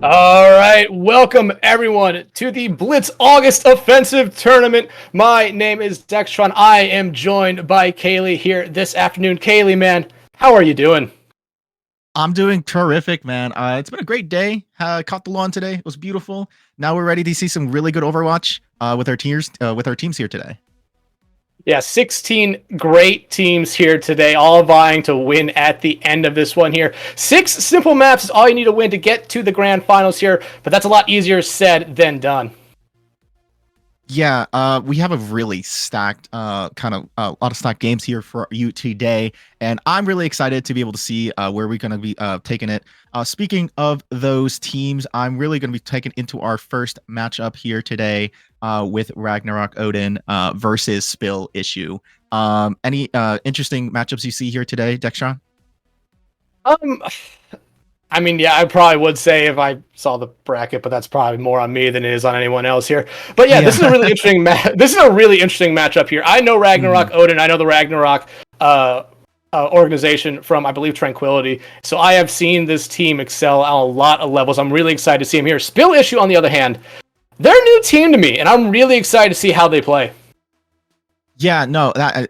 All right, welcome everyone to the Blitz August Offensive Tournament. My name is Dextron. I am joined by Kaylee here this afternoon. Kaylee, man, how are you doing? I'm doing terrific, man. It's been a great day. Caught the lawn today. It was beautiful. Now we're ready to see some really good Overwatch with our teams here today. Yeah, 16 great teams here today, all vying to win at the end of this one here. 6 simple maps is all you need to win to get to the grand finals here, but that's a lot easier said than done. Yeah, we have a really stacked, kind of a lot of stacked games here for you today, and I'm really excited to be able to see where we're going to be taking it. Speaking of those teams, I'm really going to be taking into our first matchup here today with Ragnarok Odin versus Spill Issue. Any interesting matchups you see here today, Dextron? Um, I mean, yeah, I probably would say if I saw the bracket, but that's probably more on me than it is on anyone else here. But yeah, Yeah. this is a really interesting this is a really interesting matchup here. I know Ragnarok Odin. I know the Ragnarok organization from, I believe, Tranquility. So I have seen this team excel on a lot of levels. I'm really excited to see them here. Spill Issue, on the other hand, they're a new team to me, and I'm really excited to see how they play. Yeah, no, that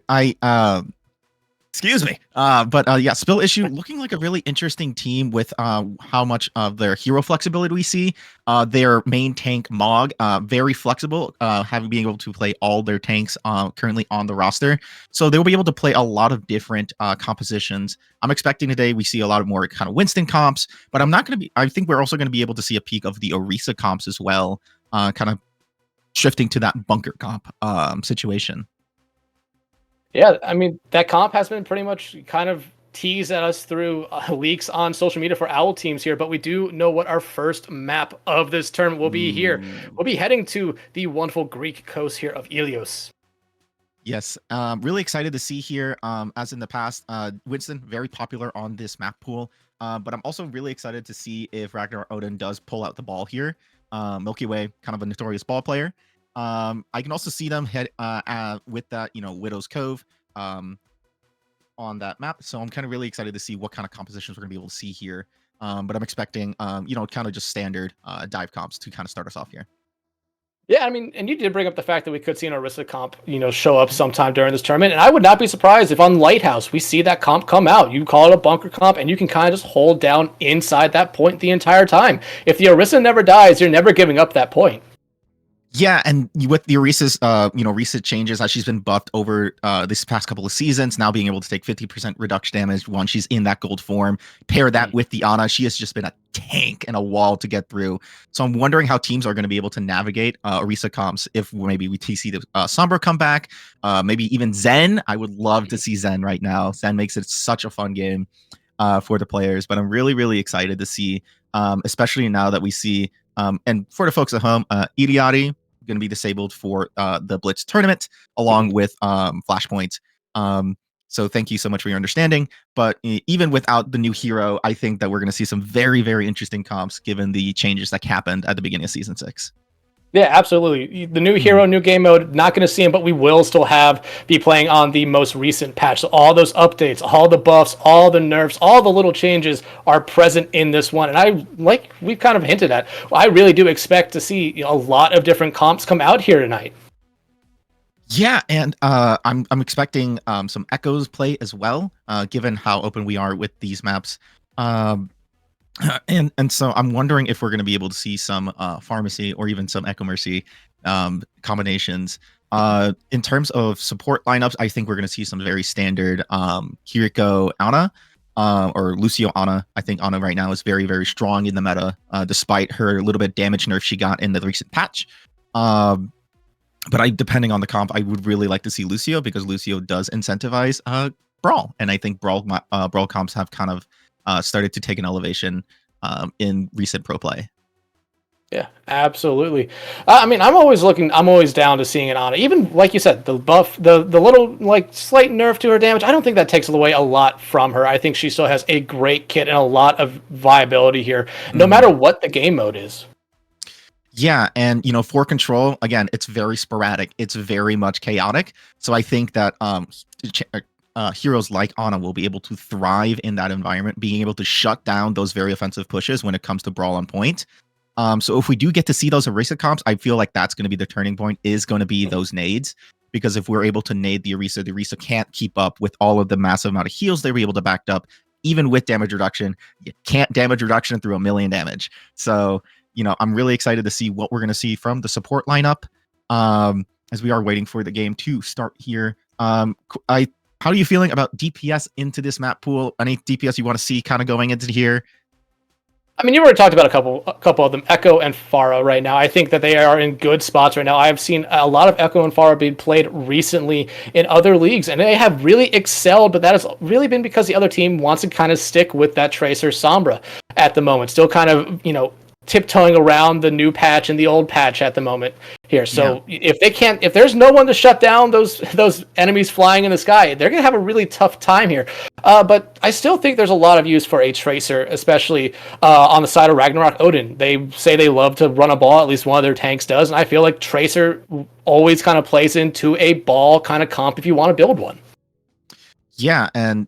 excuse me. Yeah, Spill Issue looking like a really interesting team with how much of their hero flexibility we see. Their main tank Mog, very flexible, having being able to play all their tanks currently on the roster. So they will be able to play a lot of different compositions. I'm expecting today we see a lot of more kind of Winston comps, but I'm not going to be. I think we're also going to be able to see a peek of the Orisa comps as well, kind of shifting to that bunker comp situation. Yeah, I mean, that comp has been pretty much kind of teased at us through leaks on social media for Owl teams here, but we do know what our first map of this tournament will be here. We'll be heading to the wonderful Greek coast here of Ilios. Yes, really excited to see here. As in the past, Winston very popular on this map pool, but I'm also really excited to see if Ragnar Odin does pull out the ball here. Milky Way, kind of a notorious ball player. I can also see them head with that, Widow's Cove on that map. So I'm kind of really excited to see what kind of compositions we're gonna be able to see here. But I'm expecting, kind of just standard dive comps to kind of start us off here. Yeah, I mean, and you did bring up the fact that we could see an Orisa comp, show up sometime during this tournament, and I would not be surprised if on Lighthouse we see that comp come out. You call it a bunker comp, and you can kind of just hold down inside that point the entire time. If the Orisa never dies, you're never giving up that point. Yeah, and with the Orisa's, recent changes as she's been buffed over this past couple of seasons, now being able to take 50% reduction damage when she's in that gold form, pair that with the Ana, she has just been a tank and a wall to get through. So I'm wondering how teams are going to be able to navigate Orisa comps if maybe we see the Sombra come back, maybe even Zen. I would love to see Zen right now. Zen makes it such a fun game for the players, but I'm really, really excited to see, especially now that we see, and for the folks at home, Idioti going to be disabled for the Blitz tournament, along with Flashpoint. So thank you so much for your understanding. But even without the new hero, I think that we're going to see some very, very interesting comps given the changes that happened at the beginning of Season 6. Yeah, absolutely. The new hero, new game mode, not going to see him, but we will still be playing on the most recent patch. So all those updates, all the buffs, all the nerfs, all the little changes are present in this one. And like we've kind of hinted at, I really do expect to see a lot of different comps come out here tonight. Yeah, and I'm expecting some echoes play as well, given how open we are with these maps. And so I'm wondering if we're going to be able to see some pharmacy or even some Echo Mercy combinations. In terms of support lineups, I think we're going to see some very standard Kiriko Ana or Lucio Ana. I think Ana right now is very, very strong in the meta, despite her little bit damage nerf she got in the recent patch. But depending on the comp, I would really like to see Lucio because Lucio does incentivize Brawl, and I think Brawl comps have kind of started to take an elevation in recent pro play. Yeah, absolutely. I mean, I'm always down to seeing an Ana. Even like you said, the buff, the little like slight nerf to her damage. I don't think that takes away a lot from her. I think she still has a great kit and a lot of viability here, no matter what the game mode is. Yeah, and for control, again, it's very sporadic. It's very much chaotic. So I think that heroes like Ana will be able to thrive in that environment, being able to shut down those very offensive pushes when it comes to brawl on point. So if we do get to see those Orisa comps, I feel like that's going to be the turning point, is going to be those nades. Because if we're able to nade the Orisa can't keep up with all of the massive amount of heals they were able to back up. Even with damage reduction, you can't damage reduction through 1,000,000 damage. So, I'm really excited to see what we're going to see from the support lineup as we are waiting for the game to start here. How are you feeling about DPS into this map pool? Any DPS you want to see kind of going into here? I mean, you already talked about a couple of them, Echo and Pharah right now. I think that they are in good spots right now. I've seen a lot of Echo and Pharah being played recently in other leagues, and they have really excelled, but that has really been because the other team wants to kind of stick with that Tracer Sombra at the moment. Still kind of, tiptoeing around the new patch and the old patch at the moment here. So if there's no one to shut down those enemies flying in the sky, they're going to have a really tough time here. But I still think there's a lot of use for a Tracer, especially on the side of Ragnarok Odin. They say they love to run a ball, at least one of their tanks does, and I feel like Tracer always kind of plays into a ball kind of comp if you want to build one. Yeah, and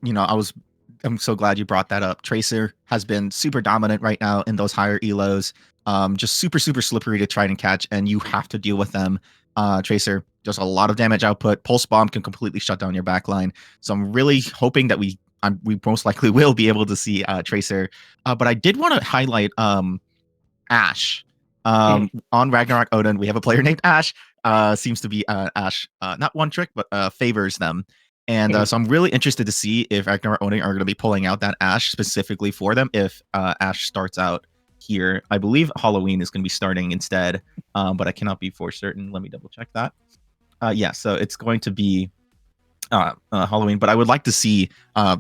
I'm so glad you brought that up. Tracer has been super dominant right now in those higher elos. Just super, super slippery to try and catch, and you have to deal with them. Tracer does a lot of damage output. Pulse Bomb can completely shut down your backline. So I'm really hoping that we most likely will be able to see Tracer. But I did want to highlight Ashe. On Ragnarok Odin, we have a player named Ashe. Seems to be Ashe, not one trick, but favors them. And so I'm really interested to see if Ragnarok Odin are going to be pulling out that Ashe specifically for them if Ashe starts out here. I believe Halloween is going to be starting instead, but I cannot be for certain. Let me double check that. Yeah, so it's going to be Halloween, but I would like to see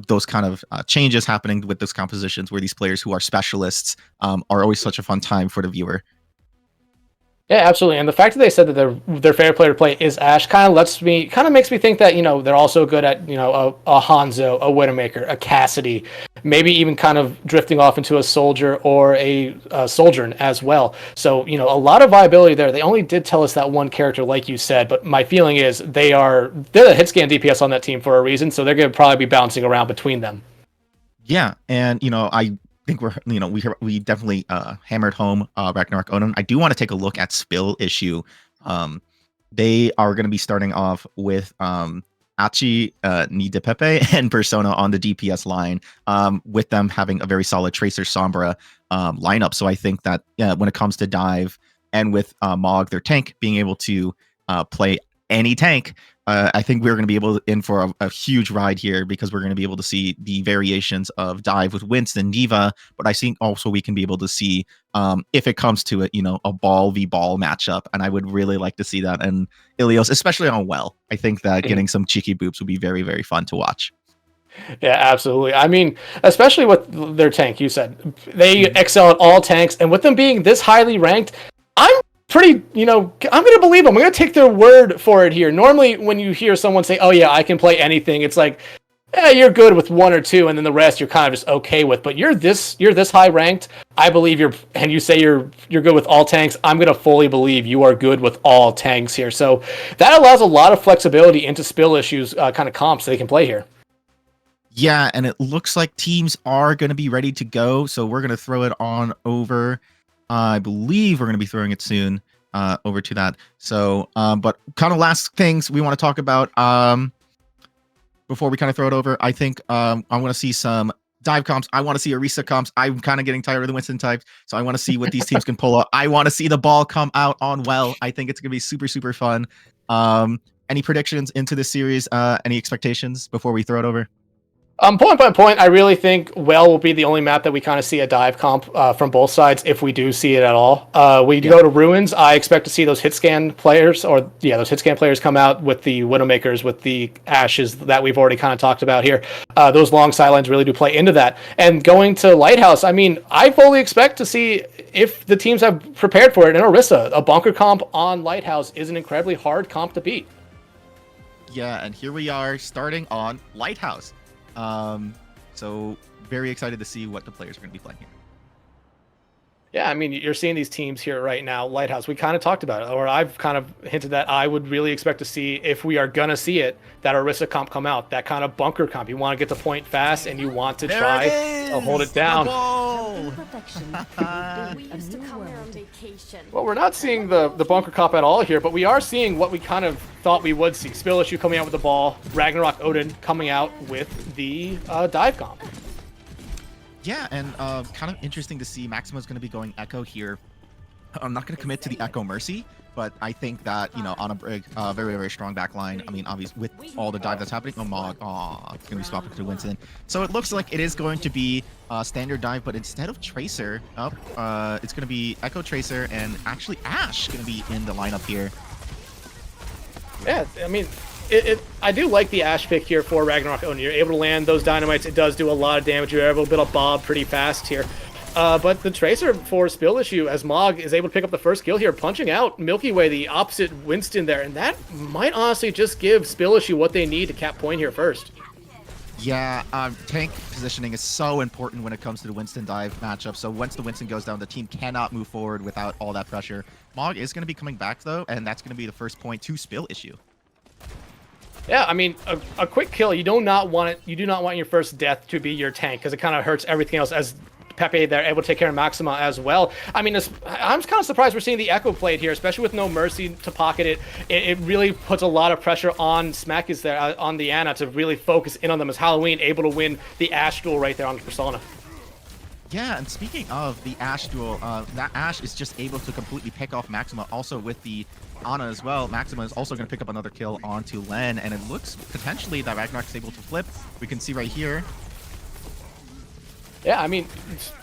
those kind of changes happening with those compositions where these players who are specialists are always such a fun time for the viewer. Yeah, absolutely. And the fact that they said that their favorite player to play is Ashe kind of makes me think that, they're also good at, a Hanzo, a Widowmaker, a Cassidy, maybe even kind of drifting off into a Soldier or a Soldierin as well. So, a lot of viability there. They only did tell us that one character, like you said, but my feeling is they're the hit scan DPS on that team for a reason, so they're going to probably be bouncing around between them. Yeah, and, I think we definitely hammered home Ragnarok Odin. I do want to take a look at Spill issue. They are going to be starting off with Achi, Nidepepe, and Persona on the DPS line, with them having a very solid Tracer Sombra lineup. So I think that when it comes to dive and with Mog, their tank, being able to play any tank, I think we're going to be in for a huge ride here, because we're going to be able to see the variations of dive with Winston, Diva, but I think also we can be able to see if it comes to it, a ball v ball matchup, and I would really like to see that. And Ilios, especially on Well, I think that getting some cheeky boops would be very, very fun to watch. Yeah, absolutely. I mean, especially with their tank, you said they excel at all tanks, and with them being this highly ranked, I'm pretty, I'm going to believe them. I'm going to take their word for it here. Normally, when you hear someone say, oh yeah, I can play anything, it's like, you're good with one or two, and then the rest you're kind of just okay with. But you're this high ranked, I believe and you say you're good with all tanks, I'm going to fully believe you are good with all tanks here. So that allows a lot of flexibility into Spill issues kind of comps they can play here. Yeah, and it looks like teams are going to be ready to go, so we're going to throw it on over. I believe we're going to be throwing it soon over to that. So, but kind of last things we want to talk about before we kind of throw it over. I think I want to see some dive comps. I want to see Orisa comps. I'm kind of getting tired of the Winston types, so I want to see what these teams can pull up. I want to see the ball come out on Well. I think it's going to be super, super fun. Any predictions into this series? Any expectations before we throw it over? Point by point, I really think Well will be the only map that we kind of see a dive comp from both sides, if we do see it at all. Go to Ruins, I expect to see those hit scan players, those hit scan players come out with the Widowmakers, with the Ashes that we've already kind of talked about here. Those long sidelines really do play into that. And going to Lighthouse, I mean, I fully expect to see if the teams have prepared for it. In Orisa, a bunker comp on Lighthouse is an incredibly hard comp to beat. Yeah, and here we are starting on Lighthouse. So very excited to see what the players are going to be playing here. Yeah, I mean, you're seeing these teams here right now. Lighthouse, we kind of talked about it, or I've kind of hinted that I would really expect to see, if we are going to see it, that Orisa comp come out, that kind of bunker comp. You want to get the point fast and you want to There try it to hold is! it down. The goal! We used to come here on vacation. Well, we're not seeing the bunker comp at all here, but we are seeing what we kind of thought we would see. Spill Issue coming out with the ball, Ragnarok Odin coming out with the dive comp. Yeah, and kind of interesting to see Maximo's going to be going Echo here. I'm not going to commit to the Echo Mercy, but I think that, you know, on a very, very strong back line, I mean, obviously, with all the dive that's happening, it's going to be swapped to Winston. So it looks like it is going to be standard dive, but instead of Tracer, it's going to be Echo Tracer, and actually Ashe going to be in the lineup here. Yeah, I mean, I do like the Ashe pick here for Ragnarok Odin. You're able to land those dynamites. It does do a lot of damage. You're able to build a Bob pretty fast here. But the Tracer for Spill Issue, as Mog is able to pick up the first kill here, punching out Milky Way, the opposite Winston there. And that might honestly just give Spill Issue what they need to cap point here first. Yeah, tank positioning is so important when it comes to the Winston dive matchup. So once the Winston goes down, the team cannot move forward without all that pressure. Mog is going to be coming back, though, and that's going to be the first point to Spill Issue. Yeah, I mean, a quick kill, you do not want it. You do not want your first death to be your tank, because it kind of hurts everything else, as Pepe there able to take care of Maxima as well. I mean, I'm kind of surprised we're seeing the Echo played here, especially with no Mercy to pocket it. It really puts a lot of pressure on Smackers there, on the Ana, to really focus in on them, as Halloween able to win the Ashe duel right there on the Persona. Yeah, and speaking of the Ashe duel, that Ashe is just able to completely pick off Maxima, also with the Ana as well. Maxima is also going to pick up another kill onto Len, and it looks potentially that Ragnarok is able to flip. We can see right here. Yeah, I mean,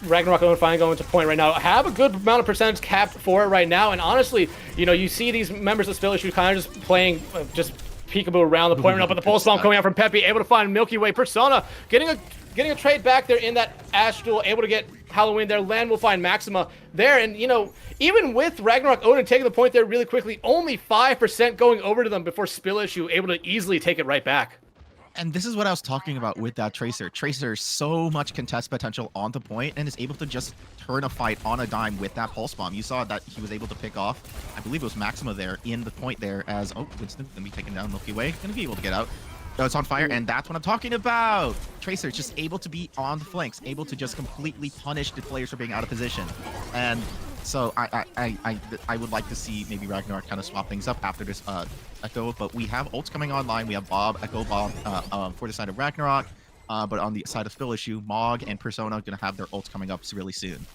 Ragnarok finally going to point right now. Have a good amount of percentage capped for it right now, and honestly, you know, you see these members of Spill Issue kind of just playing, just peekaboo around the point right now, but the pulse bomb coming out from Pepe, able to find Milky Way. Persona getting a trade back there in that Ashe duel, able to get Halloween there. Len will find Maxima there, and you know, even with Ragnarok Odin taking the point there really quickly, only 5% going over to them before Spill Issue able to easily take it right back. And this is what I was talking about with that Tracer. Tracer, so much contest potential on the point, and is able to just turn a fight on a dime with that pulse bomb. You saw that he was able to pick off, I believe it was Maxima there in the point there, as, oh, Winston going to be taking down Milky Way. Going to be able to get out. Oh, it's on fire, and that's what I'm talking about. Tracer just able to be on the flanks, able to just completely punish the players for being out of position. And so I would like to see maybe Ragnarok kind of swap things up after this Echo, but we have ults coming online. We have Bob, Echo Bob for the side of Ragnarok, but on the side of Spill Issue, Mog and Persona are going to have their ults coming up really soon.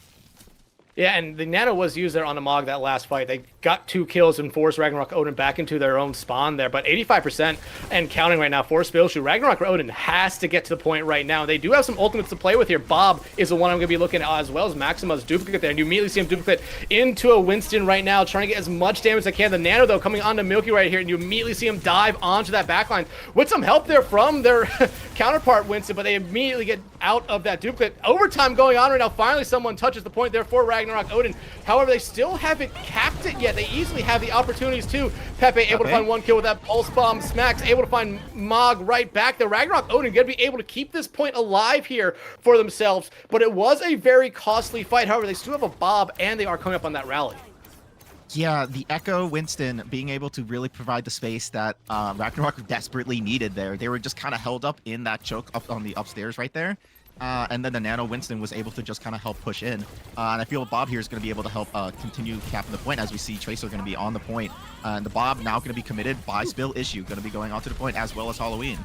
Yeah, and the Nano was used there on the Mog that last fight. They got 2 kills and forced Ragnarok Odin back into their own spawn there. But 85% and counting right now for Spill Issue. Ragnarok Odin has to get to the point right now. They do have some ultimates to play with here. Bob is the one I'm going to be looking at, as well as Maxima's duplicate there. And you immediately see him duplicate into a Winston right now, trying to get as much damage as they can. The Nano, though, coming onto Milky right here, and you immediately see him dive onto that backline with some help there from their counterpart Winston, but they immediately get out of that duplicate. Overtime going on right now. Finally, someone touches the point there for Ragnarok Odin. However, they still haven't capped it yet. They easily have the opportunities to. Pepe able to find 1 kill with that pulse bomb. Smacks able to find Mog right back there. Ragnarok Odin going to be able to keep this point alive here for themselves, but it was a very costly fight. However, they still have a Bob, and they are coming up on that rally. Yeah, the Echo Winston being able to really provide the space that Ragnarok desperately needed there. They were just kind of held up in that choke up on the upstairs right there. And then the Nano Winston was able to just kind of help push in. And I feel Bob here is going to be able to help continue capping the point, as we see Tracer going to be on the point. And the Bob now going to be committed by Spill Issue, going to be going onto the point, as well as Halloween.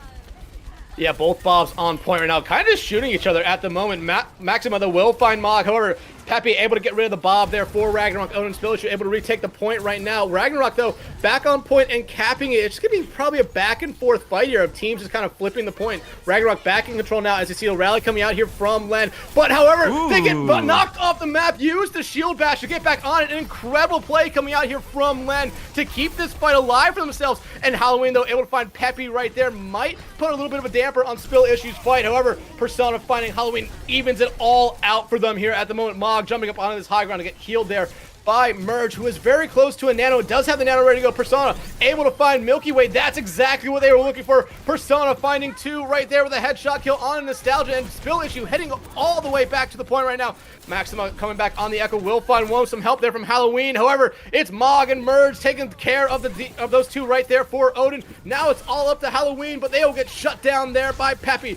Yeah, both Bobs on point right now, kind of just shooting each other at the moment. Maxima, though, will find Mog. However, Pepe able to get rid of the Bob there for Ragnarok. Odin Spill Issue able to retake the point right now. Ragnarok, though, back on point and capping it. It's going to be probably a back and forth fight here of teams just kind of flipping the point. Ragnarok back in control now, as you see a rally coming out here from Len. But, however, they get knocked off the map. Use the shield bash to get back on it. An incredible play coming out here from Len to keep this fight alive for themselves. And Halloween, though, able to find Pepe right there. Might put a little bit of a damper on Spill Issue's fight. However, Persona finding Halloween evens it all out for them here at the moment. Mog jumping up onto this high ground to get healed there by Merge, who is very close to a nano. Does have the nano ready to go. Persona able to find Milky Way. That's exactly what they were looking for. Persona finding 2 right there with a headshot kill on Nostalgia, and Spill Issue heading all the way back to the point right now. Maxima coming back on the Echo will find some help there from Halloween. However, it's Mog and Merge taking care of those 2 right there for Odin. Now it's all up to Halloween, but they will get shut down there by Peppy.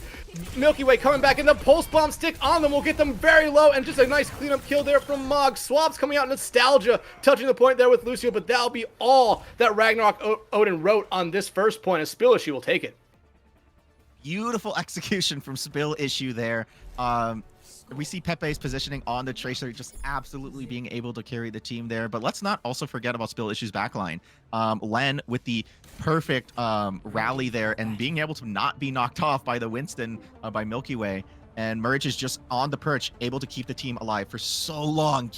Milky Way coming back, and the pulse bomb stick on them will get them very low, and just a nice cleanup kill there from Mog. Swabs coming out, Nostalgia touching the point there with Lucio, but that'll be all that Ragnarok Odin wrote on this first point, as Spill Issue will take it. Beautiful execution from Spill Issue there. We see Pepe's positioning on the Tracer, just absolutely being able to carry the team there. But let's not also forget about Spill Issue's backline. Len with the perfect rally there and being able to not be knocked off by the Winston by Milky Way. And Merge is just on the perch, able to keep the team alive for so long,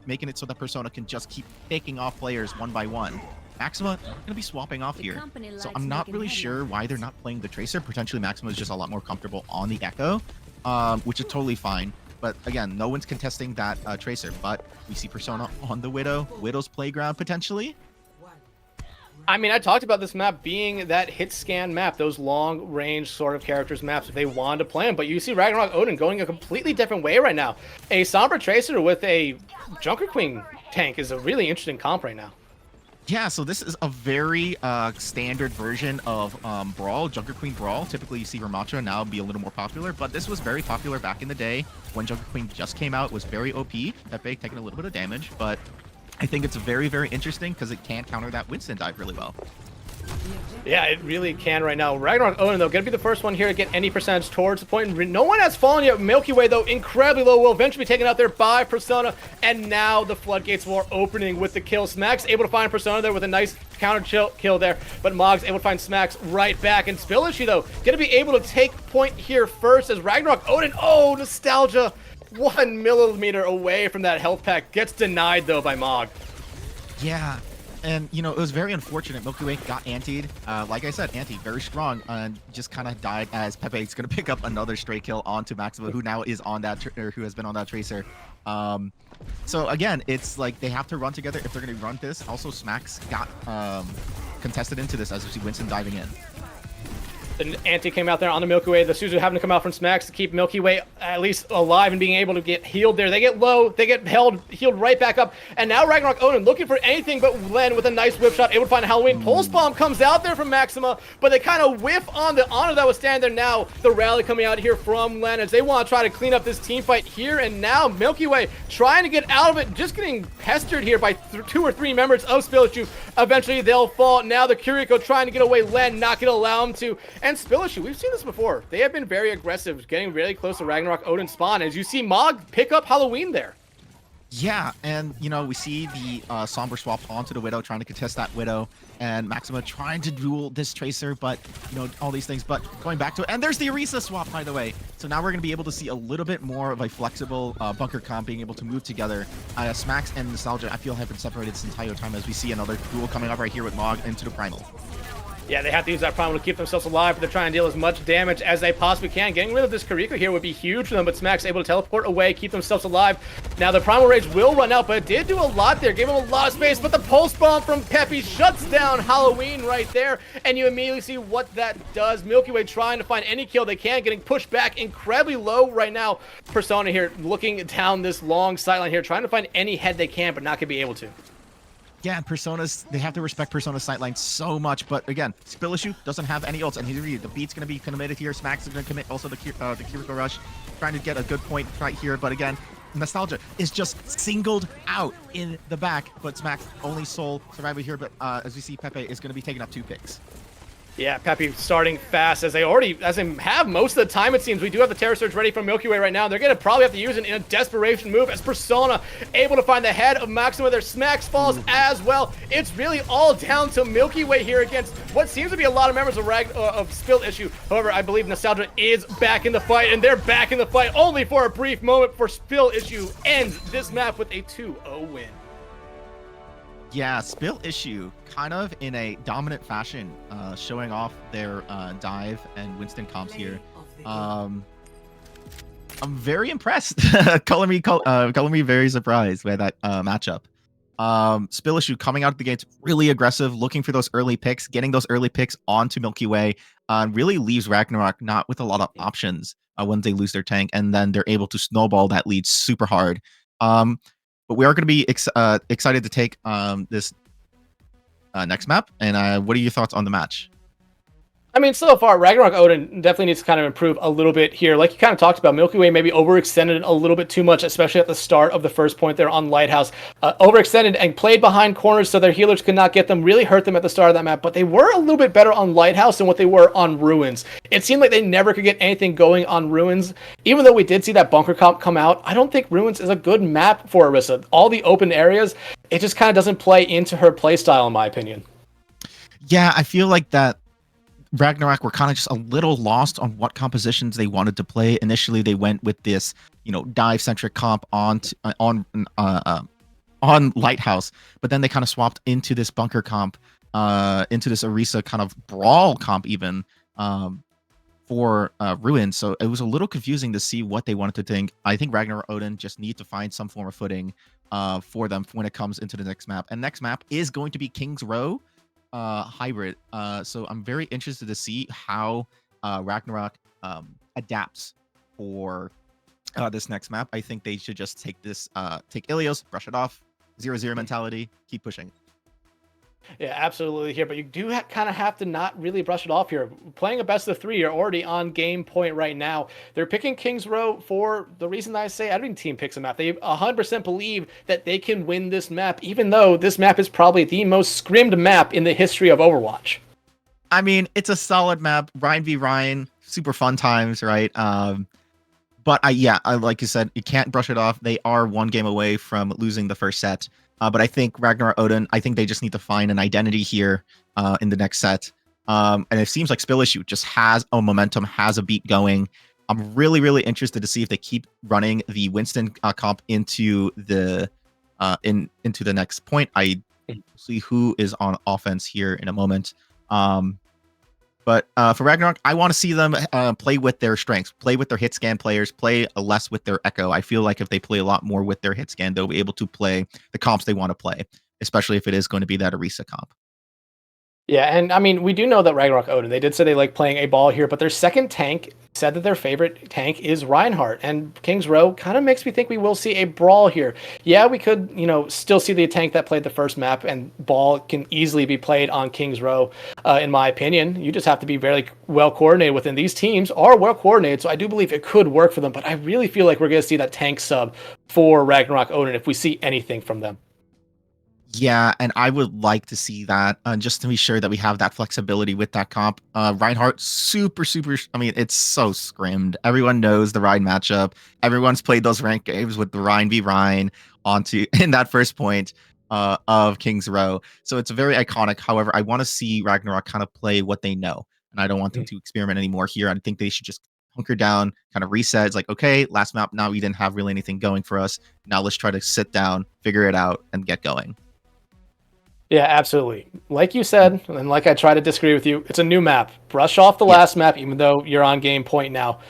making it so that Persona can just keep picking off players one by one. Maxima going to be swapping off here. So I'm not really sure why they're not playing the Tracer. Potentially Maxima is just a lot more comfortable on the Echo, which is totally fine. But again, no one's contesting that Tracer. But we see Persona on the Widow. Widow's playground potentially. I mean, I talked about this map being that hit scan map, those long range sort of characters maps if they wanted to play them. But you see Ragnarok Odin going a completely different way right now. A Sombra Tracer with a Junker Queen tank is a really interesting comp right now. Yeah, so this is a very standard version of Brawl, Junker Queen Brawl. Typically you see Ramatra now be a little more popular, but this was very popular back in the day when Junker Queen just came out. It was very OP. Pepe taking a little bit of damage, but I think it's very, very interesting because it can counter that Winston dive really well. Yeah, it really can right now. Ragnarok Odin, though, going to be the first one here to get any percentage towards the point. No one has fallen yet. Milky Way, though, incredibly low, will eventually be taken out there by Persona. And now the floodgates are opening with the kill. Smack's able to find Persona there with a nice counter kill there. But Mog's able to find Smacks right back. And Spill Issue, though, going to be able to take point here first as Ragnarok Odin, oh, Nostalgia, 1 millimeter away from that health pack. Gets denied, though, by Mog. Yeah. And, you know, it was very unfortunate. Milky Way got antied. Like I said, anti, very strong, and just kind of died as Pepe is going to pick up another stray kill onto Maxima, who now is on that, or who has been on that Tracer. So, again, it's like they have to run together if they're going to run this. Also, Smacks got contested into this as we see Winston diving in. The anti came out there on the Milky Way. The Suzu having to come out from Smacks to keep Milky Way at least alive and being able to get healed there. They get low, they get healed right back up. And now Ragnarok Odin looking for anything but Len with a nice whip shot, able to find a Halloween. Pulse Bomb comes out there from Maxima, but they kind of whiff on the honor that was standing there. Now the rally coming out here from Len as they want to try to clean up this team fight here and now. Milky Way trying to get out of it, just getting pestered here by 2 or 3 members of Spill Issue. Eventually they'll fall. Now the Kiriko trying to get away. Len not going to allow him to. And Spill Issue, we've seen this before. They have been very aggressive, getting really close to Ragnarok Odin spawn. As you see Mog pick up Halloween there. Yeah, and, you know, we see the Sombra swap onto the Widow, trying to contest that Widow, and Maxima trying to duel this Tracer, but, you know, all these things, but going back to it. And there's the Orisa swap, by the way. So now we're going to be able to see a little bit more of a flexible bunker comp being able to move together. Smacks and Nostalgia, I feel, have been separated this entire time as we see another duel coming up right here with Mog into the Primal. Yeah, they have to use that Primal to keep themselves alive, but they're trying to deal as much damage as they possibly can. Getting rid of this Kiriko here would be huge for them, but Smack's able to teleport away, keep themselves alive. Now the Primal Rage will run out, but it did do a lot there, gave him a lot of space, but the Pulse Bomb from Peppy shuts down Halloween right there, and you immediately see what that does. Milky Way trying to find any kill they can, getting pushed back incredibly low right now. Persona here looking down this long sideline here, trying to find any head they can, but not going to be able to. Yeah, and Persona's, they have to respect Persona's sightline so much, but again, Spill Issue doesn't have any ults, and the beat's going to be committed here. Smacks is going to commit also the Kiriko Rush, trying to get a good point right here, but again, Nostalgia is just singled out in the back, but Smacks only sole survivor here, but as we see, Pepe is going to be taking up 2 picks. Yeah, Peppy starting fast as they have most of the time, it seems. We do have the Terror Surge ready from Milky Way right now. They're going to probably have to use it in a desperation move as Persona able to find the head of Maxima. Their Smacks falls as well. It's really all down to Milky Way here against what seems to be a lot of members of Spill Issue. However, I believe Nostalgia is back in the fight, and they're back in the fight only for a brief moment for Spill Issue ends this map with a 2-0 win. Yeah, Spill Issue, kind of in a dominant fashion, showing off their dive and Winston comps here. I'm very impressed. Color me very surprised by that matchup. Spill Issue coming out of the gates really aggressive, looking for those early picks, getting those early picks onto Milky Way, really leaves Ragnarok not with a lot of options when they lose their tank, and then they're able to snowball that lead super hard. But we are going to be excited to take this next map. And what are your thoughts on the match? I mean, so far, Ragnarok Odin definitely needs to kind of improve a little bit here. Like you kind of talked about, Milky Way maybe overextended a little bit too much, especially at the start of the first point there on Lighthouse. Overextended and played behind corners so their healers could not get them, really hurt them at the start of that map. But they were a little bit better on Lighthouse than what they were on Ruins. It seemed like they never could get anything going on Ruins. Even though we did see that bunker comp come out, I don't think Ruins is a good map for Orisa. All the open areas, it just kind of doesn't play into her playstyle, in my opinion. Yeah, I feel like that Ragnarok were kind of just a little lost on what compositions they wanted to play. Initially, they went with this, dive centric comp on Lighthouse, but then they kind of swapped into this bunker comp, into this Orisa kind of brawl comp even for Ruin. So it was a little confusing to see what they wanted to think. I think Ragnarok Odin just need to find some form of footing for them when it comes into the next map. And next map is going to be King's Row hybrid. So I'm very interested to see how Ragnarok adapts for this next map. I think they should just take Ilios, brush it off, 0-0 mentality, keep pushing. Yeah, absolutely here, but you do kind of have to not really brush it off here. Playing a best of 3, you're already on game point right now. They're picking King's Row for the reason that I say every team picks a map. They 100% believe that they can win this map, even though this map is probably the most scrimmed map in the history of Overwatch. I mean, it's a solid map. Ryan v Ryan, super fun times, right? But like you said, you can't brush it off. They are one game away from losing the first set. But I think Ragnarok Odin, I think they just need to find an identity here in the next set. And it seems like Spill Issue just has a momentum, has a beat going. I'm really, really interested to see if they keep running the Winston comp into the next point. I see who is on offense here in a moment. But for Ragnarok, I want to see them play with their strengths, play with their hit scan players, play less with their echo. I feel like if they play a lot more with their hit scan, they'll be able to play the comps they want to play, especially if it is going to be that Orisa comp. Yeah, and I mean, we do know that Ragnarok Odin, they did say they like playing a ball here, but their second tank said that their favorite tank is Reinhardt, and King's Row kind of makes me think we will see a brawl here. Yeah, we could, still see the tank that played the first map, and ball can easily be played on King's Row, in my opinion. You just have to be very well coordinated within. These teams are well coordinated, so I do believe it could work for them, but I really feel like we're going to see that tank sub for Ragnarok Odin if we see anything from them. Yeah, and I would like to see that just to be sure that we have that flexibility with that comp. Reinhardt, super, I mean, it's so scrimmed. Everyone knows the Ryan matchup. Everyone's played those ranked games with the Ryan v Ryan in that first point of King's Row. So it's very iconic. However, I want to see Ragnarok kind of play what they know, and I don't want them to experiment anymore here. I think they should just hunker down, kind of reset. It's like, okay, last map, now we didn't have really anything going for us. Now let's try to sit down, figure it out, and get going. Yeah, absolutely. Like you said, and like I try to disagree with you, it's a new map. Brush off the last map, even though you're on game point now.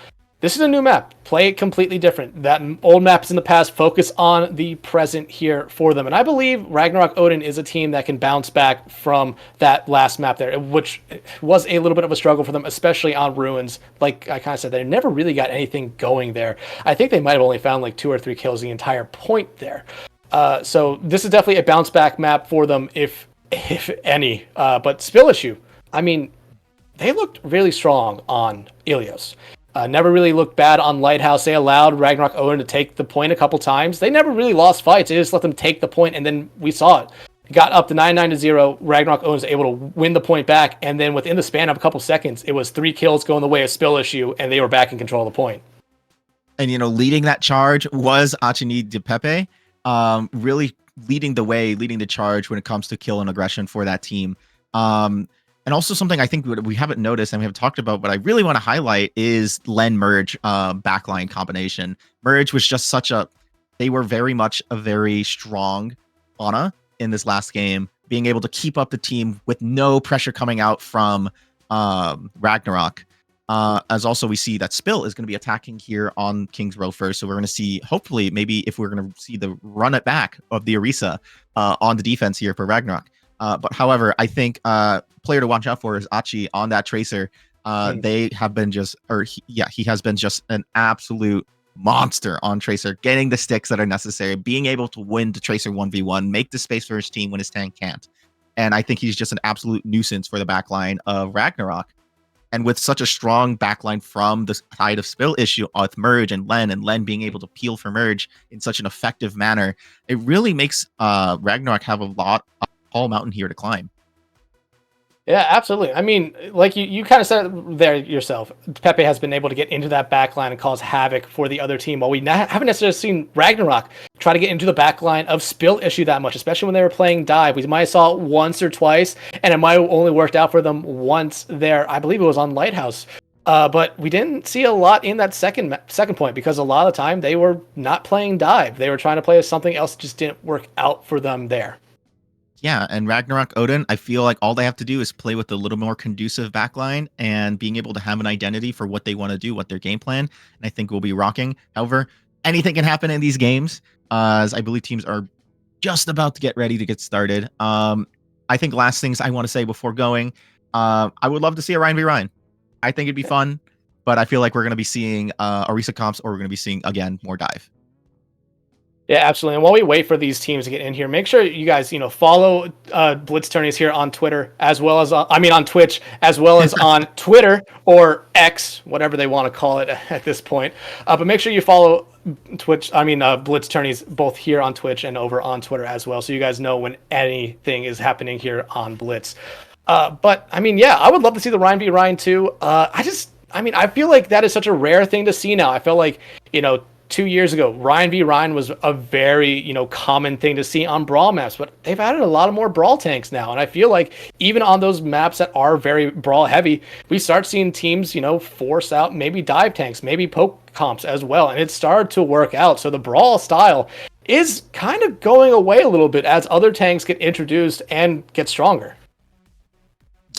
This is a new map. Play it completely different. That old map is in the past. Focus on the present here for them. And I believe Ragnarok Odin is a team that can bounce back from that last map there, which was a little bit of a struggle for them, especially on Ruins. Like I kind of said, they never really got anything going there. I think they might have only found like 2 or 3 kills the entire point there. So this is definitely a bounce back map for them, if any. But Spill Issue, I mean, they looked really strong on Ilios. Never really looked bad on Lighthouse. They allowed Ragnarok Odin to take the point a couple times. They never really lost fights. They just let them take the point, and then we saw it. It got up to 9-0. Ragnarok Odin was able to win the point back, and then within the span of a couple seconds, it was 3 kills going the way of Spill Issue, and they were back in control of the point. And, leading that charge was Achini de Pepe. Really leading the charge when it comes to kill and aggression for that team. And also something I think we haven't noticed and we haven't talked about, but I really want to highlight is Len Merge backline combination. Merge was just they were very much a very strong Ana in this last game, being able to keep up the team with no pressure coming out from Ragnarok. As also we see that Spill is going to be attacking here on King's Row first. So we're going to see, hopefully, maybe if we're going to see the run it back of the Orisa on the defense here for Ragnarok. But however, I think player to watch out for is Achi on that Tracer. They have been just, he has been just an absolute monster on Tracer, getting the sticks that are necessary, being able to win the Tracer 1v1, make the space for his team when his tank can't. And I think he's just an absolute nuisance for the backline of Ragnarok. And with such a strong backline from the side of Spill issue with Merge and Len being able to peel for Merge in such an effective manner, it really makes Ragnarok have a tall mountain here to climb. Yeah, absolutely. I mean, like you kind of said it there yourself, Pepe has been able to get into that backline and cause havoc for the other team, while we haven't necessarily seen Ragnarok try to get into the backline of Spill issue that much, especially when they were playing Dive. We might have saw it once or twice, and it might have only worked out for them once there. I believe it was on Lighthouse. But we didn't see a lot in that second point, because a lot of the time they were not playing Dive. They were trying to play something else, just didn't work out for them there. Yeah, and Ragnarok Odin, I feel like all they have to do is play with a little more conducive backline and being able to have an identity for what they want to do, what their game plan, and I think we'll be rocking. However, anything can happen in these games, as I believe teams are just about to get ready to get started. I think last things I want to say before going, I would love to see a Ryan v Ryan. I think it'd be fun, but I feel like we're going to be seeing Orisa comps, or we're going to be seeing, again, more Dive. Yeah, absolutely. And while we wait for these teams to get in here, make sure you guys, follow Blitz Tourneys here on Twitter, as well as on Twitch, as well as on Twitter or X, whatever they want to call it at this point. But make sure you follow Blitz Tourneys both here on Twitch and over on Twitter as well, so you guys know when anything is happening here on Blitz. But I would love to see the Ryan v Ryan too. I feel like that is such a rare thing to see now. I feel like 2 years ago, Ryan v Ryan was a very, common thing to see on brawl maps, but they've added a lot of more brawl tanks now. And I feel like even on those maps that are very brawl heavy, we start seeing teams, force out maybe dive tanks, maybe poke comps as well. And it started to work out. So the brawl style is kind of going away a little bit as other tanks get introduced and get stronger.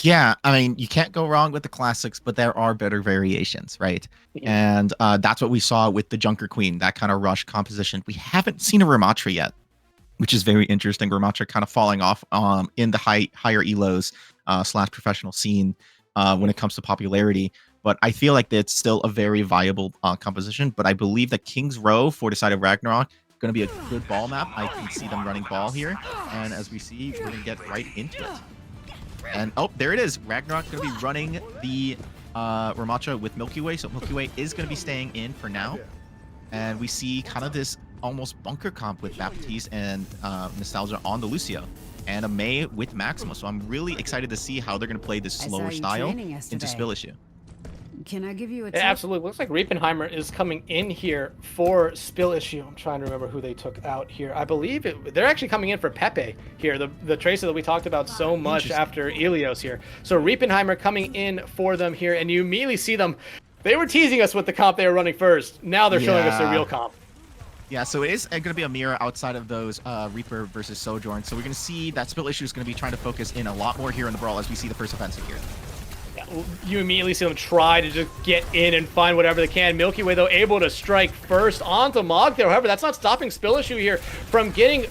Yeah, I mean, you can't go wrong with the classics, but there are better variations, right? Yeah. And that's what we saw with the Junker Queen, that kind of rush composition. We haven't seen a Ramatra yet, which is very interesting. Ramatra kind of falling off in the higher elos / professional scene when it comes to popularity. But I feel like it's still a very viable composition. But I believe that King's Row for the side of Ragnarok going to be a good ball map. I can see them running ball here. And as we see, we're going to get right into it. And there it is. Ragnarok going to be running the Ramatra with Milky Way. So Milky Way is going to be staying in for now. And we see kind of this almost bunker comp with Baptiste and Nostalgia on the Lucio. And a May with Maxima. So I'm really excited to see how they're going to play this slower style into Spill Issue. Can I give you a tip? It absolutely looks like Riepenheimer is coming in here for Spill Issue. I'm trying to remember who they took out here. I believe they're actually coming in for Pepe here, the Tracer that we talked about so much after Ilios here. So Riepenheimer coming in for them here, and you immediately see them. They were teasing us with the comp they were running first. Now they're showing us their real comp. Yeah, so it is going to be a mirror outside of those Reaper versus Sojourn. So we're going to see that Spill Issue is going to be trying to focus in a lot more here in the brawl as we see the first offensive here. You immediately see them try to just get in and find whatever they can. Milky Way, though, able to strike first onto Mog there. However, that's not stopping Spill Issue here from getting...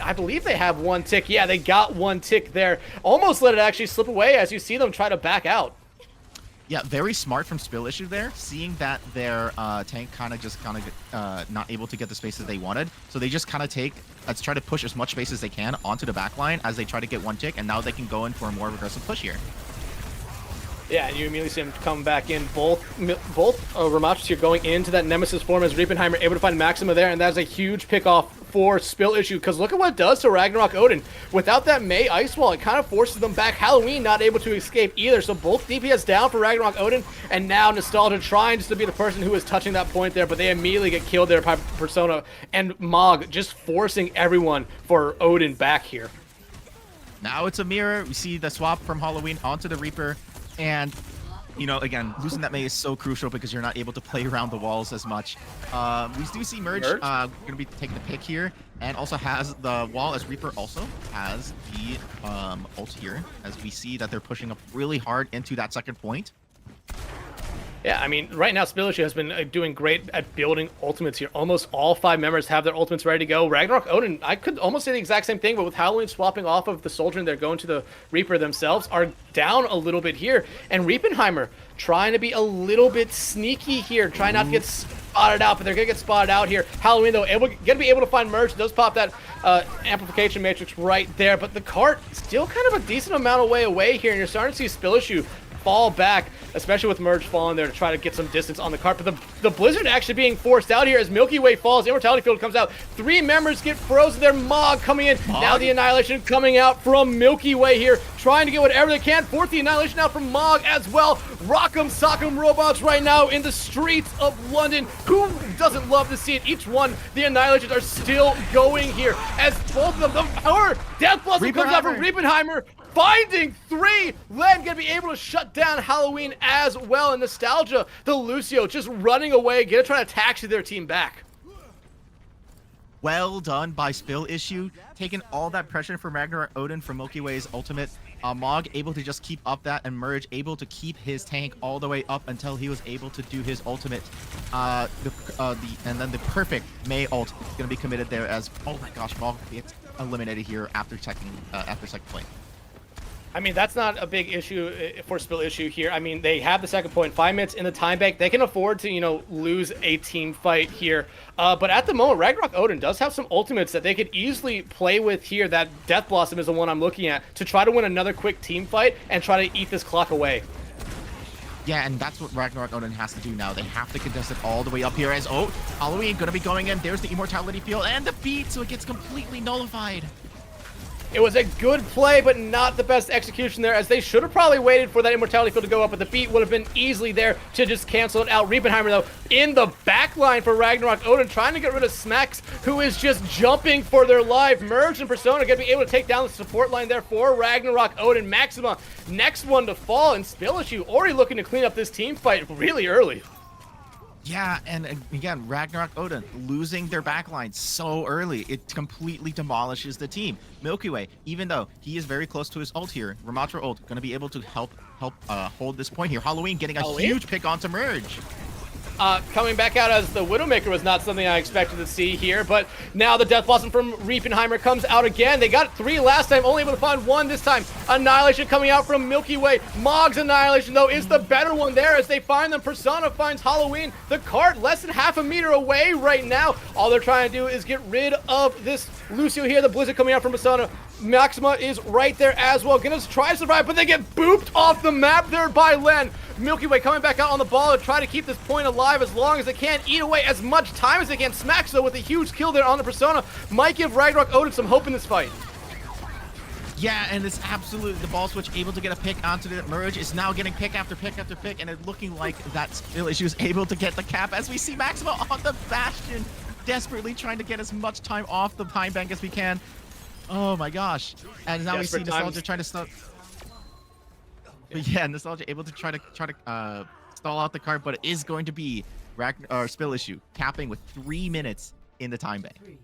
I believe they have one tick. Yeah, they got one tick there. Almost let it actually slip away as you see them try to back out. Yeah, very smart from Spill Issue there, seeing that their tank kind of not able to get the spaces they wanted. So they just kind of let's try to push as much space as they can onto the back line as they try to get one tick, and now they can go in for a more aggressive push here. Yeah, and you immediately see him come back in. Both Ramatras here going into that Nemesis form as Riepenheimer able to find Maxima there, and that's a huge pickoff for Spill Issue, because look at what it does to Ragnarok Odin. Without that May Ice Wall, it kind of forces them back. Halloween not able to escape either, so both DPS down for Ragnarok Odin, and now Nostalgia trying just to be the person who is touching that point there, but they immediately get killed there by Persona, and Mog just forcing everyone for Odin back here. Now it's a mirror. We see the swap from Halloween onto the Reaper. And, again, losing that May is so crucial because you're not able to play around the walls as much. We do see Merge going to be taking the pick here, and also has the wall as Reaper also has the ult here, as we see that they're pushing up really hard into that second point. Yeah, I mean, right now, Spilici has been doing great at building ultimates here. Almost all 5 members have their ultimates ready to go. Ragnarok Odin, I could almost say the exact same thing, but with Halloween swapping off of the Soldier and they're going to the Reaper themselves, are down a little bit here. And Reapenheimer trying to be a little bit sneaky here, trying not to get spotted out, but they're going to get spotted out here. Halloween, though, going to be able to find Merge. Does pop that amplification matrix right there, but the cart still kind of a decent amount of way away here, and you're starting to see Spilici fall back, especially with Merge falling there to try to get some distance on the cart. But the Blizzard actually being forced out here as Milky Way falls. Immortality Field comes out. 3 members get frozen there. Mog coming in. Mog? Now the Annihilation coming out from Milky Way here, trying to get whatever they can. Fourth the Annihilation out from Mog as well. Rock'em Sock'em robots right now in the streets of London. Who doesn't love to see it? Each one, the Annihilations are still going here as both of them, our Death Blossom comes out from Reapenheimer, finding 3. Len gonna be able to shut down Halloween as well. And Nostalgia, the Lucio, just running away, gonna try to taxi their team back. Well done by Spilici, taking all that pressure from Ragnarok Odin from Milky Way's ultimate. Mog able to just keep up that, and Merge able to keep his tank all the way up until he was able to do his ultimate. And then the perfect May ult gonna be committed there as, oh my gosh, Mog gets eliminated here after second point. I mean, that's not a big issue for Spilici here. I mean, they have the second point, 5 minutes in the time bank. They can afford to, lose a team fight here. But at the moment, Ragnarok Odin does have some ultimates that they could easily play with here. That Death Blossom is the one I'm looking at to try to win another quick team fight and try to eat this clock away. Yeah, and that's what Ragnarok Odin has to do now. They have to contest it all the way up here as, oh, Halloween gonna be going in. There's the Immortality Field and the beat, so it gets completely nullified. It was a good play, but not the best execution there, as they should have probably waited for that Immortality Field to go up, but the beat would have been easily there to just cancel it out. Reapenheimer, though, in the back line for Ragnarok Odin, trying to get rid of Smacks, who is just jumping for their life. Merge and Persona going to be able to take down the support line there for Ragnarok Odin. Maxima, next one to fall, and Spilici already looking to clean up this team fight really early. Yeah, and again, Ragnarok Odin losing their backline so early, it completely demolishes the team. Milky Way, even though he is very close to his ult here, Ramatra ult going to be able to help hold this point here. Halloween getting a huge pick onto Merge. Coming back out as the Widowmaker was not something I expected to see here, but now the Death Blossom from Reapenheimer comes out again. They got 3 last time, only able to find 1 this time. Annihilation coming out from Milky Way. Mog's Annihilation, though, is the better one there as they find them. Persona finds Halloween. The cart less than half a meter away right now. All they're trying to do is get rid of this Lucio here. The Blizzard coming out from Persona. Maxima is right there as well. Gonna try to survive, but they get booped off the map there by Len. Milky Way coming back out on the ball to try to keep this point alive as long as they can, eat away as much time as they can. Smacks, though, with a huge kill there on the Persona, might give Ragnarok Odin some hope in this fight. Yeah, and it's absolutely the ball switch able to get a pick onto the Merge is now getting pick after pick after pick, and it's looking like that Spilici was able to get the cap as we see Maxima on the Bastion, desperately trying to get as much time off the time bank as we can. Oh my gosh. And now we see Nostalgia trying to stop. But yeah, Nostalgia able to try to stall out the card, but it is going to be Spilici capping with 3 minutes in the time bank.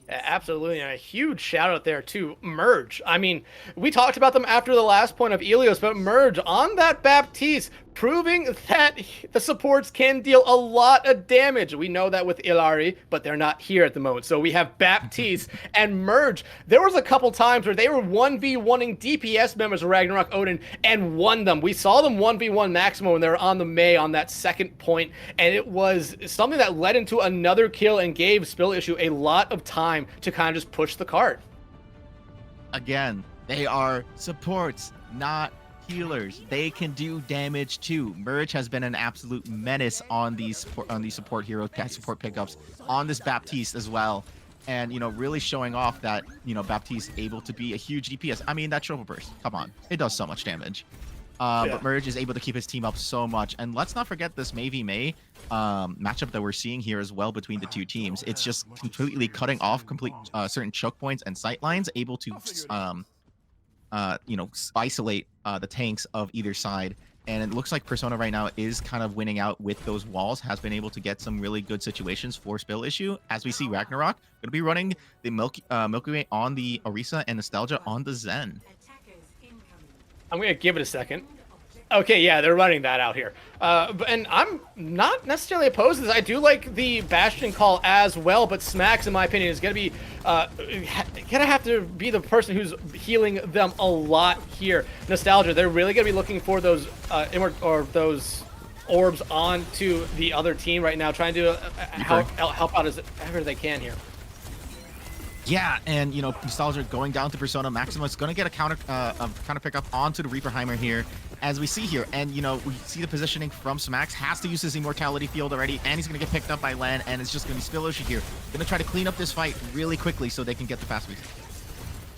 Absolutely, and a huge shout out there to Merge. I mean, we talked about them after the last point of Ilios, but Merge on that Baptiste, proving that the supports can deal a lot of damage. We know that with Ilari, but they're not here at the moment. So we have Baptiste and Merge. There was a couple times where they were 1v1ing DPS members of Ragnarok Odin and won them. We saw them 1v1 Maximo when they were on the May on that second point, and it was something that led into another kill and gave Spilici a lot of time to kind of just push the cart. Again, they are supports, not healers. They can do damage too. Merge has been an absolute menace on these support hero support pickups on this Baptiste as well, and really showing off that Baptiste able to be a huge DPS. I mean, that triple burst, come on, it does so much damage. But Merge is able to keep his team up so much, and let's not forget this May v May matchup that we're seeing here as well between the two teams. It's just completely cutting off certain choke points and sight lines, able to isolate the tanks of either side. And it looks like Persona right now is kind of winning out with those walls, has been able to get some really good situations for Spilici. As we see Ragnarok going to be running the Milky Way on the Orisa and Nostalgia on the Zen. I'm going to give it a second. Okay, yeah, they're running that out here. And I'm not necessarily opposed to this. I do like the Bastion call as well, but Smacks, in my opinion, is going to be gonna have to be the person who's healing them a lot here. Nostalgia, they're really going to be looking for those those orbs onto the other team right now, trying to help out as ever they can here. Yeah, and you know, Nostalgia going down to Persona. Maxima is going to get a counter pickup onto the Reaperheimer here, as we see here. And you know, we see the positioning from Smax. Has to use his Immortality Field already, and he's going to get picked up by Len, and it's just going to be Spilloshi here. Going to try to clean up this fight really quickly so they can get the fast reset.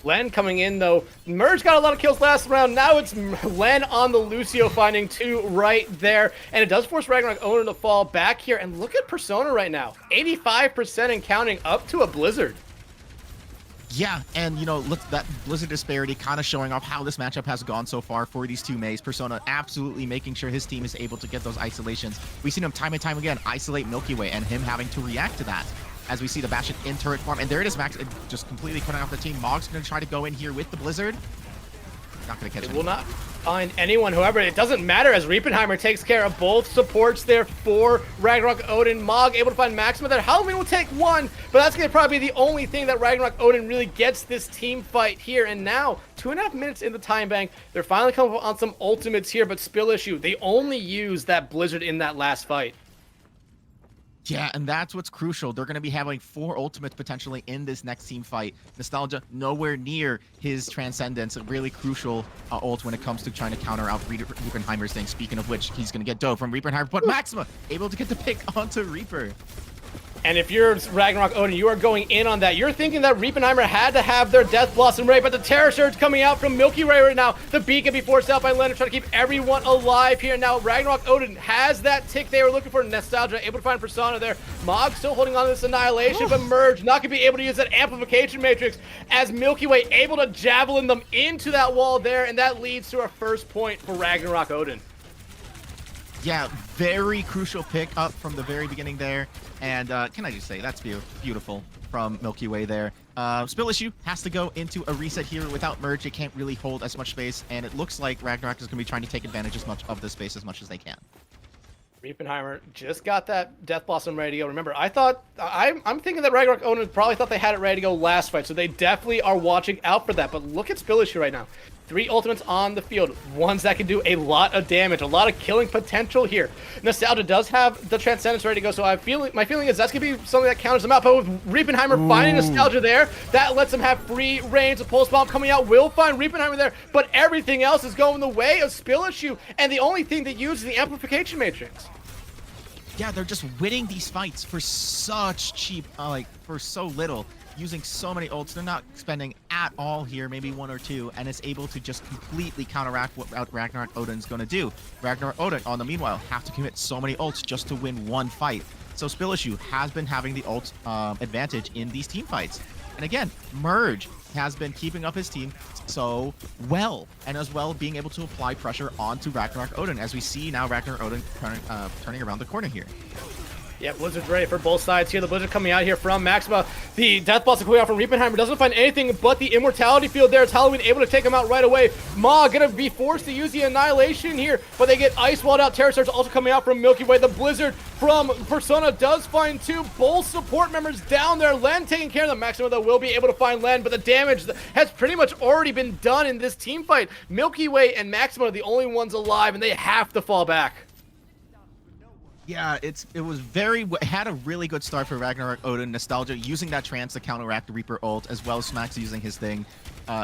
Len coming in though. Merge got a lot of kills last round. Now it's Len on the Lucio, finding 2 right there. And it does force Ragnarok owner to fall back here. And look at Persona right now. 85% and counting, up to a Blizzard. Yeah, and you know, look, that Blizzard disparity kind of showing off how this matchup has gone so far for these two Mays. Persona absolutely making sure his team is able to get those isolations. We've seen him time and time again isolate Milky Way, and him having to react to that as we see the Bastion in turret form. And there it is, Max, just completely cutting off the team. Mog's going to try to go in here with the Blizzard. Not going to catch him. Will not find anyone. However, it doesn't matter as Riepenheimer takes care of both supports there for Ragnarok Odin. Mog able to find Maxima there. Halloween will take 1, but that's going to probably be the only thing that Ragnarok Odin really gets this team fight here. And now, 2.5 minutes in the time bank, they're finally coming up on some ultimates here, but Spill Issue, they only use that Blizzard in that last fight. Yeah, and that's what's crucial. They're going to be having 4 ultimates potentially in this next team fight. Nostalgia nowhere near his Transcendence, a really crucial ult when it comes to trying to counter out Reaperheimer's thing. Speaking of which, he's going to get dough from Reaperheimer, but Maxima able to get the pick onto Reaper. And if you're Ragnarok Odin, you are going in on that. You're thinking that Riepenheimer had to have their Death Blossom Ray, but the Terror Surge coming out from Milky Way right now. The beacon be forced out by Leonard, trying to keep everyone alive here. Now Ragnarok Odin has that tick they were looking for. Nostalgia able to find Persona there. Mog still holding on to this Annihilation, but Merge not going to be able to use that Amplification Matrix as Milky Way able to javelin them into that wall there, and that leads to our first point for Ragnarok Odin. Yeah, very crucial pick up from the very beginning there. And can I just say, that's beautiful from Milky Way there. Spill Issue has to go into a reset here. Without Merge, it can't really hold as much space. And it looks like Ragnarok is going to be trying to take advantage as much of this space as much as they can. Riepenheimer just got that Death Blossom ready to go. Remember, I'm thinking that Ragnarok owners probably thought they had it ready to go last fight, so they definitely are watching out for that. But look at Spill Issue right now. 3 ultimates on the field, ones that can do a lot of damage, a lot of killing potential here. Nostalgia does have the Transcendence ready to go, so my feeling is that's going to be something that counters them out. But with Riepenheimer finding Nostalgia there, that lets them have free reign. A Pulse Bomb coming out will find Riepenheimer there, but everything else is going the way of Spill Issue, and the only thing they use is the Amplification Matrix. Yeah, they're just winning these fights for such cheap, for so little. Using so many ults, they're not spending at all here, maybe 1 or 2, and it's able to just completely counteract what Ragnarok Odin's going to do. Ragnarok Odin, on the meanwhile, have to commit so many ults just to win 1 fight. So Spill Issue has been having the ult advantage in these team fights. And again, Merge has been keeping up his team so well, and as well being able to apply pressure onto Ragnarok Odin, as we see now Ragnarok Odin turning around the corner here. Yeah, Blizzard's ready for both sides here. The Blizzard coming out here from Maxima. The Death Blossom coming out from Riepenheimer doesn't find anything but the Immortality Field there. It's Halloween able to take him out right away. Ma gonna be forced to use the Annihilation here, but they get Ice Walled out. Terror Surge also coming out from Milky Way. The Blizzard from Persona does find 2 both support members down there. Len taking care of them. Maxima, though, will be able to find Len, but the damage has pretty much already been done in this team fight. Milky Way and Maxima are the only ones alive, and they have to fall back. Yeah, it had a really good start for Ragnarok Odin. Nostalgia using that trance to counteract Reaper ult, as well as Smax using his thing,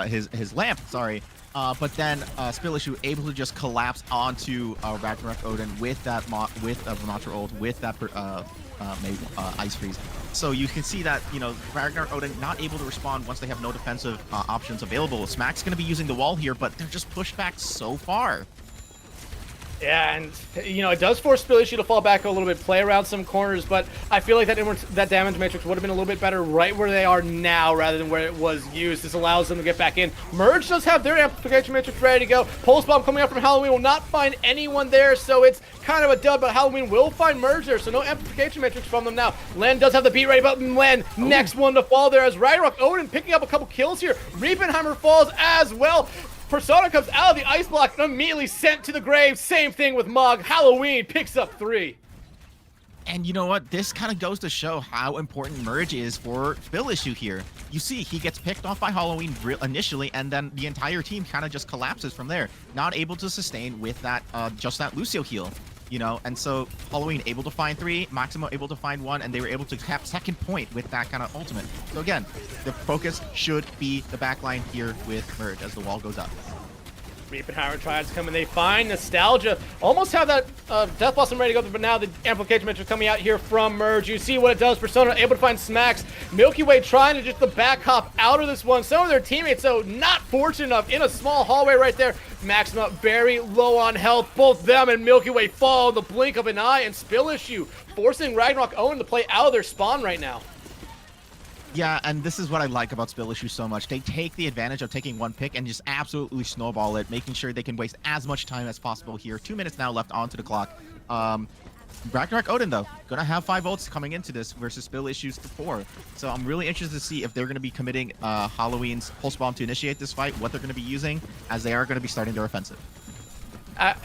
his lamp, sorry. But then Spill Issue able to just collapse onto Ragnarok Odin with that Vermonter ult, with that Ice Freeze. So you can see that, you know, Ragnarok Odin not able to respond once they have no defensive options available. Smack's going to be using the wall here, but they're just pushed back so far. Yeah, and, you know, it does force Spill Issue to fall back a little bit, play around some corners, but I feel like that damage matrix would have been a little bit better right where they are now rather than where it was used. This allows them to get back in. Merge does have their Amplification Matrix ready to go. Pulse Bomb coming out from Halloween will not find anyone there, so it's kind of a dub, but Halloween will find Merge there, so no Amplification Matrix from them now. Len does have the beat ready, but Len, next one to fall there as Ragnarok Odin picking up a couple kills here. Riepenheimer falls as well. Persona comes out of the ice block and immediately sent to the grave. Same thing with Mog. Halloween picks up 3. And you know what? This kind of goes to show how important Merge is for Bill Issue here. You see, he gets picked off by Halloween initially, and then the entire team kind of just collapses from there. Not able to sustain with that, just that Lucio heal, you know? And so Halloween able to find 3, Maximo able to find 1, and they were able to cap second point with that kind of ultimate. So again, the focus should be the backline here with Merge as the wall goes up. Reap and Howard tries to come in. They find Nostalgia. Almost have that Death Blossom ready to go, but now the Amplification Measure coming out here from Merge. You see what it does. Persona able to find Smacks. Milky Way trying to just the back hop out of this one. Some of their teammates, though, not fortunate enough in a small hallway right there. Maxima very low on health. Both them and Milky Way fall in the blink of an eye, and Spill Issue forcing Ragnarok Owen to play out of their spawn right now. Yeah, and this is what I like about Spill Issue so much. They take the advantage of taking one pick and just absolutely snowball it, making sure they can waste as much time as possible here. 2 minutes now left onto the clock. Ragnarok Odin, though, gonna have 5 ults coming into this versus Spill Issue's 4. So I'm really interested to see if they're gonna be committing Halloween's Pulse Bomb to initiate this fight, what they're gonna be using, as they are gonna be starting their offensive.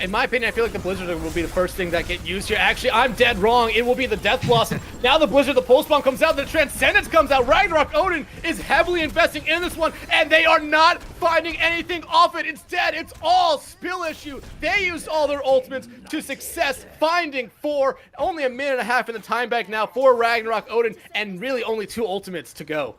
In my opinion, I feel like the Blizzard will be the first thing that get used here. Actually, I'm dead wrong. It will be the Death Blossom. Now the Blizzard, the Pulse Bomb comes out, the Transcendence comes out. Ragnarok Odin is heavily investing in this one, and they are not finding anything off it. Instead, it's all Spill Issue. They used all their ultimates to success, finding 4. Only a minute and a half in the time bank now for Ragnarok Odin, and really only 2 ultimates to go.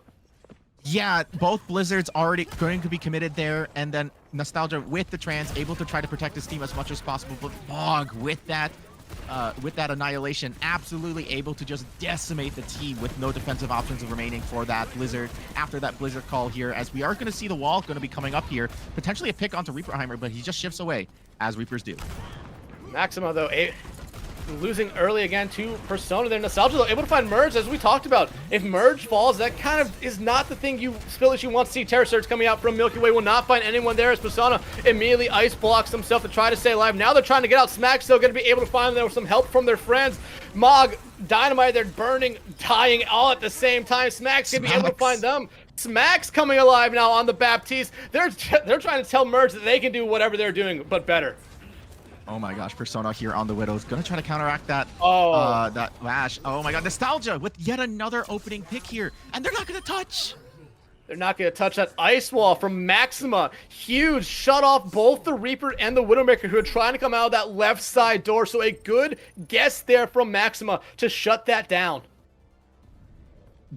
Yeah, both Blizzards already going to be committed there, and then Nostalgia with the trans, able to try to protect his team as much as possible, but Mog with that annihilation, absolutely able to just decimate the team with no defensive options remaining for that Blizzard after that Blizzard call here, as we are going to see the wall going to be coming up here, potentially a pick onto Reaperheimer, but he just shifts away, as Reapers do. Maximo, though, losing early again to Persona there. Nostalgia, though, able to find Merge, as we talked about. If Merge falls, that kind of is not the thing Spill Issue wants to see. Terror Surge coming out from Milky Way will not find anyone there, as Persona immediately ice blocks himself to try to stay alive. Now they're trying to get out. Smack's still going to be able to find them. There was some help from their friends. Mog, Dynamite, they're burning, dying all at the same time. Smack's going to be able to find them. Smack's coming alive now on the Baptiste. They're trying to tell Merge that they can do whatever they're doing, but better. Oh my gosh, Persona here on the Widows. Gonna try to counteract that that lash. Oh my god, Nostalgia with yet another opening pick here. And they're not gonna touch. They're not going to touch that ice wall from Maxima. Huge, shut off both the Reaper and the Widowmaker, who are trying to come out of that left side door. So a good guess there from Maxima to shut that down.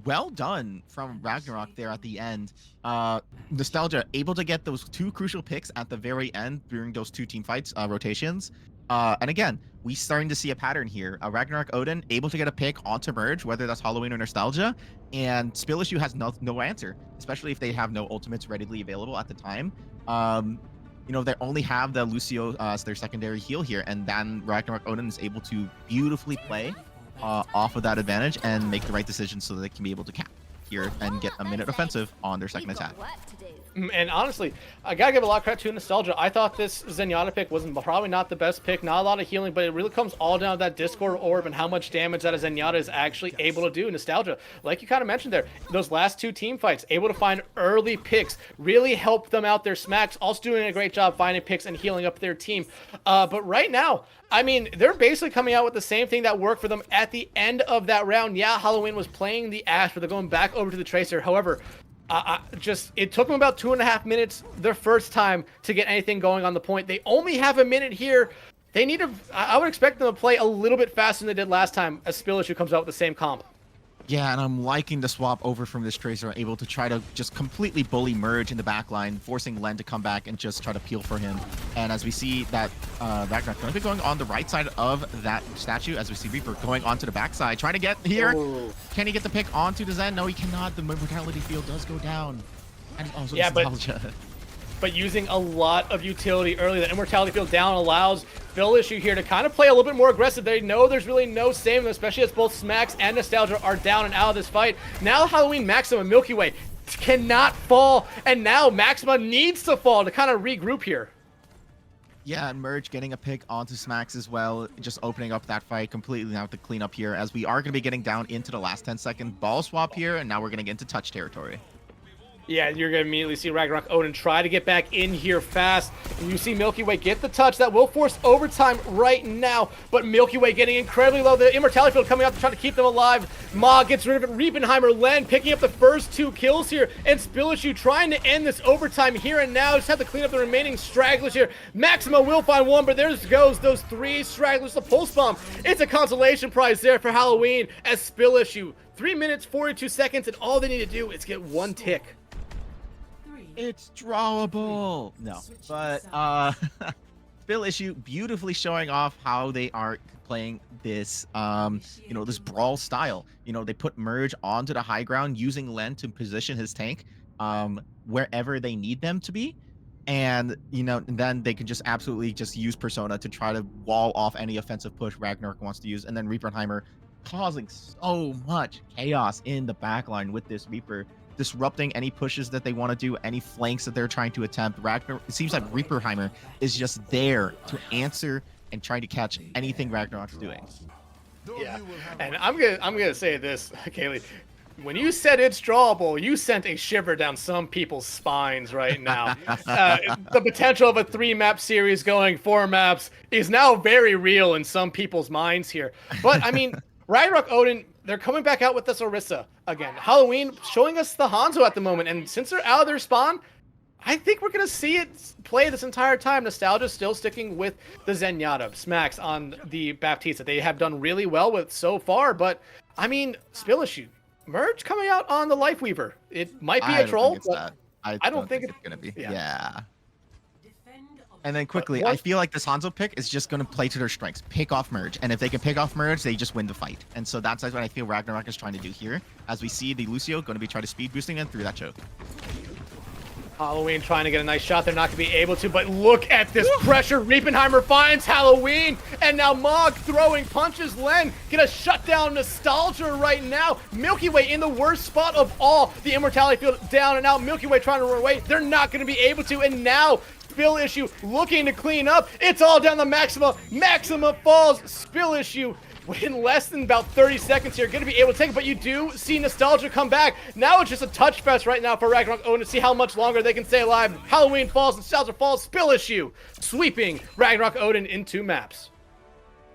Well done from Ragnarok there at the end. Nostalgia able to get those 2 crucial picks at the very end during those 2 team fights rotations. And again, we starting to see a pattern here. Ragnarok Odin able to get a pick onto Merge, whether that's Halloween or Nostalgia, and Spill Issue has no answer, especially if they have no ultimates readily available at the time. You know, they only have the Lucio as their secondary heal here, and then Ragnarok Odin is able to beautifully play off of that advantage and make the right decision so that they can be able to cap here and get a minute offensive on their second attack. And honestly, I gotta give a lot of credit to Nostalgia. I thought this Zenyatta pick was probably not the best pick, not a lot of healing, but it really comes all down to that Discord orb and how much damage that a Zenyatta is actually able to do. Nostalgia, like you kind of mentioned there, those last 2 team fights, able to find early picks, really helped them out. Their Smacks also doing a great job finding picks and healing up their team. But right now, I mean, they're basically coming out with the same thing that worked for them at the end of that round. Yeah, Halloween was playing the Ashe, but they're going back over to the Tracer. However, it took them about 2.5 minutes their first time to get anything going on the point. They only have a minute here. They need to, I would expect them to play a little bit faster than they did last time as Spill Issue comes out with the same comp. Yeah, and I'm liking the swap over from this Tracer, able to try to just completely bully Merge in the back line, forcing Len to come back and just try to peel for him. And as we see that Ragnarok going to be going on the right side of that statue, as we see Reaper going onto the backside, trying to get here. Ooh. Can he get the pick onto the Zen? No, he cannot. The Mortality Field does go down. And also yeah, but using a lot of utility early. The Immortality Field down allows Spill Issue here to kind of play a little bit more aggressive. They know there's really no saving, especially as both Smacks and Nostalgia are down and out of this fight. Now Halloween, Maxima, Milky Way cannot fall, and now Maxima needs to fall to kind of regroup here. Yeah, and Merge getting a pick onto Smacks as well, just opening up that fight completely now to clean up here, as we are going to be getting down into the last 10-second ball swap here, and now we're going to get into touch territory. Yeah, you're going to immediately see Ragnarok Odin try to get back in here fast. And you see Milky Way get the touch. That will force overtime right now. But Milky Way getting incredibly low. The Immortality Field coming out to try to keep them alive. Ma gets rid of it. Riepenheimer, Len picking up the first 2 kills here. And Spillishu trying to end this overtime here and now. Just have to clean up the remaining stragglers here. Maxima will find one, but there goes those 3 stragglers. The Pulse Bomb. It's a consolation prize there for Halloween as Spillishu. 3 minutes, 42 seconds, and all they need to do is get 1 tick. It's drawable. No, but Spillishu beautifully showing off how they are playing this this brawl style. They put Merge onto the high ground using Len to position his tank wherever they need them to be. And then they can just absolutely just use Persona to try to wall off any offensive push Ragnarok wants to use, and then Riepenheimer causing so much chaos in the backline with this Reaper, disrupting any pushes that they want to do, any flanks that they're trying to attempt. It seems like Riepenheimer is just there to answer and trying to catch anything Ragnarok's doing. Yeah, and I'm gonna say this, Kaylee. When you said it's drawable, you sent a shiver down some people's spines right now. The potential of a 3-map series going 4 maps is now very real in some people's minds here. But I mean, Ragnarok Odin, they're coming back out with this Orisa again. Halloween showing us the Hanzo at the moment, and since they're out of their spawn, I think we're gonna see it play this entire time. Nostalgia still sticking with the Zenyatta, Smacks on the Baptista. They have done really well with so far, but I mean, Spillishu, Merge coming out on the Lifeweaver. It might be a troll, but I don't think it's gonna be. Yeah. Yeah. And then quickly, I feel like this Hanzo pick is just going to play to their strengths. Pick off Merge. And if they can pick off Merge, they just win the fight. And so that's what I feel Ragnarok is trying to do here. As we see the Lucio going to be trying to speed boosting them through that choke. Halloween trying to get a nice shot. They're not going to be able to, but look at this pressure. Riepenheimer finds Halloween, and now Mog throwing punches. Len gonna shut down Nostalgia right now. Milky Way in the worst spot of all. The Immortality Field down, and now Milky Way trying to run away. They're not going to be able to, and now Spillishu looking to clean up. It's all down to Maxima. Maxima falls. Spillishu in less than about 30 seconds here, going to be able to take it, but you do see Nostalgia come back. Now it's just a touch fest right now for Ragnarok Odin to see how much longer they can stay alive. Halloween falls, Nostalgia falls, Spillishu sweeping Ragnarok Odin in 2 maps.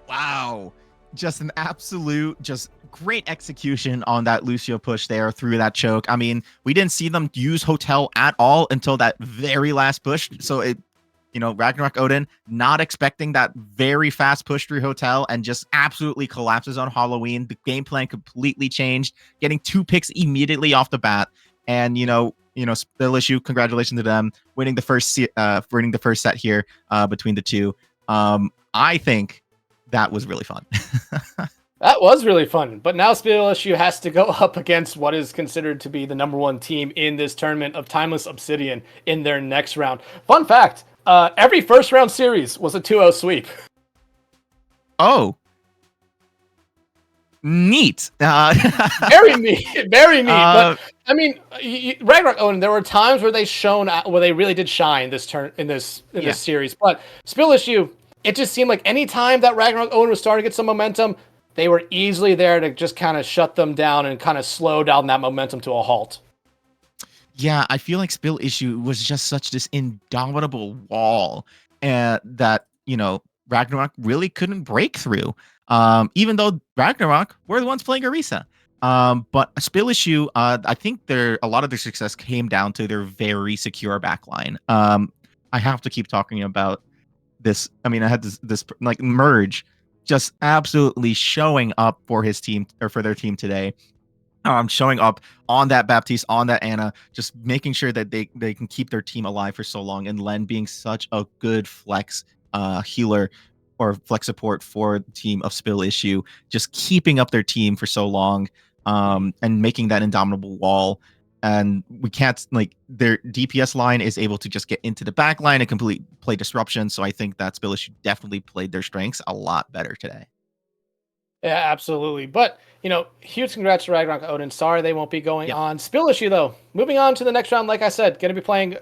Wow. Just an absolute, just great execution on that Lucio push there through that choke. I mean, we didn't see them use Hotel at all until that very last push. So Ragnarok Odin not expecting that very fast push through Hotel and just absolutely collapses on Halloween. The game plan completely changed, getting 2 picks immediately off the bat. And, Spillishu, congratulations to them, winning the first set here between the two. I think that was really fun. That was really fun, but now Spillishu has to go up against what is considered to be the #1 team in this tournament of Timeless Obsidian in their next round. Fun fact, every first round series was a 2-0 sweep. Oh. Neat. Very neat. Very neat. But I mean, Ragnarok Odin, there were times where they really did shine this series. But Spillishu, it just seemed like any time that Ragnarok Odin was starting to get some momentum, they were easily there to just kind of shut them down and kind of slow down that momentum to a halt. Yeah, I feel like Spillishu was just such this indomitable wall that, Ragnarok really couldn't break through. Even though Ragnarok were the ones playing Orisa. But Spillishu, I think a lot of their success came down to their very secure backline. I have to keep talking about this. I mean, I had this like Merge just absolutely showing up for his team or for their team today. Showing up on that Baptiste, on that Anna, just making sure that they can keep their team alive for so long. And Len being such a good flex healer or flex support for the team of Spillishu, just keeping up their team for so long and making that indomitable wall. And we can't, their DPS line is able to just get into the back line and completely play disruption. So I think that Spillishu definitely played their strengths a lot better today. Yeah, absolutely. But, huge congrats to Ragnarok Odin. Sorry they won't be going on. Spillishu, though, moving on to the next round, like I said, going to be playing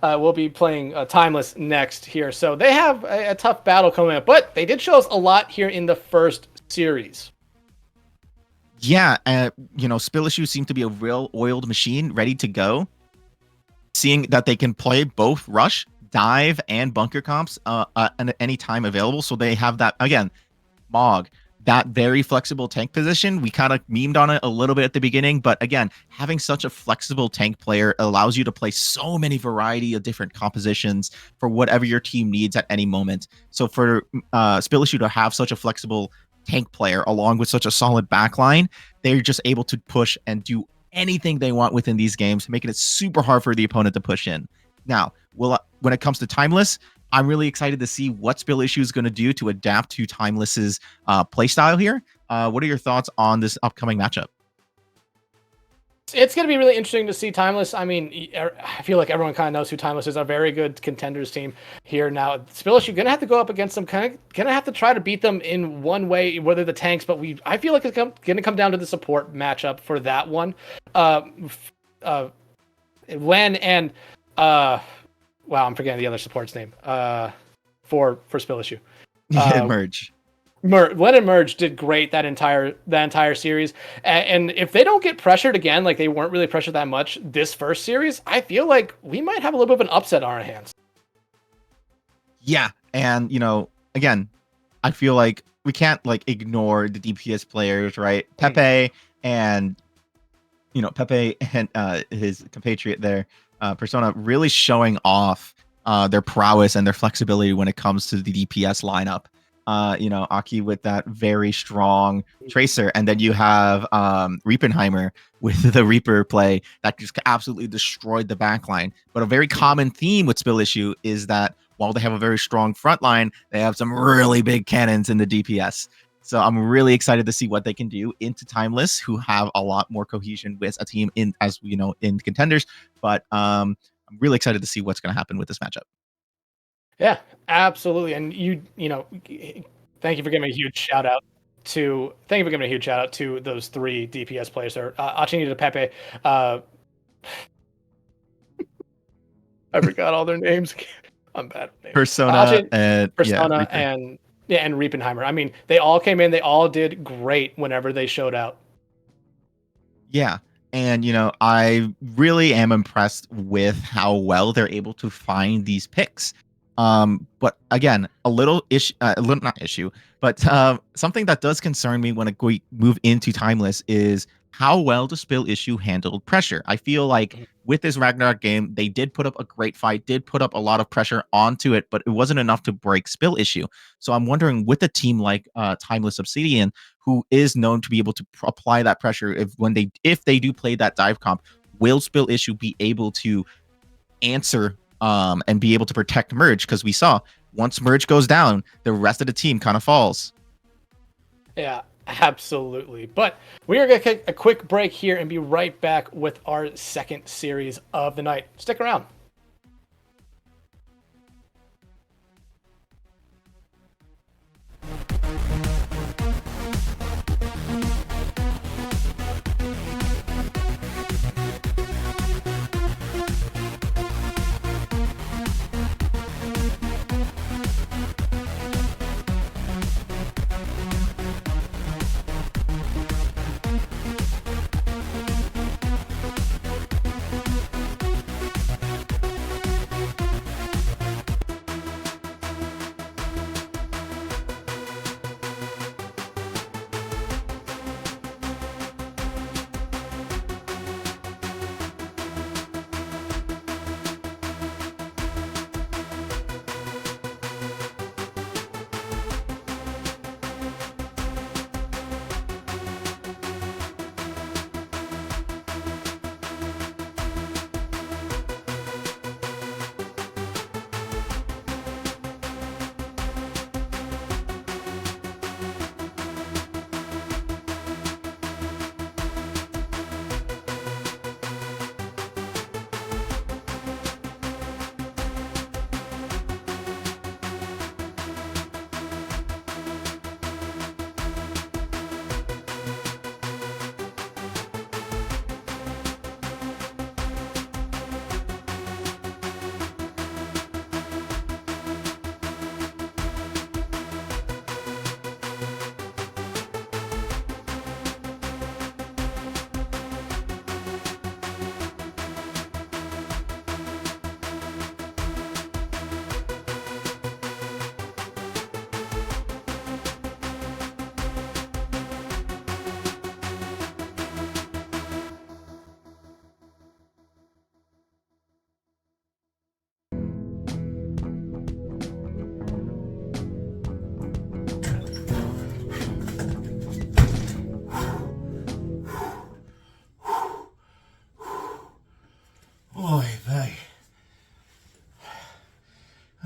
we'll be playing Timeless next here. So they have a tough battle coming up, but they did show us a lot here in the first series. Yeah, Spill Issue seemed to be a real oiled machine, ready to go. Seeing that they can play both rush, dive, and bunker comps at any time available, so they have that again. Mog, that very flexible tank position. We kind of memed on it a little bit at the beginning, but again, having such a flexible tank player allows you to play so many variety of different compositions for whatever your team needs at any moment. So for Spill Issue to have such a flexible tank player along with such a solid backline, they're just able to push and do anything they want within these games, making it super hard for the opponent to push in. Now, when it comes to Timeless, I'm really excited to see what Spill Issue is going to do to adapt to Timeless's playstyle here. What are your thoughts on this upcoming matchup? It's going to be really interesting to see Timeless. I mean, I feel like everyone kind of knows who Timeless is. A very good contenders team here now. Spill Issue going to have to go up against them. Kind of going to have to try to beat them in one way, whether the tanks. But I feel like it's going to come down to the support matchup for that one. Len and wow, I'm forgetting the other support's name. For Spill Issue, Merge. Len and Merge did great that entire series, and if they don't get pressured again, like they weren't really pressured that much this first series, I feel like we might have a little bit of an upset on our hands. Yeah, and again, I feel like we can't ignore the DPS players, right? Pepe and his compatriot there, Persona, really showing off their prowess and their flexibility when it comes to the DPS lineup. Aki with that very strong Tracer, and then you have Reapenheimer with the Reaper play that just absolutely destroyed the backline. But a very common theme with Spill Issue is that while they have a very strong front line, they have some really big cannons in the DPS. So I'm really excited to see what they can do into Timeless, who have a lot more cohesion with a team in contenders. But I'm really excited to see what's going to happen with this matchup. Yeah, absolutely. And thank you for giving me a huge shout out to those three DPS players there. Achinita to Pepe. I forgot all their names. I'm bad with names. Persona and Reapenheimer. I mean, they all came in, they all did great whenever they showed out. Yeah. And I really am impressed with how well they're able to find these picks. But again, something that does concern me when we move into Timeless is how well does Spill Issue handle pressure. I feel like with this Ragnarok game, they did put up a great fight, did put up a lot of pressure onto it, but it wasn't enough to break Spill Issue. So I'm wondering, with a team like Timeless Obsidian, who is known to be able to apply that pressure, if they do play that dive comp, will Spill Issue be able to answer and be able to protect Merge? Because we saw once Merge goes down, the rest of the team kind of falls. Yeah, absolutely. But we are going to take a quick break here and be right back with our second series of the night. Stick around.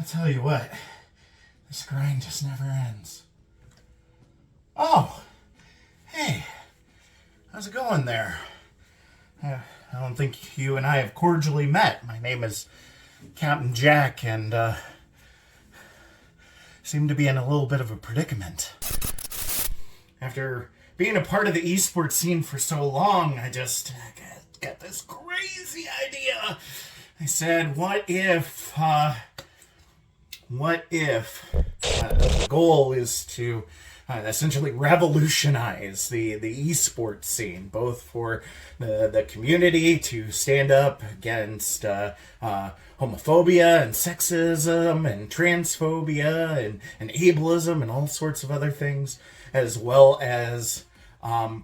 tell you what, this grind just never ends. Oh, hey, how's it going there? I don't think you and I have cordially met. My name is Captain Jack, and seem to be in a little bit of a predicament. After being a part of the esports scene for so long, I just got this crazy idea. I said, what if the goal is to essentially revolutionize the esports scene, both for the community to stand up against homophobia and sexism and transphobia and ableism and all sorts of other things, as well as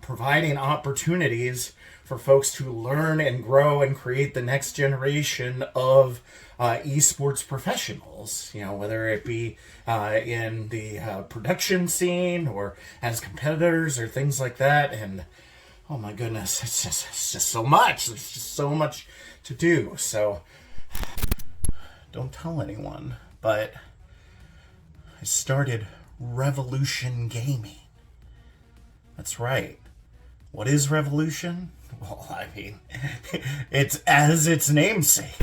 providing opportunities for folks to learn and grow and create the next generation of esports professionals, whether it be in the production scene or as competitors or things like that. And oh my goodness, it's just so much. There's just so much to do. So don't tell anyone, but I started Revolution Gaming. That's right. What is Revolution? Well, I mean, it's as its namesake.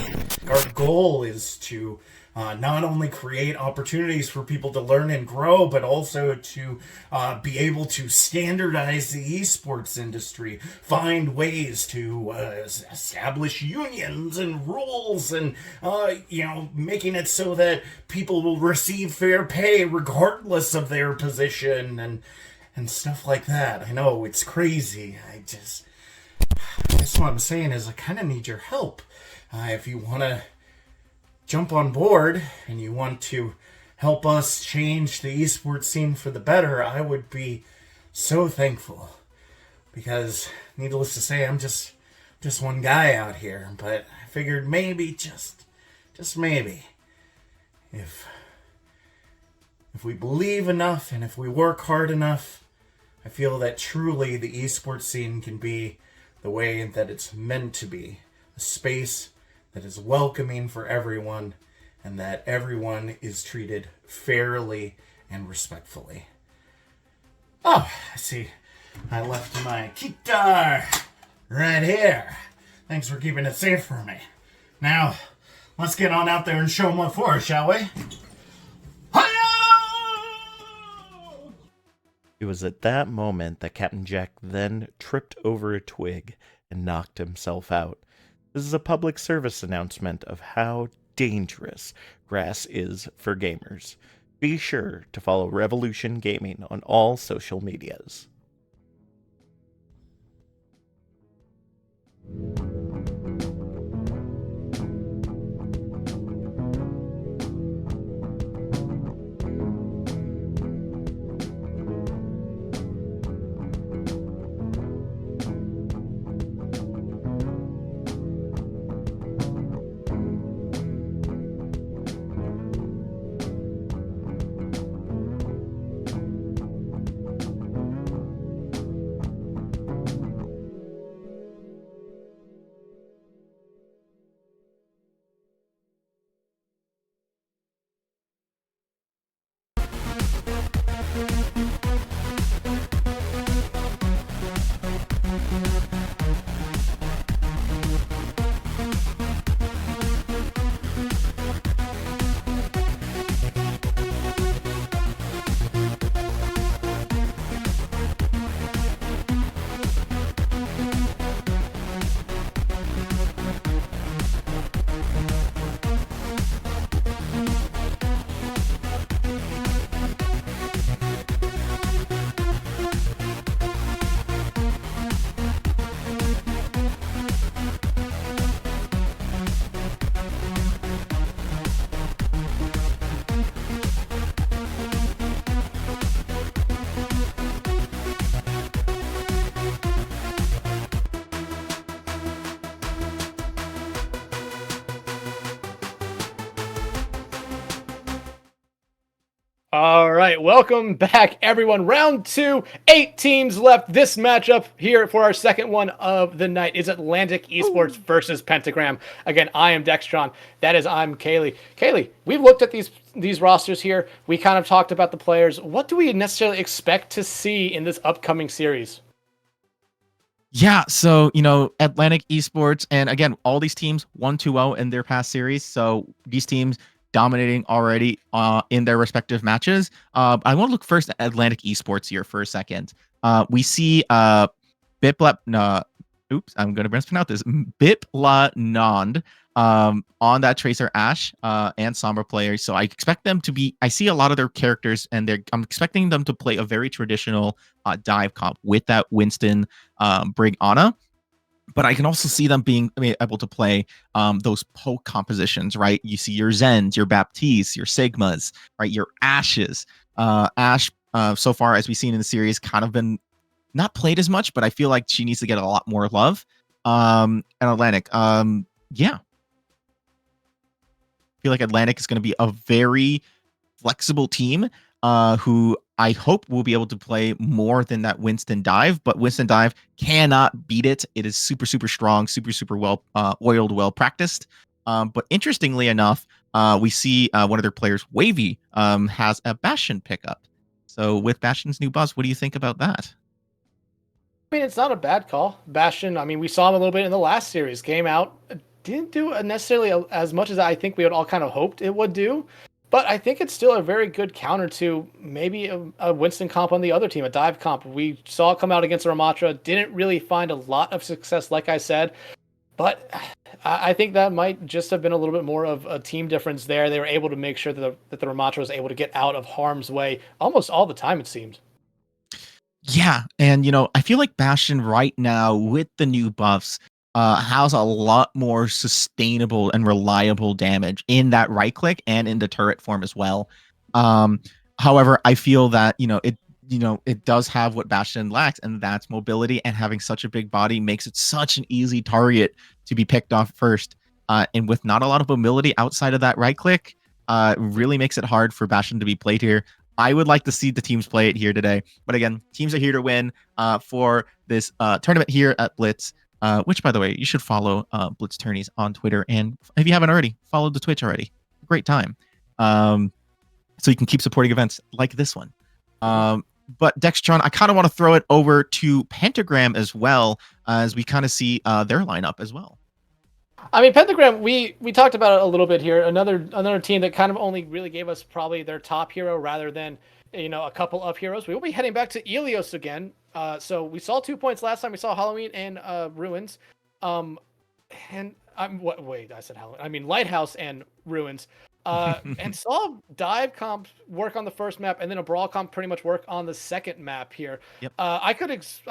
Our goal is to not only create opportunities for people to learn and grow, but also to be able to standardize the esports industry, find ways to establish unions and rules, and making it so that people will receive fair pay regardless of their position and stuff like that. I know it's crazy. I guess what I'm saying is I kind of need your help. If you want to jump on board and you want to help us change the esports scene for the better, I would be so thankful. Because, needless to say, I'm just one guy out here. But I figured maybe, just maybe, if we believe enough and if we work hard enough, I feel that truly the esports scene can be the way that it's meant to be. A space that is welcoming for everyone and that everyone is treated fairly and respectfully. Oh, I see. I left my guitar right here. Thanks for keeping it safe for me. Now, let's get on out there and show them what for, shall we? It was at that moment that Captain Jack then tripped over a twig and knocked himself out. This is a public service announcement of how dangerous grass is for gamers. Be sure to follow Revolution Gaming on all social medias. All right, welcome back, everyone. Round 2, 8 teams left. This matchup here for our second one of the night is Atlantic Esports versus Pentagram. Again, I am Dextron. That is, I'm Kaylee. Kaylee, we've looked at these rosters here. We kind of talked about the players. What do we necessarily expect to see in this upcoming series? Yeah, so Atlantic Esports, and again, all these teams 1-2-0 in their past series. So these teams dominating already in their respective matches. I want to look first at Atlantic Esports here for a second. We see Bipla, I'm going to mispronounce this. Bipla Nond on that Tracer Ash and Sombra player. So I expect them to be. I see a lot of their characters, and I'm expecting them to play a very traditional dive comp with that Winston Brig Ana. But I can also see them being able to play those poke compositions, right? You see your Zens, your Baptistes, your Sigmas, right? Your Ashes. Ash, so far as we've seen in the series, kind of been not played as much, but I feel like she needs to get a lot more love. And Atlantic, yeah. I feel like Atlantic is going to be a very flexible team who I hope will be able to play more than that Winston dive, but Winston dive cannot beat it. It is super, super strong, super well oiled, well practiced. But interestingly enough, we see one of their players, Wavy, has a Bastion pickup. So with Bastion's new buffs, what do you think about that? I mean, it's not a bad call. Bastion, I mean, we saw him a little bit in the last series. Came out, didn't do necessarily as much as I think we had all kind of hoped it would do. But I think it's still a very good counter to maybe a Winston comp on the other team, a dive comp. We saw it come out against Ramatra, didn't really find a lot of success, like I said. But I think that might just have been a little bit more of a team difference there. They were able to make sure that the Ramatra was able to get out of harm's way almost all the time, it seemed. Yeah, and I feel like Bastion right now with the new buffs has a lot more sustainable and reliable damage in that right click and in the turret form as well. However, I feel that it does have what Bastion lacks, and that's mobility. And having such a big body makes it such an easy target to be picked off first. And with not a lot of mobility outside of that right click, it really makes it hard for Bastion to be played here. I would like to see the teams play it here today. But again, teams are here to win for this tournament here at Blitz. Which, by the way, you should follow Blitz Tourneys on Twitter. And if you haven't already, follow the Twitch already. Great time. So you can keep supporting events like this one. But Dextron, I kind of want to throw it over to Pentagram as well, as we kind of see their lineup as well. I mean, Pentagram, we talked about it a little bit here. Another team that kind of only really gave us probably their top hero rather than a couple of heroes. We will be heading back to Ilios again. So we saw 2 points last time. We saw Halloween and Ruins. And wait, I said Halloween. I mean Lighthouse and Ruins. And saw dive comp work on the first map, and then a brawl comp pretty much work on the second map here. Yep. I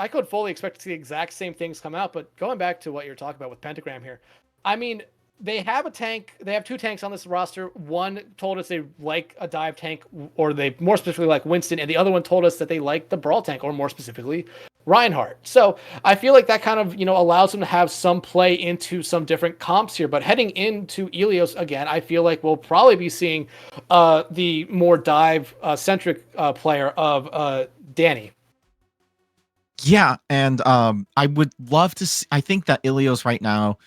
could fully expect to see the exact same things come out, but going back to what you're talking about with Pentagram here, I mean, they have a tank. They have 2 tanks on this roster. One told us they like a dive tank, or they more specifically like Winston, and the other one told us that they like the brawl tank, or more specifically Reinhardt. So I feel like that kind of allows them to have some play into some different comps here. But heading into Ilios again, I feel like we'll probably be seeing the more dive centric player of Danny. Yeah, and I would love to see. I think that Ilios right now,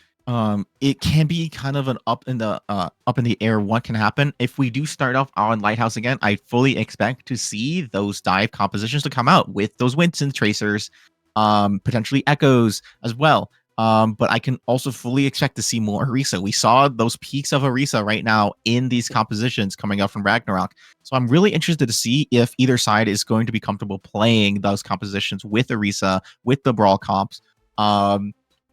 it can be kind of an up in the air what can happen if we do start off on Lighthouse again. I fully expect to see those dive compositions to come out with those Winston tracers, potentially echoes as well. But I can also fully expect to see more Orisa. We saw those peaks of Orisa right now in these compositions coming out from Ragnarok. So I'm really interested to see if either side is going to be comfortable playing those compositions with Orisa, with the brawl comps.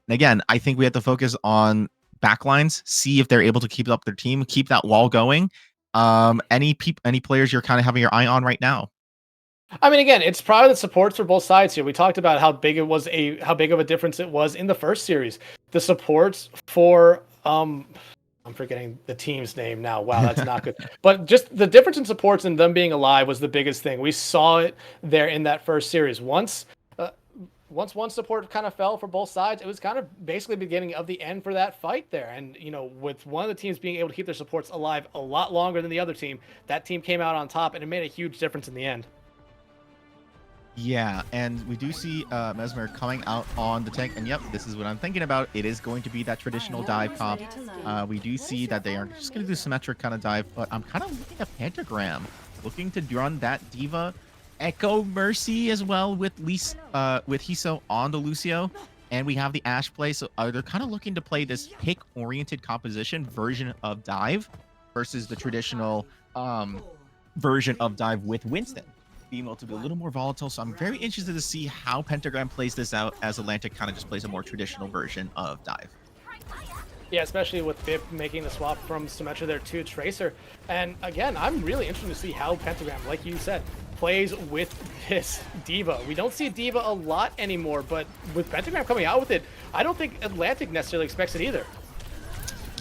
And again, I think we have to focus on backlines, see if they're able to keep up their team, keep that wall going. Any players you're kind of having your eye on right now? I mean, again, it's probably the supports for both sides here. We talked about how big of a difference it was in the first series. The supports for I'm forgetting the team's name now. Wow, that's not good. But just the difference in supports and them being alive was the biggest thing. We saw it there in that first series. Once once one support kind of fell for both sides, it was kind of basically the beginning of the end for that fight there. And, you know, with one of the teams being able to keep their supports alive a lot longer than the other team, that team came out on top, and it made a huge difference in the end. Yeah, and we do see Mesmer coming out on the tank, and yep, this is what I'm thinking about. It is going to be that traditional dive comp. We do see that they are just going to do symmetric kind of dive, but I'm kind of looking at Pentagram, looking to run that Diva Echo Mercy as well with Hiso on the Lucio, and we have the Ashe play, so they're kind of looking to play this pick-oriented composition version of dive versus the traditional version of dive with Winston being able to be a little more volatile. So I'm very interested to see how Pentagram plays this out as Atlantic kind of just plays a more traditional version of dive. Yeah, especially with Bip making the swap from Symmetra there to Tracer. And again, I'm really interested to see how Pentagram, like you said, plays with this Diva. We don't see Diva a lot anymore, but with Pentagram coming out with it, I don't think Atlantic necessarily expects it either.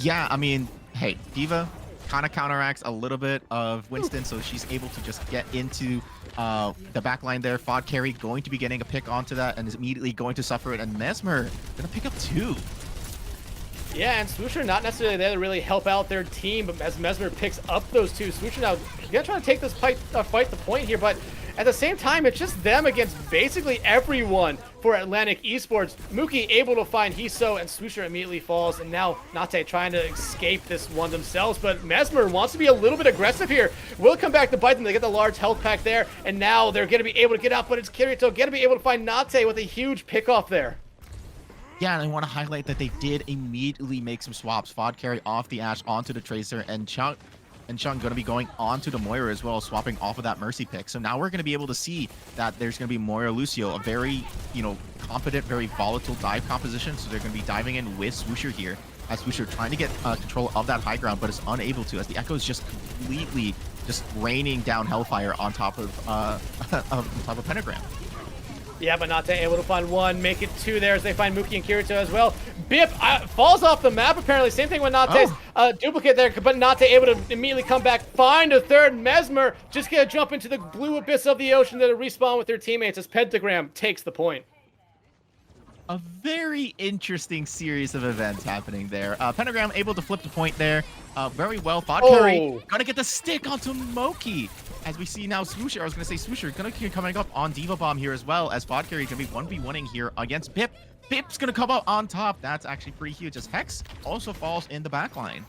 Yeah, I mean, hey, Diva kind of counteracts a little bit of Winston, so she's able to just get into the back line there. Fod carry going to be getting a pick onto that and is immediately going to suffer it, and Mesmer gonna pick up 2. Yeah, and Swoosher not necessarily there to really help out their team, but as Mesmer picks up those 2, Swoosher now gonna try to take this fight the point here, but at the same time, it's just them against basically everyone for Atlantic Esports. Mookie able to find Hiso, and Swoosher immediately falls, and now Nate trying to escape this one themselves, but Mesmer wants to be a little bit aggressive here. Will come back to bite them. They get the large health pack there, and now they're going to be able to get out, but it's Kirito going to be able to find Nate with a huge pickoff there. Yeah, and I want to highlight that they did immediately make some swaps. Fod carry off the Ashe onto the Tracer, and Chung going to be going onto the Moira as well, swapping off of that Mercy pick. So now we're going to be able to see that there's going to be Moira Lucio, a very, you know, competent, very volatile dive composition. So they're going to be diving in with Swoosher here, as Swoosher trying to get control of that high ground, but is unable to, as the Echo is just completely just raining down Hellfire on top of Pentagram. Yeah, but Nate able to find 1, make it 2 there as they find Mookie and Kirito as well. Bip falls off the map apparently. Same thing with Nate's duplicate there, but Nate able to immediately come back, find a 3rd. Mesmer just gonna jump into the blue abyss of the ocean to respawn with their teammates as Pentagram takes the point. A very interesting series of events happening there. Pentagram able to flip the point there. Very well. Fod carry gonna get the stick onto Moki. As we see now, Swoosher, I was going to say Swoosher, going to keep coming up on Diva Bomb here as well, as Fod carry is going to be 1v1ing here against Bip. Bip's going to come out on top. That's actually pretty huge, as Hex also falls in the back line.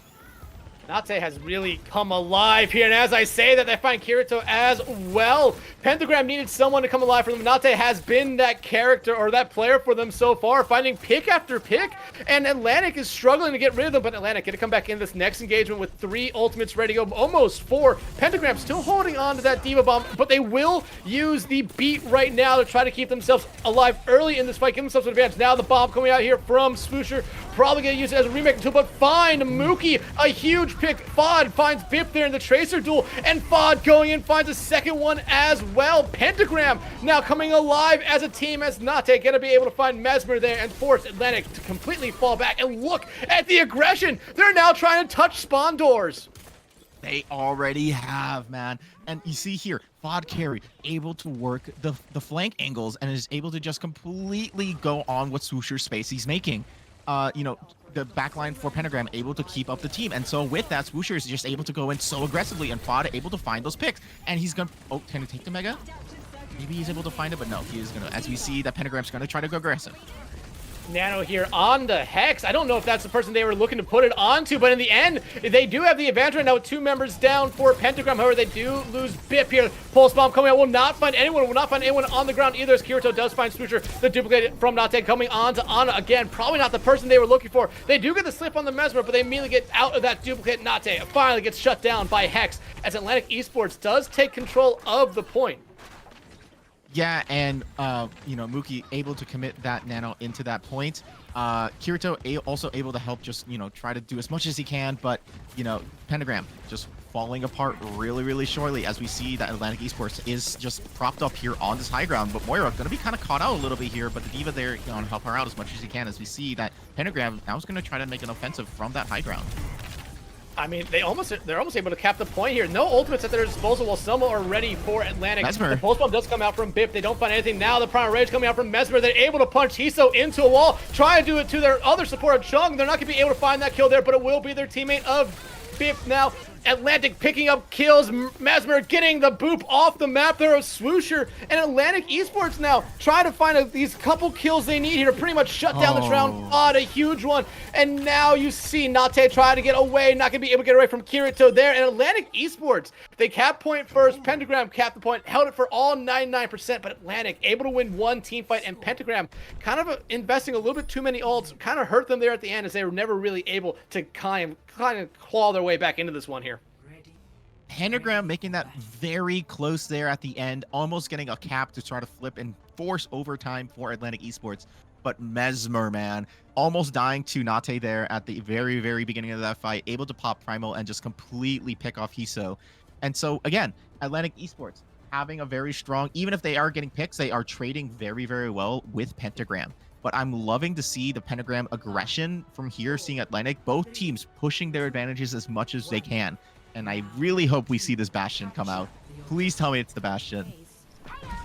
Nate has really come alive here, and as I say that, they find Kirito as well. Pentagram needed someone to come alive for them. Nate has been that character or that player for them so far, finding pick after pick, and Atlantic is struggling to get rid of them, but Atlantic going to come back in this next engagement with 3 ultimates ready to go, almost 4. Pentagram still holding on to that Diva Bomb, but they will use the beat right now to try to keep themselves alive early in this fight, give themselves an advantage. Now the bomb coming out here from Swoosher, probably going to use it as a remake tool, but find Mookie, a huge pick. Fod finds Bip there in the Tracer duel, and Fod going in finds a second one as well. Pentagram now coming alive as a team, as Nate going to be able to find Mesmer there and force Atlantic to completely fall back. And look at the aggression. They're now trying to touch spawn doors. They already have, man. And you see here, Fod carry able to work the flank angles and is able to just completely go on what Swoosher's space he's making. You know, the backline for Pentagram able to keep up the team, and so with that, Swoosher is just able to go in so aggressively, and Fod able to find those picks, and he's gonna, oh, can he take the Mega? Maybe he's able to find it, but no, he is gonna, as we see that Pentagram's gonna try to go aggressive. Nano here on the Hex. I don't know if that's the person they were looking to put it onto, but in the end, they do have the advantage right now with 2 members down for Pentagram. However, they do lose Bip here. Pulse Bomb coming out, will not find anyone on the ground either, as Kirito does find Swoosher, the duplicate from Nate coming on to Ana again. Probably not the person they were looking for. They do get the slip on the Mesmer, but they immediately get out of that duplicate. Nate finally gets shut down by Hex, as Atlantic Esports does take control of the point. Yeah, and you know, Mookie able to commit that nano into that point. Kirito also able to help, just, you know, try to do as much as he can, but, you know, Pentagram just falling apart really shortly, as we see that Atlantic Esports is just propped up here on this high ground. But Moira going to be kind of caught out a little bit here, but the Diva there going to help her out as much as he can, as we see that Pentagram now is going to try to make an offensive from that high ground. I mean, they're almost able to cap the point here. No ultimates at their disposal while Selma are ready for Atlantic. Mesmer. The pulse bomb does come out from Bip. They don't find anything now. The Primal Rage coming out from Mesmer. They're able to punch Hiso into a wall. Try and do it to their other support, Chung. They're not going to be able to find that kill there, but it will be their teammate of Bip now. Atlantic picking up kills, Mesmer getting the boop off the map there of Swoosher, and Atlantic Esports now trying to find these couple kills they need here to pretty much shut down this round. A huge one, and now you see Nate try to get away, not gonna be able to get away from Kirito there, and Atlantic Esports, they cap point first, Pentagram capped the point, held it for all 99%, but Atlantic able to win one team fight, and Pentagram kind of investing a little bit too many ults, kind of hurt them there at the end as they were never really able to kind of claw their way back into this one here. Pentagram making that very close there at the end, almost getting a cap to try to flip and force overtime for Atlantic Esports. But Mesmer, man, almost dying to Nate there at the very, very beginning of that fight, able to pop Primal and just completely pick off Hiso. And so, again, Atlantic Esports having a very strong, even if they are getting picks, they are trading very, very well with Pentagram. But I'm loving to see the Pentagram aggression from here, seeing Atlantic, both teams pushing their advantages as much as they can. And I really hope we see this Bastion come out. Please tell me it's the Bastion.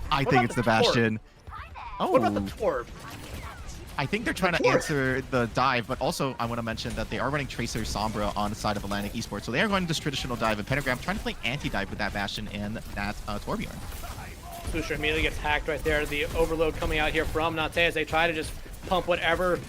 I think it's the Bastion. Oh, what about the Torb? I think they're trying to answer the dive, but also I want to mention that they are running Tracer Sombra on the side of Atlantic Esports. So they are going this traditional dive, and Pentagram trying to play anti-dive with that Bastion and that Torbjorn. Swoosher immediately gets hacked right there. The overload coming out here from Nate as they try to just pump whatever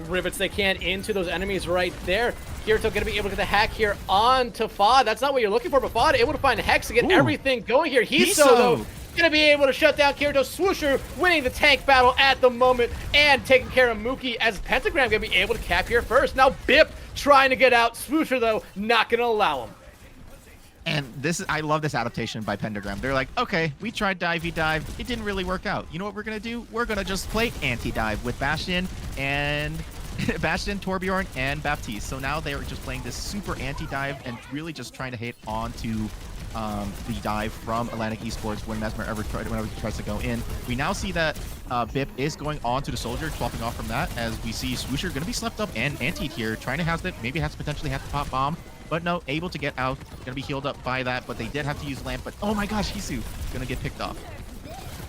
rivets they can into those enemies right there. Kirito going to be able to get the hack here on to Fod. That's not what you're looking for, but Fod able to find Hex to get everything going here. Hiso, though, going to be able to shut down Kirito. Swoosher winning the tank battle at the moment and taking care of Mookie as Pentagram going to be able to cap here first. Now Bip trying to get out. Swoosher, though, not going to allow him. And this is, I love this adaptation by Pentagram. They're like, okay, we tried divey dive. It didn't really work out. You know what we're going to do? We're going to just play anti-dive with Bastion and Bastion, Torbjorn, and Baptiste. So now they're just playing this super anti-dive and really just trying to hit onto the dive from Atlantic Esports when Mesmer whenever he tries to go in. We now see that Bip is going on to the Soldier, swapping off from that, as we see Swoosher going to be slept up and antied here, trying to have it, maybe has to potentially have to pop bomb. But no, able to get out, gonna be healed up by that, but they did have to use Lamp, but oh my gosh, Hisu gonna get picked off.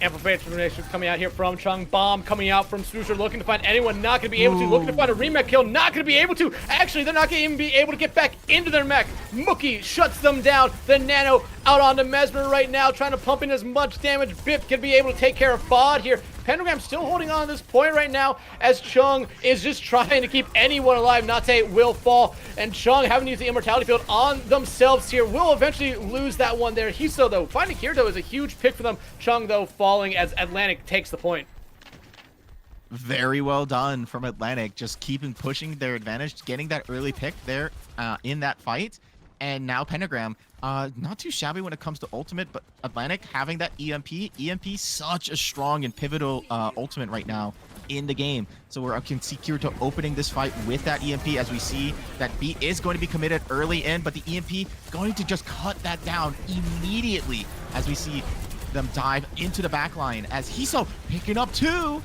Amplification coming out here from Chung. Bomb coming out from Swoosher, looking to find anyone, not gonna be able to, looking to find a remech kill, not gonna be able to. Actually, they're not gonna even be able to get back into their mech. Mookie shuts them down. The Nano out onto Mesmer right now, trying to pump in as much damage. Bip can be able to take care of Fod here. Pentagram still holding on to this point right now as Chung is just trying to keep anyone alive. Nate will fall, and Chung having to use the Immortality Field on themselves here will eventually lose that one there. Hiso, though, finding Kirito is a huge pick for them. Chung, though, falling as Atlantic takes the point. Very well done from Atlantic, just keeping pushing their advantage, getting that early pick there in that fight. And now Pentagram, not too shabby when it comes to ultimate, but Atlantic having that EMP such a strong and pivotal ultimate right now in the game. So we can see Kirito opening this fight with that EMP, as we see that B is going to be committed early in, but the EMP going to just cut that down immediately as we see them dive into the back line as Hiso picking up two.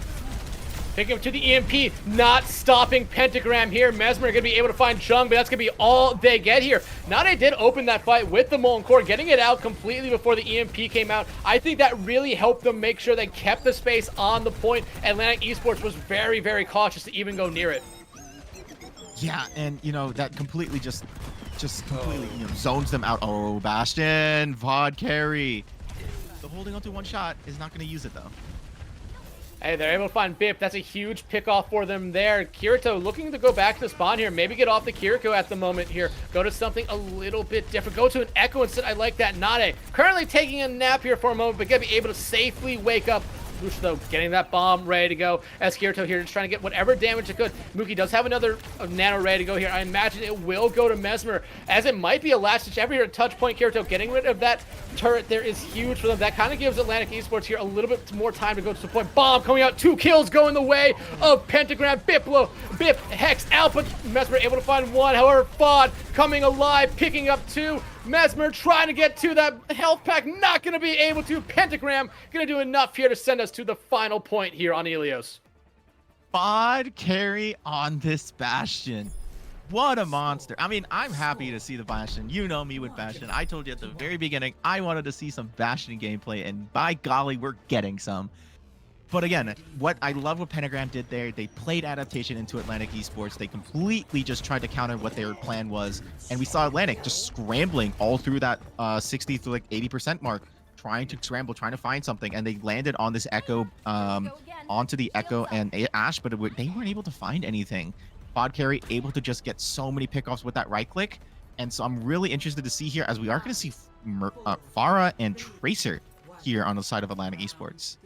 Picking him to the EMP, not stopping Pentagram here. Mesmer gonna be able to find Chung, but that's gonna be all they get here. Nade did open that fight with the Molten Core, getting it out completely before the EMP came out. I think that really helped them make sure they kept the space on the point. Atlantic Esports was very, very cautious to even go near it. Yeah, and you know, that completely just completely zones them out. Oh, Bastion, VOD carry. So holding on to one shot is not gonna use it though. Hey, they're able to find Bip. That's a huge pick off for them there. Kirito looking to go back to spawn here. Maybe get off the Kiriko at the moment here. Go to something a little bit different. Go to an Echo instead. I like that. Nade currently taking a nap here for a moment, but gonna be able to safely wake up. Lush, though, getting that bomb ready to go as Kirito here just trying to get whatever damage it could. Mookie does have another Nano ready to go here. I imagine it will go to Mesmer, as it might be a last ditch effort here at touch point. Kirito getting rid of that turret there is huge for them. That kind of gives Atlantic Esports here a little bit more time to go to the point. Bomb coming out, 2 kills going the way of Pentagram. Bip Hex out, but Mesmer able to find one. However, Fod coming alive, picking up 2. Mesmer trying to get to that health pack, not going to be able to. Pentagram going to do enough here to send us to the final point here on Ilios. VOD carry on this Bastion. What a monster. I mean, I'm happy to see the Bastion. You know me with Bastion. I told you at the very beginning, I wanted to see some Bastion gameplay, and by golly, we're getting some. But again, what I love what Pentagram did there, they played adaptation into Atlantic Esports. They completely just tried to counter what their plan was. And we saw Atlantic just scrambling all through that 60 to like 80% mark, trying to scramble, trying to find something. And they landed on this Echo, onto the Echo and Ash, but they weren't able to find anything. Pod carry able to just get so many pickoffs with that right click. And so I'm really interested to see here, as we are going to see Farah and Tracer here on the side of Atlantic Esports.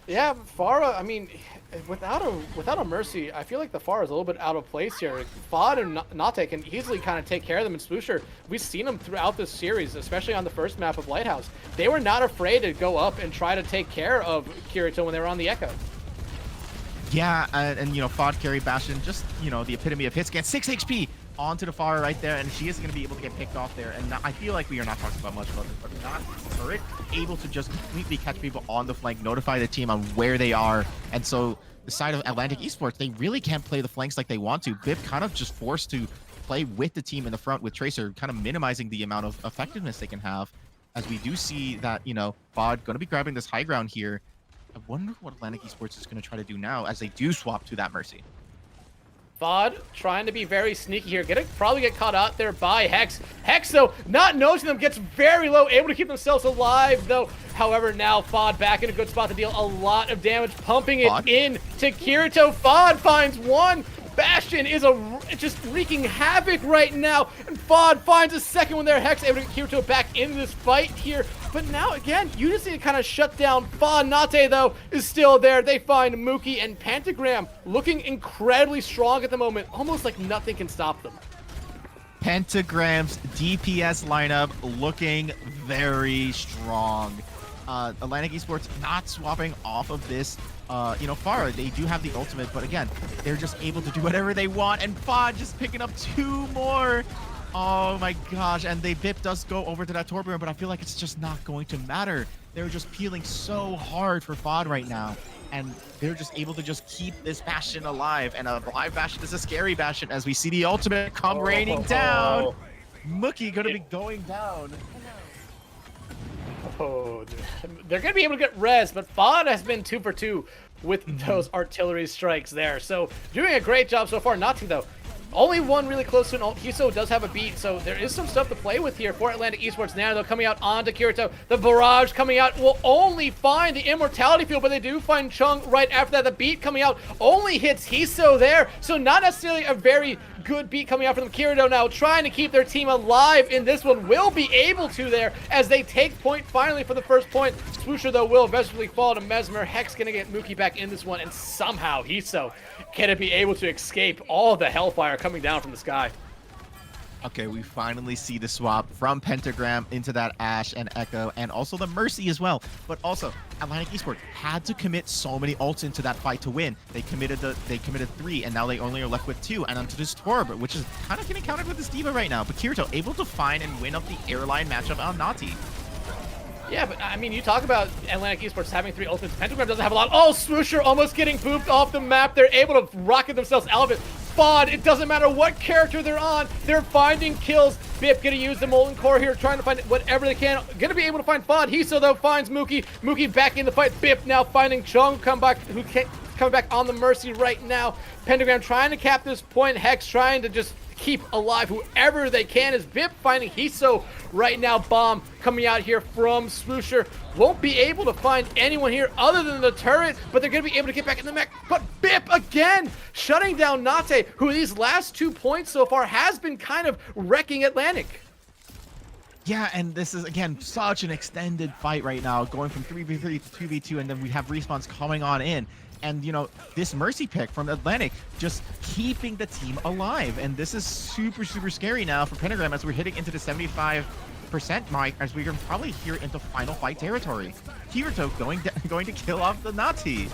Yeah, Farah, I mean, without a Mercy, I feel like the Farah is a little bit out of place here. Fod and Nate can easily kind of take care of them, and Spoosher, we've seen them throughout this series, especially on the first map of Lighthouse. They were not afraid to go up and try to take care of Kirito when they were on the Echo. Yeah, and you know, Fod carry Bastion, just, you know, the epitome of hit scan. 6 HP onto the Farah right there, and she is going to be able to get picked off there. And I feel like we are not talking about much about this, but not Turret able to just completely catch people on the flank, notify the team on where they are. And so the side of Atlantic Esports, they really can't play the flanks like they want to. Bip kind of just forced to play with the team in the front with Tracer, kind of minimizing the amount of effectiveness they can have. As we do see that, you know, Fod going to be grabbing this high ground here. I wonder what Atlantic Esports is going to try to do now as they do swap to that Mercy. Fod trying to be very sneaky here. Probably get caught out there by Hex. Hex, though, not noticing them, gets very low, able to keep themselves alive, though. However, now Fod back in a good spot to deal a lot of damage, pumping it in to Kirito. Fod finds one. Bastion is just wreaking havoc right now, and Fod finds a second one there. Hex able to get Kirito back into this fight here, but now again, you just need to kind of shut down Fod. Nate, though, is still there. They find Mookie and Pentagram looking incredibly strong at the moment, almost like nothing can stop them. Pentagram's DPS lineup looking very strong. Atlantic Esports not swapping off of this. You know, Farah, they do have the ultimate, but again, they're just able to do whatever they want, and Fod just picking up 2 more. Oh my gosh, and Bip does go over to that Torbjorn, but I feel like it's just not going to matter. They're just peeling so hard for Fod right now, and they're just able to just keep this Bastion alive, and a live Bastion is a scary Bastion as we see the ultimate come raining down. Mookie gonna be going down. Oh, they're going to be able to get res, but Fod has been 2 for 2 with those artillery strikes there. So doing a great job so far. Not to, though. Only one really close to an ult. Hiso does have a beat, so there is some stuff to play with here for Atlantic Esports now. They're coming out onto Kirito. The barrage coming out will only find the immortality field, but they do find Chung right after that. The beat coming out only hits Hiso there, so not necessarily a very good beat coming out from them. Kirito now trying to keep their team alive in this one. Will be able to there as they take point finally for the first point. Swoosher, though, will eventually fall to Mesmer. Hex gonna get Mookie back in this one, and somehow Hiso can be able to escape all the hellfire coming down from the sky. Okay, we finally see the swap from Pentagram into that Ash and Echo, and also the Mercy as well. But also, Atlantic Esports had to commit so many ults into that fight to win. They committed 3, and now they only are left with 2. And onto this Torb, which is kind of getting countered with this D.Va right now. But Kirito able to find and win up the airline matchup on Nati. Yeah, but I mean, you talk about Atlantic Esports having 3 ultimates. Pentagram doesn't have a lot. Oh, Swoosher almost getting booped off the map. They're able to rocket themselves out of it. Fod, it doesn't matter what character they're on, they're finding kills. Bip gonna use the Molten Core here, trying to find whatever they can. Gonna be able to find Fod. Hiso, though, finds Mookie. Mookie back in the fight. Bip now finding Chung, coming back on the Mercy right now. Pentagram trying to cap this point. Hex trying to just keep alive whoever they can, as Bip finding Hiso right now. Bomb coming out here from Swoosher. Won't be able to find anyone here other than the turret, but they're going to be able to get back in the mech. But Bip again shutting down Nate, who these last 2 points so far has been kind of wrecking Atlantic. Yeah, and this is, again, such an extended fight right now, going from 3v3 to 2v2, and then we have respawns coming on in. And, you know, this Mercy pick from Atlantic just keeping the team alive. And this is super, super scary now for Pentagram as we're hitting into the 75% mark, as we're probably here into final fight territory. Kirito going to kill off the Nati.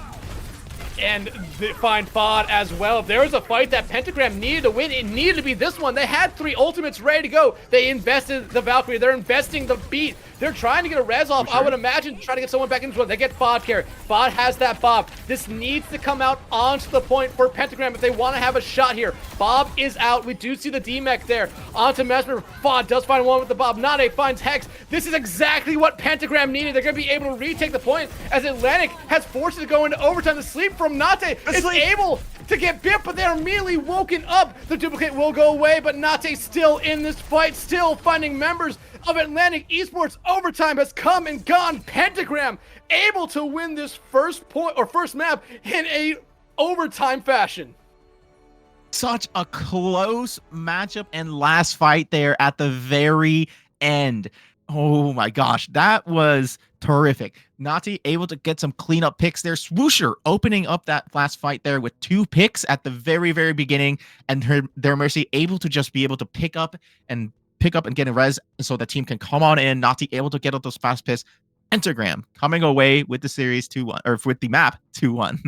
and find Fod as well. If there was a fight that Pentagram needed to win, it needed to be this one. They had 3 ultimates ready to go. They invested the Valkyrie. They're investing the beat. They're trying to get a res off. I would imagine trying to get someone back into one. They get Fod carry. Fod has that Bob. This needs to come out onto the point for Pentagram if they want to have a shot here. Bob is out. We do see the D-Mech there. Onto Mesmer. Fod does find one with the Bob. Nade finds Hex. This is exactly what Pentagram needed. They're going to be able to retake the point as Atlantic has forced it to go into overtime. The sleep from Nate is able to get bit, but they're immediately woken up. The duplicate will go away, but Nate still in this fight, still finding members of Atlantic Esports. Overtime has come and gone. Pentagram able to win this first map in a overtime fashion. Such a close matchup and last fight there at the very end. Oh my gosh, that was terrific. Nati able to get some cleanup picks there. Swoosher opening up that last fight there with 2 picks at the very, very beginning, and their Mercy able to just be able to pick up and get a res so the team can come on in. Nati able to get out those fast picks. Pentagram coming away with the series 2-1, or with the map 2-1.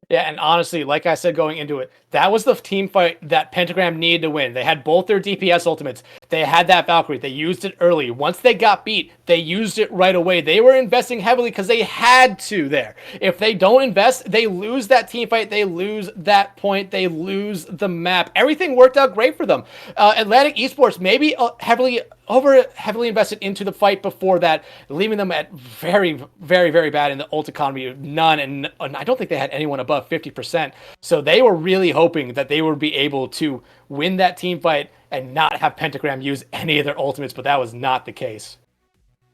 Yeah, and honestly, like I said going into it, that was the team fight that Pentagram needed to win. They had both their DPS ultimates. They had that Valkyrie. They used it early. Once they got beat, they used it right away. They were investing heavily because they had to there. If they don't invest, they lose that team fight. They lose that point. They lose the map. Everything worked out great for them. Atlantic Esports maybe heavily invested into the fight before that, leaving them at very, very, very bad in the ult economy. None, and I don't think they had anyone above 50%. So they were really hoping that they would be able to win that team fight and not have Pentagram use any of their ultimates, but that was not the case.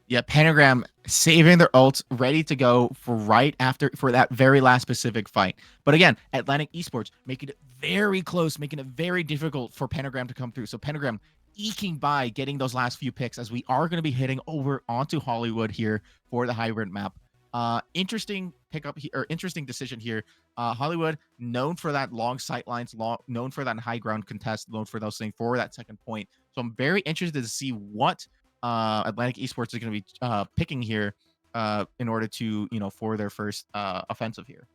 Yeah, Pentagram saving their ults, ready to go for that very last specific fight. But again, Atlantic Esports making it very close, making it very difficult for Pentagram to come through. So Pentagram eking by getting those last few picks as we are going to be heading over onto Hollywood here for the hybrid map. Interesting decision here. Hollywood, known for that long sight lines, known for that high ground contest, known for those things for that second point. So I'm very interested to see what Atlantic Esports is going to be picking here in order to, for their first offensive here.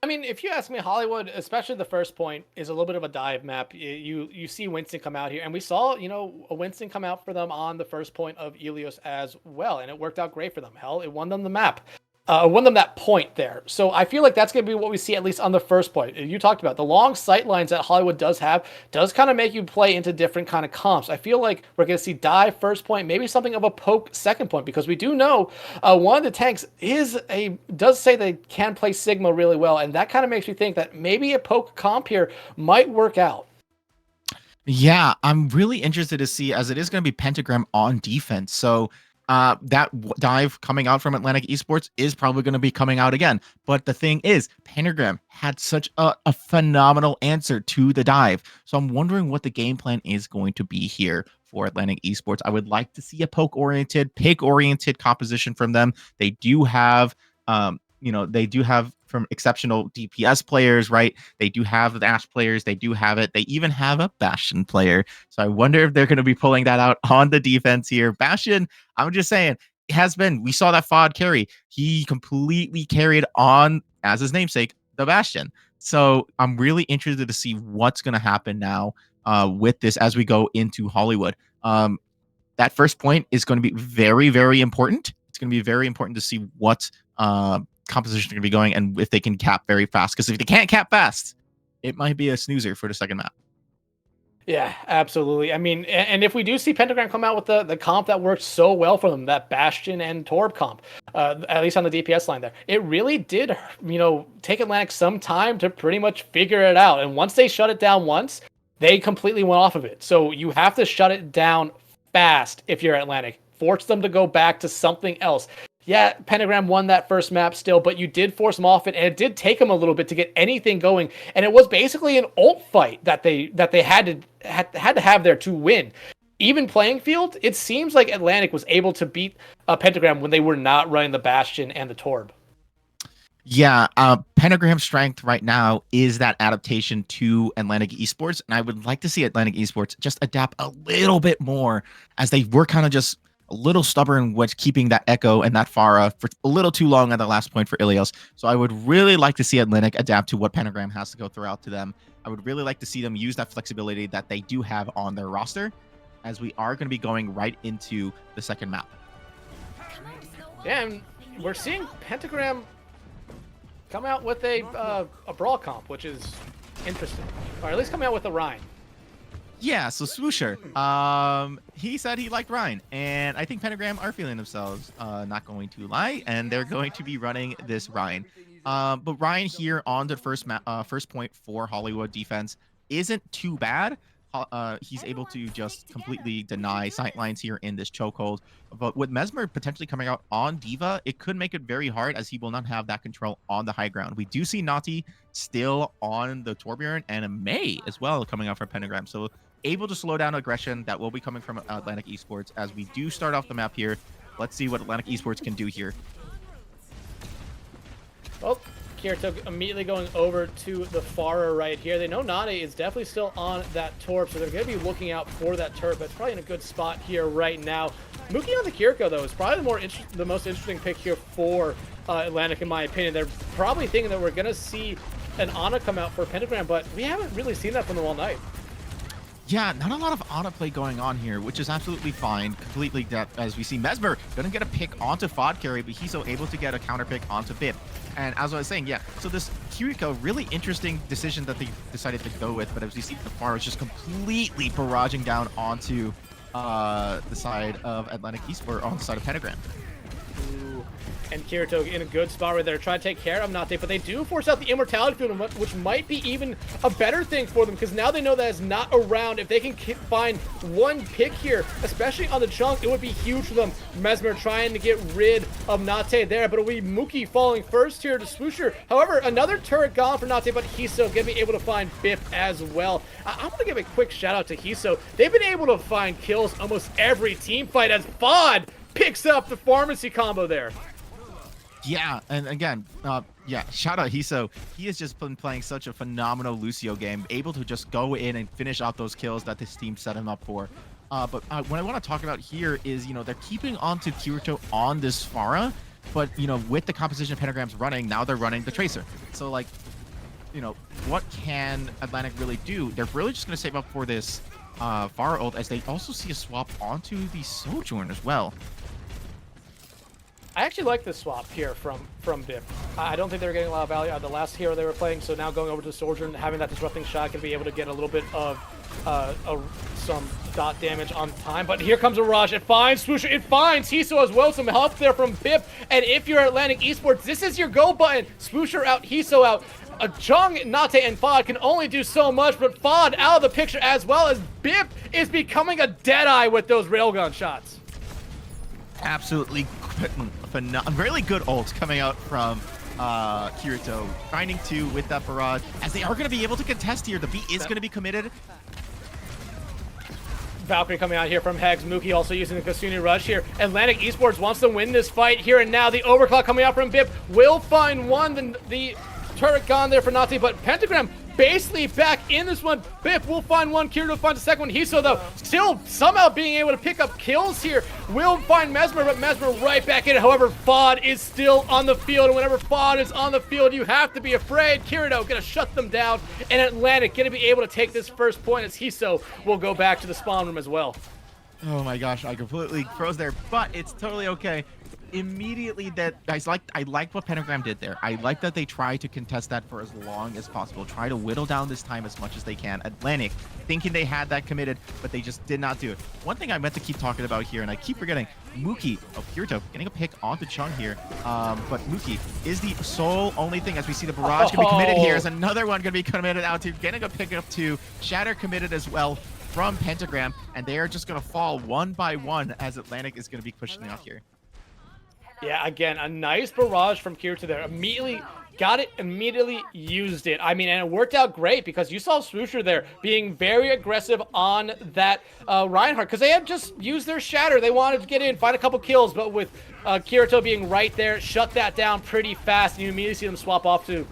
I mean, if you ask me, Hollywood, especially the first point, is a little bit of a dive map. You see Winston come out here, and we saw, a Winston come out for them on the first point of Ilios as well, and it worked out great for them. Hell, it won them the map. Won them that point there. So I feel like that's going to be what we see at least on the first point. You talked about the long sight lines that Hollywood does kind of make you play into different kind of comps. I feel like we're going to see dive first point, maybe something of a poke second point, because we do know one of the tanks does say they can play Sigma really well, and that kind of makes me think that maybe a poke comp here might work out. Yeah, I'm really interested to see, as it is going to be Pentagram on defense. So that dive coming out from Atlantic Esports is probably going to be coming out again. But the thing is, Pentagram had such a phenomenal answer to the dive. So I'm wondering what the game plan is going to be here for Atlantic Esports. I would like to see a poke-oriented, pick-oriented composition from them. They do have, from exceptional DPS players, right? They do have the Ash players. They do have it. They even have a Bastion player. So I wonder if they're going to be pulling that out on the defense here. Bastion, I'm just saying, we saw that Fod carry. He completely carried on, as his namesake, the Bastion. So I'm really interested to see what's going to happen now with this as we go into Hollywood. That first point is going to be very, very important. It's going to be very important to see what composition are going to be going and if they can cap very fast, because if they can't cap fast, it might be a snoozer for the second map. Yeah, absolutely. I mean, and if we do see Pentagram come out with the comp that worked so well for them, that Bastion and Torb comp, at least on the DPS line there, it really did, take Atlantic some time to pretty much figure it out. And once they shut it down once, they completely went off of it. So you have to shut it down fast if you're Atlantic. Force them to go back to something else. Yeah, Pentagram won that first map still, but you did force them off it, and it did take them a little bit to get anything going. And it was basically an ult fight that they had to have there to win. Even playing field, it seems like Atlantic was able to beat Pentagram when they were not running the Bastion and the Torb. Yeah, Pentagram's strength right now is that adaptation to Atlantic Esports, and I would like to see Atlantic Esports just adapt a little bit more, as they were kind of just a little stubborn with keeping that Echo and that Pharah for a little too long at the last point for Ilios. So I would really like to see Atlantic adapt to what Pentagram has to go throw out to them. I would really like to see them use that flexibility that they do have on their roster, as we are going to be going right into the second map. Yeah, and we're seeing Pentagram come out with a brawl comp, which is interesting. Or at least come out with a Rhine. Yeah, so Swoosher, he said he liked Rhine, and I think Pentagram are feeling themselves, not going to lie, and they're going to be running this Rhine. But Rhine here on the first point for Hollywood defense isn't too bad. He's able to just completely deny sightlines here in this chokehold. But with Mesmer potentially coming out on D.Va, it could make it very hard, as he will not have that control on the high ground. We do see Nati still on the Torbjorn, and a May as well coming out from Pentagram. So able to slow down aggression that will be coming from Atlantic Esports as we do start off the map here. Let's see what Atlantic Esports can do here. Well, Kirito immediately going over to the Pharah right here. They know Nane is definitely still on that Torp, so they're going to be looking out for that Turret, but it's probably in a good spot here right now. Mookie on the Kiriko, though, is probably the most interesting pick here for Atlantic, in my opinion. They're probably thinking that we're going to see an Ana come out for Pentagram, but we haven't really seen that from them all night. Yeah, not a lot of Ana play going on here, which is absolutely fine. Completely that, as we see Mesmer gonna get a pick onto Fod carry, but he's so able to get a counter pick onto Bip. And as I was saying, yeah, so this Kiriko, really interesting decision that they decided to go with, but as we see, the Pharah is just completely barraging down onto the side of Atlantic East, or on the side of Pentagram. And Kirito in a good spot right there, trying to take care of Nate, but they do force out the Immortality Field, which might be even a better thing for them, because now they know that it's not around. If they can find one pick here, especially on the chunk, it would be huge for them. Mesmer trying to get rid of Nate there, but it'll be Mookie falling first here to Swoosher. However, another turret gone for Nate, but Hiso gonna be able to find Bip as well. I want to give a quick shout out to Hiso. They've been able to find kills almost every team fight, as Fod picks up the pharmacy combo there. Yeah, and again, yeah, shout out Hiso. He has just been playing such a phenomenal Lucio game, able to just go in and finish out those kills that this team set him up for. But what I want to talk about here is, you know, they're keeping on to Kirito on this Pharah, but, you know, with the composition of Pentagrams running, now they're running the Tracer. So, like, you know, what can Atlantic really do? They're really just going to save up for this Pharah ult, as they also see a swap onto the Sojourn as well. I actually like this swap here from Bip. I don't think they were getting a lot of value out of the last hero they were playing, so now going over to the Soldier and having that disrupting shot can be able to get a little bit of some dot damage on time. But here comes a rush. It finds Swoosher. It finds Hiso as well. Some help there from Bip. And if you're Atlantic Esports, this is your go button. Swoosher out, Hiso out. Jung, Nate, and Fod can only do so much, but Fod out of the picture, as well as Bip is becoming a deadeye with those railgun shots. Absolutely really good ult coming out from Kirito, grinding 2 with that barrage, as they are going to be able to contest here. The B is going to be committed. Valkyrie coming out here from Hex. Mookie also using the Kasuni Rush here. Atlantic Esports wants to win this fight here and now. The Overclock coming out from Bip will find one. The turret gone there for Nazi, but Pentagram basically back in this one. Bip will find one. Kirito finds the second one. Hiso, though, still somehow being able to pick up kills here. Will find Mesmer, but Mesmer right back in it. However, Fod is still on the field, and whenever Fod is on the field, you have to be afraid. Kirito gonna shut them down, and Atlantic gonna be able to take this first point, as Hiso will go back to the spawn room as well. Oh my gosh, I completely froze there, but it's totally okay. Immediately, that I like what Pentagram did there. I like that they try to contest that for as long as possible, try to whittle down this time as much as they can. Atlantic thinking they had that committed, but they just did not do it. One thing I meant to keep talking about here, and I keep forgetting, Mookie, Kirito getting a pick onto Chung here, but Mookie is the sole only thing, as we see the barrage gonna be committed here. Is another one gonna be committed out to, getting a pick up to Shatter committed as well from Pentagram, and they are just gonna fall one by one as Atlantic is gonna be pushing out here. Yeah, again, a nice barrage from Kirito there. Immediately got it, immediately used it. I mean, and it worked out great, because you saw Swoosher there being very aggressive on that Reinhardt, because they had just used their Shatter. They wanted to get in, find a couple kills, but with Kirito being right there, shut that down pretty fast, and you immediately see them swap off to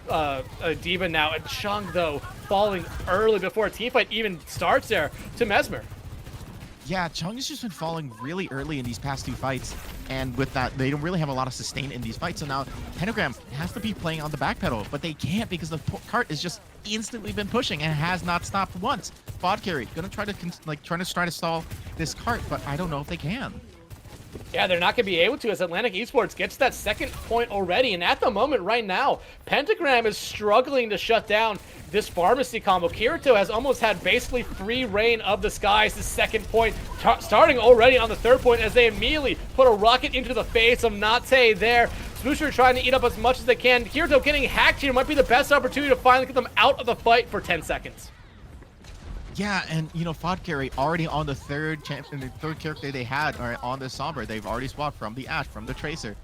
D.Va now. And Chung, though, falling early before a teamfight even starts there to Mesmer. Yeah, Chung has just been falling really early in these past 2 fights, and with that, they don't really have a lot of sustain in these fights. So now Pentagram has to be playing on the back pedal, but they can't because the cart has just instantly been pushing and has not stopped once. Bod carry gonna try to stall this cart, but I don't know if they can. Yeah, they're not going to be able to as Atlantic Esports gets that second point already. And at the moment right now, Pentagram is struggling to shut down this pharmacy combo. Kirito has almost had basically free reign of the skies. The second point starting already on the third point as they immediately put a rocket into the face of Nate there. Swoosher trying to eat up as much as they can. Kirito getting hacked here might be the best opportunity to finally get them out of the fight for 10 seconds. Yeah, and you know, Fod Carry already on the third character they had on the Sombra. They've already swapped from the Ashe, from the Tracer.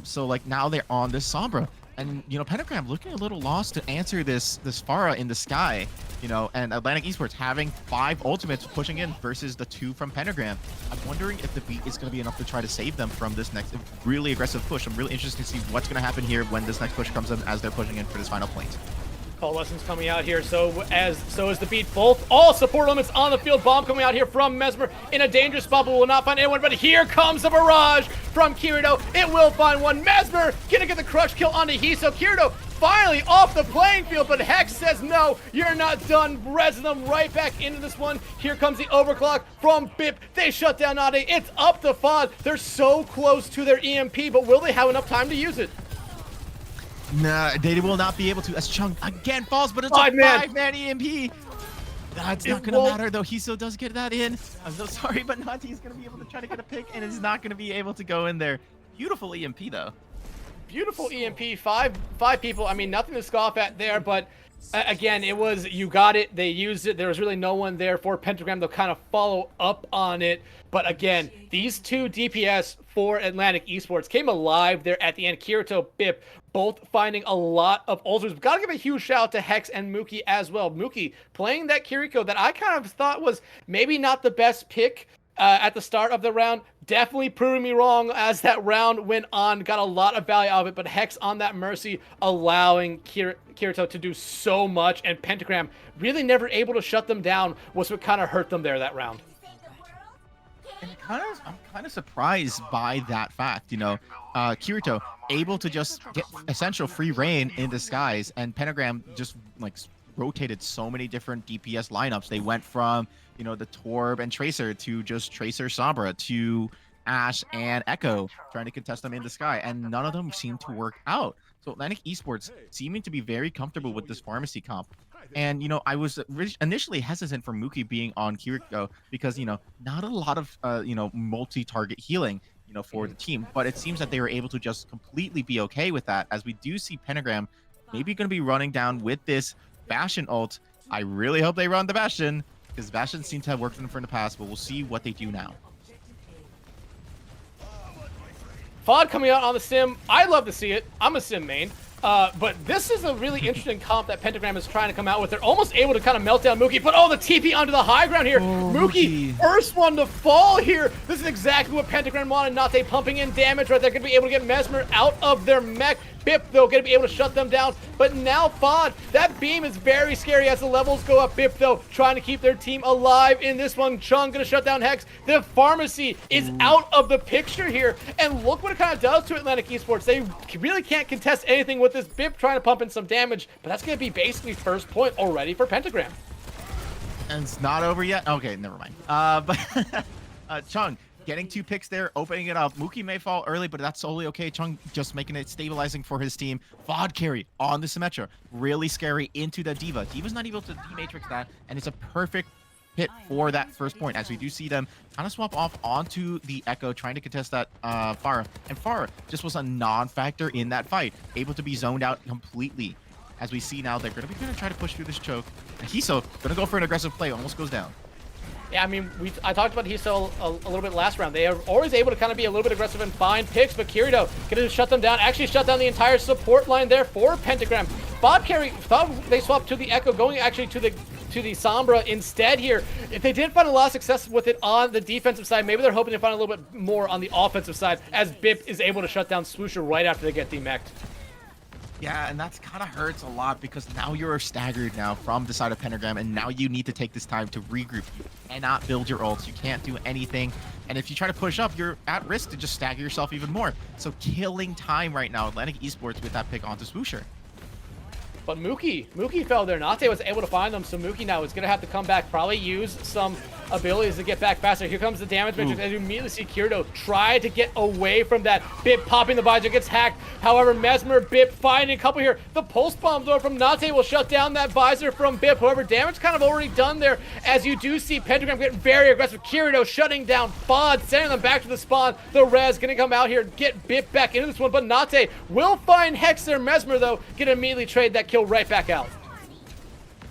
So like now they're on this Sombra. And you know, Pentagram looking a little lost to answer this Pharah in the sky, you know, and Atlantic Esports having 5 ultimates pushing in versus the 2 from Pentagram. I'm wondering if the beat is going to be enough to try to save them from this next really aggressive push. I'm really interested to see what's going to happen here when this next push comes in as they're pushing in for this final point. Coalescence coming out here, so is the beat. Both all support elements on the field. Bomb coming out here from Mesmer in a dangerous spot, but will not find anyone. But here comes the barrage from Kirito. It will find one. Mesmer gonna get the crush kill onto Hiso. Kirito finally off the playing field, but Hex says no, you're not done. Res them right back into this one. Here comes the overclock from BIP. They shut down Nade. It's up to Fod. They're so close to their EMP, but will they have enough time to use it? Nah, they will not be able to as Chung again falls, but it's a 5-man EMP. That's not going to matter, though. Hiso does get that in. I'm so sorry, but Nati's going to be able to try to get a pick, and is not going to be able to go in there. Beautiful EMP, though. Beautiful EMP. Five people. I mean, nothing to scoff at there, but again, it was, you got it. They used it. There was really no one there for Pentagram. They'll kind of follow up on it. But again, these 2 DPS for Atlantic Esports came alive there at the end. Kirito, BIP, both finding a lot of ultras. We've got to give a huge shout out to Hex and Mookie as well. Mookie playing that Kiriko that I kind of thought was maybe not the best pick at the start of the round. Definitely proving me wrong as that round went on. Got a lot of value out of it, but Hex on that Mercy allowing Kirito to do so much, and Pentagram really never able to shut them down was what kind of hurt them there that round. And I'm kind of surprised by that fact, you know, Kirito able to just get essential free reign in the skies, and Pentagram just like rotated so many different DPS lineups. They went from, you know, the Torb and Tracer to just Tracer Sombra to Ashe and Echo trying to contest them in the sky, and none of them seemed to work out. So Atlantic Esports seeming to be very comfortable with this pharmacy comp. And, you know, I was initially hesitant for Mookie being on Kiriko because, you know, not a lot of, you know, multi-target healing, you know, for the team. But it seems that they were able to just completely be okay with that, as we do see Pentagram maybe going to be running down with this Bastion ult. I really hope they run the Bastion, because Bastion seems to have worked for them in the past, but we'll see what they do now. Fod coming out on the sim. I love to see it. I'm a sim main. But this is a really interesting comp that Pentagram is trying to come out with. They're almost able to kind of melt down Mookie, but the TP onto the high ground here. Mookie, first one to fall here. This is exactly what Pentagram wanted. Nate pumping in damage right there. Going to be able to get Mesmer out of their mech. BIP, though, going to be able to shut them down. But now Fod, that beam is very scary as the levels go up. BIP, though, trying to keep their team alive in this one. Chung going to shut down Hex. The pharmacy is out of the picture here. And look what it kind of does to Atlantic Esports. They really can't contest anything with this BIP trying to pump in some damage. But that's going to be basically first point already for Pentagram. And it's not over yet? Okay, never mind. But Chung getting 2 picks there, opening it up. Mookie may fall early, but that's totally okay. Chung just making it stabilizing for his team. Vod carry on the Symmetra. Really scary into the D.Va. D.Va's not able to D-Matrix that, and it's a perfect hit for that first point, as we do see them kind of swap off onto the Echo, trying to contest that Pharah. And Pharah just was a non-factor in that fight, able to be zoned out completely. As we see now, they're going to try to push through this choke. And Hiso going to go for an aggressive play, almost goes down. Yeah, I mean, I talked about Hiso a little bit last round. They are always able to kind of be a little bit aggressive and find picks, but Kirito going to shut them down. Actually shut down the entire support line there for Pentagram. Bob Carry thought they swapped to the Echo, going actually to the Sombra instead here. If they didn't find a lot of success with it on the defensive side, maybe they're hoping to find a little bit more on the offensive side, as BIP is able to shut down Swoosher right after they get demeched. Yeah, and that's kind of hurts a lot, because now you're staggered now from the side of Pentagram, and now you need to take this time to regroup. cannot build your ults. You can't do anything. And if you try to push up, you're at risk to just stagger yourself even more. So killing time right now, Atlantic Esports with that pick onto Swoosher. But Mookie fell there. Nate was able to find them, so Mookie now is going to have to come back, probably use some abilities to get back faster. Here comes the damage matrix, as you immediately see Kirito try to get away from that. Bip popping the visor, gets hacked. However, Mesmer, Bip finding a couple here. The pulse bomb though from Nate will shut down that visor from Bip. However, damage kind of already done there, as you do see Pentagram get very aggressive. Kirito shutting down Fod, sending them back to the spawn. The Rez going to come out here, get Bip back into this one, but Nate will find Hex there. Mesmer though, going to immediately trade that kill right back out.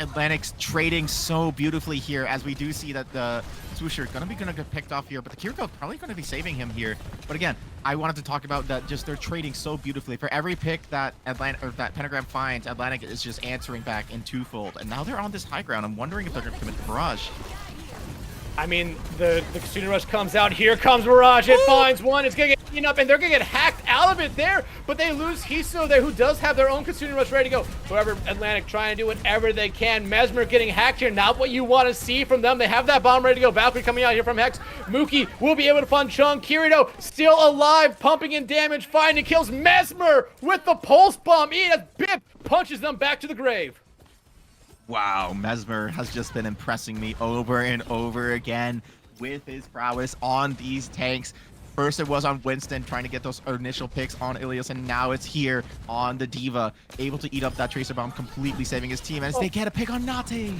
Atlantic's trading so beautifully here, as we do see that the Swoosher gonna get picked off here, but the Kiriko probably gonna be saving him here. But again, I wanted to talk about that, just they're trading so beautifully. For every pick that that Pentagram finds, Atlantic is just answering back in twofold. And now they're on this high ground. I'm wondering if they're gonna commit the barrage. I mean, the Kasuna Rush comes out. Here comes Mirage. It finds one. It's going to get eaten up, and they're going to get hacked out of it there. But they lose Hiso there, who does have their own Kasuna Rush ready to go. However, Atlantic trying to do whatever they can. Mesmer getting hacked here. Not what you want to see from them. They have that bomb ready to go. Valkyrie coming out here from Hex. Mookie will be able to find Chung. Kirito still alive, pumping in damage, finding kills. Mesmer with the pulse bomb. As Bip punches them back to the grave. Wow, Mesmer has just been impressing me over and over again with his prowess on these tanks. First it was on Winston, trying to get those initial picks on Ilias, and now it's here on the D.Va, able to eat up that Tracer Bomb, completely saving his team, as they get a pick on Nate.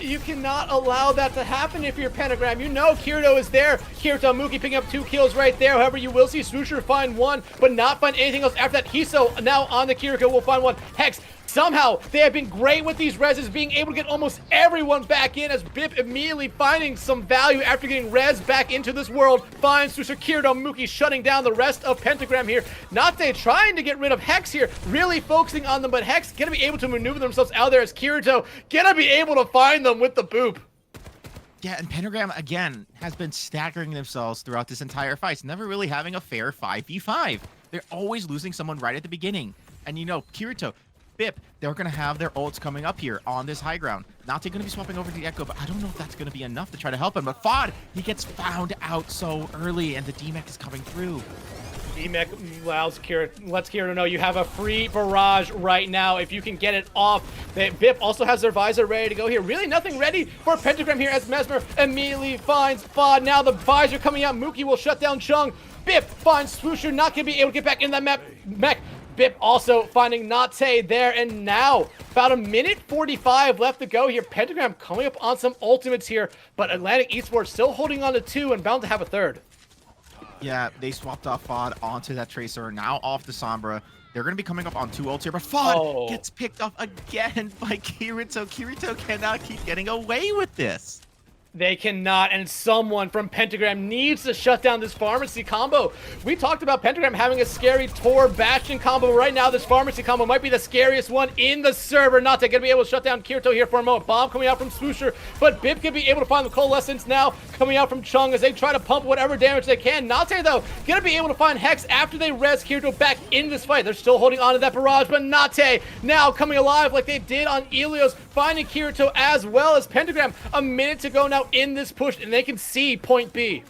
You cannot allow that to happen if you're Pentagram. You know Kirito is there. Kirito Mookie picking up 2 kills right there. However, you will see Swoosher find 1, but not find anything else after that. Hiso now on the Kiriko will find 1. Hex, somehow they have been great with these reses, being able to get almost everyone back in, as Bip immediately finding some value after getting res back into this world. Finds Swoosher, Kirito, Mookie shutting down the rest of Pentagram here. Nate trying to get rid of Hex here, really focusing on them, but Hex gonna be able to maneuver themselves out there, as Kirito gonna be able to find them with the boop. Yeah, and Pentagram, again, has been staggering themselves throughout this entire fight, never really having a fair 5v5. They're always losing someone right at the beginning. And you know, Kirito, Bip, they're going to have their ults coming up here on this high ground. Nate going to be swapping over to the Echo, but I don't know if that's going to be enough to try to help him. But Fod, he gets found out so early, and the D-Mech is coming through. D-Mech lets Kirito know you have a free barrage right now if you can get it off. Bip also has their visor ready to go here. Really nothing ready for Pentagram here, as Mesmer immediately finds Fod. Now the visor coming out. Mookie will shut down Chung. Bip finds Swoosher, not going to be able to get back in that mech. Bip also finding Nate there, and now about a minute 45 left to go here. Pentagram coming up on some ultimates here, but Atlantic Esports still holding on to 2 and bound to have a third. Yeah, they swapped off Fod onto that Tracer, now off the Sombra. They're going to be coming up on 2 ults here, but Fod gets picked off again by Kirito. Kirito cannot keep getting away with this. They cannot, and someone from Pentagram needs to shut down this Pharmacy combo. We talked about Pentagram having a scary Tor Bastion combo. Right now, this Pharmacy combo might be the scariest one in the server. Not going to be able to shut down Kirito here for a moment. Bomb coming out from Swoosher, but Bip can be able to find the Coalescence now coming out from Chung as they try to pump whatever damage they can. Nate, though, going to be able to find Hex after they res Kirito back into this fight. They're still holding on to that barrage, but Nate now coming alive like they did on Ilios, finding Kirito as well as Pentagram. A minute to go now in this push, and they can see point B.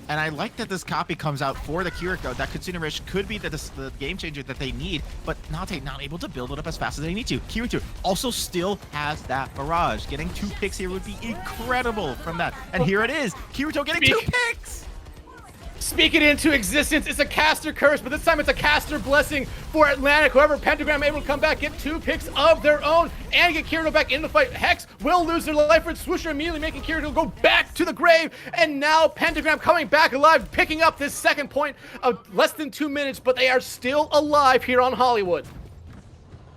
And I like that this copy comes out for the Kiriko. That Katsuna Rish could be the game changer that they need, but Nate not able to build it up as fast as they need to. Kirito also still has that barrage. Getting 2 picks here would be incredible from that. And here it is, Kirito getting 2 picks! Speak it into existence. It's a caster curse, but this time it's a caster blessing for Atlantic. However, Pentagram able to come back, get 2 picks of their own, and get Kirito back in the fight. Hex will lose their life for it. Swoosher immediately making Kirito go back to the grave, and now Pentagram coming back alive, picking up this second point of less than 2 minutes, but they are still alive here on Hollywood.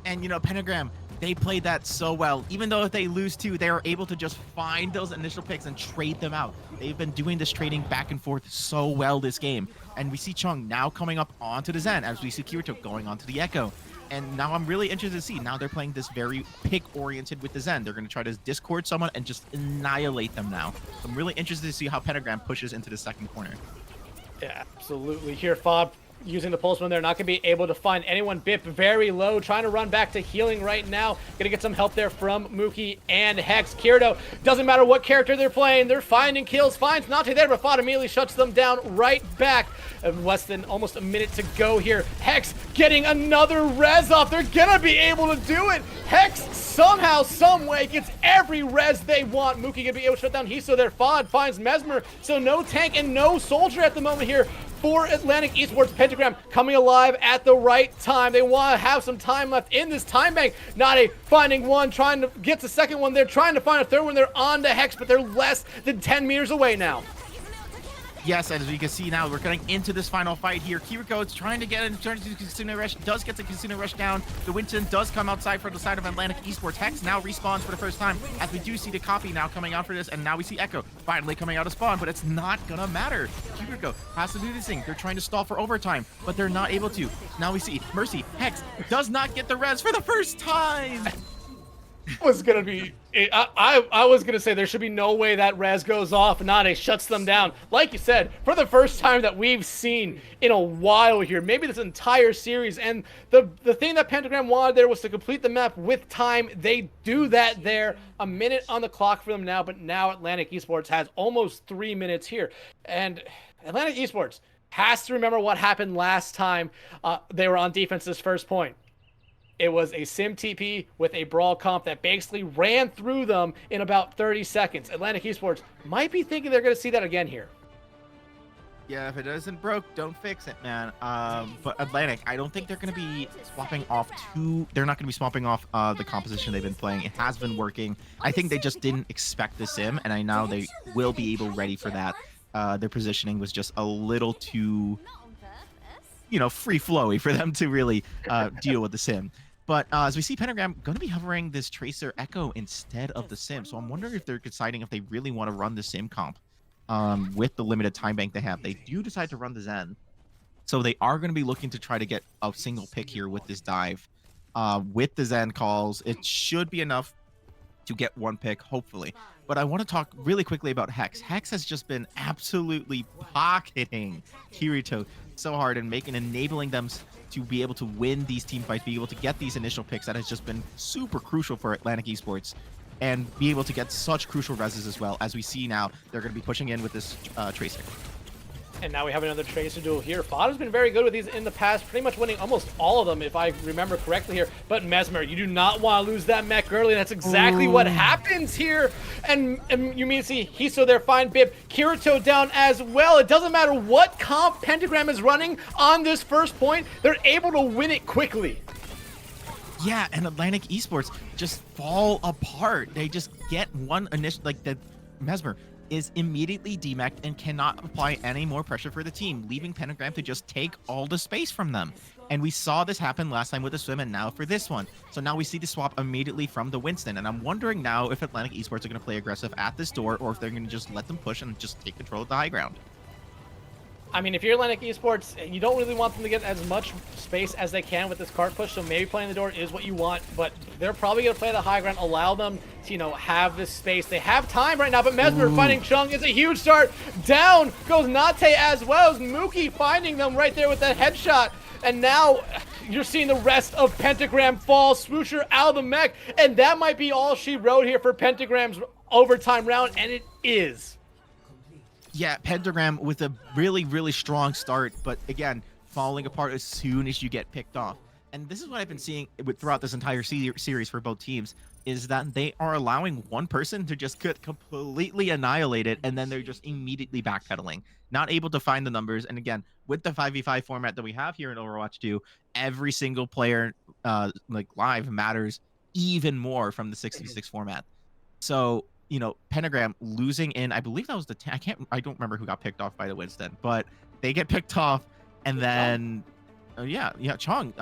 And you know, Pentagram, they played that so well. Even though if they lose 2, they are able to just find those initial picks and trade them out. They've been doing this trading back and forth so well this game. And we see Chung now coming up onto the Zen, as we see Kirito going onto the Echo. And now I'm really interested to see, now they're playing this very pick-oriented with the Zen. They're going to try to discord someone and just annihilate them now. So I'm really interested to see how Pentagram pushes into the second corner. Yeah, absolutely. Here, Fob using the pulse when they're not going to be able to find anyone. Bip very low, trying to run back to healing right now. Going to get some help there from Mookie and Hex. Kirito, doesn't matter what character they're playing, they're finding kills, finds Nate there, but Fod immediately shuts them down right back. Less than almost a minute to go here. Hex getting another res off. They're going to be able to do it. Hex somehow, someway gets every res they want. Mookie going to be able to shut down Hiso there. Fod finds Mesmer, so no tank and no soldier at the moment here for Atlantic Esports. Pentagram coming alive at the right time. They want to have some time left in this time bank. Nade finding one, trying to get the second one. They're trying to find a third one. They're on to Hex, but they're less than 10 meters away now. Yes, as you can see now, we're getting into this final fight here. Kiriko is trying to get in, turns to Kitsune Rush, does get the Kitsune Rush down. The Winston does come outside for the side of Atlantic Esports. Hex now respawns for the first time, as we do see the copy now coming out for this, and now we see Echo finally coming out of spawn, but it's not gonna matter. Kiriko has to do this thing. They're trying to stall for overtime, but they're not able to. Now we see Mercy, Hex does not get the res for the first time. Was gonna be I was gonna say there should be no way that res goes off. Nade shuts them down, like you said, for the first time that we've seen in a while here, maybe this entire series. And the thing that Pentagram wanted there was to complete the map with time. They do that there. A minute on the clock for them now, but now Atlantic Esports has almost 3 minutes here, and Atlantic Esports has to remember what happened last time they were on defense's first point. It was a sim TP with a brawl comp that basically ran through them in about 30 seconds. Atlantic Esports might be thinking they're going to see that again here. Yeah, if it isn't broke, don't fix it, man. But Atlantic, I don't think they're going to be swapping off they're not going to be swapping off the composition they've been playing. It has been working. I think they just didn't expect the sim, and I know they will be ready for that. Their positioning was just a little too, free flowy for them to really deal with the sim. But as we see, Pentagram going to be hovering this Tracer Echo instead of the sim. So I'm wondering if they're deciding if they really want to run the sim comp with the limited time bank they have. They do decide to run the Zen. So they are going to be looking to try to get a single pick here with this dive. With the Zen calls, it should be enough to get one pick, hopefully. But I want to talk really quickly about Hex. Hex has just been absolutely pocketing Kirito so hard and enabling them to be able to win these team fights, be able to get these initial picks. That has just been super crucial for Atlantic Esports, and be able to get such crucial reses as well. As we see now, they're going to be pushing in with this Tracer. And now we have another Tracer duel here. Fod has been very good with these in the past, pretty much winning almost all of them, if I remember correctly here. But Mesmer, you do not want to lose that mech early, and that's exactly what happens here. And you mean to see Hiso there, find Bib, Kirito down as well. It doesn't matter what comp Pentagram is running on this first point, they're able to win it quickly. Yeah, and Atlantic Esports just fall apart. They just get one initial, the Mesmer is immediately demeched and cannot apply any more pressure for the team, leaving Pentagram to just take all the space from them. And we saw this happen last time with the swim, and now for this one. So now we see the swap immediately from the Winston, and I'm wondering now if Atlantic Esports are going to play aggressive at this door, or if they're going to just let them push and just take control of the high ground. I mean, if you're Atlantic Esports, you don't really want them to get as much space as they can with this cart push, so maybe playing the door is what you want, but they're probably going to play the high ground, allow them to, have this space. They have time right now, but Mesmer finding Chung is a huge start. Down goes Nate as well as Mookie finding them right there with that headshot, and now you're seeing the rest of Pentagram fall. Swoosher out of the mech, and that might be all she wrote here for Pentagram's overtime round, and it is. Yeah, Pentagram with a really, really strong start, but again, falling apart as soon as you get picked off. And this is what I've been seeing throughout this entire series for both teams, is that they are allowing one person to just get completely annihilated, and then they're just immediately backpedaling, not able to find the numbers. And again, with the 5v5 format that we have here in Overwatch 2, every single player live matters even more from the 6v6 format. So Pentagram losing in, I believe that was I don't remember who got picked off by the Winston, but they get picked off, and then Chong,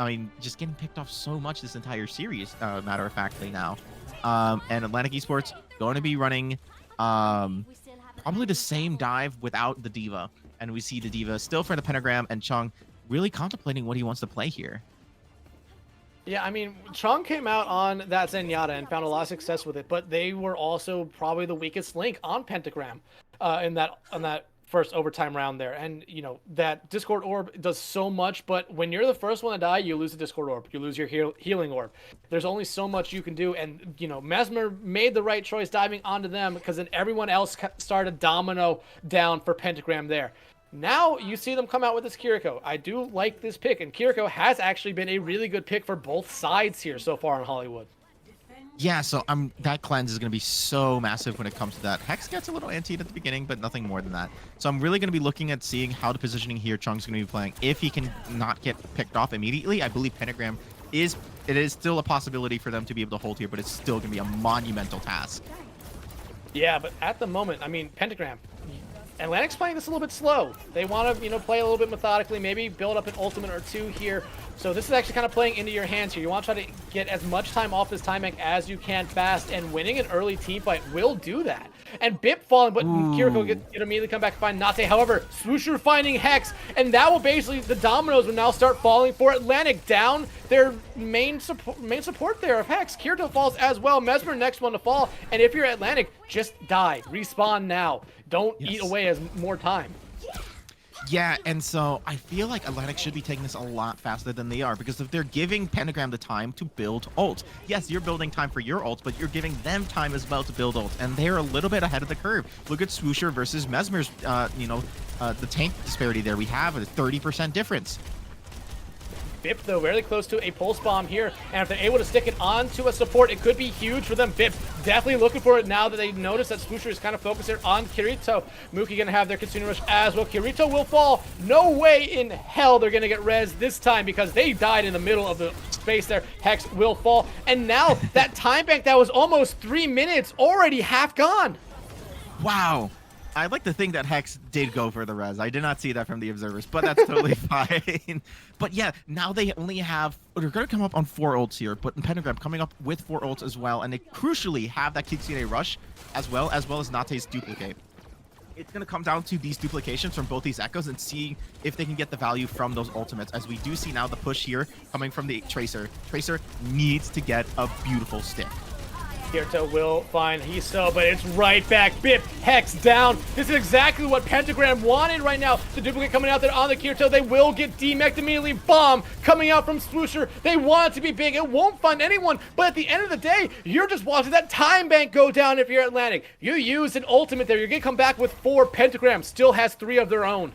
just getting picked off so much this entire series, matter of factly now. And Atlantic Esports going to be running probably the same dive without the Diva, and we see the Diva still for the Pentagram, and Chong really contemplating what he wants to play here. Yeah, I mean, Chung came out on that Zenyatta and found a lot of success with it, but they were also probably the weakest link on Pentagram on that first overtime round there. And, you know, that Discord Orb does so much, but when you're the first one to die, you lose the Discord Orb. You lose your healing Orb. There's only so much you can do. And, you know, Mesmer made the right choice diving onto them because then everyone else started domino down for Pentagram there. Now you see them come out with this Kiriko. I do like this pick, and Kiriko has actually been a really good pick for both sides here so far in Hollywood. Yeah, so that cleanse is going to be so massive when it comes to that. Hex gets a little anti at the beginning, but nothing more than that. So I'm really going to be looking at seeing how the positioning here Chung's going to be playing. If he can not get picked off immediately, I believe Pentagram is still a possibility for them to be able to hold here, but it's still going to be a monumental task. Yeah, but at the moment, I mean, Pentagram, Atlantic's playing this a little bit slow. They want to, you know, play a little bit methodically, maybe build up an ultimate or two here. So this is actually kind of playing into your hands here. You want to try to get as much time off this time bank as you can fast, and winning an early team fight will do that. And Bip falling, but Kiriko get immediately come back to find Nate. However, Swoosher finding Hex, and that will basically, the dominoes will now start falling for Atlantic down their main support there of Hex. Kirito falls as well. Mesmer next one to fall, and if you're Atlantic, just die. Respawn now. Don't eat away as more time. Yeah, and so I feel like Atlantic should be taking this a lot faster than they are, because if they're giving Pentagram the time to build ult, yes, you're building time for your ult, but you're giving them time as well to build ult, and they're a little bit ahead of the curve. Look at Swoosher versus Mesmer's, the tank disparity there. We have a 30% difference. Bip, though, very close to a pulse bomb here, and if they're able to stick it onto a support, it could be huge for them. Bip definitely looking for it now that they notice that Swoosher is kind of focused here on Kirito. Mookie gonna have their Kitsune Rush as well. Kirito will fall. No way in hell they're gonna get res this time because they died in the middle of the space there. Hex will fall, and now that time bank that was almost 3 minutes already half gone. Wow. I'd like to think that Hex did go for the res. I did not see that from the observers, but that's totally fine. But yeah, now they only have, they're going to come up on 4 ults here, but Pentagram coming up with 4 ults as well, and they crucially have that Kitsune Rush as well as Nate's duplicate. It's going to come down to these duplications from both these Echoes and seeing if they can get the value from those ultimates, as we do see now the push here coming from the Tracer. Tracer needs to get a beautiful stick. Kirito will find Hiso, but it's right back. Bip, Hex down. This is exactly what Pentagram wanted right now. The duplicate coming out there on the Kirito. They will get demeched immediately. Bomb coming out from Swoosher. They want it to be big. It won't find anyone, but at the end of the day, you're just watching that time bank go down if you're Atlantic. You use an ultimate there. You're going to come back with 4. Pentagram still has 3 of their own.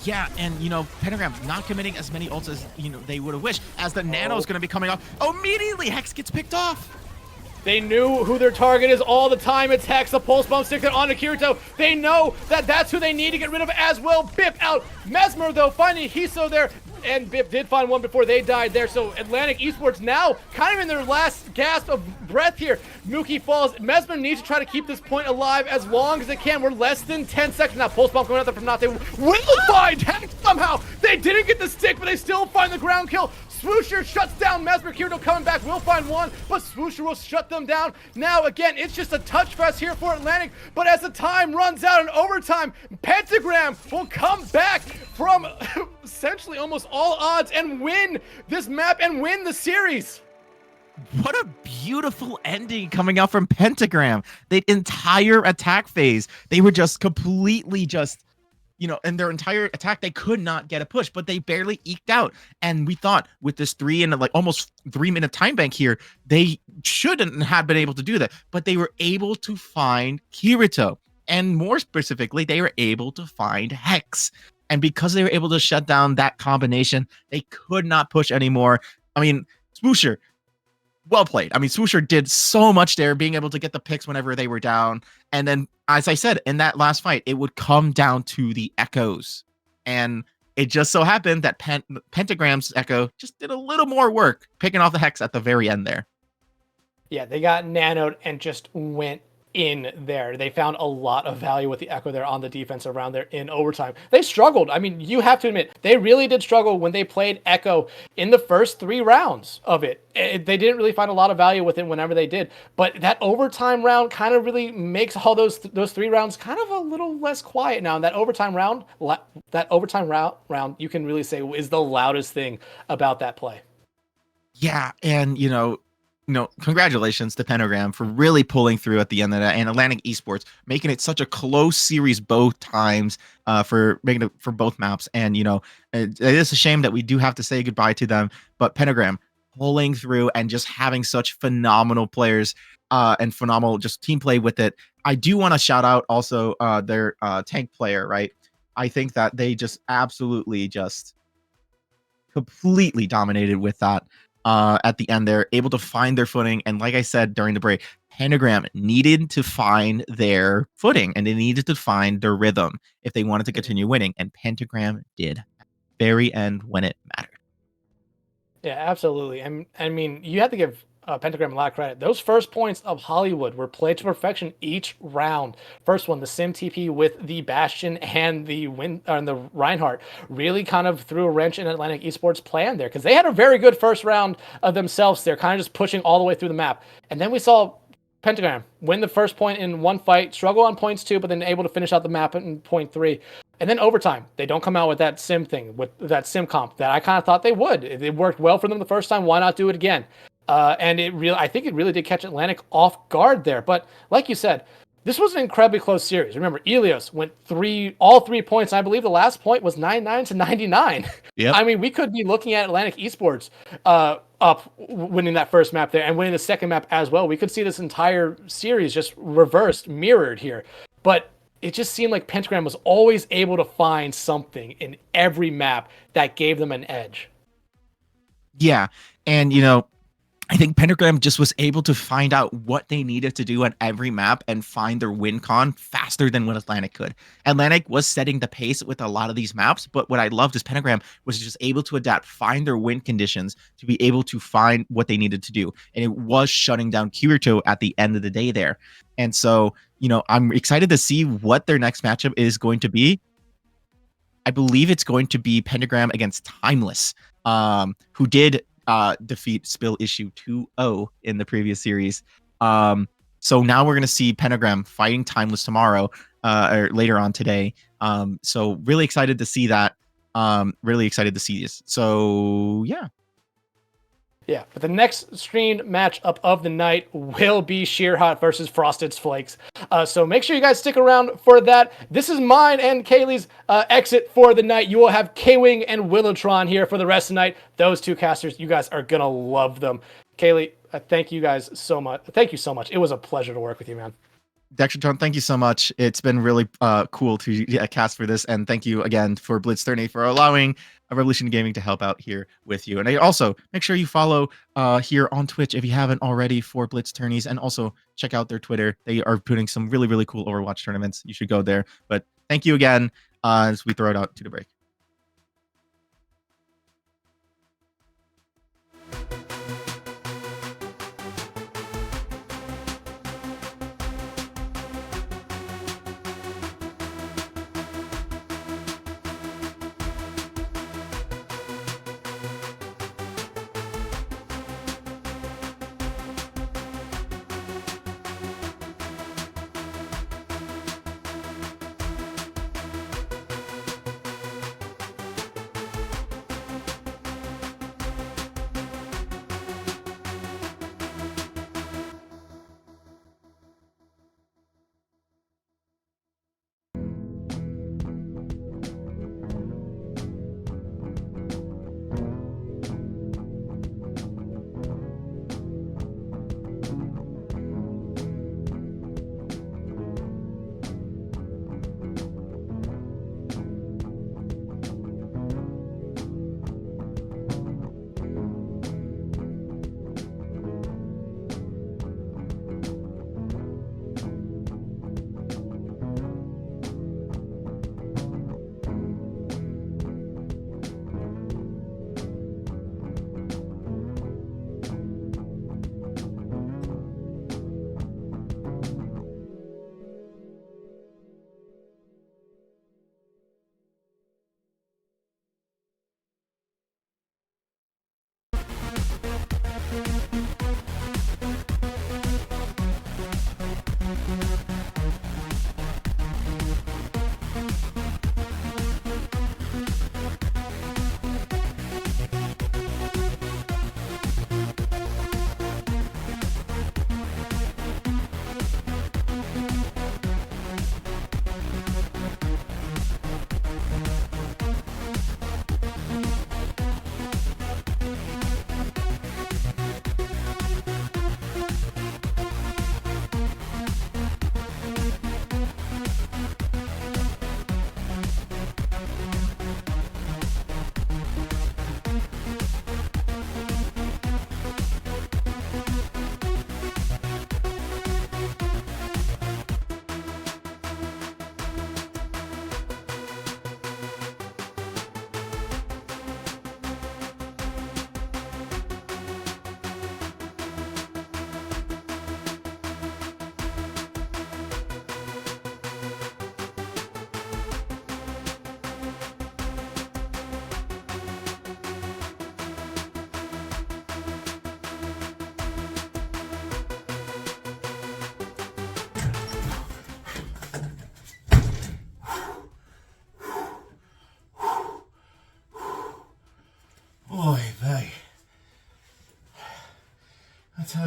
Yeah, and, you know, Pentagram not committing as many ults as, you know, they would have wished, as the Nano is going to be coming off. Oh, immediately Hex gets picked off. They knew who their target is all the time. It's Hex, the pulse bomb sticks it onto Kirito. They know that that's who they need to get rid of as well. Bip out. Mesmer, though, finding Hiso there. And Bip did find one before they died there. So Atlantic Esports now kind of in their last gasp of breath here. Mookie falls. Mesmer needs to try to keep this point alive as long as they can. We're less than 10 seconds now. Pulse bomb coming out there from Nate. Will find Hex somehow. They didn't get the stick, but they still find the ground kill. Swoosher shuts down Mesmer. Kirito coming back will find one, but Swoosher will shut them down. Now, again, it's just a touch fest here for Atlantic, but as the time runs out in overtime, Pentagram will come back from essentially almost all odds and win this map and win the series. What a beautiful ending coming out from Pentagram. The entire attack phase, they were just completely just, you know, in their entire attack, they could not get a push, but they barely eked out. And we thought with this almost 3 minute time bank here, they shouldn't have been able to do that, but they were able to find Kirito. And more specifically, they were able to find Hex. And because they were able to shut down that combination, they could not push anymore. I mean, Swoosher, well played. I mean, Swoosher did so much there, being able to get the picks whenever they were down. And then, as I said, in that last fight, it would come down to the Echoes. And it just so happened that Pentagram's Echo just did a little more work, picking off the Hex at the very end there. Yeah, they got nanoed and just went in there. They found a lot of value with the Echo there on the defense around there in overtime. They struggled. I mean, you have to admit, they really did struggle when they played Echo in the first 3 rounds of it. They didn't really find a lot of value with it whenever they did. But that overtime round kind of really makes all those 3 rounds kind of a little less quiet now. And that overtime round, you can really say is the loudest thing about that play. Yeah, and, you know, congratulations to Pentagram for really pulling through at the end of that, and Atlantic Esports making it such a close series both times, for making it for both maps. And it is a shame that we do have to say goodbye to them, but Pentagram pulling through and just having such phenomenal players, and phenomenal just team play with it. I do want to shout out also their tank player, right? I think that they just absolutely just completely dominated with that. At the end, they're able to find their footing, and like I said during the break, Pentagram needed to find their footing and they needed to find their rhythm if they wanted to continue winning, and Pentagram did at the very end when it mattered. Yeah, absolutely. I mean, you have to give Pentagram a lot of credit. Those first points of Hollywood were played to perfection each round. First one, the Sim TP with the Bastion and the Reinhardt really kind of threw a wrench in Atlantic Esports' plan there, because they had a very good first round of themselves. They're kind of just pushing all the way through the map. And then we saw Pentagram win the first point in one fight, struggle on points 2, but then able to finish out the map in point 3. And then overtime, they don't come out with that sim thing, with that sim comp that I kind of thought they would. It worked well for them the first time. Why not do it again? And I think it really did catch Atlantic off guard there. But like you said, this was an incredibly close series. Remember, Elios went all 3 points. And I believe the last point was 99 to 99. Yep. I mean, we could be looking at Atlantic Esports up winning that first map there and winning the second map as well. We could see this entire series just reversed, mirrored here. But it just seemed like Pentagram was always able to find something in every map that gave them an edge. Yeah, and I think Pentagram just was able to find out what they needed to do on every map and find their win con faster than what Atlantic could. Atlantic was setting the pace with a lot of these maps, but what I loved is Pentagram was just able to adapt, find their win conditions to be able to find what they needed to do. And it was shutting down Kirito at the end of the day there. And so, I'm excited to see what their next matchup is going to be. I believe it's going to be Pentagram against Timeless, who did defeat Spill Issue 2-0 in the previous series. So now we're going to see Pentagram fighting Timeless tomorrow, or later on today. So really excited to see that. Really excited to see this. So yeah. Yeah, but the next streamed matchup of the night will be Sheer Hot versus Frosted Flakes. So make sure you guys stick around for that. This is mine and Kaylee's exit for the night. You will have K-Wing and Willowtron here for the rest of the night. Those two casters, you guys are going to love them. Kaylee, thank you guys so much. Thank you so much. It was a pleasure to work with you, man. Dextron, thank you so much. It's been really cool to cast for this, and thank you again for Blitz 38 for allowing Revolution Gaming to help out here with you. And I also make sure you follow here on Twitch if you haven't already for Blitz Tourneys, and also check out their Twitter. They are putting some really, really cool Overwatch tournaments. You should go there. But thank you again as we throw it out to the break.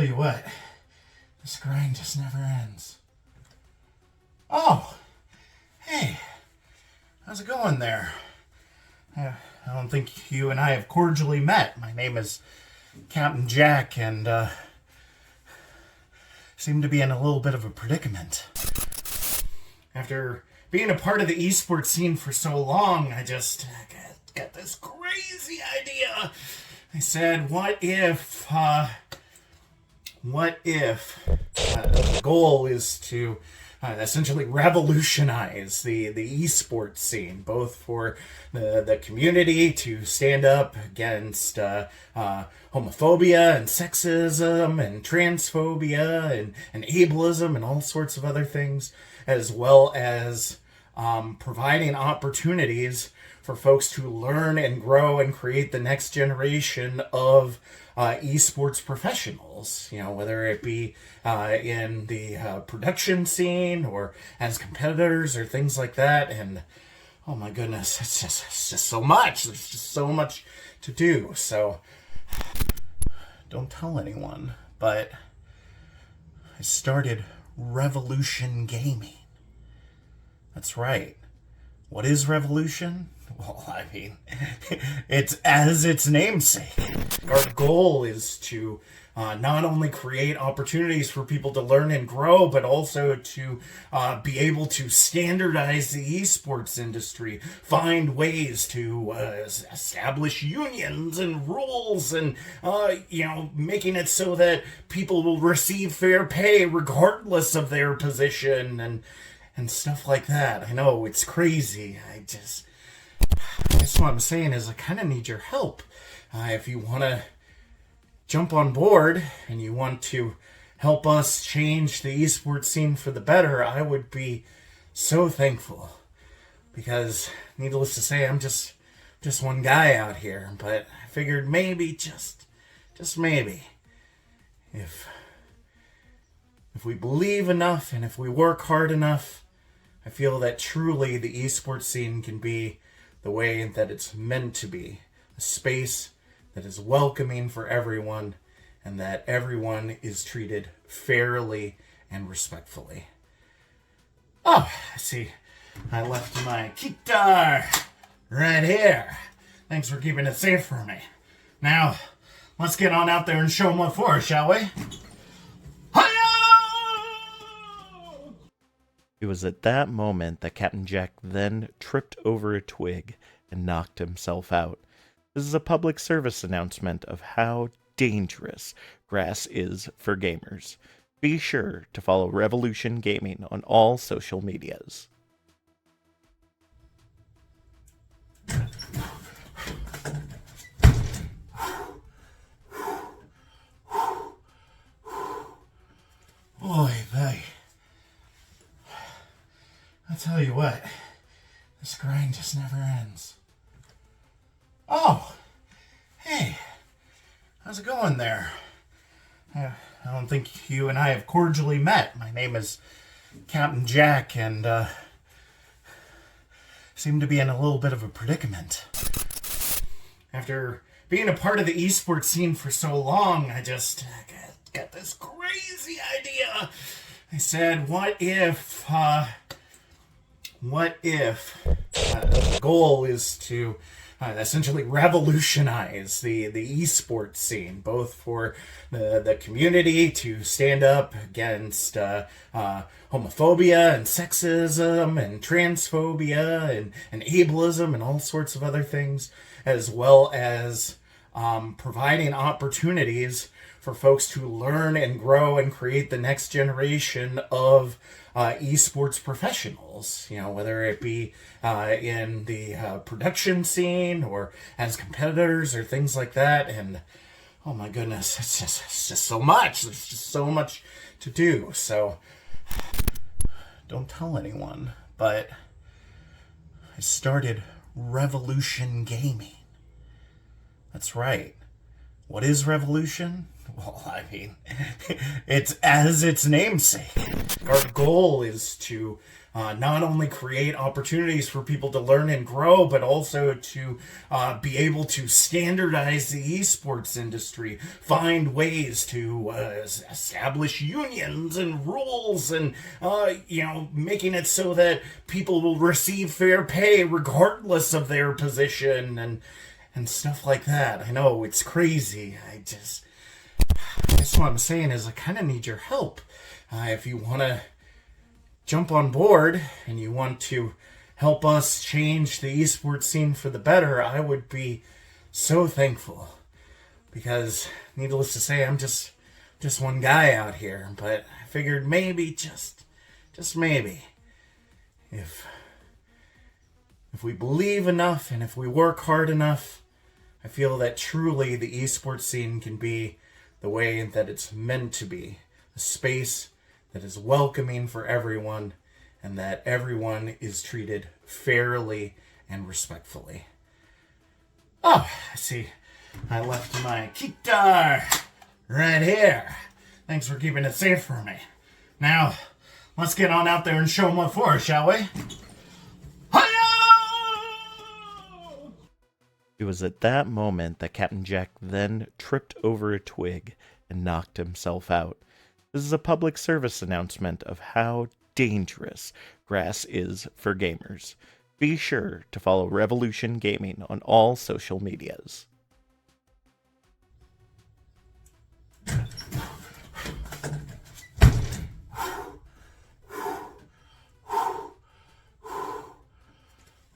tell you what, this grind just never ends. Oh, hey, how's it going there? I don't think you and I have cordially met. My name is Captain Jack, and seem to be in a little bit of a predicament. After being a part of the esports scene for so long, I just got this crazy idea. I said, what if the goal is to essentially revolutionize the esports scene, both for the community to stand up against homophobia and sexism and transphobia and ableism and all sorts of other things, as well as providing opportunities for folks to learn and grow and create the next generation of esports professionals, whether it be in the production scene or as competitors or things like that. And oh my goodness, it's just so much. There's just so much to do. So don't tell anyone, but I started Revolution Gaming. That's right. What is Revolution? Well, I mean, it's as its namesake. Our goal is to not only create opportunities for people to learn and grow, but also to be able to standardize the esports industry, find ways to establish unions and rules, and making it so that people will receive fair pay regardless of their position and stuff like that. I know it's crazy. I guess what I'm saying is I kind of need your help. If you want to jump on board and you want to help us change the esports scene for the better, I would be so thankful. Because, needless to say, I'm just one guy out here. But I figured maybe, just maybe, if we believe enough and if we work hard enough, I feel that truly the esports scene can be the way that it's meant to be. A space that is welcoming for everyone and that everyone is treated fairly and respectfully. Oh, I see. I left my guitar right here. Thanks for keeping it safe for me. Now, let's get on out there and show them what for, shall we? It was at that moment that Captain Jack then tripped over a twig and knocked himself out. This is a public service announcement of how dangerous grass is for gamers. Be sure to follow Revolution Gaming on all social medias. Oy vey. I tell you what, this grind just never ends. Oh, hey, how's it going there? I don't think you and I have cordially met. My name is Captain Jack, and seem to be in a little bit of a predicament. After being a part of the esports scene for so long, I just got this crazy idea. I said, what if the goal is to essentially revolutionize the esports scene, both for the community to stand up against homophobia and sexism and transphobia and ableism and all sorts of other things, as well as providing opportunities for folks to learn and grow and create the next generation of esports professionals, whether it be in the production scene or as competitors or things like that. And oh my goodness, it's just so much. There's just so much to do. So don't tell anyone, but I started Revolution Gaming. That's right. What is Revolution? Well, I mean, it's as its namesake. Our goal is to not only create opportunities for people to learn and grow, but also to be able to standardize the esports industry, find ways to establish unions and rules, and making it so that people will receive fair pay regardless of their position and stuff like that. I know it's crazy. I guess what I'm saying is I kind of need your help. If you want to jump on board and you want to help us change the esports scene for the better, I would be so thankful. Because, needless to say, I'm just one guy out here. But I figured maybe, just maybe, if we believe enough and if we work hard enough, I feel that truly the esports scene can be the way that it's meant to be. A space that is welcoming for everyone and that everyone is treated fairly and respectfully. Oh, I see. I left my guitar right here. Thanks for keeping it safe for me. Now, let's get on out there and show them what for, shall we? It was at that moment that Captain Jack then tripped over a twig and knocked himself out. This is a public service announcement of how dangerous grass is for gamers. Be sure to follow Revolution Gaming on all social medias.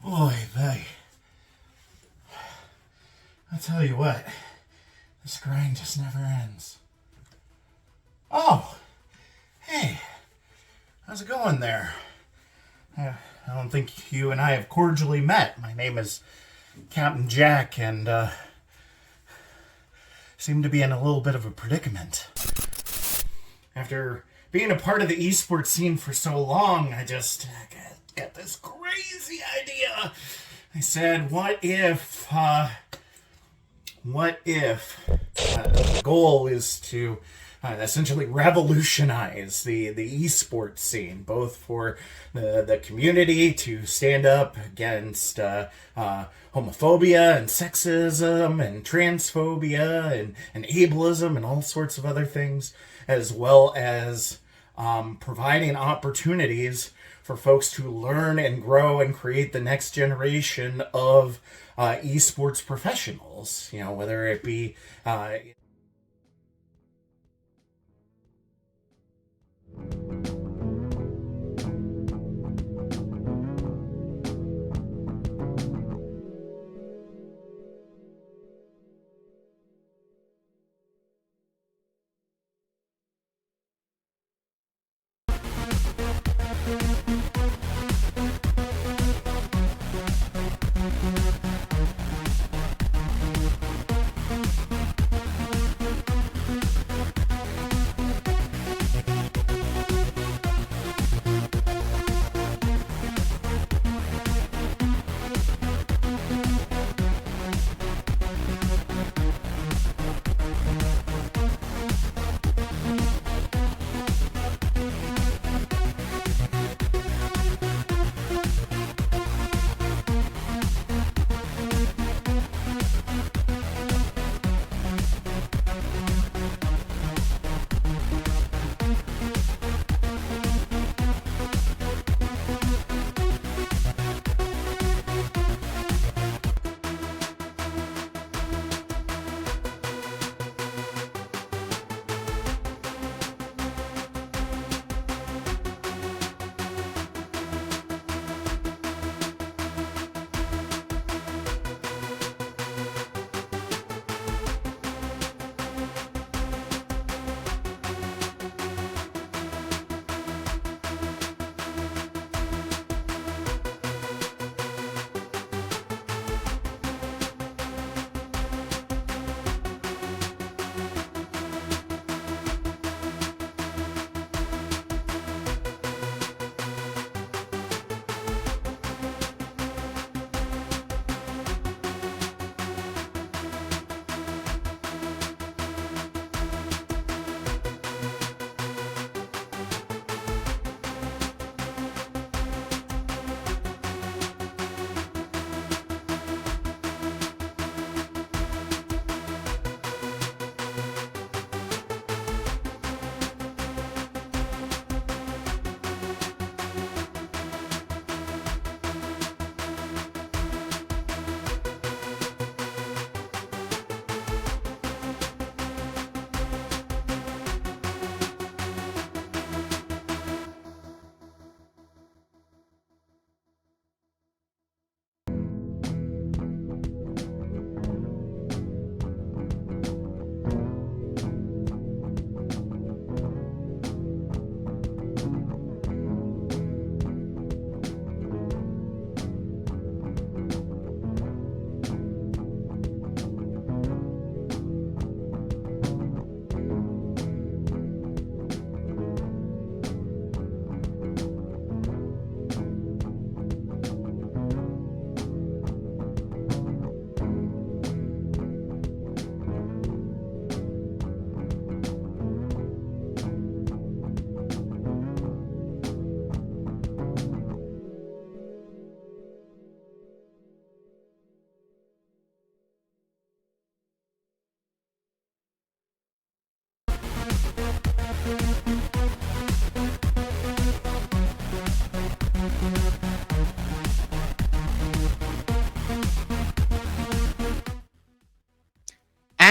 Oy vey. I tell you what, this grind just never ends. Oh, hey, how's it going there? I don't think you and I have cordially met. My name is Captain Jack, and seem to be in a little bit of a predicament. After being a part of the esports scene for so long, I just got this crazy idea. I said, what if the goal is to essentially revolutionize the esports scene, both for the community to stand up against homophobia and sexism and transphobia and ableism and all sorts of other things, as well as providing opportunities for folks to learn and grow and create the next generation of esports professionals, whether it be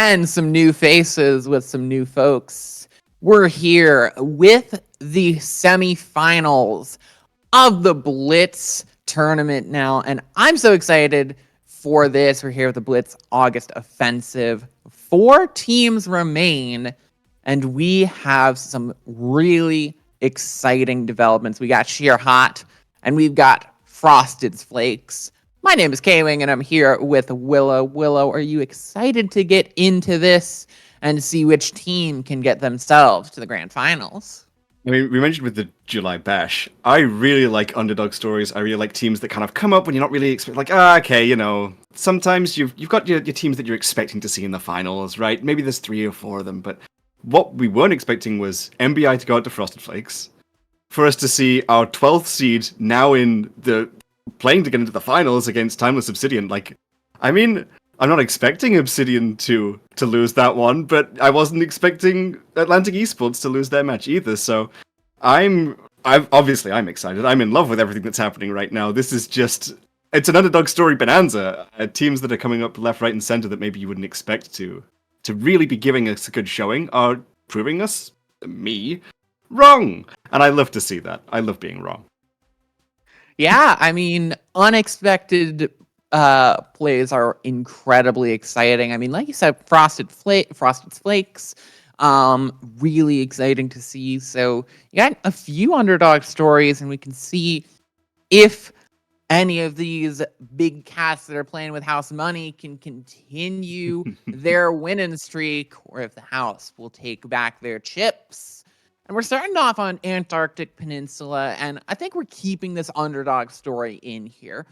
again, some new faces with some new folks. We're here with the semifinals of the Blitz tournament now, and I'm so excited for this. We're here with the Blitz August Offensive. 4 teams remain, and we have some really exciting developments. We got Sheer Hot, and we've got Frosted Flakes. My name is K-Wing, and I'm here with Willow. Willow, are you excited to get into this and see which team can get themselves to the grand finals? I mean, we mentioned with the July Bash, I really like underdog stories. I really like teams that kind of come up when you're not really expecting, like, okay, you know, sometimes you've got your teams that you're expecting to see in the finals, right? Maybe there's 3 or 4 of them, but what we weren't expecting was MBI to go out to Frosted Flakes, for us to see our 12th seed now in the playing to get into the finals against Timeless Obsidian. Like, I mean, I'm not expecting Obsidian to lose that one, but I wasn't expecting Atlantic Esports to lose their match either. So I'm excited. I'm in love with everything that's happening right now. This is just, it's an underdog story bonanza. Teams that are coming up left, right, and center that maybe you wouldn't expect to really be giving us a good showing are proving me, wrong. And I love to see that. I love being wrong. Yeah, I mean, unexpected plays are incredibly exciting. I mean, like you said, Frosted Flakes, really exciting to see. So you got a few underdog stories, and we can see if any of these big cats that are playing with house money can continue their winning streak, or if the house will take back their chips. And we're starting off on Antarctic Peninsula, and I think we're keeping this underdog story in here.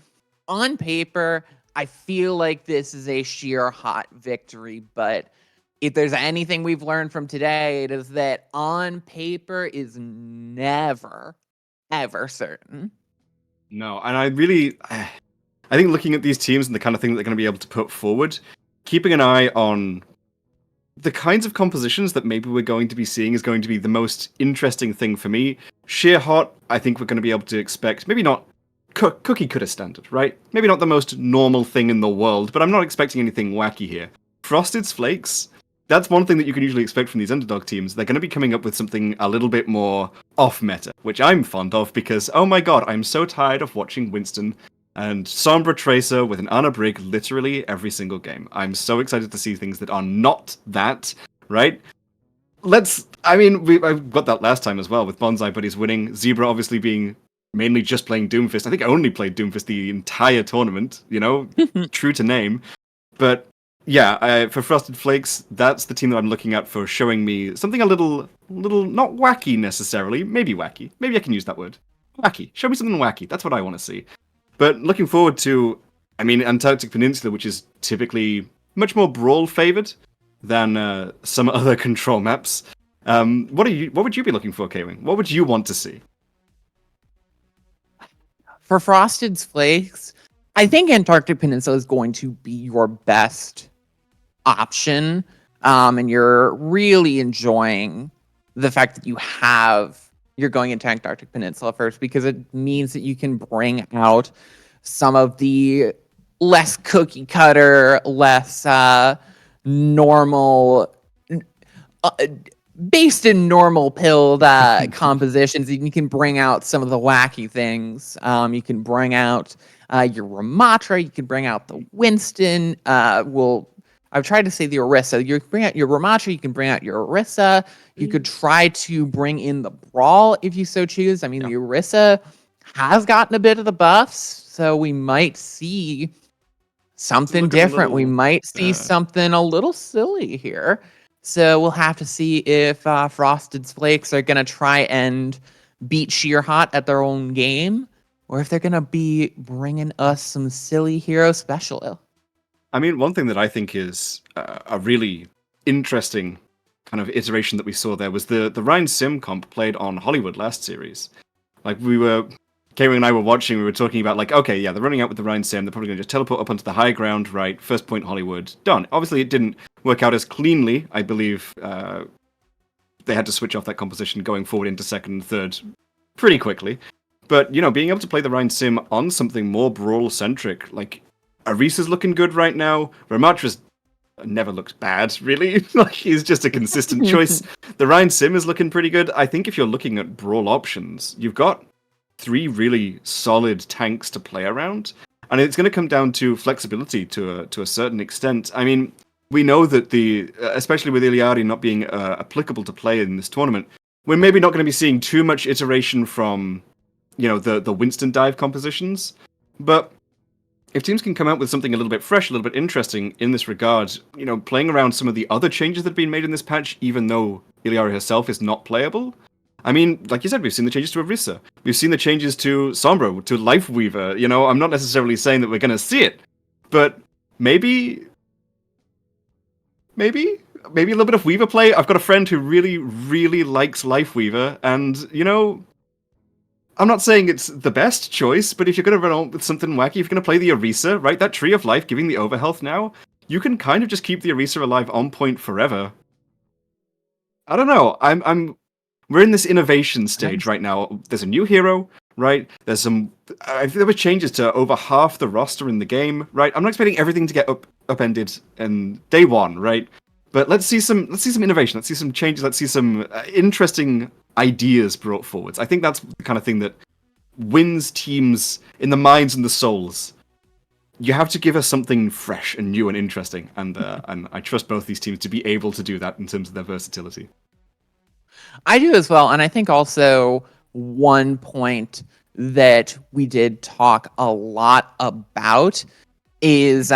On paper, I feel like this is a sheer hot victory, but if there's anything we've learned from today, it is that on paper is never, ever certain. No, and I think looking at these teams and the kind of thing that they're going to be able to put forward, keeping an eye on the kinds of compositions that maybe we're going to be seeing is going to be the most interesting thing for me. Sheer Hot, I think we're going to be able to expect, maybe not cookie cutter standard, right? Maybe not the most normal thing in the world, but I'm not expecting anything wacky here. Frosted Flakes, that's one thing that you can usually expect from these underdog teams. They're going to be coming up with something a little bit more off-meta, which I'm fond of because, oh my god, I'm so tired of watching Winston and Sombra Tracer with an Ana Brig literally every single game. I'm so excited to see things that are not that, right? I got that last time as well with Bonsai Buddies winning, Zebra obviously being mainly just playing Doomfist. I think I only played Doomfist the entire tournament, you know, true to name. But yeah, for Frosted Flakes, that's the team that I'm looking at for showing me something a little not wacky necessarily, maybe wacky. Maybe I can use that word. Wacky. Show me something wacky. That's what I want to see. But looking forward to, I mean, Antarctic Peninsula, which is typically much more brawl favored than some other control maps. What would you be looking for, K-Wing? What would you want to see? For Frosted Flakes, I think Antarctic Peninsula is going to be your best option, and you're really enjoying the fact that you're going into Antarctic Peninsula first, because it means that you can bring out some of the less cookie cutter, less normal, based in normal pilled compositions. You can bring out some of the wacky things. You can bring out your Ramatra. You can bring out the Winston. I've tried to say the Orisa. You can bring out your Ramatra. You can bring out your Orisa. You could try to bring in the Brawl if you so choose. I mean, the Orisa has gotten a bit of the buffs, so we might see something different. We might see something a little silly here. So we'll have to see if Frosted Flakes are going to try and beat Sheer Hot at their own game, or if they're going to be bringing us some silly hero special. I mean, one thing that I think is a really interesting kind of iteration that we saw there was the Ryan Sim comp played on Hollywood last series. Like, Kaylee and I were watching, we were talking about, like, okay, yeah, they're running out with the Ryan Sim, they're probably going to just teleport up onto the high ground, right, first point Hollywood, done. Obviously, it didn't work out as cleanly. I believe they had to switch off that composition going forward into second and third pretty quickly. But, you know, being able to play the Ryan Sim on something more brawl-centric, like, Arisa's looking good right now, Ramatra's never looked bad, really. Like, he's just a consistent choice. The Ryan Sim is looking pretty good. I think if you're looking at brawl options, you've got 3 really solid tanks to play around. And it's going to come down to flexibility to a certain extent. I mean, we know that especially with Iliari not being applicable to play in this tournament, we're maybe not going to be seeing too much iteration from, the Winston dive compositions. But if teams can come out with something a little bit fresh, a little bit interesting in this regard, playing around some of the other changes that have been made in this patch, even though Iliari herself is not playable. I mean, like you said, we've seen the changes to Orisa. We've seen the changes to Sombra, to Lifeweaver. I'm not necessarily saying that we're going to see it, but maybe a little bit of Weaver play. I've got a friend who really, really likes Lifeweaver, and, I'm not saying it's the best choice, but if you're going to run on with something wacky, if you're going to play the Orisa, right, that Tree of Life giving the overhealth now, you can kind of just keep the Orisa alive on point forever. I don't know. We're in this innovation stage right now. There's a new hero, right? There were changes to over half the roster in the game, right? I'm not expecting everything to get upended in day one, right? But let's see some innovation. Let's see some changes. Let's see some interesting ideas brought forwards. I think that's the kind of thing that wins teams in the minds and the souls. You have to give us something fresh and new and interesting, and I trust both these teams to be able to do that in terms of their versatility. I do as well, and I think also one point that we did talk a lot about is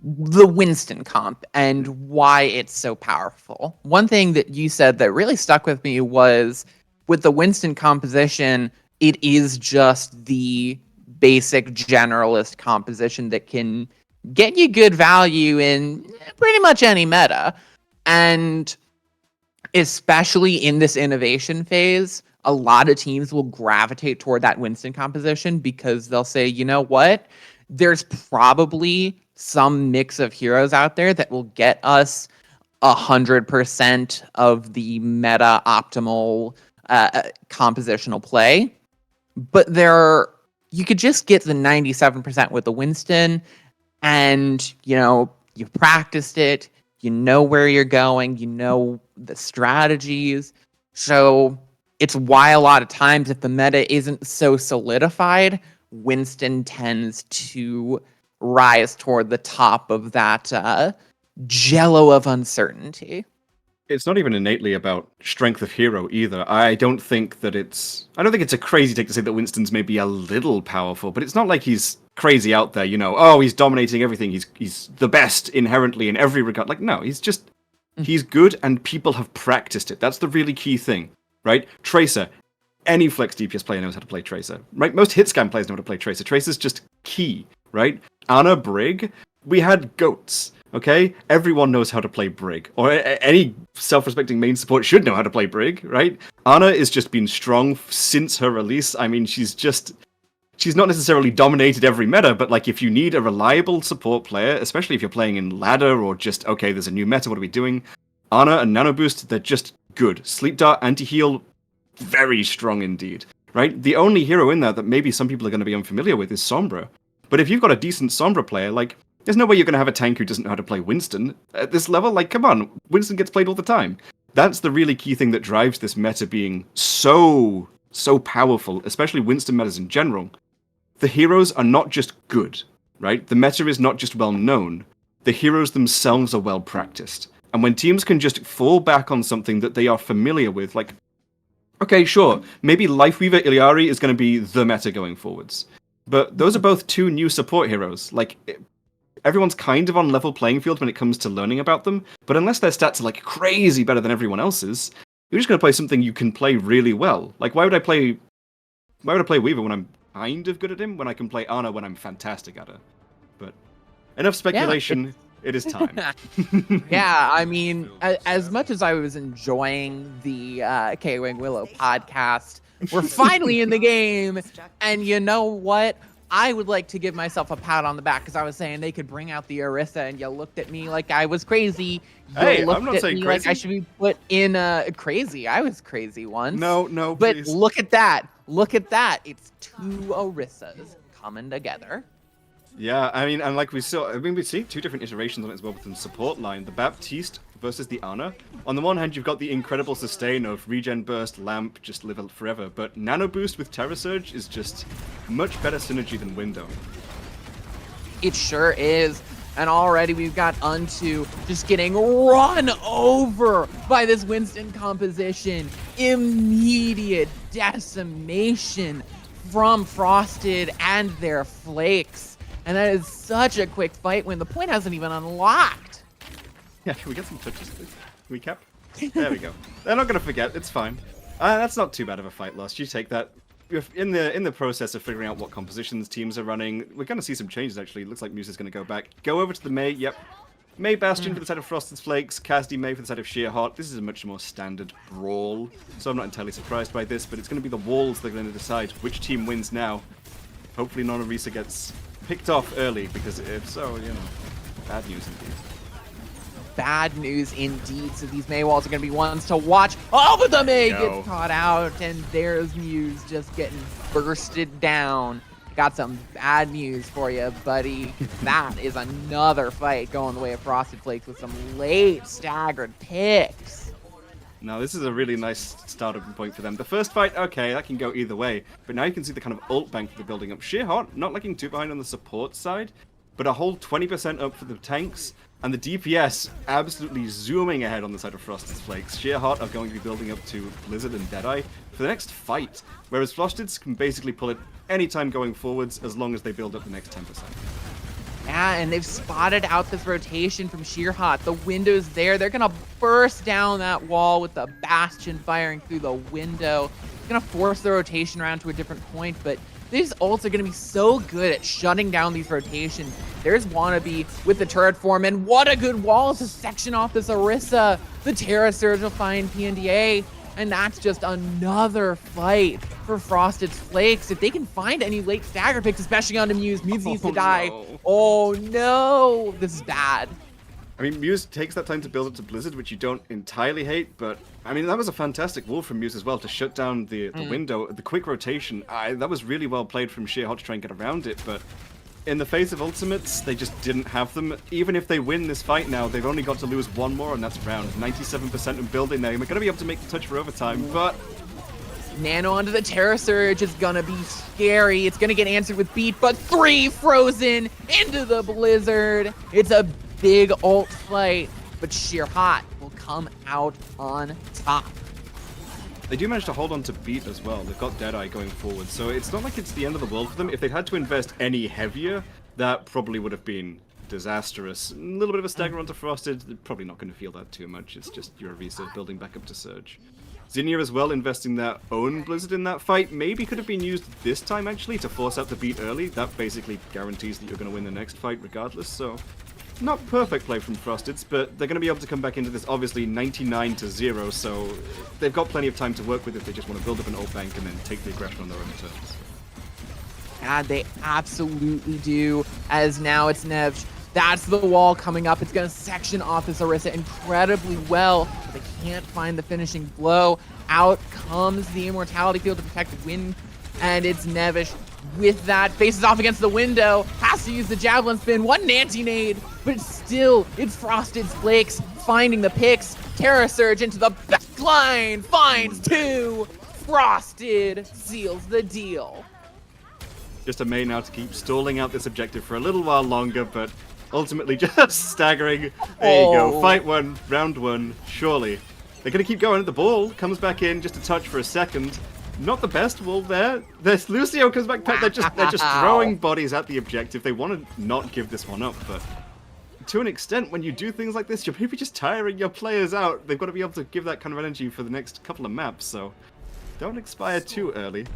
the Winston comp and why it's so powerful. One thing that you said that really stuck with me was with the Winston composition, it is just the basic generalist composition that can get you good value in pretty much any meta. And especially in this innovation phase, a lot of teams will gravitate toward that Winston composition because they'll say, you know what? There's probably some mix of heroes out there that will get us 100% of the meta optimal compositional play. But you could just get the 97% with the Winston, and you've practiced it, you know where you're going, you know the strategies. So it's why a lot of times if the meta isn't so solidified, Winston tends to rise toward the top of that jello of uncertainty. It's not even innately about strength of hero either. I don't think it's a crazy take to say that Winston's maybe a little powerful, but it's not like he's crazy out there, he's dominating everything, he's the best inherently in every regard. Like, no, he's good and people have practiced it. That's the really key thing, right? Tracer. Any flex DPS player knows how to play Tracer, right? Most hit scan players know how to play Tracer. Tracer's just key, right? Ana Brig, we had goats. Okay, everyone knows how to play Brig, or any self-respecting main support should know how to play Brig, right? Ana has just been strong since her release. I mean, she's not necessarily dominated every meta, but like if you need a reliable support player, especially if you're playing in ladder or just, okay, there's a new meta, what are we doing? Ana and Nano Boost, they're just good. Sleep Dart, Anti-Heal, very strong indeed, right? The only hero in there that maybe some people are going to be unfamiliar with is Sombra. But if you've got a decent Sombra player, like, there's no way you're going to have a tank who doesn't know how to play Winston. At this level, like, come on, Winston gets played all the time. That's the really key thing that drives this meta being so powerful, especially Winston metas in general. The heroes are not just good, right? The meta is not just well known. The heroes themselves are well practiced. And when teams can just fall back on something that they are familiar with, like, okay, sure, maybe Lifeweaver Iliari is going to be the meta going forwards. But those are both 2 new support heroes. Like, everyone's kind of on level playing field when it comes to learning about them, but unless their stats are like crazy better than everyone else's, you're just going to play something you can play really well. Like, why would I play Weaver when I'm kind of good at him, when I can play Ana when I'm fantastic at her? But enough speculation. It is time. Yeah, I mean, as much as I was enjoying the K-Wing Willow podcast, we're finally in the game, and you know what? I would like to give myself a pat on the back because I was saying they could bring out the Orisa, and you looked at me like I was crazy. Hey, I'm not saying crazy. Like I should be put in crazy. I was crazy once. No, but please. Look at that. Look at that. It's 2 Orisas coming together. Yeah, I mean, and like we saw, we see two different iterations on it as well with the support line. The Baptiste versus the Ana. On the one hand, you've got the incredible sustain of Regen Burst, Lamp, just live it forever. But Nano Boost with Terra Surge is just much better synergy than Window. It sure is. And already we've got Unto just getting run over by this Winston composition. Immediate decimation from Frosted and their Flakes. And that is such a quick fight when the point hasn't even unlocked. Yeah, can we get some touches, please? Recap? There we go. They're not going to forget. It's fine. That's not too bad of a fight loss. You take that. In the process of figuring out what compositions teams are running, we're going to see some changes, actually. It looks like Muse is going to go back. Go over to the Mei. Yep. Mei Bastion for the side of Frosted's Flakes. Cassidy Mei for the side of Sheerheart. This is a much more standard brawl, so I'm not entirely surprised by this, but it's going to be the walls that are going to decide which team wins now. Hopefully none of Orisa gets picked off early, because if so, you know, bad news indeed. Bad news indeed. So these Mei walls are going to be ones to watch. Oh, but the Mei gets caught out, and there's Muse just getting bursted down. Got some bad news for you, buddy. That is another fight going the way of Frosted Flakes with some late staggered picks. Now, this is a really nice starting point for them. The first fight, okay, that can go either way. But now you can see the kind of ult bank that they're building up. Sheerheart, not lagging too behind on the support side, but a whole 20% up for the tanks. And the DPS absolutely zooming ahead on the side of Frosted's Flakes. Sheerheart are going to be building up to Blizzard and Deadeye for the next fight. Whereas Frosted's can basically pull it anytime going forwards as long as they build up the next 10%. Yeah, and they've spotted out this rotation from Sheerheart. The window's there. They're going to burst down that wall with the Bastion firing through the window. It's going to force the rotation around to a different point, but these ults are going to be so good at shutting down these rotations. There's Wannabe with the turret form, and what a good wall to section off this Orisa. The Terra Surge will find PNDA, and that's just another fight for Frosted's Flakes. If they can find any late stagger picks, especially on the Muse, Muse needs to die. No. Oh no, this is bad. I mean, Muse takes that time to build up to Blizzard, which you don't entirely hate, but I mean, that was a fantastic wall from Muse as well to shut down the window. The quick rotation, that was really well played from Sheerheart to try and get around it, but in the face of ultimates, they just didn't have them. Even if they win this fight now, they've only got to lose one more, and that's round. 97% in building there. We're going to be able to make the touch for overtime, but Nano onto the Terra Surge is gonna be scary. It's gonna get answered with beat, but 3 frozen into the Blizzard. It's a big ult fight, but Sheerheart will come out on top. they do manage to hold on to beat as well. They've got Deadeye going forward, so it's not like it's the end of the world for them. If they'd had to invest any heavier, that probably would have been disastrous. A little bit of a stagger onto Frosted, they're probably not going to feel that too much. It's just your Orisa building back up to Surge. Zinnia as well, investing their own Blizzard in that fight, maybe could have been used this time actually to force out the beat early. That basically guarantees that you're going to win the next fight regardless, so not perfect play from Frosteds, but they're going to be able to come back into this obviously 99-0, so they've got plenty of time to work with if they just want to build up an ult bank and then take the aggression on their own terms. Yeah, they absolutely do, as now it's Nevj. That's the wall coming up. It's going to section off this Orisa incredibly well, but they can't find the finishing blow. Out comes the Immortality Field to protect the win, and it's Nevish with that. Faces off against the window, has to use the Javelin Spin, one anti-nade, but it's Frosted's Flakes finding the picks. Terra Surge into the back line, finds 2. Frosted seals the deal. Just a Mei now to keep stalling out this objective for a little while longer, but ultimately just staggering. There you go. Fight 1, round 1, surely. They're going to keep going. The ball comes back in just a touch for a second. Not the best wall there. There's Lucio comes back. They're just throwing bodies at the objective. They want to not give this one up, but to an extent, when you do things like this, you're maybe just tiring your players out. They've got to be able to give that kind of energy for the next couple of maps, so don't expire too early.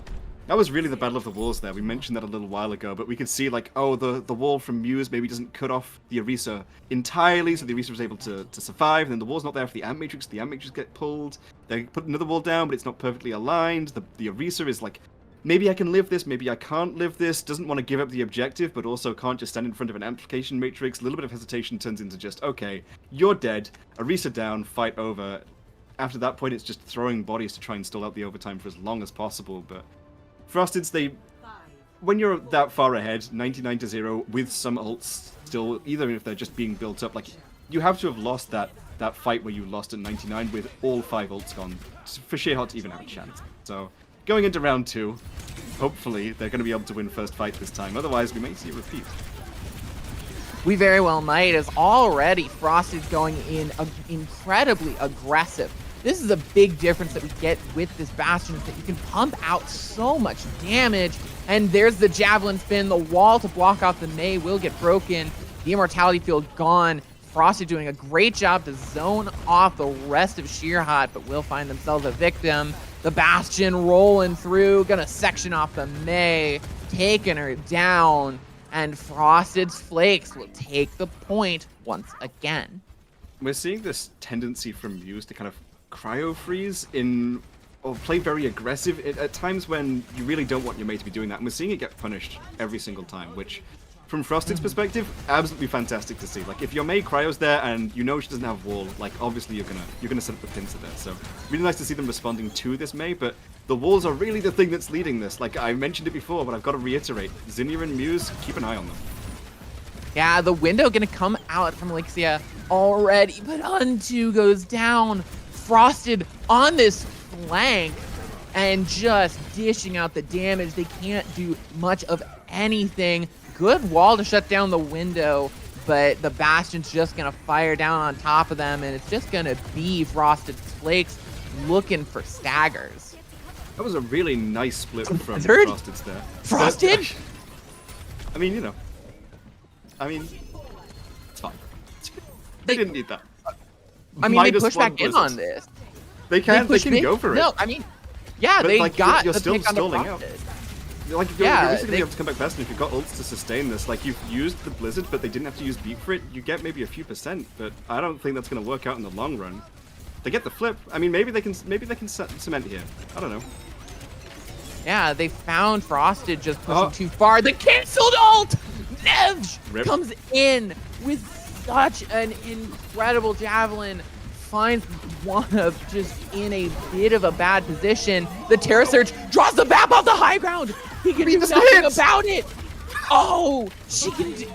That was really the Battle of the Walls there. We mentioned that a little while ago, but we could see, like, oh, the wall from Muse maybe doesn't cut off the Orisa entirely, so the Orisa was able to survive, and then the wall's not there for the Ant Matrix get pulled. They put another wall down, but it's not perfectly aligned. The Orisa is like, maybe I can live this, maybe I can't live this, doesn't want to give up the objective, but also can't just stand in front of an Amplification Matrix. A little bit of hesitation turns into just, okay, you're dead, Orisa down, fight over. After that point, it's just throwing bodies to try and stall out the overtime for as long as possible, but Frosteds, they when you're that far ahead, 99-0 with some ults still, even if they're just being built up, like you have to have lost that fight where you lost at 99 with all 5 ults gone for Sheerheart to even have a chance. So going into round 2, hopefully they're going to be able to win first fight this time. Otherwise, we may see a repeat. We very well might, as already Frost is going in incredibly aggressive. This is a big difference that we get with this Bastion, is that you can pump out so much damage. And there's the Javelin spin. The wall to block off the Mei will get broken. The Immortality Field gone. Frost is doing a great job to zone off the rest of Sheerheart, but will find themselves a victim. The Bastion rolling through, gonna section off the Mei, taking her down. And Frosted's Flakes will take the point once again. We're seeing this tendency from Muse to kind of cryo freeze or play very aggressive at times when you really don't want your mate to be doing that. And we're seeing it get punished every single time, which from Frosted's perspective, absolutely fantastic to see. Like if your Mei cryos there and you know she doesn't have wall, like obviously you're gonna set up the pincer there. So really nice to see them responding to this Mei, but the walls are really the thing that's leading this. Like I mentioned it before, but I've got to reiterate, Zinnia and Muse, keep an eye on them. Yeah, the window gonna come out from Elixia already, but Unto goes down. Frosted on this flank and just dishing out the damage. They can't do much of anything. Good wall to shut down the window, but the Bastion's just gonna fire down on top of them, and it's just gonna be Frosted's Flakes looking for staggers. That was a really nice split from Blizzard? Frosted's there. Frosted? But, I mean, you know. I mean, it's fine. They didn't need that. I mean, they Minus push one back in Blizzard. on this. They can go for it. No, I mean, yeah, But, they like, got you're the still pick on the stalling out. Frosted. Like, if you're Yeah, basically they- able to come back fast, and if you've got ults to sustain this, like, you've used the Blizzard, but they didn't have to use Beat for it, you get maybe a few %, but I don't think that's going to work out in the long run. They get the flip. I mean, maybe they can cement here. I don't know. Yeah, they found Frosted just pushing too far. The canceled ult! Nevj Rip. comes in with such an incredible javelin. Finds Wanna just in a bit of a bad position. The Terra Surge draws the map off the high ground. He can do nothing about it. Oh,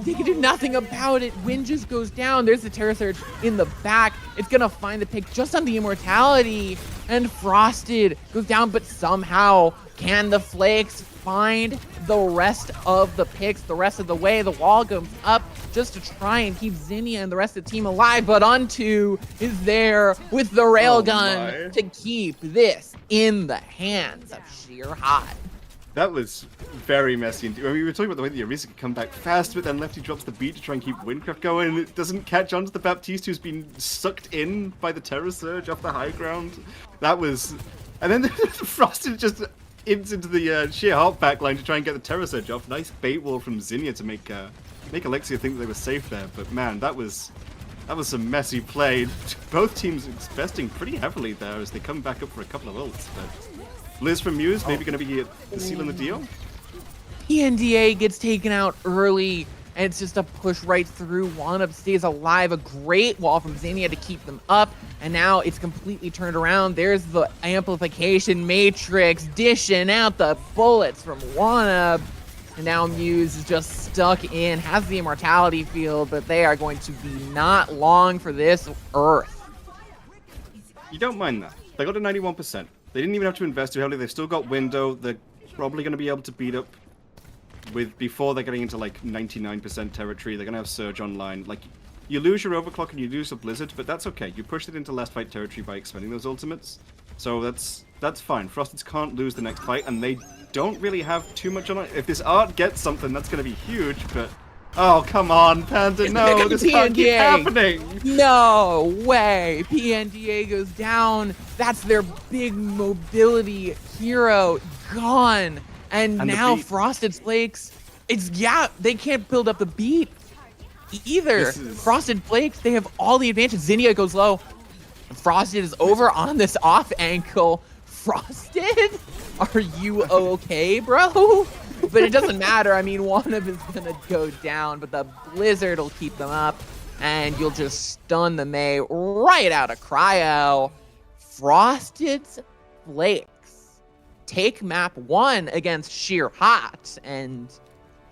they can do nothing about it. Wind just goes down. There's the Terra Surge in the back. It's gonna find the pick just on the Immortality. And Frosted goes down, but somehow can the Flakes find the rest of the picks the rest of the way? The wall goes up just to try and keep Zinnia and the rest of the team alive, but Unto is there with the railgun to keep this in the hands of Sheerheart. That was very messy. I mean, we were talking about the way the Orisa could come back fast, but then Lefty drops the beat to try and keep Windcraft going, and it doesn't catch on to the Baptiste, who's been sucked in by the Terror Surge off the high ground. That was... And then Frosted just into the Sheerheart backline to try and get the Terror Surge off. Nice bait wall from Zinnia to make Alexia think that they were safe there, but man, that was some messy play. Both teams investing pretty heavily there as they come back up for a couple of ults, but... Liz from Muse, maybe going to be the seal in the deal? PNDA gets taken out early, and it's just a push right through. Wanna stays alive. A great wall from Zinnia to keep them up, and now it's completely turned around. There's the amplification matrix dishing out the bullets from Wanna. And now Muse is just stuck in, has the Immortality Field, but they are going to be not long for this Earth. You don't mind that. They got to 91%. They didn't even have to invest too heavily. They've still got window. They're probably going to be able to beat up before they're getting into like 99% territory. They're going to have Surge online. Like, you lose your overclock and you lose a Blizzard, but that's okay. You pushed it into last fight territory by expending those ultimates. So that's fine. Frosteds can't lose the next fight, and they don't really have too much on it. If this art gets something, that's going to be huge, but... Oh, come on, Panda, no, this can't keep happening! No way! PNDA goes down. That's their big mobility hero gone. And now Frosted Flakes, they can't build up the beat either. Frosted Flakes, they have all the advantage. Zinnia goes low. Frosted is over on this off ankle. Frosted? Are you okay, bro? But it doesn't matter. I mean, one of is gonna go down, but the Blizzard will keep them up, and you'll just stun the Mei right out of cryo. Frosted's Flakes take map 1 against Sheer Hot. And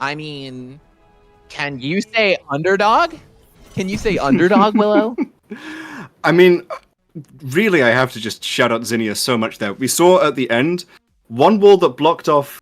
I mean, can you say underdog? Can you say underdog, Willow? I mean, really, I have to just shout out Zinnia so much there. We saw at the end one wall that blocked off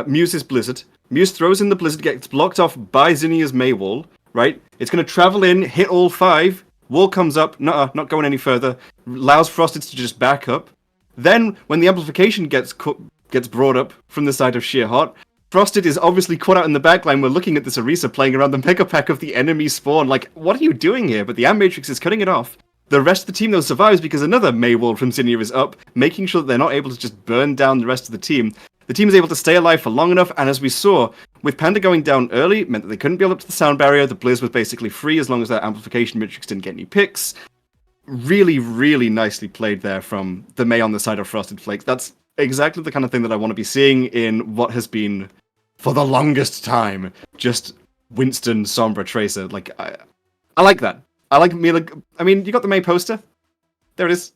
Muse's Blizzard. Muse throws in the Blizzard, gets blocked off by Zinnia's May wall, right? It's going to travel in, hit all 5. Wall comes up, not going any further. Allows Frosted to just back up. Then, when the amplification gets brought up from the side of Sheer Hot, Frosted is obviously caught out in the backline. We're looking at this Orisa playing around the Mega Pack of the enemy spawn. Like, what are you doing here? But the Am Matrix is cutting it off. The rest of the team, though, survives because another May wall from Zinnia is up, making sure that they're not able to just burn down the rest of the team. The team is able to stay alive for long enough, and as we saw, with Panda going down early, it meant that they couldn't build up to the sound barrier. The Blizz was basically free as long as that amplification matrix didn't get any picks. Really, really nicely played there from the May on the side of Frosted Flakes. That's exactly the kind of thing that I want to be seeing in what has been, for the longest time, just Winston, Sombra, Tracer. Like, I like that. I like Mila. I mean, you got the May poster? There it is.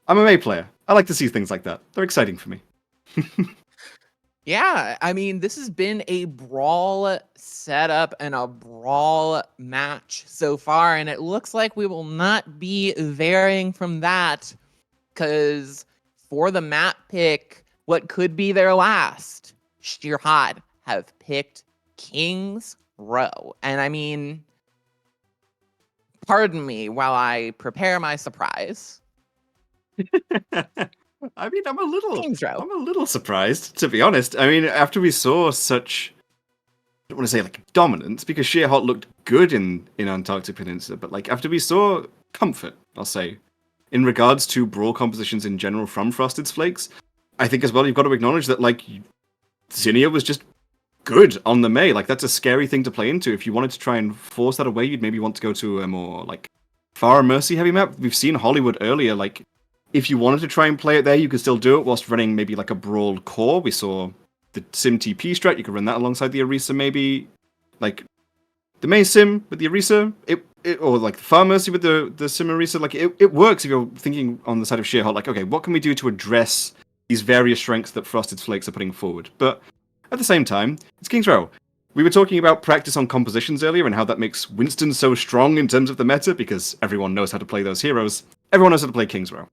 I'm a May player. I like to see things like that. They're exciting for me. Yeah, I mean, this has been a brawl setup and a brawl match so far, and it looks like we will not be varying from that, because for the map pick, what could be their last, Sheer Hot have picked King's Row. And I mean, pardon me while I prepare my surprise. I mean, I'm a King's Row. little surprised, to be honest. I mean, after we saw such, I don't want to say like dominance, because Sheer Hot looked good in Antarctic Peninsula, but like after we saw comfort, I'll say, in regards to brawl compositions in general from Frosted's Flakes, I think as well you've got to acknowledge that like Zinnia was just good on the May. Like that's a scary thing to play into. If you wanted to try and force that away, you'd maybe want to go to a more like far Mercy heavy map. We've seen Hollywood earlier, like if you wanted to try and play it there, you could still do it whilst running maybe like a Brawl core. We saw the Sim TP strat, you could run that alongside the Orisa maybe. Like the May Sim with the Orisa, or like the Far Mercy with the Sim Orisa, like it works if you're thinking on the side of Sheer Hot, like, okay, what can we do to address these various strengths that Frosted's Flakes are putting forward? But at the same time, it's King's Row. We were talking about practice on compositions earlier and how that makes Winston so strong in terms of the meta, because everyone knows how to play those heroes. Everyone knows how to play King's Row.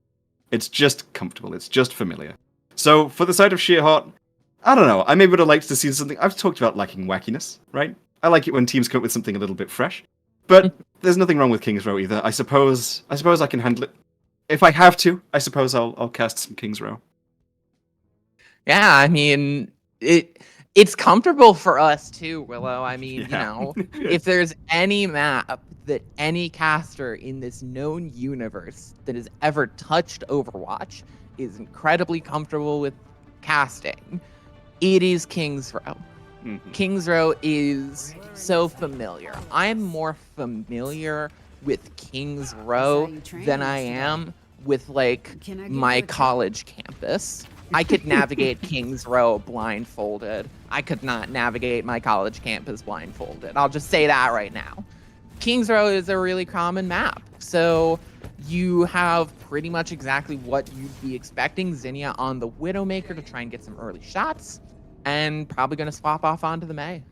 It's just comfortable. It's just familiar. So for the side of Sheer Hot, I don't know. I maybe would have liked to see something. I've talked about liking wackiness, right? I like it when teams come up with something a little bit fresh. But there's nothing wrong with King's Row either. I suppose I can handle it. If I have to, I suppose I'll cast some King's Row. Yeah, I mean, it's comfortable for us too, Willow. I mean, Yeah. you know, if there's any map that any caster in this known universe that has ever touched Overwatch is incredibly comfortable with casting, it is King's Row. Mm-hmm. King's Row is so familiar. I'm more familiar with King's Row than I am with like my college campus. I could navigate King's Row blindfolded. I could not navigate my college campus blindfolded. I'll just say that right now. King's Row is a really common map. So you have pretty much exactly what you'd be expecting. Zinnia on the Widowmaker to try and get some early shots, and probably going to swap off onto the May.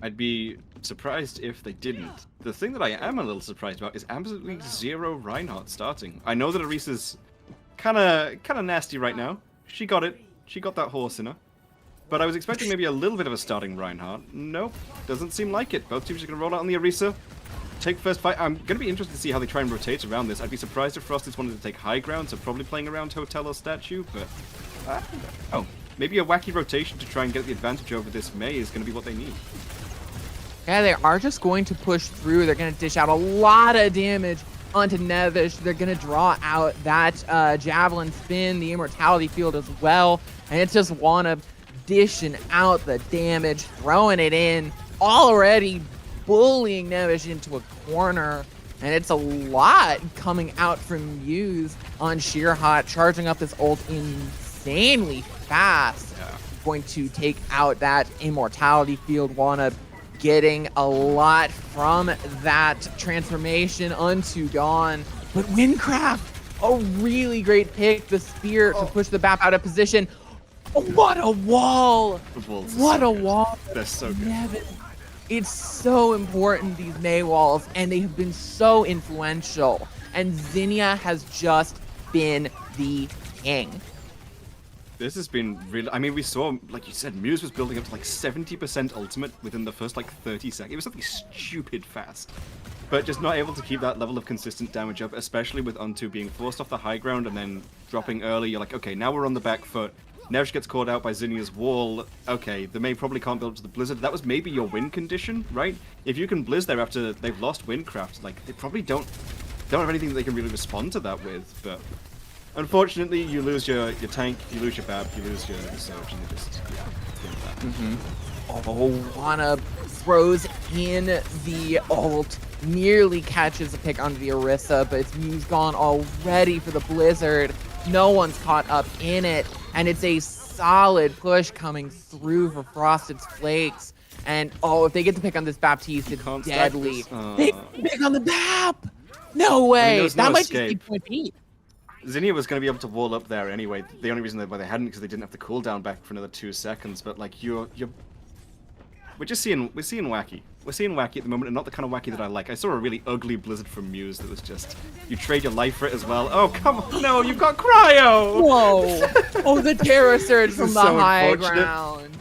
I'd be surprised if they didn't. The thing that I am a little surprised about is absolutely zero Reinhardt starting. I know that Orisa's kind of nasty right now. She got it. She got that horse in her. But I was expecting maybe a little bit of a starting Reinhardt. Nope, doesn't seem like it. Both teams are going to roll out on the Orisa. Take first fight. I'm going to be interested to see how they try and rotate around this. I'd be surprised if Frosted's wanted to take high ground, so probably playing around Hotel or Statue, but... oh, maybe a wacky rotation to try and get the advantage over this May is going to be what they need. Yeah, they are just going to push through. They're going to dish out a lot of damage onto Nevish. They're going to draw out that Javelin spin, the Immortality Field as well, and it's just want to dishing out the damage, throwing it in, already bullying Nevish into a corner, and it's a lot coming out from Muse on Sheer Hot, charging up this ult insanely fast. Yeah. Going to take out that Immortality Field, wanna getting a lot from that transformation unto Dawn, but Windcraft A really great pick, the spear to push the BAP out of position. Oh, what a wall! The walls are What so a good. wall! They're so good. Nevin. It's so important, these May walls, and they have been so influential. And Zinnia has just been the king. This has been really. I mean, we saw, like you said, Muse was building up to like 70% ultimate within the first like 30 seconds. It was something stupid fast. But just not able to keep that level of consistent damage up, especially with Unto being forced off the high ground and then dropping early. You're like, okay, now we're on the back foot. Nev gets caught out by Zinnia's wall. Okay, the May probably can't build up to the Blizzard. That was maybe your win condition, right? If you can Blizz there after they've lost Windcraft, like, they probably don't have anything that they can really respond to that with, but unfortunately, you lose your tank, you lose your BAB, you lose your Surge, and you just, yeah, deal with that. Oh, Wanna throws in the ult, nearly catches a pick onto the Orisa, but it's Muse gone already for the Blizzard. No one's caught up in it, and it's a solid push coming through for Frosted's Flakes. And oh, if they get to pick on this Baptiste, it's Can't stack deadly. this. They pick on the BAP! No way! there was That no might just be escape. point beat. Zinnia was going to be able to wall up there anyway. The only reason why they hadn't because they didn't have the cooldown back for another 2 seconds. But like we're seeing wacky. We're seeing wacky at the moment, and not the kind of wacky that I like. I saw a really ugly Blizzard from Muse that was just you trade your life for it as well. Oh come on, no, you've got cryo. Whoa! Oh, the Terror Surge from is the so high unfortunate. ground.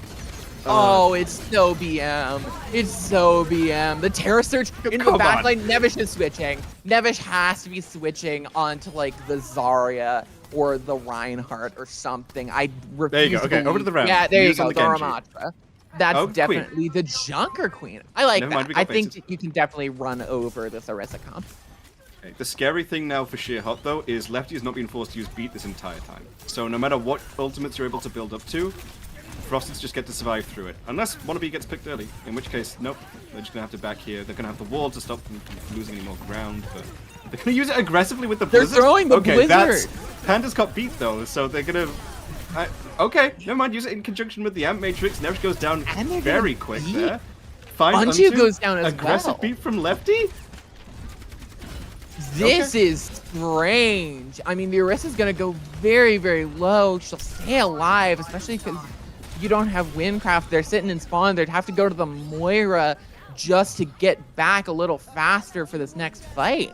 Oh, it's so BM. It's so BM. The Terror Surge in the Come on. backline. Nevish is switching. Nevish has to be switching onto like the Zarya or the Reinhardt or something. I refuse There you go. to Okay, over believe- to the round. Yeah, there you Use on go. the The Genji. Ramatra. That's Oh, Queen. definitely the Junker Queen. I like Never that. mind, we I got think baited. you can definitely run over this Orisa comp. Okay, the scary thing now for Sheer Hot though is Lefty has not been forced to use beat this entire time. So no matter what ultimates you're able to build up to, Frosteds just get to survive through it. Unless Wannabe gets picked early, in which case, nope, they're just gonna have to back here. They're gonna have the wall to stop them from losing any more ground, but they're gonna use it aggressively with the They're Blizzard. throwing the okay, Blizzard. Panda's got beat though, so they're gonna. Okay, never mind. Use it in conjunction with the Amp Matrix. Never goes down And they're very gonna quick beat. there. Find Unto Unto, goes down as aggressive well. beat from Lefty. This is strange. I mean, the Orisa's gonna go very, very low. She'll stay alive, especially because you don't have Windcraft. They're sitting in spawn. They'd have to go to the Moira just to get back a little faster for this next fight.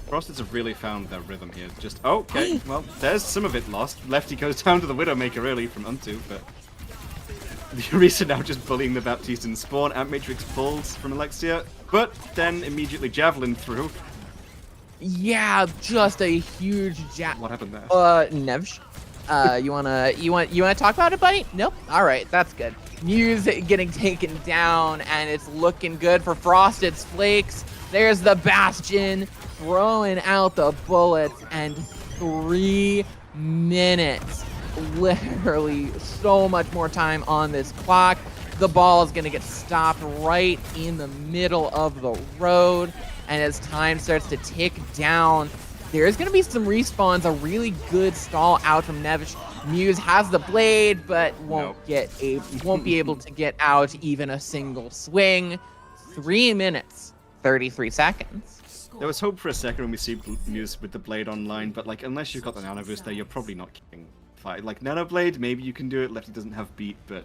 Frosteds have really found their rhythm here. Just okay, well, there's some of it lost. Lefty goes down to the Widowmaker early from Unto, but the Orisa now just bullying the Baptiste in spawn. Amp Matrix pulls from Alexia, but then immediately Javelin through. Yeah, just a huge jab. What happened there? Nevsh, you wanna talk about it, buddy? Nope. All right, that's good. Muse getting taken down, and it's looking good for Frosted's Flakes. There's the Bastion throwing out the bullets, and 3 minutes. Literally so much more time on this clock. The ball is gonna get stopped right in the middle of the road. And as time starts to tick down, there's going to be some respawns, a really good stall out from Nevish. Muse has the blade, but won't be able to get out even a single swing. 3 minutes, 33 seconds. There was hope for a second when we see Muse with the blade online, but like unless you've got the Nano Boost there, you're probably not killing fight. Like Nano Blade, maybe you can do it. Lefty doesn't have beat, but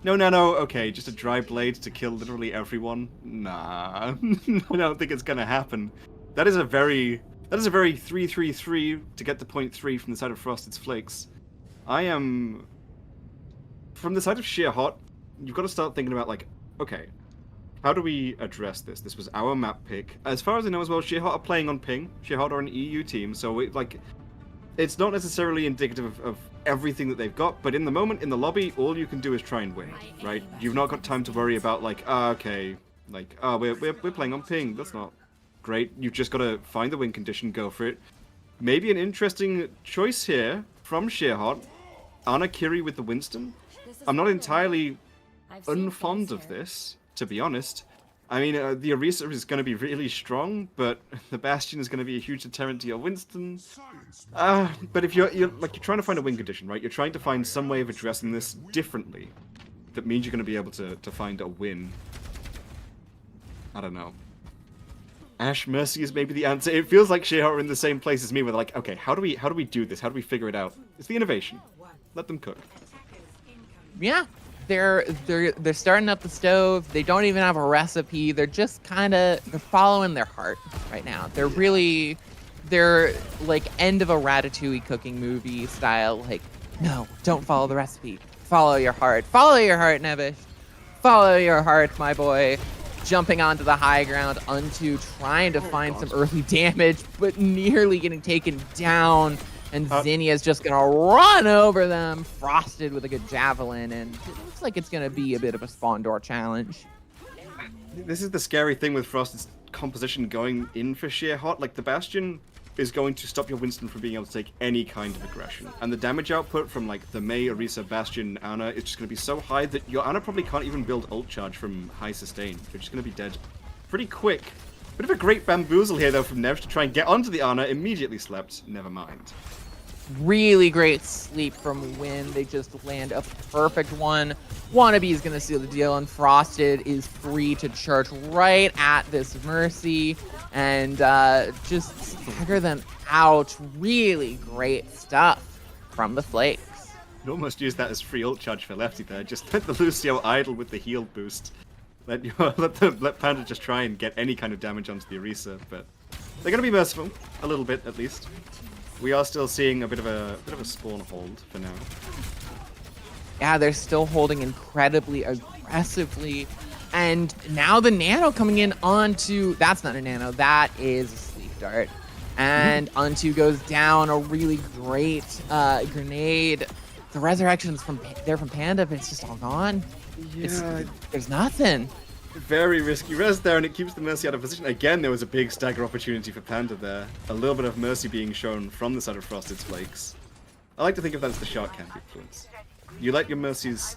no Nano. Okay, just a dry blade to kill literally everyone. Nah, I don't think it's gonna happen. That is a very 3-3-3 to get to point 3 from the side of Frosted's Flakes. I am from the side of Sheer Hot. You've got to start thinking about like, okay, how do we address this? This was our map pick. As far as I know as well, Sheer Hot are playing on ping. Sheer Hot are an EU team, so it's not necessarily indicative of everything that they've got, but in the moment, in the lobby, all you can do is try and win, right? You've not got time to worry about like, okay, like, we're playing on ping. That's not great. You've just got to find the win condition, go for it. Maybe an interesting choice here from Sheer Hot. Ana Kiri with the Winston. I'm not entirely unfond of this, to be honest. I mean, the Orisa is going to be really strong, but the Bastion is going to be a huge deterrent to your Winston. But if you're trying to find a win condition, right? You're trying to find some way of addressing this differently. That means you're going to be able to find a win. I don't know. Ashe Mercy is maybe the answer. It feels like Sheerheart are in the same place as me, where they're like, okay, how do we do this? How do we figure it out? It's the innovation. Let them cook. Yeah, they're starting up the stove. They don't even have a recipe. They're just they're following their heart right now. They're like end of a Ratatouille cooking movie style. Like, no, don't follow the recipe. Follow your heart. Follow your heart, Nebish. Follow your heart, my boy. Jumping onto the high ground, Unto trying to find some early damage, but nearly getting taken down. And Zinnia's just gonna run over them, Frosted with a good javelin, and it looks like it's gonna be a bit of a spawn door challenge. This is the scary thing with Frosted's composition going in for Sheerheart. Like, the Bastion is going to stop your Winston from being able to take any kind of aggression. And the damage output from, like, the Mei, Orisa, Bastion, Ana is just going to be so high that your Ana probably can't even build ult charge from high sustain. You're just going to be dead pretty quick. Bit of a great bamboozle here, though, from Nev to try and get onto the Ana. Immediately slept. Never mind. Really great sleep from Win. They just land a perfect one. Wannabe is going to seal the deal, and Frosted is free to charge right at this Mercy and just stagger them out. Really great stuff from the Flakes. You almost use that as free ult charge for Lefty there. Just let the Lucio idle with the heal boost. Let Panda just try and get any kind of damage onto the Orisa, but they're going to be merciful, a little bit at least. We are still seeing a bit of a spawn hold for now. Yeah, they're still holding incredibly aggressively. And now the Nano coming in onto... That's not a Nano. That is a Sleep Dart. And Unto goes down. A really great grenade. The Resurrection's from Panda, but it's just all gone. Yeah. There's nothing. Very risky res there, and it keeps the Mercy out of position. Again, there was a big stagger opportunity for Panda there. A little bit of Mercy being shown from the side of Frosted's Flakes. I like to think of that as the shark camp influence. You let your Mercies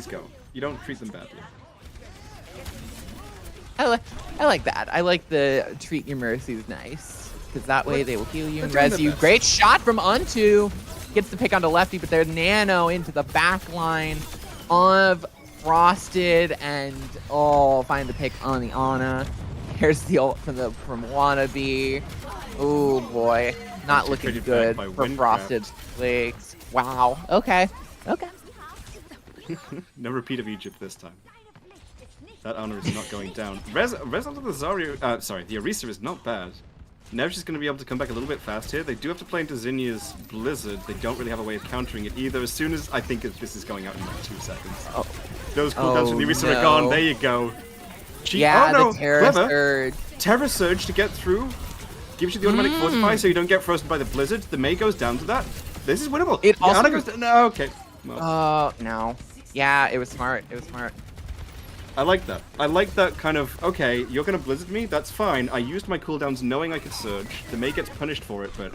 go. You don't treat them badly. I like that. I like the treat your mercies nice, because that way they will heal you and They're doing res their you. best. Great shot from Unto. Gets the pick onto Lefty, but they're Nano into the back line of Frosted, and find the pick on the Ana. Here's the ult from Wannabe. Oh boy, not looking Pretty bad good by for Windcraft. Frosted's Flakes. Wow. Okay. No repeat of Egypt this time. That Ana is not going down. Res onto the Zarya. Sorry, the Orisa is not bad. Nev's just going to be able to come back a little bit fast here. They do have to play into Zinnia's Blizzard. They don't really have a way of countering it either. As soon as I think this is going out in like 2 seconds. Oh. Those cooldowns from the Orisa are gone. There you go. Yeah, oh no, the Terror clever. Surge. Terror Surge to get through. Gives you the automatic fortify so you don't get frozen by the Blizzard. The Mei goes down to that. This is winnable. It The also Ana goes down. No, okay. Well, No. Yeah, it was smart. It was smart. I like that. I like that kind of, okay, you're gonna Blizzard me? That's fine. I used my cooldowns knowing I could Surge. The Mei gets punished for it, but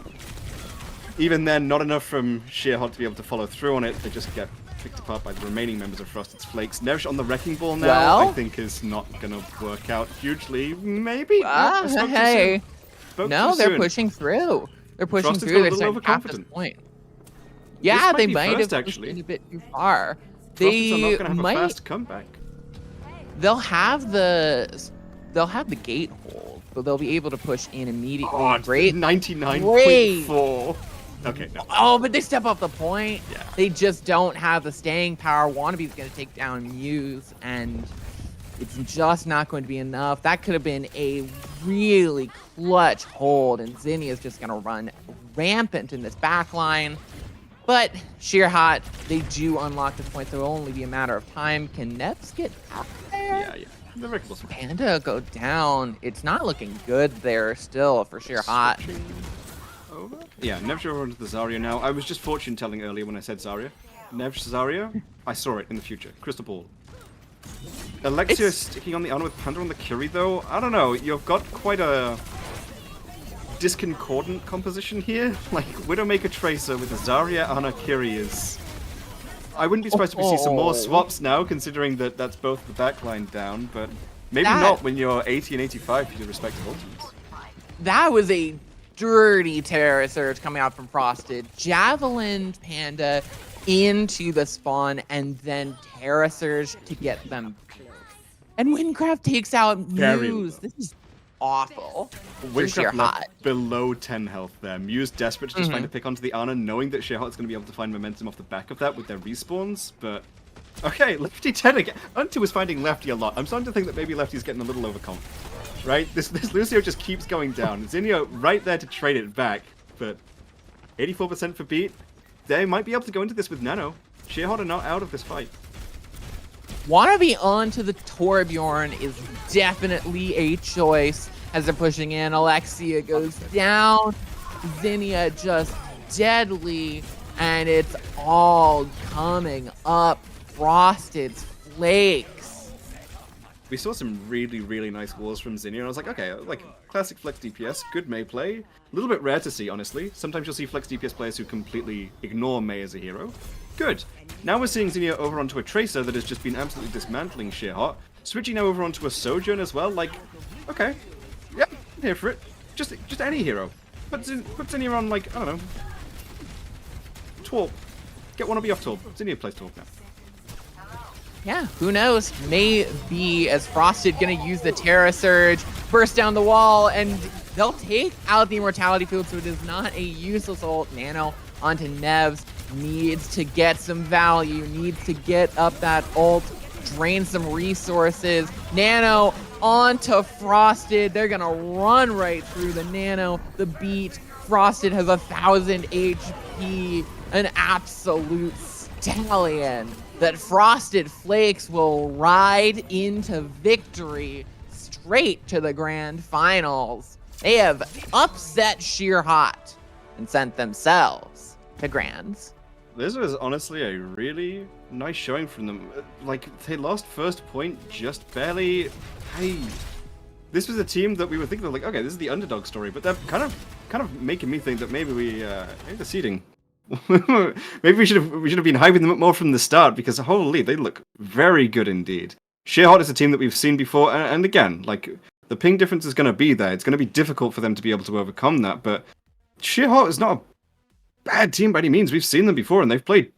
even then, not enough from Sheerheart to be able to follow through on it. They just get picked apart by the remaining members of Frosted's Flakes. Nevsh on the Wrecking Ball now, Well? I think is not gonna work out hugely. Maybe? Ah, I spoke too hey. soon. Spoke No, too they're soon. pushing through. They're pushing Frosted's through. got a They're little starting half this overconfident. point. Yeah, might they be might first, have pushed actually. it a bit too far. Frosted's are They not gonna have a might. fast comeback. They'll have the gate hold, but they'll be able to push in immediately. Oh, Great. 99.4. Okay, no. Oh, but they step off the point. Yeah. They just don't have the staying power. Wannabe's going to take down Muse, and it's just not going to be enough. That could have been a really clutch hold, and Zinnia's just going to run rampant in this back line. But Sheerheart, they do unlock this point, so it'll only be a matter of time. Can Nets get out there? Yeah. The Wreckable Smash. Panda go down. It's not looking good there still for Sheerheart. Switching over? Yeah, Nev's over onto the Zarya now. I was just fortune telling earlier when I said Zarya. Nev's Zarya, I saw it in the future. Crystal Ball. Alexia sticking on the Ana with Panda on the Curie though. I don't know, you've got quite a discordant composition here. Like, Widowmaker Tracer with a Zarya Ana Curie is... I wouldn't be surprised if we see some more swaps now, considering that that's both the backline down, but maybe not when you're 80 and 85 for your respective ultimates. That was a dirty Terror Surge coming out from Frosted. Javelin Panda into the spawn, and then Terror Surge to get them. And Windcraft takes out Very Muse. low. awful. Windcraft Sheer left hot. below 10 health there. Muse desperate to just find a pick onto the Ana, knowing that Sheerhot's going to be able to find momentum off the back of that with their respawns, but... Okay, Lefty 10 again. Unto is finding Lefty a lot. I'm starting to think that maybe Lefty's getting a little overconfident. Right? This Lucio just keeps going down. Zinnia right there to trade it back, but 84% for beat. They might be able to go into this with Nano. Sheerhot are not out of this fight. Wannabe onto the Torbjorn is definitely a choice as they're pushing in. Alexia goes down. Zinnia just deadly. And it's all coming up. Frosted's Flakes. We saw some really, really nice walls from Zinnia, and I was like, okay, like, classic flex DPS, good Mei play. A little bit rare to see, honestly. Sometimes you'll see flex DPS players who completely ignore Mei as a hero. Good. Now we're seeing Zinnia over onto a Tracer that has just been absolutely dismantling Sheerhot. Switching now over onto a Sojourn as well, like, okay. Yeah, I'm here for it. Just any hero. Put Zinnia on, like, I don't know. Torp. Get Wannabe off Torp. Zinnia plays Torp now. Yeah, who knows? Maybe as Frosted gonna use the Terra Surge, burst down the wall, and they'll take out the Immortality Field, so it is not a useless ult. Nano onto Nevs, needs to get some value, needs to get up that ult, drain some resources. Nano onto Frosted, they're gonna run right through the Nano, the beat. Frosted has 1,000 HP, an absolute stallion that Frosted Flakes will ride into victory straight to the grand finals. They have upset Sheerhot and sent themselves to grands. This was honestly a really nice showing from them. Like, they lost first point just barely. Hey, this was a team that we were thinking of, like, okay, this is the underdog story, but they're kind of making me think that maybe maybe the seeding. Maybe we should have been hyping them up more from the start, because holy, they look very good indeed. Sheerhot is a team that we've seen before, and again, like, the ping difference is going to be there. It's going to be difficult for them to be able to overcome that, but Sheerhot is not a bad team by any means. We've seen them before, and they've played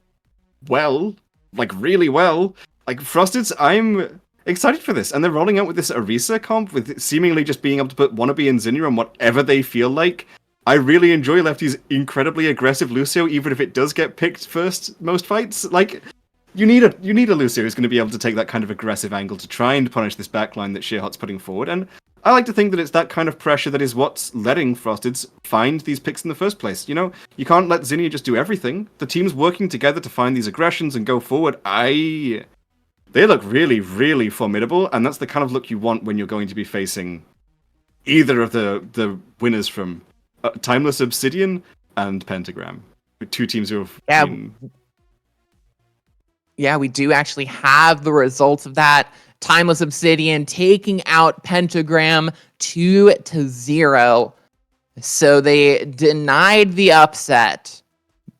well, like really well. Like, Frosted's, I'm excited for this, and they're rolling out with this Orisa comp, with seemingly just being able to put Wannabe and Zinnia on whatever they feel like. I really enjoy Lefty's incredibly aggressive Lucio, even if it does get picked first most fights. Like, you need a Lucio who's going to be able to take that kind of aggressive angle to try and punish this backline that Sheerhot's putting forward, and I like to think that it's that kind of pressure that is what's letting Frosted's find these picks in the first place. You know, you can't let Zinnia just do everything. The team's working together to find these aggressions and go forward. They look really, really formidable, and that's the kind of look you want when you're going to be facing either of the winners from Timeless Obsidian and Pentagram. Two teams who have been... Yeah, we do actually have the results of that. Timeless Obsidian taking out Pentagram 2-0. So they denied the upset.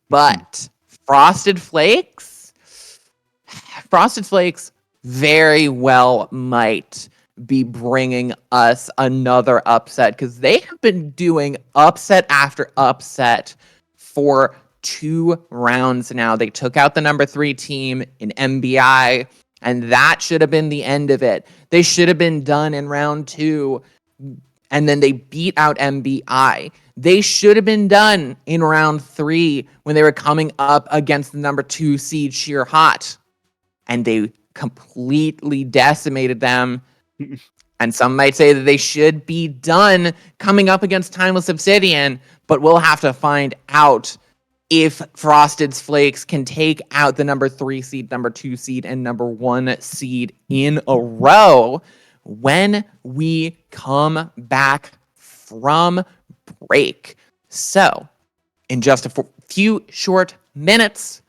But Frosted Flakes very well might be bringing us another upset, because they have been doing upset after upset for 2 rounds now. They took out the number 3 team in MBI, and that should have been the end of it. They should have been done in round 2, and then they beat out MBI. They should have been done in round 3 when they were coming up against the number 2 seed Sheerhot, and they completely decimated them. And some might say that they should be done coming up against Timeless Obsidian, but we'll have to find out if Frosted's Flakes can take out the number 3 seed, number 2 seed, and number 1 seed in a row when we come back from break. So, in just a few short minutes,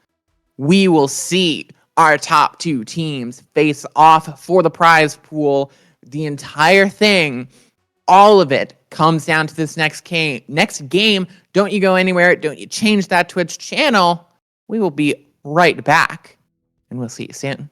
we will see our top 2 teams face off for the prize pool. The entire thing, all of it, comes down to this next game. Don't you go anywhere. Don't you change that Twitch channel. We will be right back, and we'll see you soon.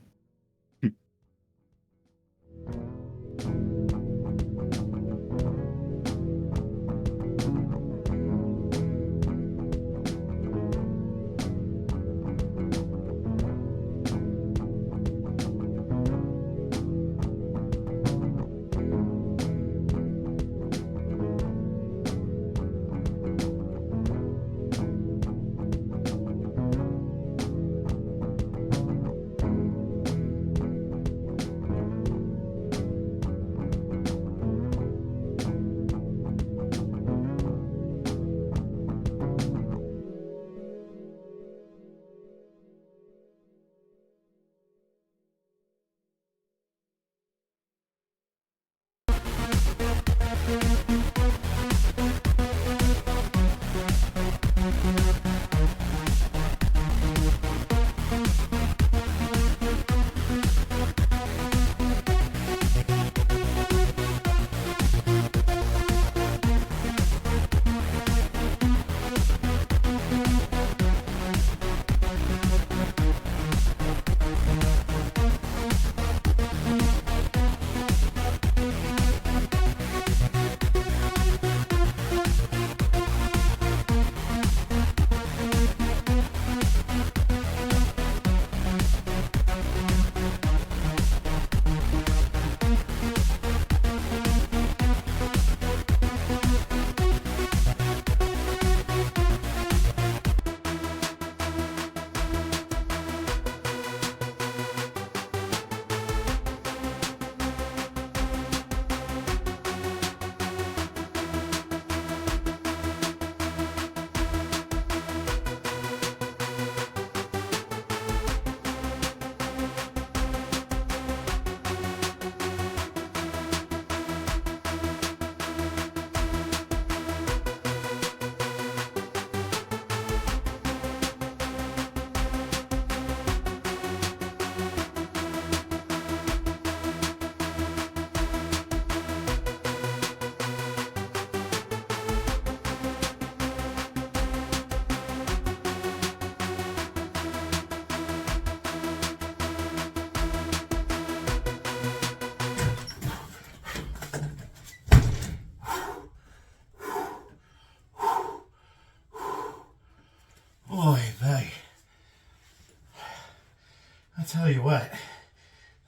I tell you what,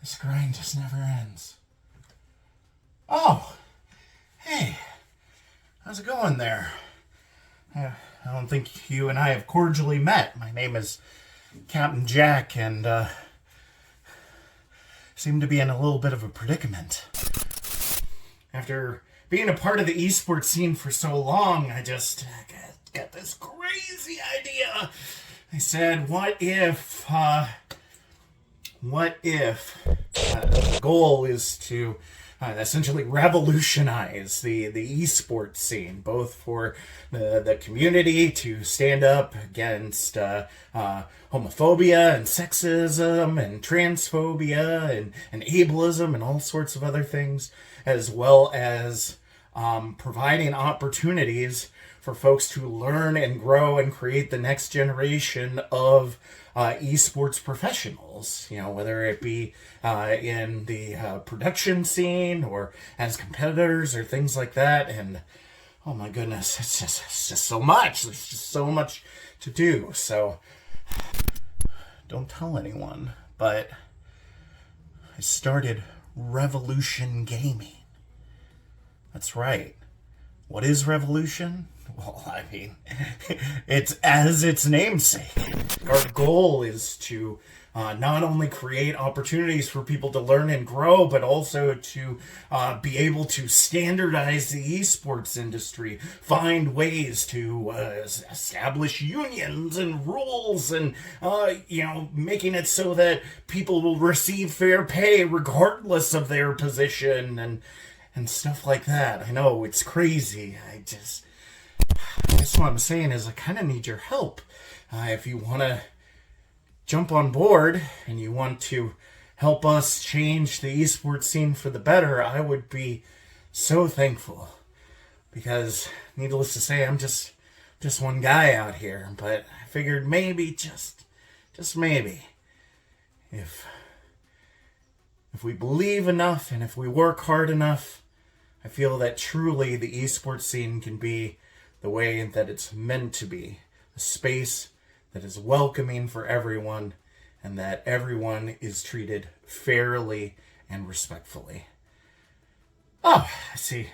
this grind just never ends. Oh, hey, how's it going there? I don't think you and I have cordially met. My name is Captain Jack, and seem to be in a little bit of a predicament. After being a part of the esports scene for so long, I just got this crazy idea. I said, what if the goal is to essentially revolutionize the esports scene, both for the community to stand up against homophobia and sexism and transphobia and ableism and all sorts of other things, as well as providing opportunities for folks to learn and grow and create the next generation of esports professionals, whether it be in the production scene or as competitors or things like that. And oh my goodness, it's just so much. There's just so much to do. So don't tell anyone, but I started Revolution Gaming. That's right. What is Revolution? Well, I mean, it's as its namesake. Our goal is to not only create opportunities for people to learn and grow, but also to be able to standardize the esports industry, find ways to establish unions and rules, and making it so that people will receive fair pay regardless of their position and stuff like that. I know it's crazy. I guess what I'm saying is I kind of need your help. If you want to jump on board and you want to help us change the esports scene for the better, I would be so thankful. Because, needless to say, I'm just one guy out here. But I figured maybe, just maybe, if we believe enough and if we work hard enough, I feel that truly the esports scene can be the way that it's meant to be. A space that is welcoming for everyone and that everyone is treated fairly and respectfully. Oh, I see.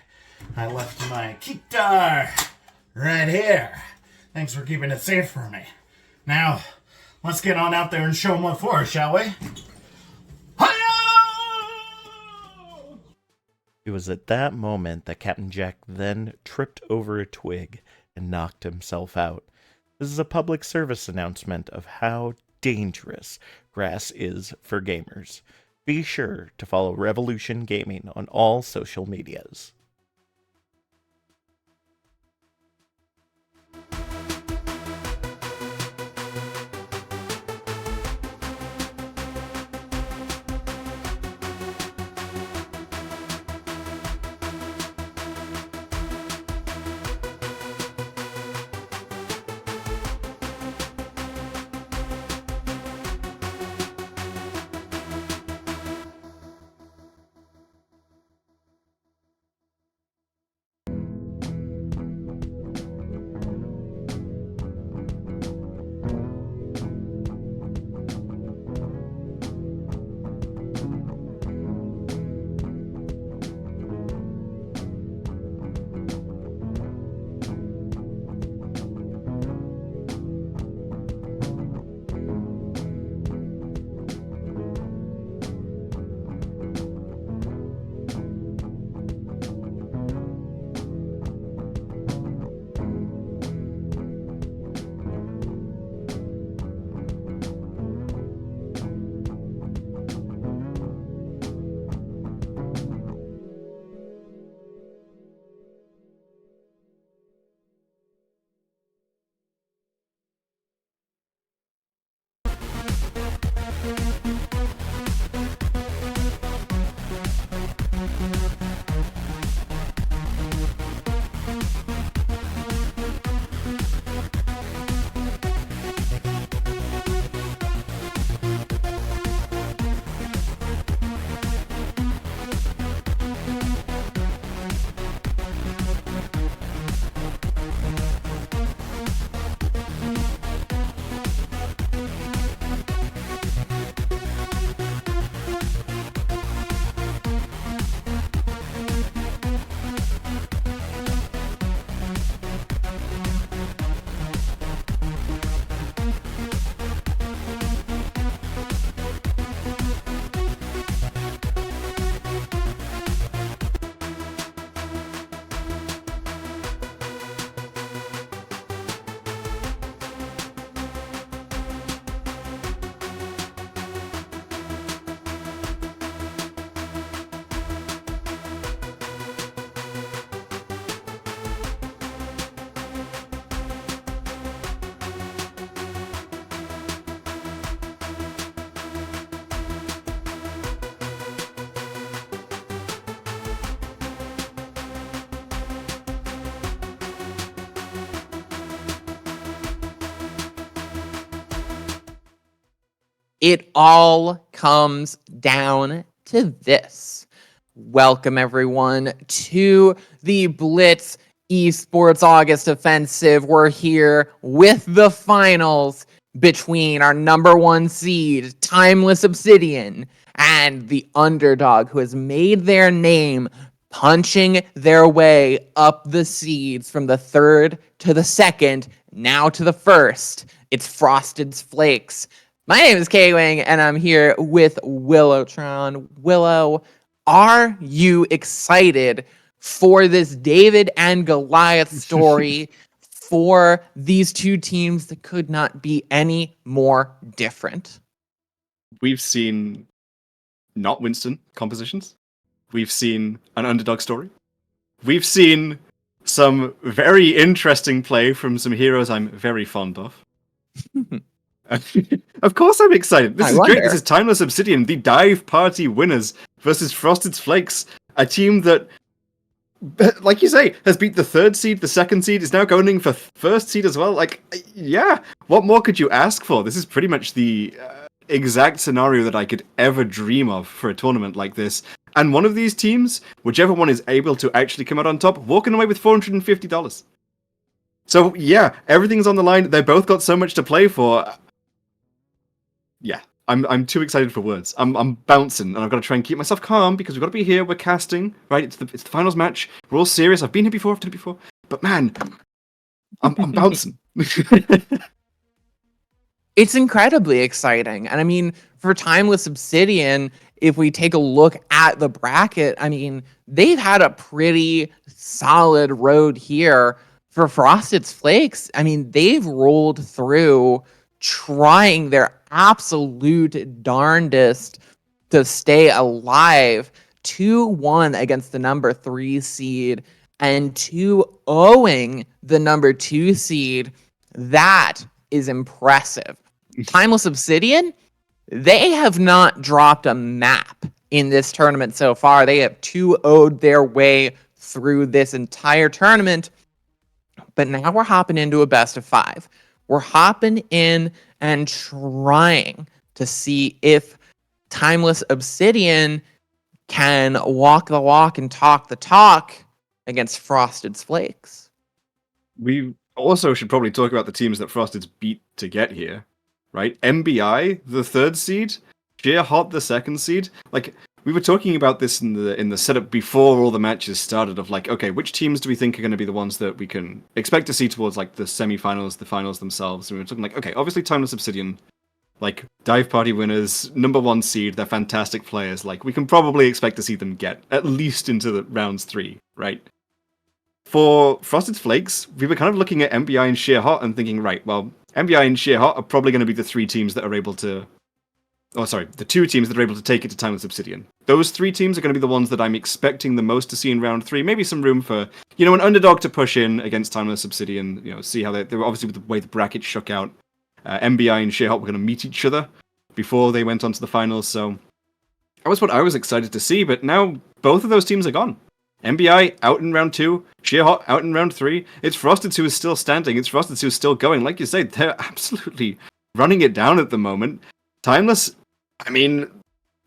I left my guitar right here. Thanks for keeping it safe for me. Now, let's get on out there and show them what for, shall we? It was at that moment that Captain Jack then tripped over a twig and knocked himself out. This is a public service announcement of how dangerous grass is for gamers. Be sure to follow Revolution Gaming on all social medias. it all comes down to this. Welcome, everyone, to the Blitz Esports August Offensive. We're here with the finals between our number 1 seed, Timeless Obsidian, and the underdog who has made their name punching their way up the seeds from the 3rd to the 2nd, now to the 1st. It's Frosted Flakes. My name is K-Wing, and I'm here with Willowtron. Willow, are you excited for this David and Goliath story for these two teams that could not be any more different? We've seen not Winston compositions. We've seen an underdog story. We've seen some very interesting play from some heroes I'm very fond of. Of course I'm excited. This is great. This is Timeless Obsidian, the dive party winners, versus Frosted Flakes, a team that, like you say, has beat the 3rd seed, the 2nd seed, is now going for 1st seed as well. Like, yeah, what more could you ask for? This is pretty much the exact scenario that I could ever dream of for a tournament like this. And one of these teams, whichever one is able to actually come out on top, walking away with $450. So yeah, everything's on the line. They both got so much to play for. Yeah, I'm too excited for words. I'm bouncing, and I've got to try and keep myself calm because we've got to be here. We're casting, right? It's the finals match. We're all serious. I've been here before. I've done it before. But man, I'm bouncing. It's incredibly exciting. And I mean, for Timeless Obsidian, if we take a look at the bracket, I mean, they've had a pretty solid road here. For Frosted Flakes, I mean, they've rolled through trying their absolute darndest to stay alive. 2-1 against the number 3 seed and 2-0ing the number 2 seed. That is impressive. Timeless Obsidian, they have not dropped a map in this tournament so far. They have 2-0'd their way through this entire tournament. But now we're hopping into a best of 5. We're hopping in and trying to see if Timeless Obsidian can walk the walk and talk the talk against Frosted Flakes. We also should probably talk about the teams that Frosted's beat to get here, right? MBI, the 3rd seed, Sheer Hot, the 2nd seed. Like, we were talking about this in the setup before all the matches started of like, okay, which teams do we think are going to be the ones that we can expect to see towards like the semi-finals, the finals themselves? And we were talking like, okay, obviously Timeless Obsidian, like dive party winners, number 1 seed, they're fantastic players. Like, we can probably expect to see them get at least into the rounds 3, right? For Frosted Flakes, we were kind of looking at MBI and Sheer Hot and thinking, right, well, MBI and Sheer Hot are probably going to be the 3 teams that are able to... Oh, sorry, the 2 teams that are able to take it to Timeless Obsidian. Those 3 teams are going to be the ones that I'm expecting the most to see in round 3. Maybe some room for, you know, an underdog to push in against Timeless Obsidian. You know, see how they were obviously with the way the bracket shook out. MBI and Sheerhot were going to meet each other before they went on to the finals. So that was what I was excited to see. But now both of those teams are gone. MBI out in round 2, Sheerhot out in round 3. It's Frosted who is still standing. It's Frosted who is still going. Like you say, they're absolutely running it down at the moment. Timeless, I mean,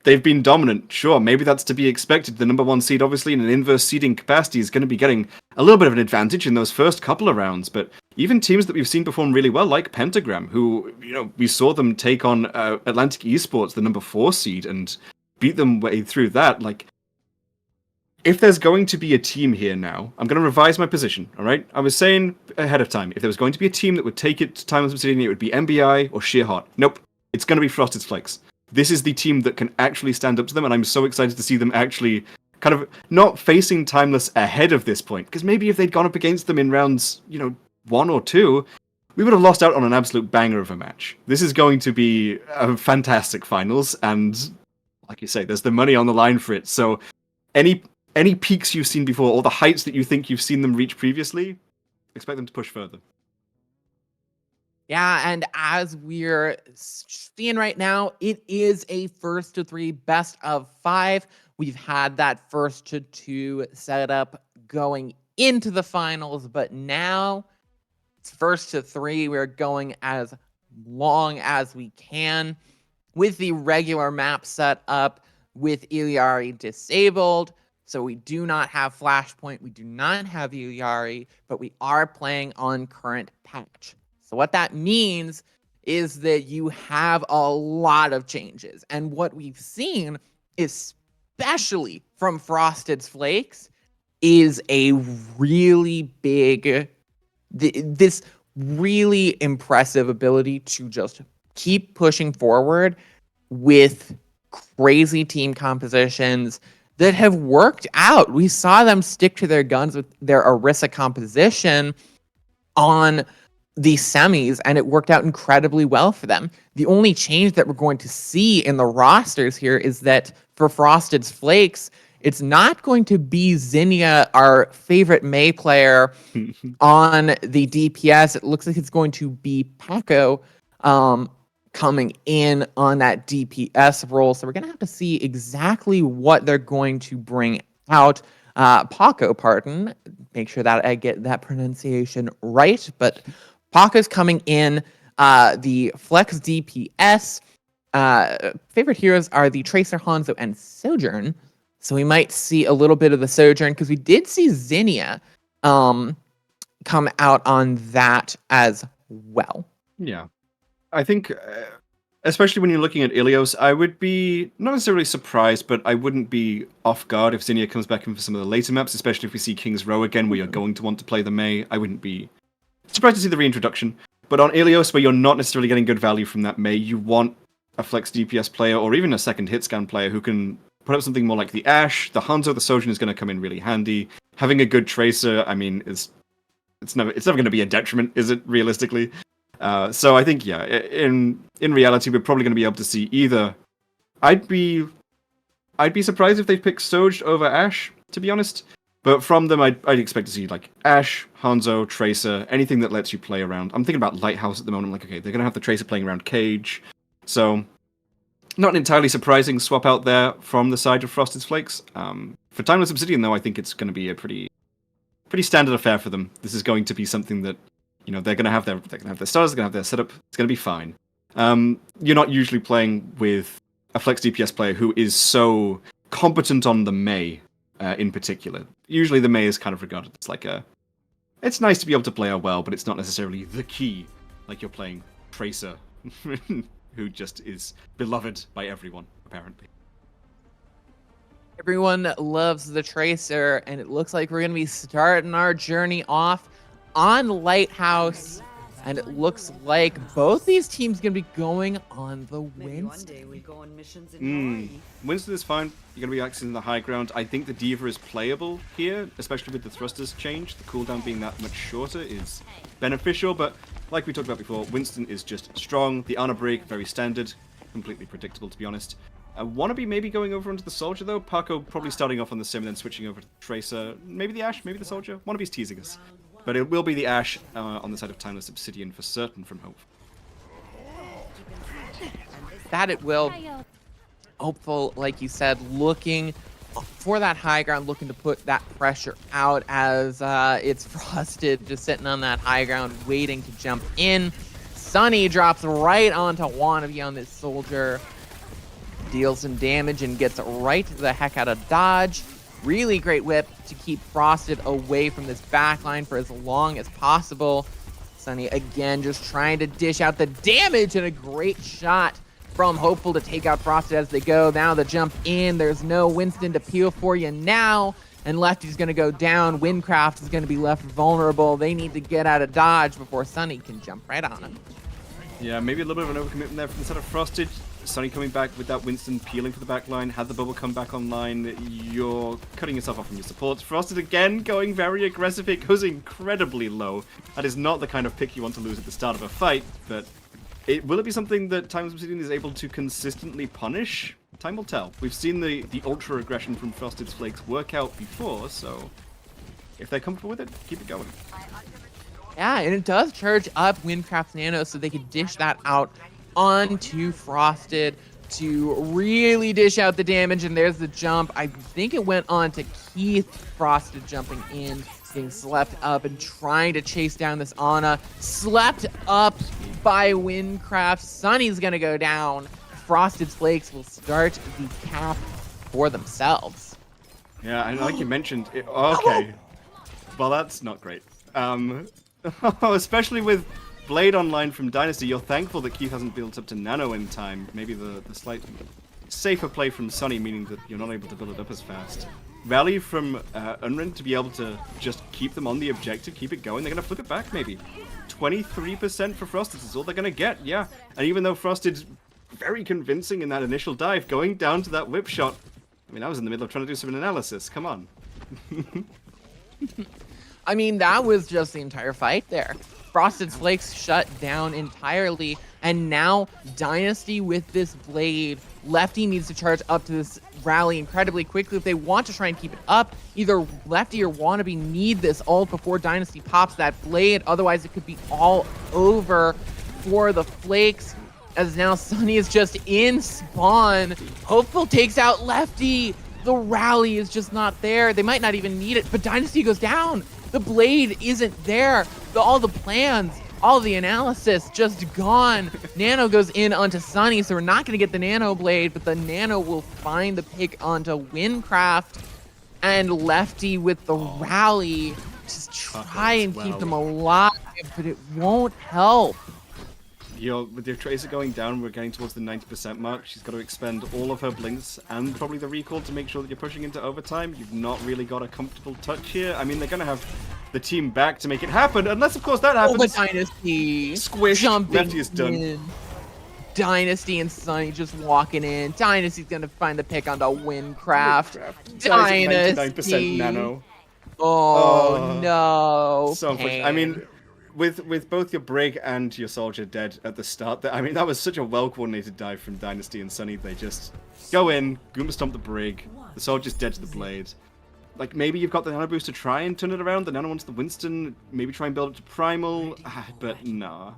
they've been dominant. Sure, maybe that's to be expected. The number 1 seed, obviously, in an inverse seeding capacity, is going to be getting a little bit of an advantage in those first couple of rounds. But even teams that we've seen perform really well, like Pentagram, who, you know, we saw them take on Atlantic Esports, the number 4 seed, and beat them way through that. Like, if there's going to be a team here now, I'm going to revise my position, all right? I was saying ahead of time, if there was going to be a team that would take it to Timeless Obsidian, it would be MBI or Sheerhot. Nope, it's going to be Frosted Flakes. This is the team that can actually stand up to them, and I'm so excited to see them actually kind of not facing Timeless ahead of this point, because maybe if they'd gone up against them in rounds, you know, 1 or 2, we would have lost out on an absolute banger of a match. This is going to be a fantastic finals, and like you say, there's the money on the line for it. So any peaks you've seen before, or the heights that you think you've seen them reach previously, expect them to push further. Yeah, and as we're seeing right now, it is a 1st to 3 best of 5. We've had that 1st to 2 setup going into the finals, but now it's 1st to 3. We're going as long as we can. with the regular map set up with Iliari disabled. So we do not have Flashpoint, we do not have Iliari, but we are playing on current patch. So what that means is that you have a lot of changes. And what we've seen, especially from Frosted's Flakes, is a really big, this really impressive ability to just keep pushing forward with crazy team compositions that have worked out. We saw them stick to their guns with their Orisa composition on the semis, and it worked out incredibly well for them. The only change that we're going to see in the rosters here is that for Frosted's Flakes, it's not going to be Zinnia, our favorite Mei player, on the DPS. It looks like it's going to be Paco coming in on that DPS role. So we're going to have to see exactly what they're going to bring out. Paco, pardon. Make sure that I get that pronunciation right. But Paco's coming in. The Flex DPS. Favorite heroes are the Tracer, Hanzo, and Sojourn. So we might see a little bit of the Sojourn, because we did see Zinnia come out on that as well. Yeah. I think, especially when you're looking at Ilios, I would be not necessarily surprised, but I wouldn't be off guard if Zinnia comes back in for some of the later maps, especially if we see King's Row again, where you're going to want to play the Mei. I wouldn't be surprised to see the reintroduction. But on Ilios, where you're not necessarily getting good value from that Mei, you want a Flex DPS player, or even a second hit scan player who can put up something more like the Ashe. The Hanzo, the Sojourn is going to come in really handy. Having a good Tracer, I mean, it's never going to be a detriment, is it, realistically? So I think, yeah, in reality, we're probably going to be able to see either. I'd be surprised if they picked Soj over Ashe, to be honest. But from them, I'd expect to see like Ashe, Hanzo, Tracer, anything that lets you play around. I'm thinking about Lighthouse at the moment. I'm like, okay, they're going to have the Tracer playing around Cage. So not an entirely surprising swap out there from the side of Frosted's Flakes. For Timeless Obsidian, though, I think it's going to be a pretty standard affair for them. This is going to be something that, you know, they're going to have their stars, they're going to have their setup. It's going to be fine. You're not usually playing with a Flex DPS player who is so competent on the Mei in particular. Usually the Mei is kind of regarded as like it's nice to be able to play her well, but it's not necessarily the key. Like you're playing Tracer, who just is beloved by everyone, apparently. Everyone loves the Tracer, and it looks like we're going to be starting our journey off on Lighthouse, and it looks like both these teams going to be going on the Winston. Winston is fine. You're going to be accessing the high ground. I think the D.Va is playable here, especially with the thrusters change. The cooldown being that much shorter is beneficial, but like we talked about before, Winston is just strong. The Ana break, very standard, completely predictable, to be honest. Wannabe maybe going over onto the Soldier, though. Paco probably starting off on the Sim and then switching over to the Tracer. Maybe the Ashe, maybe the Soldier. Wannabe's teasing us. But it will be the Ashe on the side of Timeless Obsidian for certain from Hope. That it will. Hopeful, like you said, looking for that high ground, looking to put that pressure out as it's Frosted just sitting on that high ground, waiting to jump in. Sunny drops right onto Wannabe on this Soldier. Deals some damage and gets right the heck out of dodge. Really great whip to keep Frosted away from this backline for as long as possible. Sunny again just trying to dish out the damage, and a great shot from Hopeful to take out Frosted as they go. Now the jump in. There's no Winston to peel for you now. And Lefty's going to go down. Windcraft is going to be left vulnerable. They need to get out of dodge before Sunny can jump right on him. Yeah, maybe a little bit of an overcommitment there from the side of Frosted. Sunny coming back with that Winston peeling for the back line. Had the bubble come back online, you're cutting yourself off from your supports. Frosted again going very aggressive. It goes incredibly low. That is not the kind of pick you want to lose at the start of a fight, but will it be something that Timeless Obsidian is able to consistently punish? Time will tell. We've seen the ultra aggression from Frosted's Flakes work out before, so if they're comfortable with it, keep it going. Yeah, and it does charge up Windcraft's Nano, so they can dish that out onto Frosted to really dish out the damage. And there's the jump. I think it went on to Keith. Frosted jumping in, getting slept up and trying to chase down this Ana. Slept up by Windcraft. Sunny's gonna go down. Frosted Flakes will start the cap for themselves. Yeah, and like you mentioned, okay. Well, that's not great. Especially with Blade Online from Dynasty, you're thankful that Keith hasn't built up to Nano in time. Maybe the slight safer play from Sunny, meaning that you're not able to build it up as fast. Rally from Unrin to be able to just keep them on the objective, keep it going. They're going to flip it back, maybe. 23% for Frosted is all they're going to get, yeah. And even though Frosted's very convincing in that initial dive, going down to that whip shot, I mean, I was in the middle of trying to do some analysis. Come on. I mean, that was just the entire fight there. Frosted Flakes shut down entirely, and now Dynasty with this Blade. Lefty needs to charge up to this rally incredibly quickly if they want to try and keep it up. Either Lefty or Wannabe need this ult before Dynasty pops that Blade, otherwise it could be all over for the Flakes. As now Sunny is just in spawn. Hopeful takes out Lefty. The rally is just not there. They might not even need it, but Dynasty goes down. The Blade isn't there. All the plans, all the analysis just gone. Nano goes in onto Sunny, so we're not going to get the Nano Blade, but the Nano will find the pick onto Windcraft. And Lefty with the rally. Just try and keep them alive, but it won't help. With your Tracer going down, we're getting towards the 90% mark. She's got to expend all of her blinks and probably the recall to make sure that you're pushing into overtime. You've not really got a comfortable touch here. I mean, they're going to have the team back to make it happen, unless, of course, that happens. Oh, but Dynasty Squish. jumping Lefty is done. in. Dynasty and Sunny just walking in. Dynasty's going to find the pick onto Windcraft. Dynasty. 99% nano. Oh, no. So unfortunate. I mean, with both your Brig and your Soldier dead at the start, I mean, that was such a well-coordinated dive from Dynasty and Sunny. They just go in, Goomba stomp the Brig, the Soldier's dead to the Blade. Like, maybe you've got the Nano Boost to try and turn it around, the Nano wants the Winston, maybe try and build it to Primal, but nah.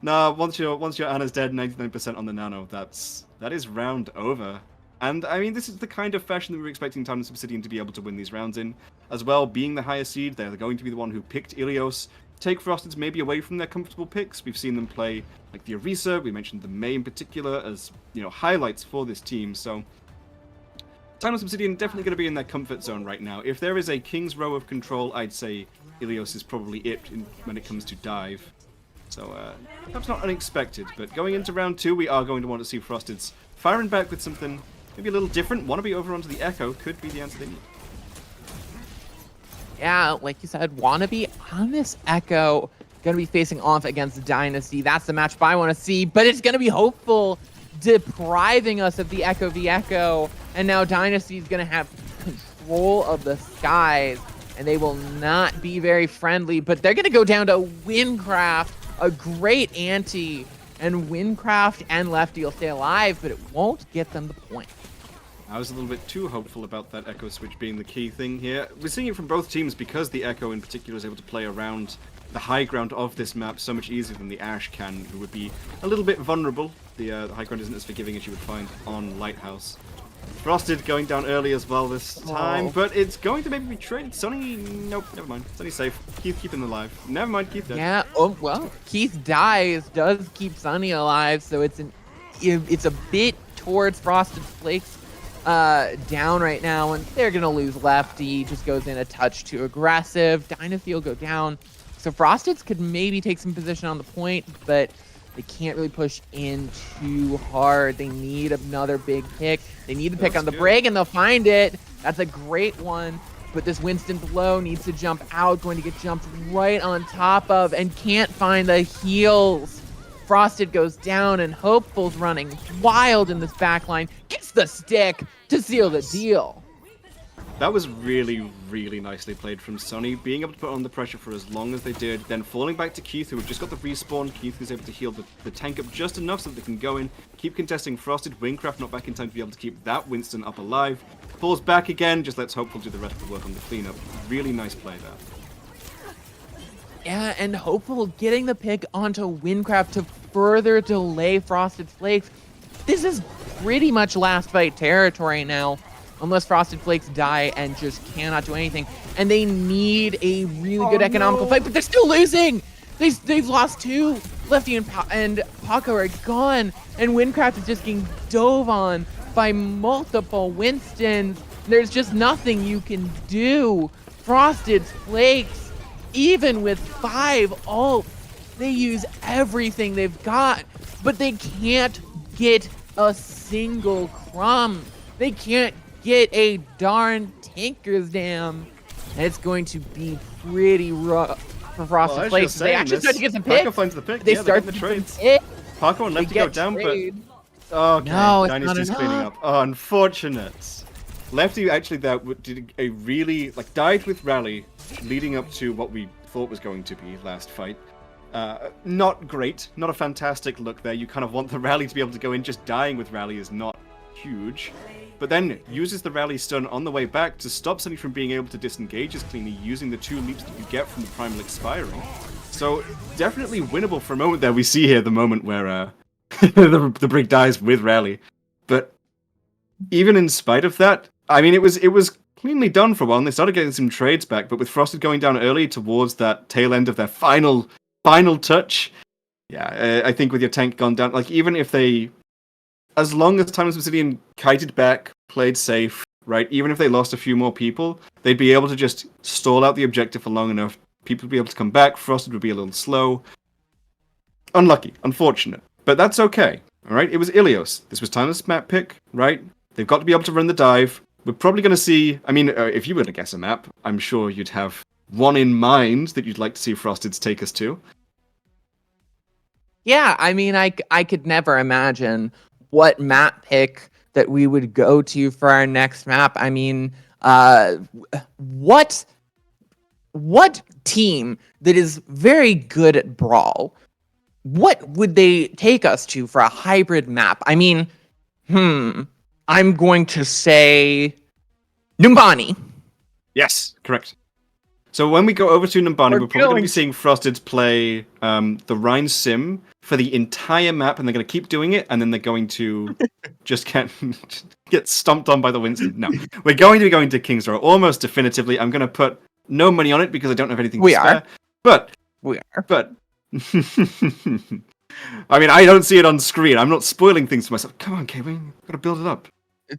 Nah, once your Anna's dead, 99% on the Nano, that is round over. And, I mean, this is the kind of fashion that we were expecting Timeless Obsidian to be able to win these rounds in. As well, being the higher seed, they're going to be the one who picked Ilios. Take Frosteds maybe away from their comfortable picks. We've seen them play like the Orisa, we mentioned the May in particular as, highlights for this team, so Timeless Obsidian definitely going to be in their comfort zone right now. If there is a King's Row of control, I'd say Ilios is probably it when it comes to dive. So, perhaps not unexpected, but going into round 2, we are going to want to see Frosteds firing back with something maybe a little different. Wannabe over onto the Echo could be the answer they need. Yeah, like you said, Wannabe on this Echo, going to be facing off against Dynasty. That's the matchup I want to see, but it's going to be Hopeful depriving us of the Echo v Echo, and now Dynasty is going to have control of the skies, and they will not be very friendly, but they're going to go down to Windcraft, a great ante, and Windcraft and Lefty will stay alive, but it won't get them the point. I was a little bit too hopeful about that Echo switch being the key thing here. We're seeing it from both teams because the Echo in particular is able to play around the high ground of this map so much easier than the Ashe can, who would be a little bit vulnerable. The high ground isn't as forgiving as you would find on Lighthouse. Frosted going down early as well this time, but it's going to maybe be traded. Sunny, nope, never mind. Sunny's safe. Keith keeping them alive. Never mind, Keith dead. Yeah, oh, well, Keith does keep Sunny alive, so it's a bit towards Frosted Flakes down right now, and they're gonna lose Lefty. Just goes in a touch too aggressive. Dynasty will go down. So Frosteds could maybe take some position on the point, but they can't really push in too hard. They need another big pick. They need to pick on the Brig, and they'll find it. That's a great one. But this Winston below needs to jump out, going to get jumped right on top of, and can't find the heals. Frosted goes down, and Hopeful's running wild in this backline. Gets the stick to seal the deal. That was really, really nicely played from Sunny, being able to put on the pressure for as long as they did, then falling back to Keith, who had just got the respawn. Keith was able to heal the tank up just enough so that they can go in, keep contesting Frosted. Windcraft not back in time to be able to keep that Winston up alive. Falls back again, just lets Hopeful do the rest of the work on the cleanup. Really nice play there. Yeah, and Hopeful getting the pick onto Windcraft to further delay Frosted Flakes. This is pretty much last fight territory now, unless Frosted Flakes die and just cannot do anything. And they need a really good economical fight, but they're still losing! They've lost 2. Lefty and Paco are gone, and Windcraft is just getting dove on by multiple Winstons. There's just nothing you can do. Frosted Flakes, even with 5 ults, they use everything they've got, but they can't get a single crumb. They can't get a darn Tinker's Dam. And it's going to be pretty rough for Frosted Flakes. They actually start to get some picks. Paco finds the pick. They yeah, start the to trades. get Paco and Lefty go down, trade. but okay, No, it's Dynasty's not cleaning enough. up. Oh, unfortunate. Lefty actually did a really died with rally, leading up to what we thought was going to be last fight. Not great, not a fantastic look there. You kind of want the rally to be able to go in. Just dying with rally is not huge. But then uses the rally stun on the way back to stop somebody from being able to disengage as cleanly, using the 2 leaps that you get from the primal expiring. So definitely winnable for a moment there. We see here the moment where the Brig dies with rally. But even in spite of that, I mean, it was cleanly done for a while, and they started getting some trades back. But with Frosted going down early towards that tail end of their final touch, yeah, I think with your tank gone down, even if they, as long as Timeless Obsidian kited back, played safe, right, even if they lost a few more people, they'd be able to just stall out the objective for long enough. People would be able to come back. Frosted would be a little slow. Unlucky, unfortunate, but that's okay. All right, it was Ilios. This was Timeless map pick, right? They've got to be able to run the dive. We're probably going to see, I mean, if you were to guess a map, I'm sure you'd have one in mind that you'd like to see Frosted's take us to. Yeah, I mean, I could never imagine what map pick that we would go to for our next map. I mean, what team that is very good at Brawl, what would they take us to for a hybrid map? I mean, I'm going to say Numbani. Yes, correct. So when we go over to Numbani, we're probably going to be seeing Frosted play the Rhine Sim for the entire map, and they're going to keep doing it, and then they're going to just get stomped on by the Winston. No, we're going to be going to King's Row almost definitively. I'm going to put no money on it because I don't have anything to spare. But I mean, I don't see it on screen. I'm not spoiling things for myself. Come on, Kevin, we've got to build it up.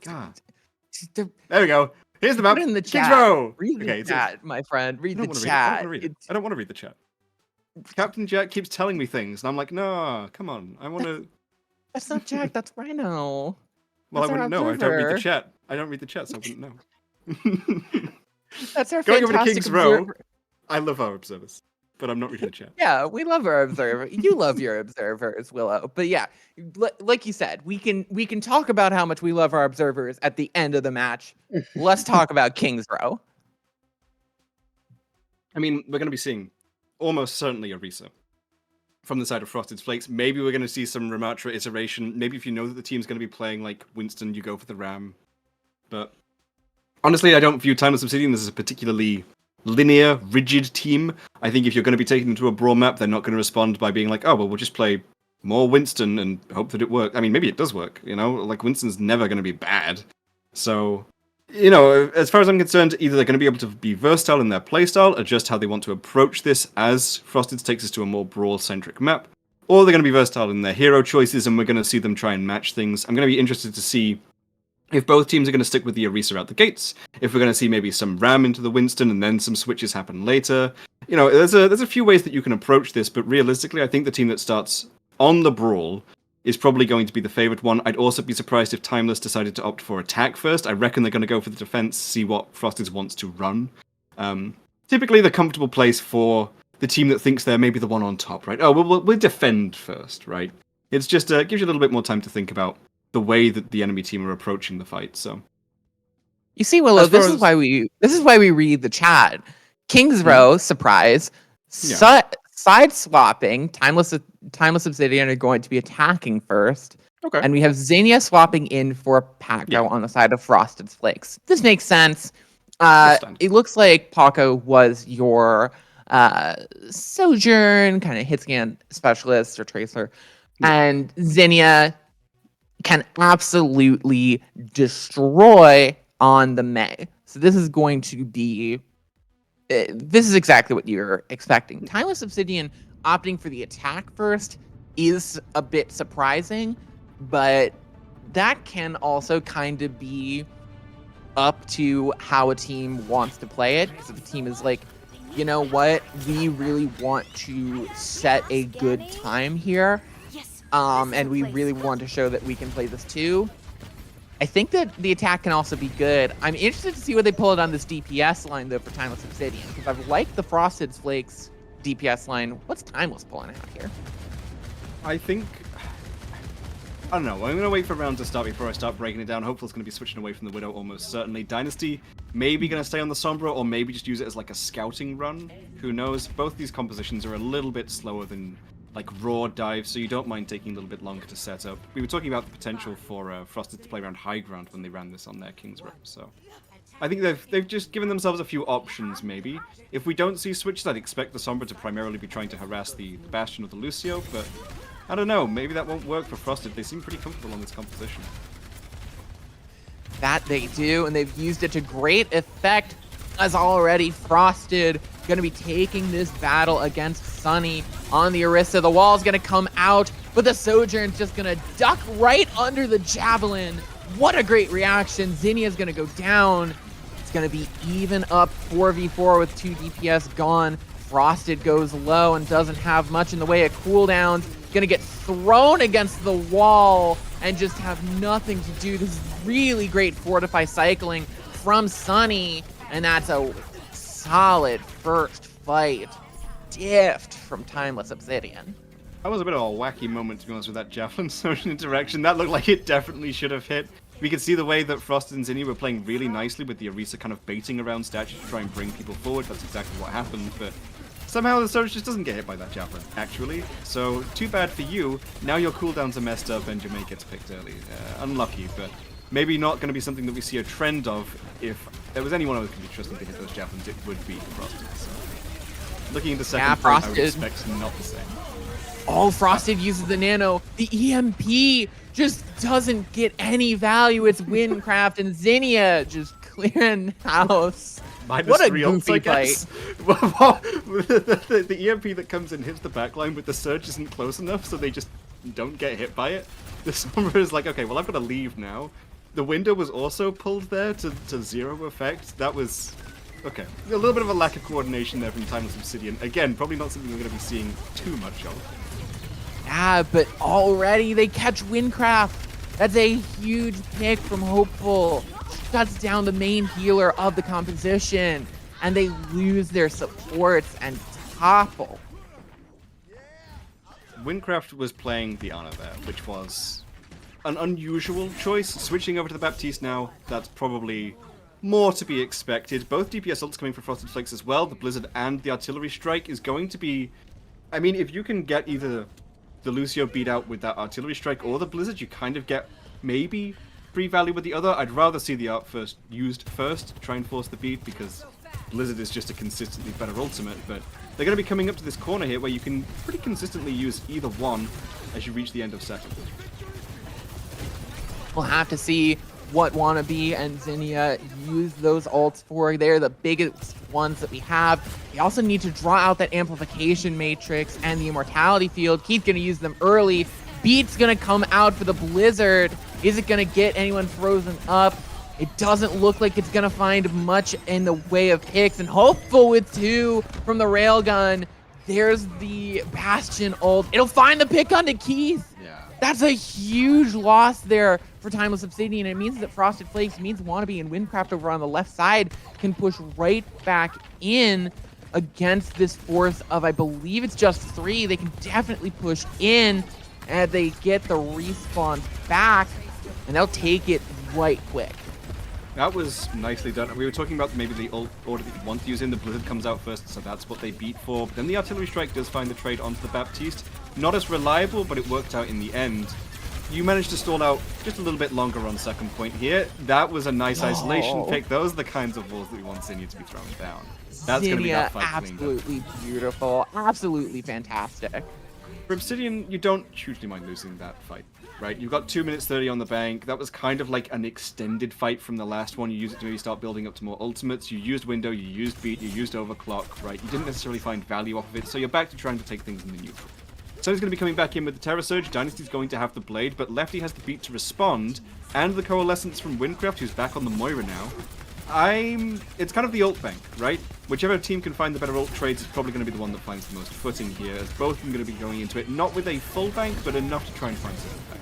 God. There we go. Here's the map. Put it in the King's chat. Row. Read the chat, my friend. Read the chat. I don't want to read the chat. Captain Jack keeps telling me things, and I'm like, no, come on. I want to. That's not Jack. That's Rhino. Well, That's I wouldn't know. I don't read the chat. I don't read the chat, so I wouldn't know. That's our Going over to fantastic King's Row. observer. I love our observers, but I'm not reading the chat. Yeah, we love our observer. You love your observers, Willow. But yeah, like you said, we can talk about how much we love our observers at the end of the match. Let's talk about King's Row. I mean, we're going to be seeing almost certainly a Risa from the side of Frosted Flakes. Maybe we're going to see some Ramatra iteration. Maybe if you know that the team's going to be playing like Winston, you go for the Ram. But honestly, I don't view Timeless Obsidian as a particularly linear, rigid team. I think if you're going to be taking them to a brawl map, they're not going to respond by being like, oh, well, we'll just play more Winston and hope that it works. I mean, maybe it does work, Like, Winston's never going to be bad. So, as far as I'm concerned, either they're going to be able to be versatile in their playstyle, adjust how they want to approach this as Frosted takes us to a more brawl-centric map, or they're going to be versatile in their hero choices, and we're going to see them try and match things. I'm going to be interested to see if both teams are going to stick with the Orisa out the gates, if we're going to see maybe some Ram into the Winston and then some switches happen later. There's a few ways that you can approach this, but realistically, I think the team that starts on the brawl is probably going to be the favored one. I'd also be surprised if Timeless decided to opt for attack first. I reckon they're going to go for the defense, see what Frosted wants to run. Typically, the comfortable place for the team that thinks they're maybe the one on top, right? Oh, we'll defend first, right? It's just gives you a little bit more time to think about the way that the enemy team are approaching the fight. So, you see, Willow, this is why we read the chat. King's Row, surprise, side swapping. Timeless Obsidian are going to be attacking first. Okay. And we have Xenia swapping in for Paco on the side of Frosted Flakes. This makes sense. It looks like Paco was your Sojourn, kind of hit scan specialist or tracer. And Xenia can absolutely destroy on the Mei. So this is going to be... this is exactly what you're expecting. Timeless Obsidian, opting for the attack first is a bit surprising, but that can also kind of be up to how a team wants to play it. Because if a team is like, you know what, we really want to set a good time here, and we really want to show that we can play this too, I think that the attack can also be good. I'm interested to see what they pull it on this DPS line, though, for Timeless Obsidian, because I've liked the Frosted Flakes DPS line. What's Timeless pulling out here? I think... I don't know. I'm going to wait for round to start before I start breaking it down. Hopefully it's going to be switching away from the Widow almost certainly. Dynasty maybe going to stay on the Sombra, or maybe just use it as like a scouting run. Who knows? Both these compositions are a little bit slower than like raw dive, so you don't mind taking a little bit longer to set up. We were talking about the potential for Frosted to play around high ground when they ran this on their King's Row, so... I think they've just given themselves a few options, maybe. If we don't see switches, I'd expect the Sombra to primarily be trying to harass the Bastion or the Lucio, but I don't know, maybe that won't work for Frosted. They seem pretty comfortable on this composition. That they do, and they've used it to great effect, as already Frosted going to be taking this battle against Sunny on the Orisa. The wall's going to come out, but the Sojourn's just going to duck right under the Javelin. What a great reaction. Zinnia's going to go down. It's going to be even up 4v4 with 2 DPS gone. Frosted goes low and doesn't have much in the way of cooldowns. Going to get thrown against the wall and just have nothing to do. This is really great Fortify cycling from Sunny, and that's a solid first fight. Diffed from Timeless Obsidian. That was a bit of a wacky moment, to be honest, with that Javelin Social interaction. That looked like it definitely should have hit. We could see the way that Frosted and Zinnia were playing really nicely with the Orisa kind of baiting around statues to try and bring people forward. That's exactly what happened, but somehow the Surge just doesn't get hit by that Javelin, actually. So, too bad for you. Now your cooldowns are messed up and Jermaine gets picked early. Unlucky, but maybe not going to be something that we see a trend of. If there was anyone who could be trusting to hit those Javelins, it would be Frosted. So, looking into second point, I would expect not the same. Oh, Frosted uses the Nano. The EMP just doesn't get any value. It's Windcraft and Zinnia just clearing house. Minus what a 3 ults, I goofy guess. fight. The EMP that comes in hits the backline, but the Surge isn't close enough, so they just don't get hit by it. The Sombra is like, okay, well, I've got to leave now. The window was also pulled there to 0 effect. That was... okay. A little bit of a lack of coordination there from Timeless Obsidian. Again, probably not something we're going to be seeing too much of. Yeah, but already they catch Windcraft. That's a huge pick from Hopeful. Shuts down the main healer of the composition, and they lose their supports and topple. Windcraft was playing the Ana there, which was an unusual choice. Switching over to the Baptiste now, that's probably more to be expected. Both DPS ults coming for Frosted Flakes as well. The Blizzard and the Artillery Strike is going to be... I mean, if you can get either the Lucio beat out with that Artillery Strike or the Blizzard, you kind of get maybe free value with the other. I'd rather see the Art first used first to try and force the beat, because Blizzard is just a consistently better ultimate, but they're going to be coming up to this corner here where you can pretty consistently use either one as you reach the end of second. We'll have to see what Wannabe and Zinnia use those ults for. They're the biggest ones that we have. We also need to draw out that amplification matrix and the immortality field. Keith's going to use them early. Beat's going to come out for the Blizzard. Is it going to get anyone frozen up? It doesn't look like it's going to find much in the way of picks. And Hopeful with 2 from the Railgun. There's the Bastion ult. It'll find the pick onto Keith. Yeah. That's a huge loss there for Timeless Obsidian. It means that Frosted Flakes, means Wannabe and Windcraft over on the left side can push right back in against this force of, I believe it's just 3. They can definitely push in, and they get the respawn back, and they'll take it right quick. That was nicely done. We were talking about maybe the ult order that you want to use in. The Blizzard comes out first, so that's what they beat for. But then the Artillery Strike does find the trade onto the Baptiste. Not as reliable, but it worked out in the end. You managed to stall out just a little bit longer on second point here. That was a nice isolation pick. Those are the kinds of walls that we want Zinnia to be throwing down. That's going to be that fight absolutely beautiful. Absolutely fantastic. For Obsidian, you don't hugely mind losing that fight. right? You've got 2 minutes 30 on the bank. That was kind of like an extended fight from the last one. You use it to maybe start building up to more ultimates. You used window, you used beat, you used overclock, right? You didn't necessarily find value off of it, so you're back to trying to take things in the neutral. Sonny's going to be coming back in with the Terror Surge. Dynasty's going to have the Blade, but Lefty has the beat to respond, and the Coalescence from Windcraft, who's back on the Moira now. It's kind of the ult bank, right? Whichever team can find the better ult trades is probably going to be the one that finds the most footing here, as both of them are going to be going into it, not with a full bank, but enough to try and find some impact.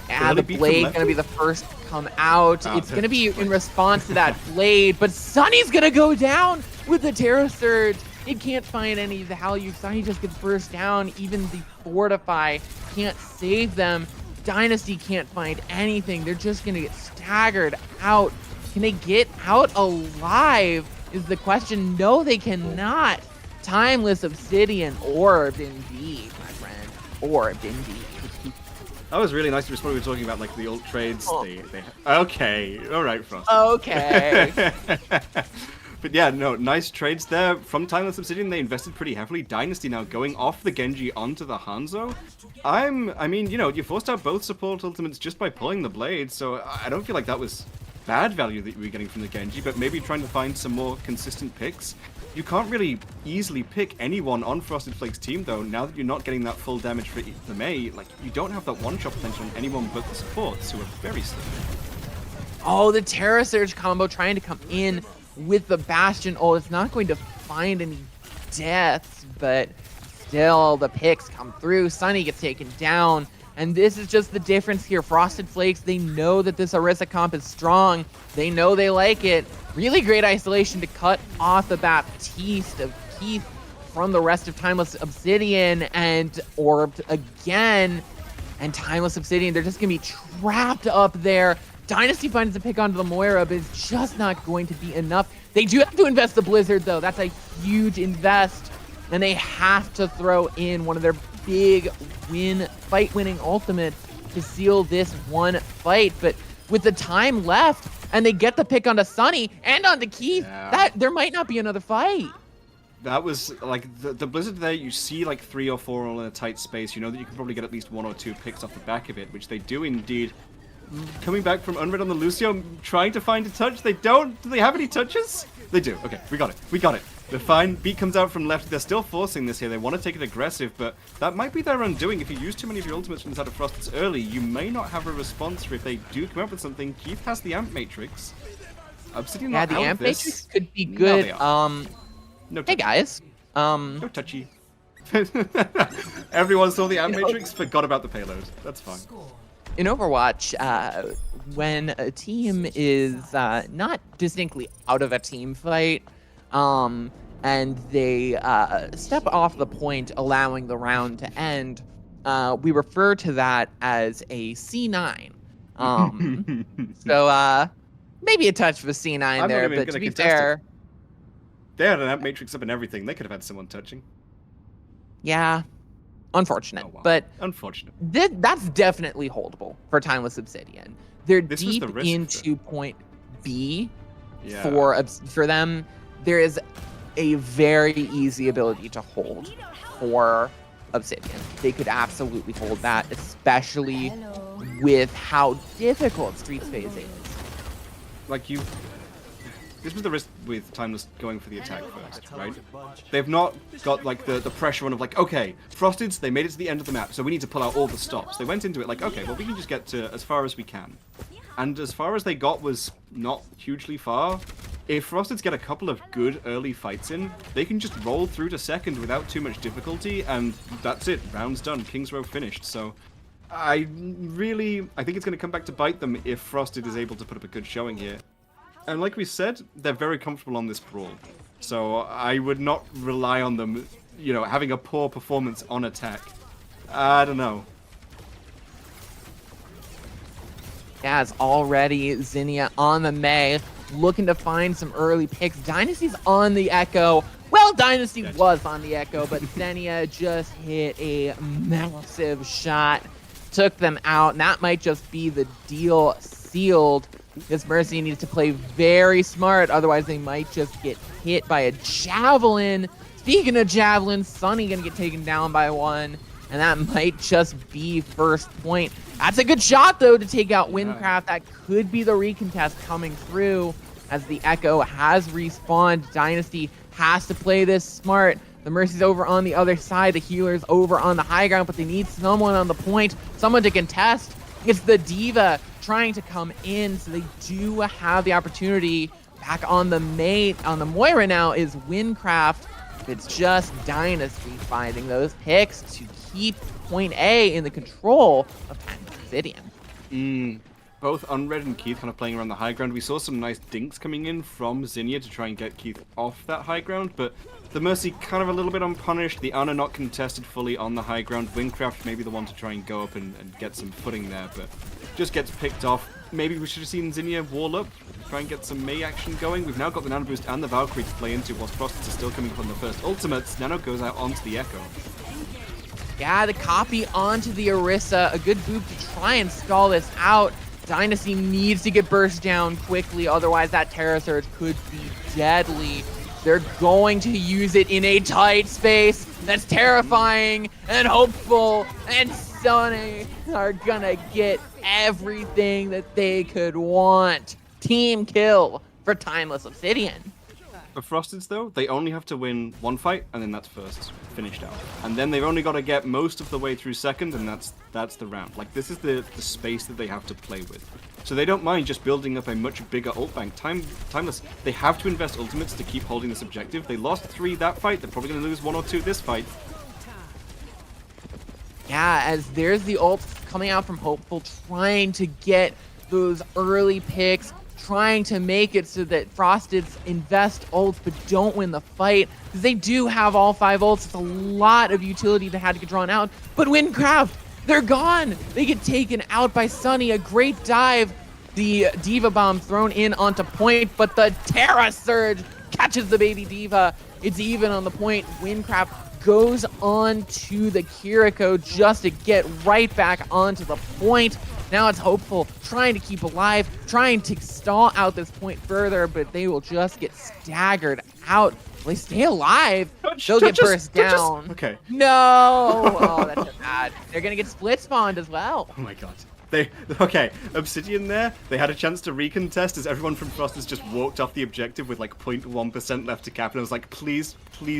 Yeah, the Blade going to be the first to come out. It's going to be in response to that Blade, but Sunny's going to go down with the Terror Surge. It can't find any value. Sunny just gets burst down. Even the Fortify can't save them. Dynasty can't find anything. They're just going to get staggered out. Can they get out alive is the question. No, they cannot. Timeless Obsidian, orbed indeed, my friend. Orbed indeed. That was really nice to respond. We were talking about like the ult trades. Okay, all right, Frost. Okay. But yeah, no, nice trades there. From Timeless Obsidian, they invested pretty heavily. Dynasty now going off the Genji onto the Hanzo. I mean, you know, you forced out both support ultimates just by pulling the Blade, so I don't feel like that was bad value that you were getting from the Genji, but maybe trying to find some more consistent picks. You can't really easily pick anyone on Frosted Flakes' team, though, now that you're not getting that full damage for the Mei. Like, you don't have that one-shot potential on anyone but the supports, who are very slim. Oh, the Terror Surge combo trying to come in with the Bastion. Oh, it's not going to find any deaths, but still the picks come through. Sunny gets taken down, and this is just the difference here. Frosted Flakes, they know that this Orisa comp is strong. They know they like it. Really great isolation to cut off the Baptiste of Keith from the rest of Timeless Obsidian, and orbed again. And Timeless Obsidian, they're just going to be trapped up there. Dynasty finds a pick onto the Moira, but it's just not going to be enough. They do have to invest the Blizzard, though. That's a huge invest. And they have to throw in one of their big fight-winning ultimates to seal this one fight. But with the time left, and they get the pick onto Sunny and onto Keith, that there might not be another fight. That was, like, the Blizzard there, you see, like, 3 or 4 all in a tight space. You know that you can probably get at least 1 or 2 picks off the back of it, which they do indeed. Coming back from Unread on the Lucio, trying to find a touch. They don't. Do they have any touches? They do. Okay, we got it. We got it. They're fine. Beat comes out from left. They're still forcing this here. They want to take it aggressive, but that might be their undoing. If you use too many of your ultimates from inside of Frost's early, you may not have a response for if they do come up with something. Keith has the Amp Matrix. Obsidian Yeah, not the out Amp this. Matrix could be No, good. they are. No Hey touchy. guys. No touchy. Everyone saw the Amp Matrix, forgot about the payload. That's fine. In Overwatch, when a team is not distinctly out of a team fight, and they step off the point, allowing the round to end, we refer to that as a C9. So maybe a touch of a C9 I'm not there, even but gonna to be contest it. fair, They had an Amp Matrix up and everything. They could have had someone touching. yeah, unfortunate. Oh, wow. But Unfortunate. that's definitely holdable for Timeless Obsidian. They're This was deep the risk into point B Yeah. for them. There is a very easy ability to hold for Obsidian. They could absolutely hold that, especially with how difficult Street Phase is. Like this was the risk with Timeless going for the attack first, right? They've not got like the pressure on of like, okay, Frosteds, they made it to the end of the map, so we need to pull out all the stops. They went into it like, okay, well we can just get to as far as we can. And as far as they got was not hugely far. If Frosteds get a couple of good early fights in, they can just roll through to second without too much difficulty, and that's it. Round's done. King's Row finished. So I think it's going to come back to bite them if Frosted is able to put up a good showing here. And like we said, they're very comfortable on this brawl. So I would not rely on them, you know, having a poor performance on attack. I don't know. Yeah, it's already Zinnia on the Mei, looking to find some early picks. Dynasty's on the Echo. Well, Dynasty was on the Echo, but Zinnia just hit a massive shot, took them out, and that might just be the deal sealed. This Mercy needs to play very smart, otherwise they might just get hit by a Javelin. Speaking of Javelin, Sunny gonna get taken down by one. and that might just be first point. That's a good shot, though, to take out Windcraft. That could be the recontest coming through as the Echo has respawned. Dynasty has to play this smart. The Mercy's over on the other side. The Healer's over on the high ground, but they need someone on the point, someone to contest. It's the D.Va trying to come in, so they do have the opportunity. Back on the Moira now is Windcraft. It's just Dynasty finding those picks to keep point A in the control of Timeless Obsidian. Both Unread and Keith kind of playing around the high ground. We saw some nice dinks coming in from Zinnia to try and get Keith off that high ground, but the Mercy kind of a little bit unpunished. The Ana not contested fully on the high ground. Windcraft maybe the one to try and go up and get some footing there, but just gets picked off. Maybe we should have seen Zinnia wall up, try and get some Mei action going. We've now got the Nano Boost and the Valkyrie to play into whilst Frosteds is still coming from the first ultimates. Nano goes out onto the Echo. Yeah, the copy onto the Orisa. A good boop to try and stall this out. Dynasty needs to get burst down quickly, otherwise that Terra Surge could be deadly. They're going to use it in a tight space. That's terrifying and hopeful, and Sunny are gonna get everything that they could want. Team kill for Timeless Obsidian. For Frosteds, though, they only have to win one fight, and then that's first, finished out. And then they've only got to get most of the way through second, and that's the round. Like, this is the space that they have to play with. So they don't mind just building up a much bigger ult bank. Timeless, they have to invest ultimates to keep holding this objective. They lost 3 that fight, they're probably going to lose 1 or 2 this fight. Yeah, as there's the ult coming out from Hopeful, trying to get those early picks, trying to make it so that Frosteds invest ults but don't win the fight. Because they do have all 5 ults. It's a lot of utility that had to get drawn out. But Windcraft, they're gone. They get taken out by Sunny. A great dive. The D.Va bomb thrown in onto point, but the Terra Surge catches the baby D.Va. It's even on the point. Windcraft goes on to the Kiriko just to get right back onto the point. Now it's Hopeful, trying to keep alive, trying to stall out this point further, but they will just get staggered out. Will they stay alive? They'll get burst down. Okay. No! Oh, that's so bad. They're going to get split spawned as well. Oh my god. Okay, Obsidian there, they had a chance to recontest as everyone from Frosteds just walked off the objective with like 0.1% left to cap, and I was like, please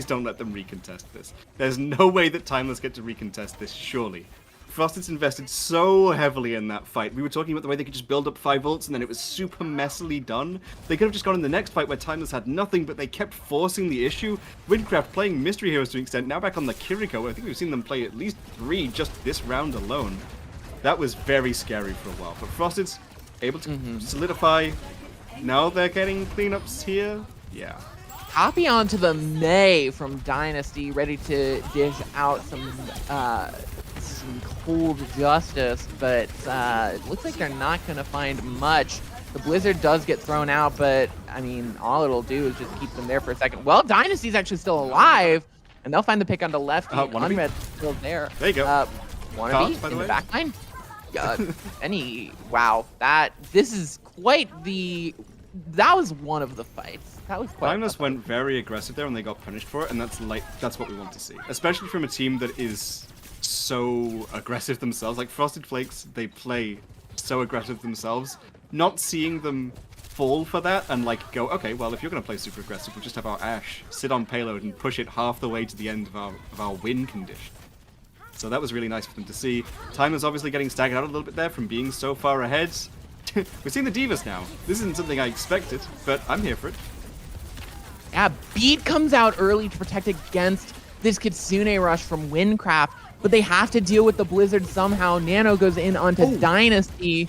don't let them recontest this. There's no way that Timeless get to recontest this, surely. Frosteds invested so heavily in that fight. We were talking about the way they could just build up 5 ults and then it was super messily done. They could have just gone in the next fight where Timeless had nothing, but they kept forcing the issue. Windcraft playing Mystery Heroes to an extent, now back on the Kiriko. I think we've seen them play at least 3 just this round alone. That was very scary for a while. But Frosteds, able to solidify. Now they're getting cleanups here. Yeah. Copy onto the Mei from Dynasty, ready to dish out some cold justice, but it looks like they're not going to find much. The Blizzard does get thrown out, but, I mean, all it'll do is just keep them there for a second. Well, Dynasty's actually still alive, and they'll find the pick on the left. Unred's still there. There you go. Wannabe in the back line. Wow, this is quite the... That was one of the fights. That was quite. Timeless went very aggressive there, and they got punished for it, and that's what we want to see, especially from a team that is so aggressive themselves. Like Frosted Flakes, they play so aggressive themselves. Not seeing them fall for that and like go, okay, well, if you're gonna play super aggressive, we'll just have our Ashe sit on payload and push it half the way to the end of our win condition. So that was really nice for them to see. Timeless obviously getting staggered out a little bit there from being so far ahead. We're seeing the D.Vas now. This isn't something I expected, but I'm here for it. Yeah, Beat comes out early to protect against this Kitsune rush from Windcraft, but they have to deal with the Blizzard somehow. Nano goes in onto Dynasty.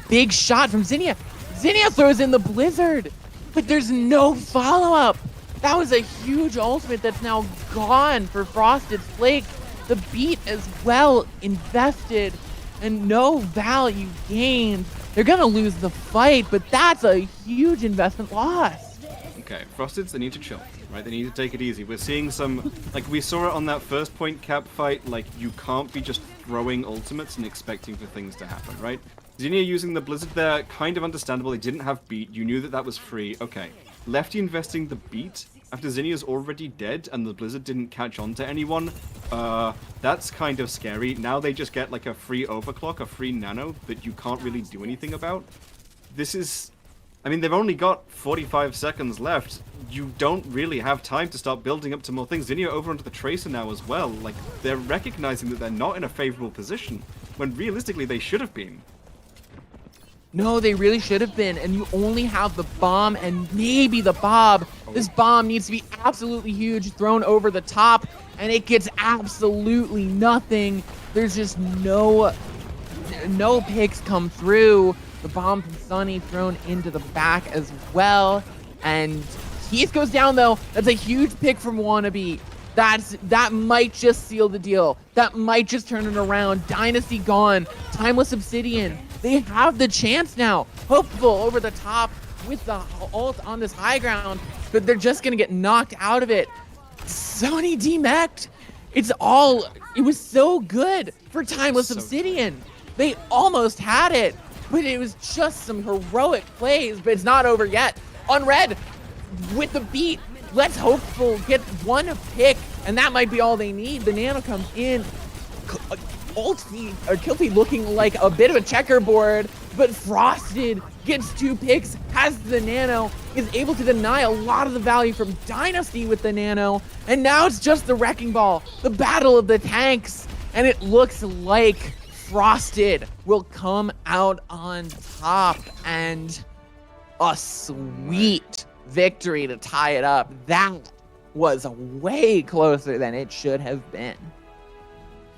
Big shot from Zinnia. Zinnia throws in the Blizzard, but there's no follow-up. That was a huge ultimate that's now gone for Frosted Flake. The Beat as well invested and no value gained. They're going to lose the fight, but that's a huge investment loss. Okay, Frosteds, they need to chill, right? They need to take it easy. We're seeing some, like we saw it on that first point cap fight, like you can't be just throwing ultimates and expecting for things to happen, right? Zinnia using the Blizzard there, kind of understandable. They didn't have Beat. You knew that that was free. Okay. Lefty investing the beat after Zinnia's already dead and the Blizzard didn't catch on to anyone, that's kind of scary. Now they just get like a free overclock, a free nano that you can't really do anything about. This is... I mean, they've only got 45 seconds left. You don't really have time to start building up to more things. Zinnia over onto the Tracer now as well. Like, they're recognizing that they're not in a favorable position, when realistically they should have been. No, they really should have been, and you only have the bomb and maybe the Bob. This bomb needs to be absolutely huge, thrown over the top, and it gets absolutely nothing. There's just no picks come through. The bomb from Sunny thrown into the back as well, and Heath goes down though. That's a huge pick from Wannabe. That might just seal the deal. That might just turn it around. Dynasty gone. Timeless Obsidian. They have the chance now. Hopeful over the top with the ult on this high ground, but they're just gonna get knocked out of it. Sony demeched. It was so good for Timeless Obsidian. They almost had it, but it was just some heroic plays, but it's not over yet. On red, with the beat, let's hopeful get one pick, and that might be all they need. The nano comes in. Kill feed looking like a bit of a checkerboard, but Frosted gets 2 picks, has the nano, is able to deny a lot of the value from Dynasty with the nano, and now it's just the Wrecking Ball, the battle of the tanks, and it looks like Frosted will come out on top, and a sweet victory to tie it up. That was way closer than it should have been.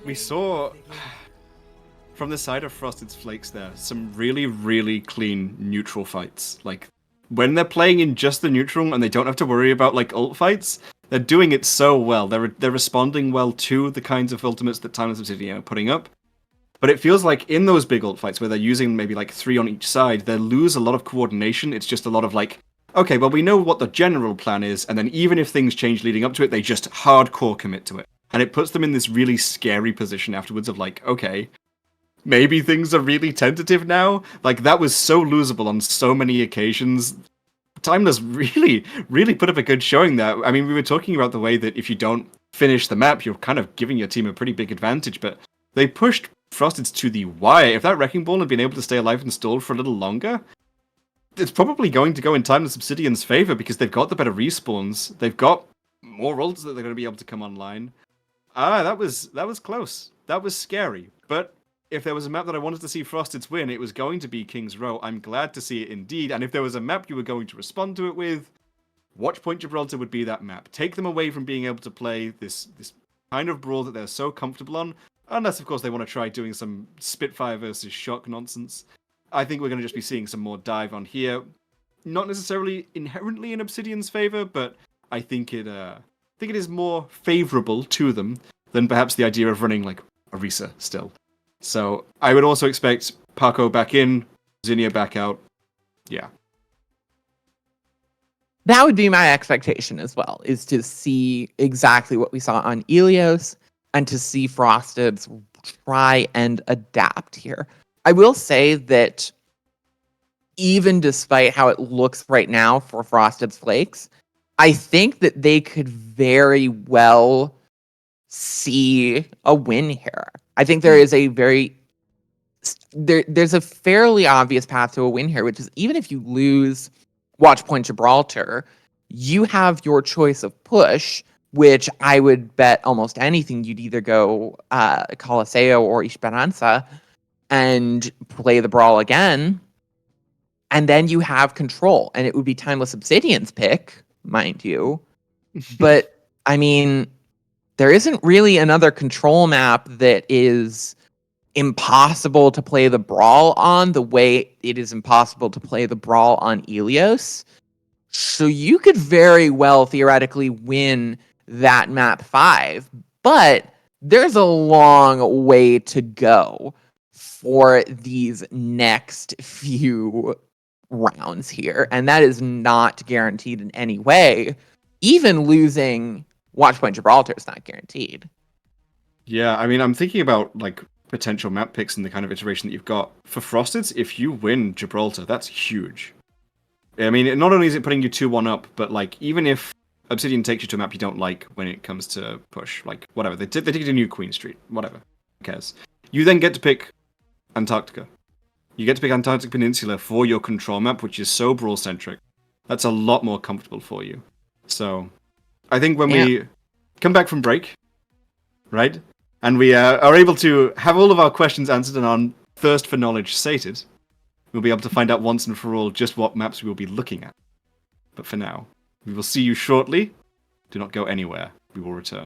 We saw, from the side of Frosted's Flakes there, some really, really clean neutral fights. Like, when they're playing in just the neutral and they don't have to worry about, like, ult fights, they're doing it so well. They're responding well to the kinds of ultimates that Timeless Obsidian are putting up. But it feels like in those big ult fights where they're using maybe, like, 3 on each side, they lose a lot of coordination. It's just a lot of, like, okay, well, we know what the general plan is, and then even if things change leading up to it, they just hardcore commit to it. And it puts them in this really scary position afterwards of like, okay, maybe things are really tentative now? Like, that was so losable on so many occasions. Timeless really, really put up a good showing there. I mean, we were talking about the way that if you don't finish the map, you're kind of giving your team a pretty big advantage, but they pushed Frosted's to the wire. If that Wrecking Ball had been able to stay alive and stalled for a little longer, it's probably going to go in Timeless Obsidian's favor because they've got the better respawns. They've got more ults that they're going to be able to come online. That was close. That was scary. But if there was a map that I wanted to see Frosted's win, it was going to be King's Row. I'm glad to see it indeed. And if there was a map you were going to respond to it with, Watchpoint Gibraltar would be that map. Take them away from being able to play this kind of brawl that they're so comfortable on. Unless, of course, they want to try doing some Spitfire versus Shock nonsense. I think we're going to just be seeing some more dive on here. Not necessarily inherently in Obsidian's favor, but I think it is more favorable to them than perhaps the idea of running like Orisa still. So I would also expect Paco back in, Zinnia back out. Yeah. That would be my expectation as well, is to see exactly what we saw on Ilios and to see Frosted's try and adapt here. I will say that even despite how it looks right now for Frosted's Flakes, I think that they could very well see a win here. I think there is there's a fairly obvious path to a win here, which is even if you lose Watchpoint Gibraltar, you have your choice of push, which I would bet almost anything you'd either go Coliseo or Esperanza and play the brawl again, and then you have control, and it would be Timeless Obsidian's pick, mind you. But I mean, there isn't really another control map that is impossible to play the brawl on the way it is impossible to play the brawl on Ilios. So you could very well theoretically win that map 5, but there's a long way to go for these next few rounds here, and that is not guaranteed in any way. Even losing Watchpoint Gibraltar is not guaranteed. Yeah, I mean, I'm thinking about like potential map picks and the kind of iteration that you've got. For Frosted's, if you win Gibraltar, that's huge. I mean, not only is it putting you 2-1 up, but like even if Obsidian takes you to a map you don't like when it comes to push, like whatever, they take you to New Queen Street, whatever, who cares? You then get to pick Antarctica. You get to pick Antarctic Peninsula for your control map, which is so brawl-centric. That's a lot more comfortable for you. So, I think when we come back from break, right, and we are able to have all of our questions answered and our thirst for knowledge sated, we'll be able to find out once and for all just what maps we will be looking at. But for now, we will see you shortly. Do not go anywhere. We will return.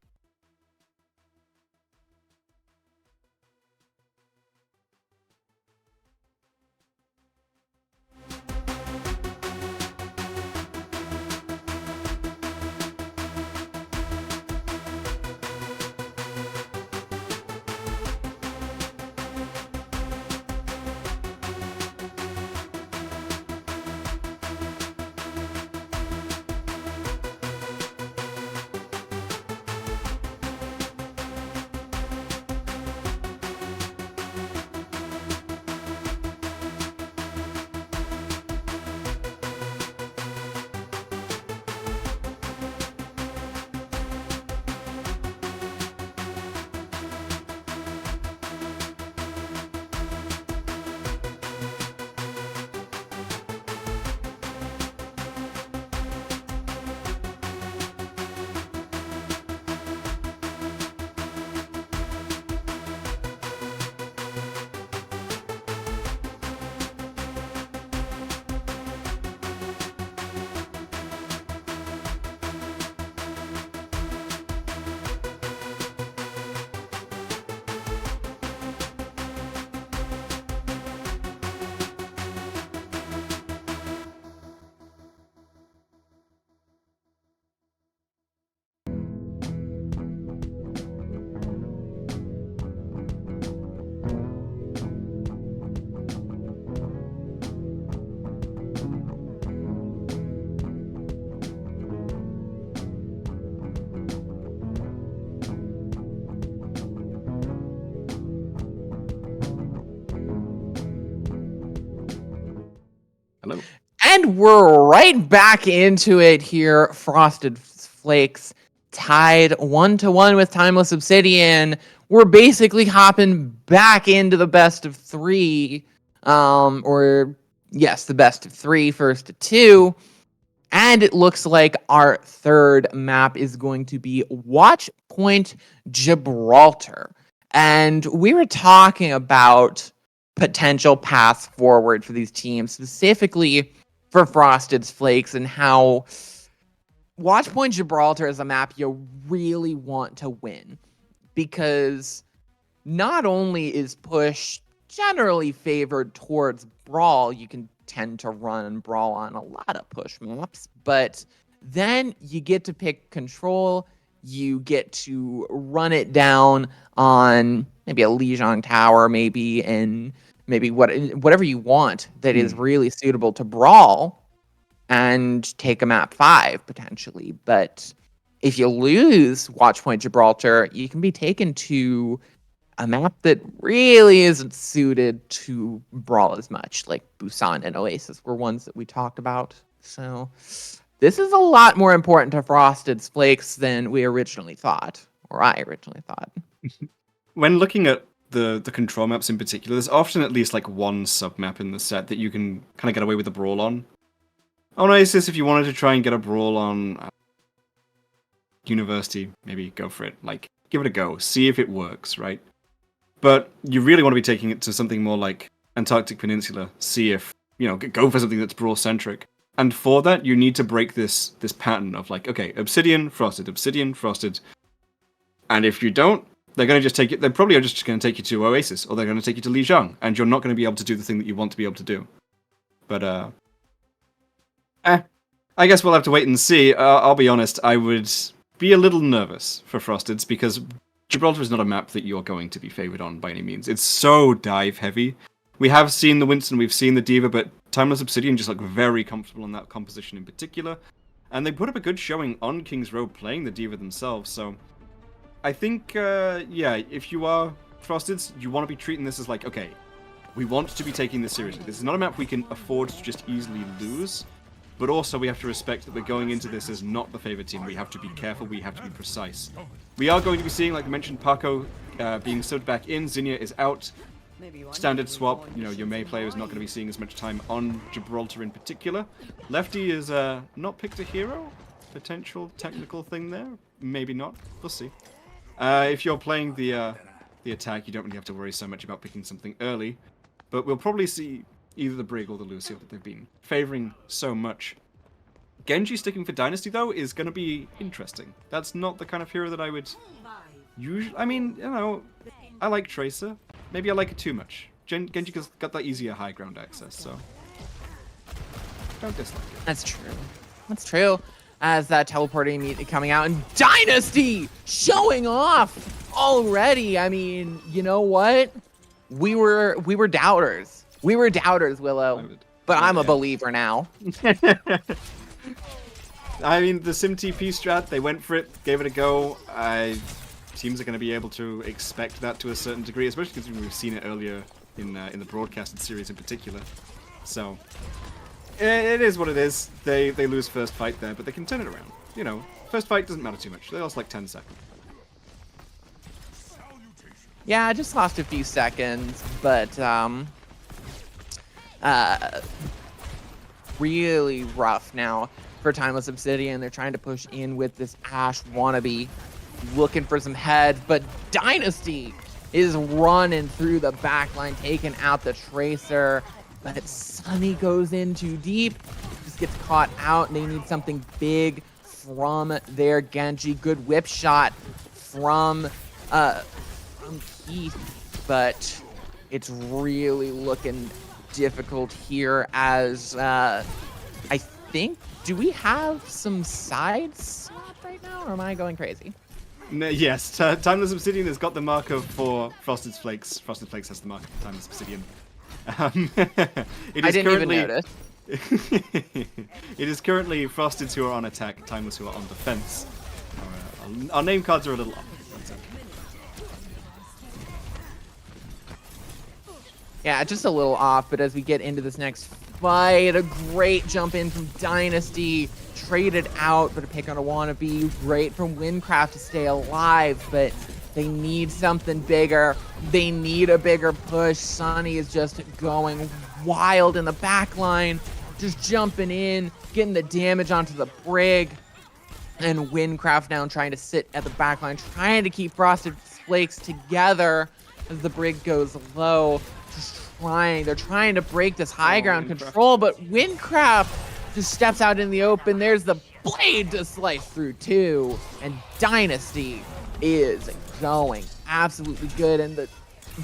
Hello. And we're right back into it here. Frosted Flakes tied 1-1 with Timeless Obsidian. We're basically hopping back into the best of three. The best of three, first to two. And it looks like our third map is going to be Watch Point Gibraltar. And we were talking about potential paths forward for these teams, specifically for Frosted Flakes, and how Watch Point Gibraltar is a map you really want to win, because not only is push generally favored towards brawl, you can tend to run brawl on a lot of push maps, but then you get to pick control, you get to run it down on maybe a Lijiang Tower, and maybe whatever you want that is really suitable to brawl, and take a map 5 potentially. But if you lose Watch Point Gibraltar, you can be taken to a map that really isn't suited to brawl as much, like Busan and Oasis were ones that we talked about. So this is a lot more important to Frosted Flakes than we originally thought, or I originally thought. When looking at the control maps in particular, there's often at least like one sub-map in the set that you can kind of get away with a brawl on. On Oasis, if you wanted to try and get a brawl on University, maybe go for it. Like, give it a go. See if it works, right? But you really want to be taking it to something more like Antarctic Peninsula. See if, go for something that's brawl-centric. And for that, you need to break this pattern of like, okay, Obsidian, Frosted, and if you don't, they're going to just take it. They're probably just going to take you to Oasis, or they're going to take you to Lijiang, and you're not going to be able to do the thing that you want to be able to do. But I guess we'll have to wait and see. I'll be honest, I would be a little nervous for Frosteds, because Gibraltar is not a map that you're going to be favored on by any means. It's so dive heavy. We have seen the Winston, we've seen the Diva, but Timeless Obsidian just look very comfortable in that composition in particular. And they put up a good showing on King's Road playing the Diva themselves, so I think, if you are Frosteds, you want to be treating this as like, okay, we want to be taking this seriously. This is not a map we can afford to just easily lose. but also we have to respect that we're going into this as not the favored team. We have to be careful, we have to be precise. We are going to be seeing, like I mentioned, Paco being subbed back in, Zinnia is out. Standard swap, you know, your Mei player is not going to be seeing as much time on Gibraltar in particular. Lefty is not picked a hero. Potential technical thing there. Maybe not. We'll see. If you're playing the attack, you don't really have to worry so much about picking something early. But we'll probably see either the Brig or the Lucio that they've been favoring so much. Genji sticking for Dynasty, though, is going to be interesting. That's not the kind of hero that I would usually... I mean, you know, I like Tracer. Maybe I like it too much. Genji's got that easier high ground access, so... don't dislike it. That's true. That's true. As that teleporting immediately coming out, and Dynasty showing off already. I mean, you know what? We were doubters. We were doubters, Willow. But I'm a believer now. I mean, the Sim TP strat, they went for it, gave it a go. Teams are going to be able to expect that to a certain degree, especially because we've seen it earlier in the broadcasted series in particular. So, it is what it is. They lose first fight there, but they can turn it around. You know, first fight doesn't matter too much. They lost like 10 seconds. Yeah, I just lost a few seconds, but really rough now for Timeless Obsidian. They're trying to push in with this Ashe wannabe, looking for some heads, but Dynasty is running through the backline, taking out the Tracer, but Sunny goes in too deep, just gets caught out, and they need something big from their Genji. Good whip shot from Keith, but it's really looking difficult here as I think, do we have some side swap right now, or am I going crazy? No, yes, Timeless Obsidian has got the marker for Frosted Flakes. Frosted Flakes has the marker for Timeless Obsidian. I didn't even notice. It is currently Frosteds who are on attack, Timeless who are on defense. Our name cards are a little off. That's okay. Yeah, just a little off, but as we get into this next fight, a great jump in from Dynasty, traded out, but a pick on a wannabe. Great from Windcraft to stay alive, but they need something bigger. They need a bigger push. Sunny is just going wild in the back line, just jumping in, getting the damage onto the Brig. And Windcraft now trying to sit at the back line, trying to keep Frosted Flakes together as the Brig goes low. Just trying. They're trying to break this high ground control, but Windcraft just steps out in the open. There's the blade to slice through too. And Dynasty is going absolutely good. And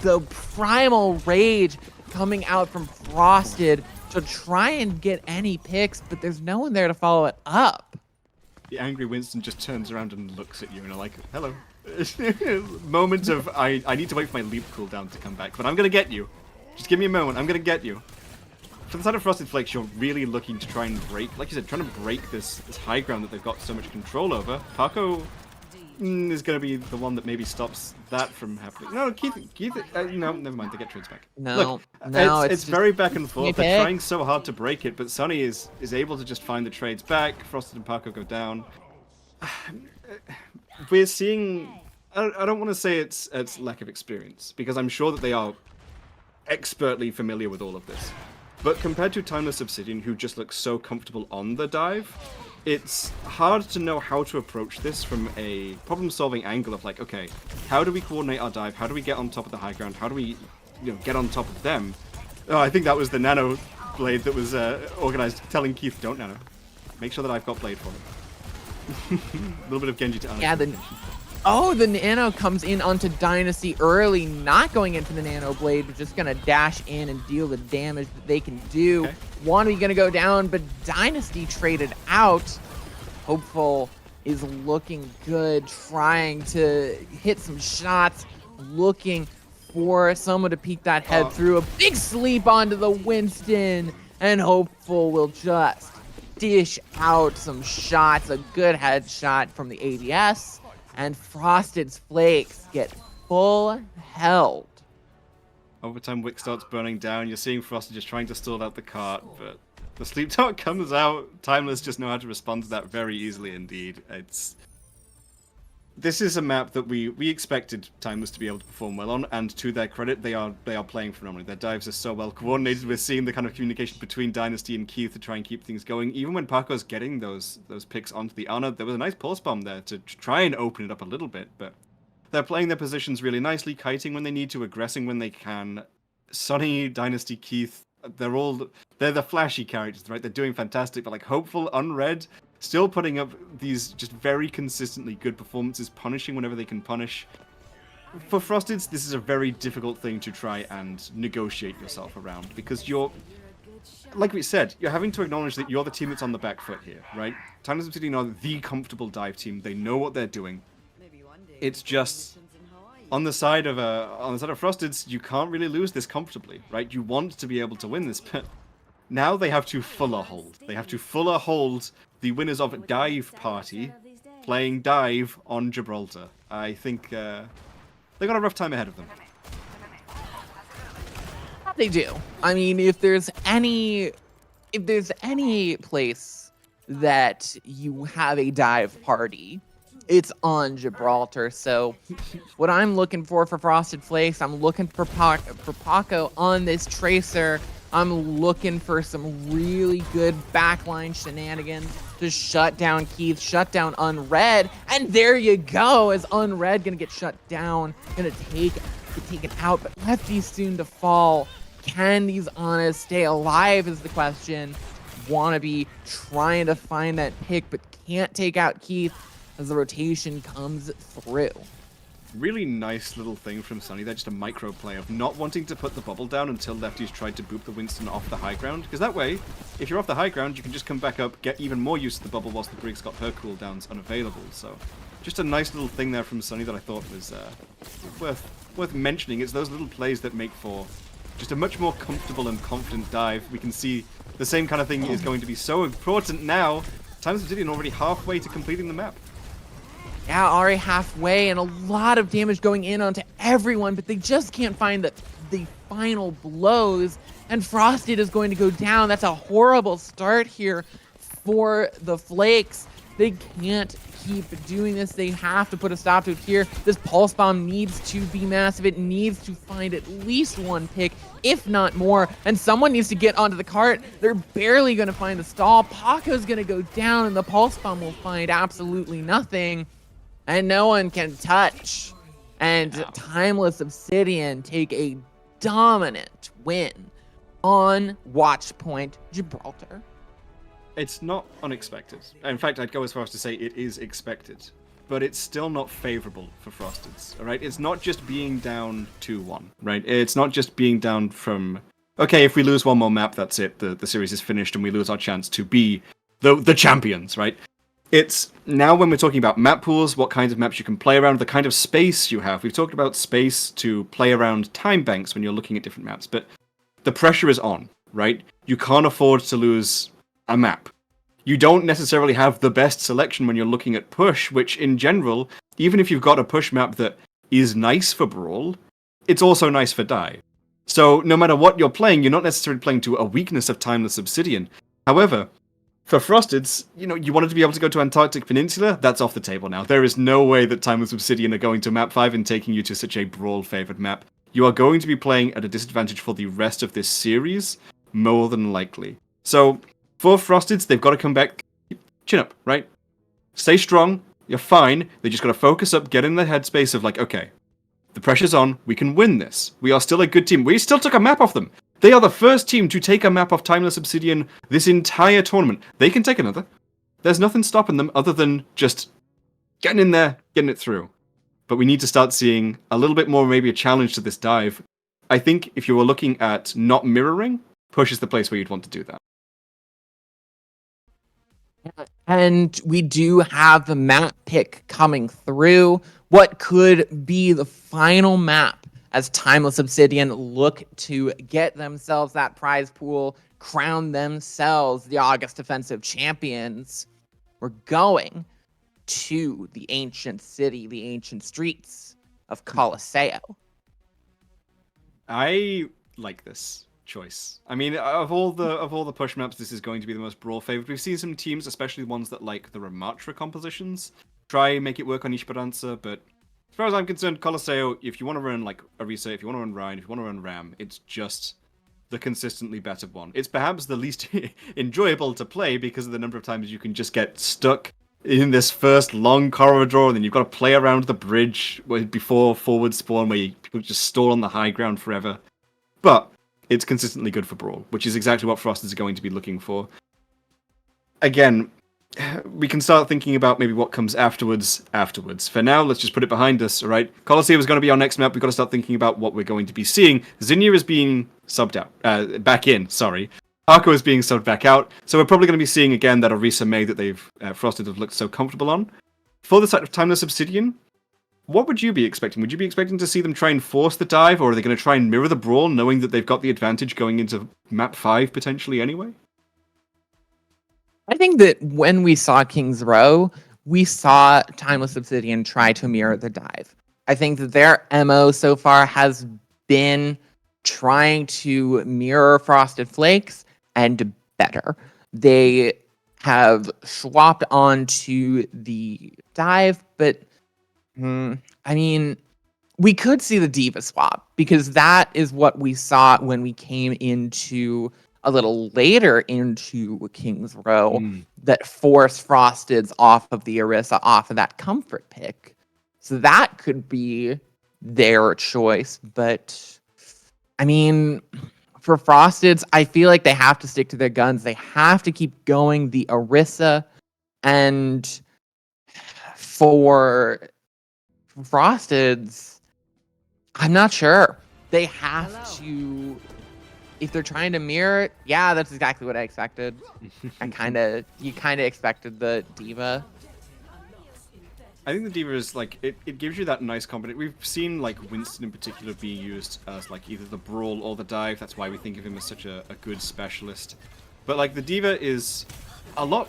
the primal rage coming out from Frosted to try and get any picks, but there's no one there to follow it up. The angry Winston just turns around and looks at you and are like, hello. Moment of, I need to wait for my leap cooldown to come back, but I'm going to get you. Just give me a moment, I'm going to get you. From the side of Frosted Flakes, you're really looking to try and break, like you said, trying to break this high ground that they've got so much control over. Paco is going to be the one that maybe stops that from happening. No, Keith, no, never mind, they get trades back. No, Look, it's very back and forth. They're trying so hard to break it, but Sunny is able to just find the trades back. Frosted and Paco go down. We're seeing, I don't want to say it's lack of experience, because I'm sure that they are expertly familiar with all of this. But compared to Timeless Obsidian, who just looks so comfortable on the dive, it's hard to know how to approach this from a problem-solving angle of like, okay, how do we coordinate our dive? How do we get on top of the high ground? How do we, get on top of them? Oh, I think that was the Nano blade that was organized, telling Keith, don't Nano. Make sure that I've got blade for him. A little bit of Genji to yeah, the Nano comes in onto Dynasty early, not going in for the Nano Blade, but just going to dash in and deal the damage that they can do. Okay. Wannabe going to go down, but Dynasty traded out. Hopeful is looking good, trying to hit some shots, looking for someone to peek that head through. A big sleep onto the Winston, and Hopeful will just dish out some shots. A good headshot from the ADS. And Frosted's Flakes get full held. Overtime Wick starts burning down. You're seeing Frosty just trying to stall out the cart, but the Sleep Talk comes out. Timeless just know how to respond to that very easily indeed. This is a map that we expected Timeless to be able to perform well on, and to their credit, they are playing phenomenally. Their dives are so well coordinated. We're seeing the kind of communication between Dynasty and Keith to try and keep things going. Even when Paco's getting those picks onto the Ana, there was a nice pulse bomb there to try and open it up a little bit, but they're playing their positions really nicely, kiting when they need to, aggressing when they can. Sunny, Dynasty, Keith, they're the flashy characters, right? They're doing fantastic, but like Hopeful, Unread, still putting up these just very consistently good performances, punishing whenever they can punish. For Frosteds, this is a very difficult thing to try and negotiate yourself around, because like we said, you're having to acknowledge that you're the team that's on the back foot here, right? Timeless Obsidian are the comfortable dive team. They know what they're doing. It's just on the side of Frosteds, you can't really lose this comfortably, right? You want to be able to win this, but now they have to fuller hold. They have to fuller hold the winners of Dive Party playing Dive on Gibraltar. I think they got a rough time ahead of them. They do. I mean, if there's any place that you have a dive party, it's on Gibraltar. So what I'm looking for Frosted Flakes, I'm looking for Paco on this Tracer. I'm looking for some really good backline shenanigans to shut down Keith, shut down Unread. And there you go, as Unread gonna get shut down, gonna get taken out, but Lefty's soon to fall. Can these Anas stay alive is the question. Wanna be trying to find that pick, but can't take out Keith as the rotation comes through. Really nice little thing from Sunny there, just a micro play of not wanting to put the bubble down until Lefty's tried to boop the Winston off the high ground, because that way, if you're off the high ground, you can just come back up, get even more use of the bubble whilst the Brig's got her cooldowns unavailable. So just a nice little thing there from Sunny that I thought was worth mentioning. It's those little plays that make for just a much more comfortable and confident dive. We can see the same kind of thing is going to be so important now. Timeless Obsidian already halfway to completing the map. Yeah, already halfway, and a lot of damage going in onto everyone, but they just can't find the final blows, and Frosted is going to go down. That's a horrible start here for the Flakes. They can't keep doing this. They have to put a stop to it here. This Pulse Bomb needs to be massive. It needs to find at least one pick, if not more, and someone needs to get onto the cart. They're barely going to find the stall. Paco's going to go down, and the Pulse Bomb will find absolutely nothing. And no one can touch. And Timeless Obsidian take a dominant win on Watchpoint Gibraltar. It's not unexpected. In fact, I'd go as far as to say it is expected. But it's still not favorable for Frosteds, alright? It's not just being down 2-1, right? It's not just being down from, okay, if we lose one more map, that's it. The series is finished and we lose our chance to be the champions, right? It's now when we're talking about map pools, what kinds of maps you can play around, the kind of space you have. We've talked about space to play around time banks when you're looking at different maps, but the pressure is on, right? You can't afford to lose a map. You don't necessarily have the best selection when you're looking at push, which in general, even if you've got a push map that is nice for Brawl, it's also nice for dive. So no matter what you're playing, you're not necessarily playing to a weakness of Timeless Obsidian. However, for Frosteds, you wanted to be able to go to Antarctic Peninsula, that's off the table now. There is no way that Timeless Obsidian are going to map 5 and taking you to such a Brawl-favored map. You are going to be playing at a disadvantage for the rest of this series, more than likely. So, for Frosteds, they've got to come back, chin up, right? Stay strong, you're fine, they just got to focus up, get in the headspace of like, okay, the pressure's on, we can win this. We are still a good team. We still took a map off them. They are the first team to take a map off Timeless Obsidian this entire tournament. They can take another. There's nothing stopping them other than just getting in there, getting it through. But we need to start seeing a little bit more, maybe a challenge to this dive. I think if you were looking at not mirroring, push is the place where you'd want to do that. And we do have the map pick coming through. What could be the final map as Timeless Obsidian look to get themselves that prize pool, crown themselves the August Defensive Champions? We're going to the ancient city, the ancient streets of Colosseo. I like this choice. I mean, of all the push maps, this is going to be the most brawl favored. We've seen some teams, especially ones that like the Ramatra compositions, try and make it work on Esperanza, but as far as I'm concerned, Colosseo, if you want to run like Arisa, if you want to run Ryan, if you want to run Ram, it's just the consistently better one. It's perhaps the least enjoyable to play because of the number of times you can just get stuck in this first long corridor, and then you've got to play around the bridge before forward spawn, where people just stall on the high ground forever. But it's consistently good for Brawl, which is exactly what Frosteds are going to be looking for. Again, we can start thinking about maybe what comes afterwards. For now, let's just put it behind us, alright? Colosseum is going to be our next map. We've got to start thinking about what we're going to be seeing. Zinnia is being subbed out. Back in, sorry. Arco is being subbed back out. So we're probably going to be seeing again that Orisa May that they've Frosted have looked so comfortable on. For the side of Timeless Obsidian, what would you be expecting? Would you be expecting to see them try and force the dive, or are they going to try and mirror the Brawl, knowing that they've got the advantage going into map 5 potentially anyway? I think that when we saw King's Row, we saw Timeless Obsidian try to mirror the dive. I think that their MO so far has been trying to mirror Frosted Flakes and better. They have swapped onto the dive, but I mean, we could see the Diva swap, because that is what we saw when we came into a little later into King's Row that forced Frosteds off of the Orisa, off of that comfort pick. So that could be their choice. But, I mean, for Frosteds, I feel like they have to stick to their guns. They have to keep going the Orisa. And for Frosteds, I'm not sure. They have to... If they're trying to mirror it, yeah, that's exactly what I expected. You kind of expected the Diva. I think the Diva is like it gives you that nice combination. We've seen like Winston in particular be used as like either the Brawl or the Dive. That's why we think of him as such a good specialist. But like the Diva is a lot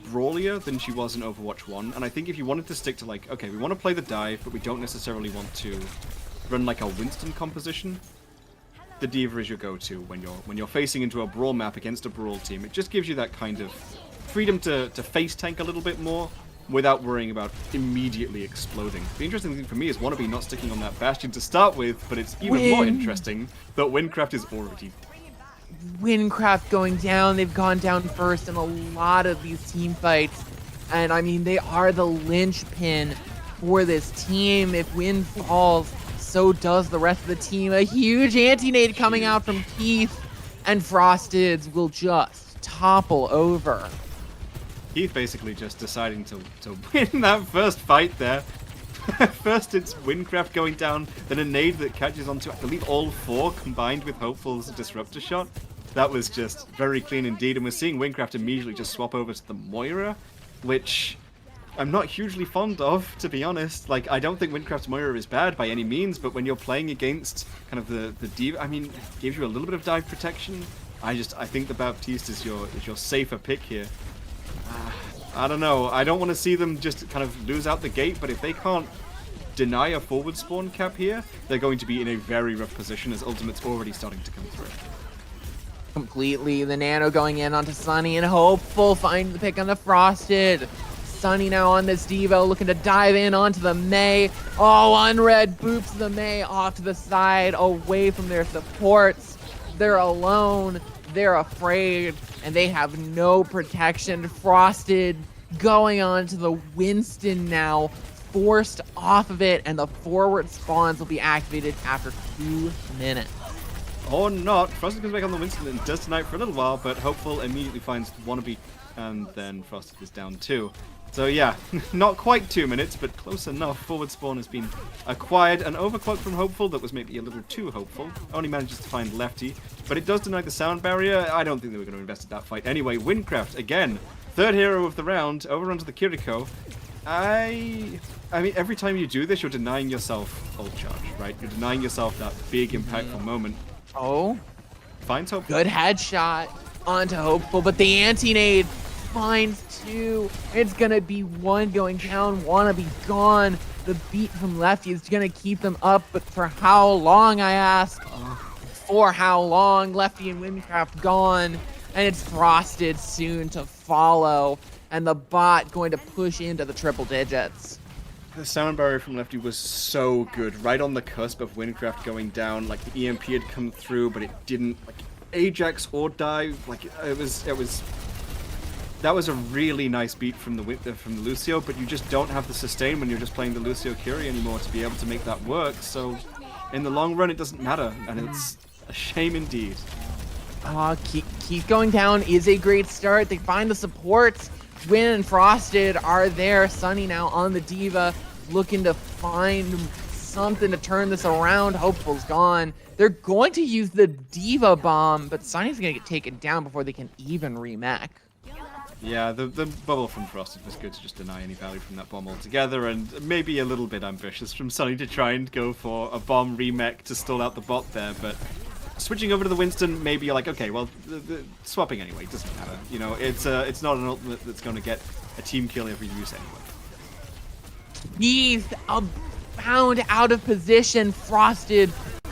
brawlier than she was in Overwatch 1, and I think if you wanted to stick to like, okay, we want to play the Dive, but we don't necessarily want to run like a Winston composition, the Diva is your go-to when you're facing into a Brawl map against a Brawl team. It just gives you that kind of freedom to face tank a little bit more without worrying about immediately exploding. The interesting thing for me is Wannabe not sticking on that Bastion to start with, but it's even more interesting that Windcraft is already... Windcraft going down. They've gone down first in a lot of these team fights. And I mean, they are the linchpin for this team. If Wind falls, so does the rest of the team. A huge anti-nade coming out from Keith, and Frosteds will just topple over. Keith basically just deciding to win that first fight there. First it's Windcraft going down, then a nade that catches onto, I believe, all four combined with Hopeful's Disruptor shot. That was just very clean indeed, and we're seeing Windcraft immediately just swap over to the Moira, which I'm not hugely fond of, to be honest. Like, I don't think Windcraft's Moira is bad by any means, but when you're playing against kind of the Diva, I mean, it gives you a little bit of dive protection. I think the Baptiste is your safer pick here. I don't know. I don't want to see them just kind of lose out the gate, but if they can't deny a forward spawn cap here, they're going to be in a very rough position, as Ultimate's already starting to come through. Completely. The Nano going in onto Sunny, and Hopeful finding the pick on the Frosted. Sunny now on this Devo, looking to dive in onto the Mei. Oh, Unread boops the Mei off to the side, away from their supports. They're alone. They're afraid, and they have no protection. Frosted going on to the Winston now, forced off of it, and the forward spawns will be activated after 2 minutes. Or not. Frosted comes back on the Winston and does tonight for a little while, but Hopeful immediately finds Wannabe, and then Frosted is down too. So yeah, not quite 2 minutes, but close enough. Forward spawn has been acquired. An overclock from Hopeful that was maybe a little too hopeful. Only manages to find Lefty, but it does deny the sound barrier. I don't think they were going to invest in that fight. Anyway, Windcraft, again, third hero of the round, over onto the Kiriko. I mean, every time you do this, you're denying yourself ult charge, right? You're denying yourself that big, impactful moment. Oh, Finds Hopeful. good headshot onto Hopeful, but the anti-nade finds 2. It's gonna be 1 going down. Wannabe gone. The beat from Lefty is gonna keep them up, but for how long, I ask? for how long? Lefty and Windcraft gone, and it's Frosted soon to follow, and the bot going to push into the triple digits. The sound barrier from Lefty was so good, right on the cusp of Windcraft going down. Like the EMP had come through, but it didn't like Ajax or dive. Like it was. That was a really nice beat from the Lucio, but you just don't have the sustain when you're just playing the Lucio Curie anymore to be able to make that work. So, in the long run, it doesn't matter, and it's a shame indeed. Keep going down is a great start. They find the supports. Win and Frosted are there. Sunny now on the Diva, looking to find something to turn this around. Hopeful's gone. They're going to use the Diva bomb, but Sunny's going to get taken down before they can even remech. Yeah, the bubble from Frosted was good to just deny any value from that bomb altogether, and maybe a little bit ambitious from Sunny to try and go for a bomb remech to stall out the bot there, but switching over to the Winston, maybe you're like, okay, well, the swapping anyway, doesn't matter. You know, it's not an ultimate that's going to get a team kill every use anyway. He's bound out of position. Frosted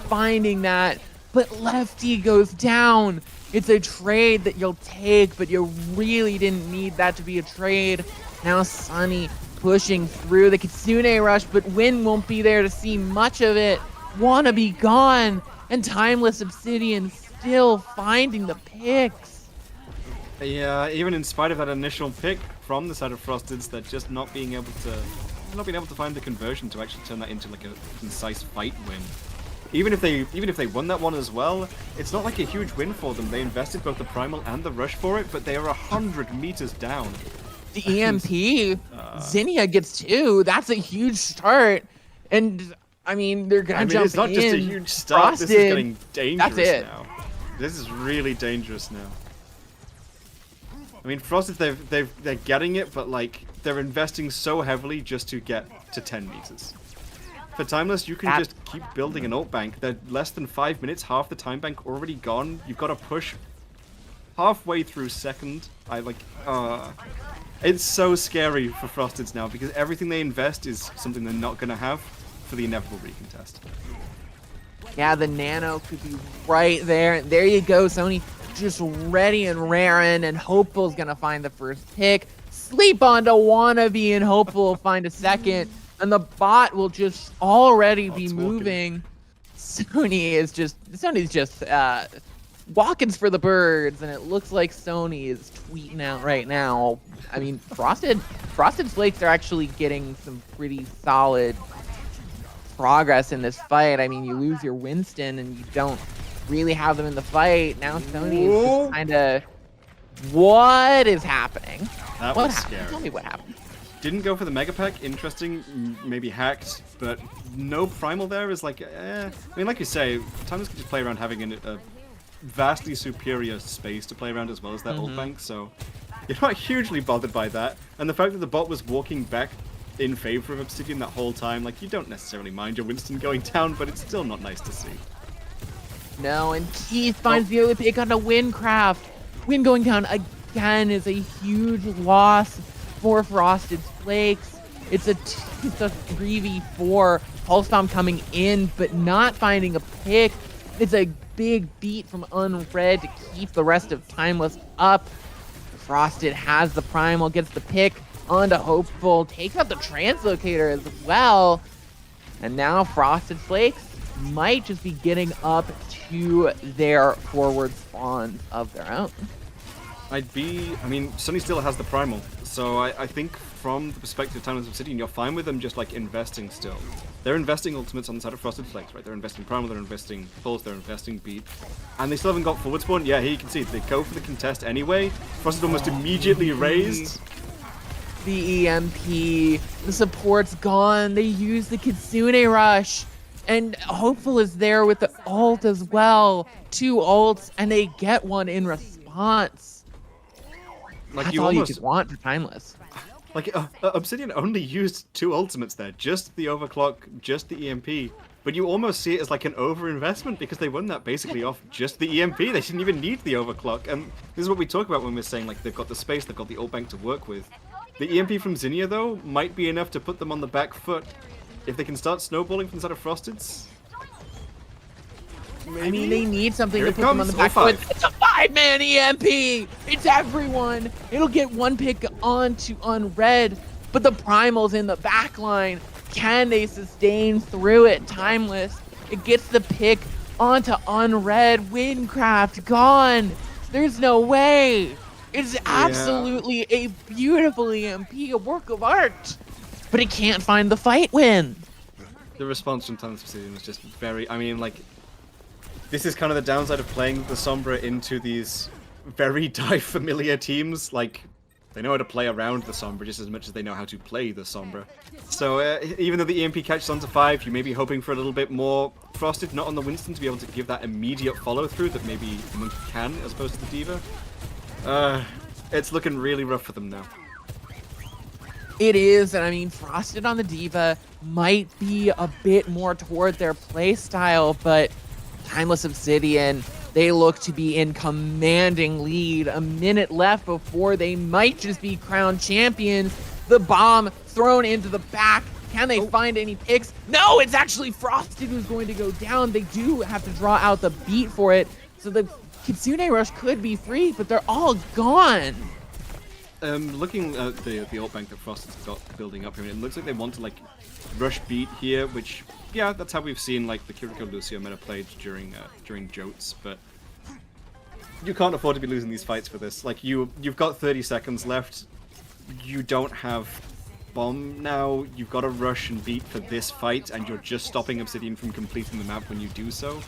finding that, but Lefty goes down. It's a trade that you'll take, but you really didn't need that to be a trade. Now Sunny pushing through the Kitsune Rush, but Win won't be there to see much of it. Wanna be gone, and Timeless Obsidian still finding the picks. Yeah, even in spite of that initial pick from the side of Frosteds, they're just not being able to find the conversion to actually turn that into like a concise fight win. Even if they won that one as well, it's not like a huge win for them. They invested both the primal and the rush for it, but they are 100 meters down. The EMP, Zinnia gets 2. That's a huge start, and I mean they're gonna jump in. It's not just a huge start. Frosted. This is getting dangerous That's it. now. This is really dangerous now. I mean, Frosted, they're getting it, but like they're investing so heavily just to get to 10 meters. For Timeless, you can just keep building an ult bank. They're less than 5 minutes, half the time bank already gone. You've got to push halfway through second. It's so scary for Frosteds now because everything they invest is something they're not going to have for the inevitable recontest. Yeah, the Nano could be right there. There you go, Sony. Just ready and raring, and Hopeful's going to find the first pick. Sleep on to Wannabe, and Hopeful will find a second. And the bot will just already be moving. Sony's just walking's for the birds, and it looks like Sony is tweeting out right now. I mean, Frosted Flakes are actually getting some pretty solid progress in this fight. I mean, you lose your Winston, and you don't really have them in the fight. Now Sony is just kind of... What is happening? That what was happened? scary. Tell me what happened. Didn't go for the Mega Pack. Interesting, maybe hacked, but no Primal there is like, I mean, like you say, Timeless can just play around having a vastly superior space to play around as well as that ult bank, so you're not hugely bothered by that. And the fact that the bot was walking back in favor of Obsidian that whole time, like, you don't necessarily mind your Winston going down, but it's still not nice to see. No, and Keith finds the other pick on the Windcraft. Win going down again is a huge loss for Frosted Flakes. It's a 3v4. Pulse Bomb coming in, but not finding a pick. It's a big beat from Unread to keep the rest of Timeless up. Frosted has the Primal, gets the pick onto Hopeful, takes out the Translocator as well. And now Frosted Flakes might just be getting up to their forward spawns of their own. I mean, Sunny still has the Primal, so I think from the perspective of Timeless Obsidian, you're fine with them just like investing still. They're investing ultimates on the side of Frosted Flakes, right? They're investing Primal, they're investing Pulse, they're investing Beat, and they still haven't got forward spawn. Yeah, here you can see they go for the contest anyway. Frosted almost immediately raised. The EMP, the support's gone. They use the Kitsune Rush, and Hopeful is there with the ult as well. 2 ults, and they get one in response. Like That's you all almost you could want for Timeless. like Obsidian only used 2 ultimates there, just the overclock, just the EMP. But you almost see it as like an overinvestment because they won that basically off just the EMP. They didn't even need the overclock. And this is what we talk about when we're saying like they've got the space, they've got the ult bank to work with. The EMP from Zinnia though might be enough to put them on the back foot if they can start snowballing from the side of Frosteds. I mean, they need something Here to it put them on comes, the back all foot. five. It's a 5-man EMP. It's everyone. It'll get one pick onto Unread, but the Primal's in the back line. Can they sustain through it? Timeless. It gets the pick onto Unread. Windcraft gone. There's no way. It's absolutely a beautiful EMP, a work of art. But it can't find the fight win. The response from Timeless Obsidian was just very... I mean, like... This is kind of the downside of playing the Sombra into these very dive-familiar teams. Like, they know how to play around the Sombra just as much as they know how to play the Sombra. So, even though the EMP catches onto 5, you may be hoping for a little bit more Frosted, not on the Winston, to be able to give that immediate follow-through that maybe the Monkey can, as opposed to the Diva. It's looking really rough for them now. It is, and I mean, Frosted on the Diva might be a bit more toward their play style, but Timeless Obsidian, they look to be in commanding lead. A minute left before they might just be crowned champions. The bomb thrown into the back. Can they find any picks? No, it's actually Frosted who's going to go down. They do have to draw out the beat for it, so the Kitsune Rush could be free, but they're all gone. Looking at the ult bank that Frosted's got building up here, it looks like they want to like rush beat here, which yeah, that's how we've seen like the Kiriko Lucio meta played during Jotes, but you can't afford to be losing these fights for this. Like you've got 30 seconds left. You don't have bomb now. You've got to rush and beat for this fight, and you're just stopping Obsidian from completing the map when you do so.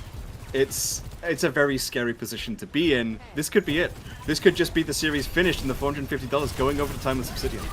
It's a very scary position to be in. This could be it. This could just be the series finished and the $450 going over to Timeless Obsidian.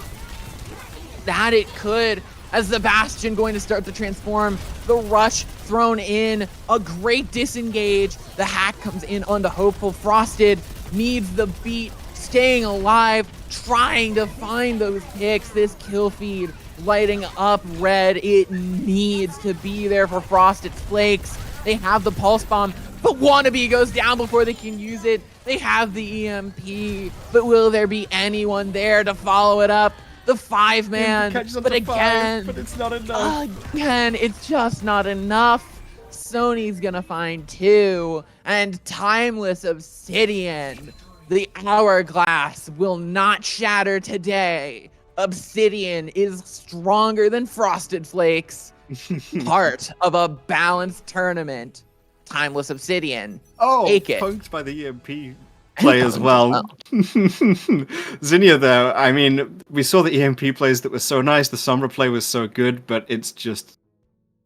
That it could, as the Bastion going to start to transform. The rush thrown in, a great disengage. The hack comes in onto Hopeful. Frosted needs the beat, staying alive, trying to find those picks. This kill feed lighting up red. It needs to be there for Frosted's Flakes. They have the Pulse Bomb, but Wannabe goes down before they can use it. They have the EMP, but will there be anyone there to follow it up? The 5-man, but again, but it's not enough. Again, it's just not enough. Sony's gonna find 2, and Timeless Obsidian. The hourglass will not shatter today. Obsidian is stronger than Frosted Flakes. Part of a balanced tournament. Timeless Obsidian. Take it. Punked by the EMP play as well. Zinnia though, I mean, we saw the EMP plays that were so nice, the Sombra play was so good, but it's just...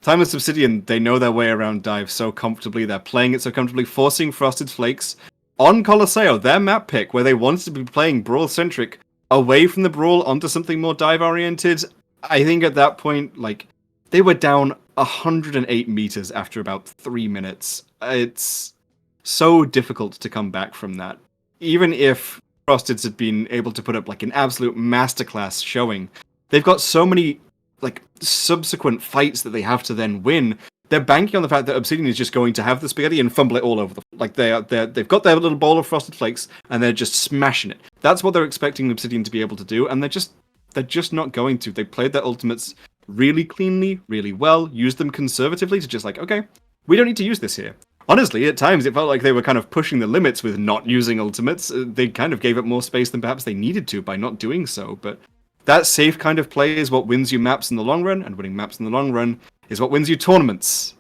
Timeless Obsidian, they know their way around dive so comfortably, they're playing it so comfortably, forcing Frosted Flakes on Colosseo, their map pick, where they wanted to be playing Brawl-centric, away from the Brawl onto something more dive-oriented. I think at that point, like, they were down 108 meters after about 3 minutes. It's so difficult to come back from that. Even if Frosteds had been able to put up like an absolute masterclass showing, they've got so many like subsequent fights that they have to then win. They're banking on the fact that Obsidian is just going to have the spaghetti and fumble it all over the like they've got their little bowl of Frosted Flakes and they're just smashing it. That's what they're expecting Obsidian to be able to do, and they're just not going to. They played their ultimates really cleanly, really well, used them conservatively to just like, okay, we don't need to use this here. Honestly, at times it felt like they were kind of pushing the limits with not using ultimates. They kind of gave it more space than perhaps they needed to by not doing so, but that safe kind of play is what wins you maps in the long run, and winning maps in the long run is what wins you tournaments.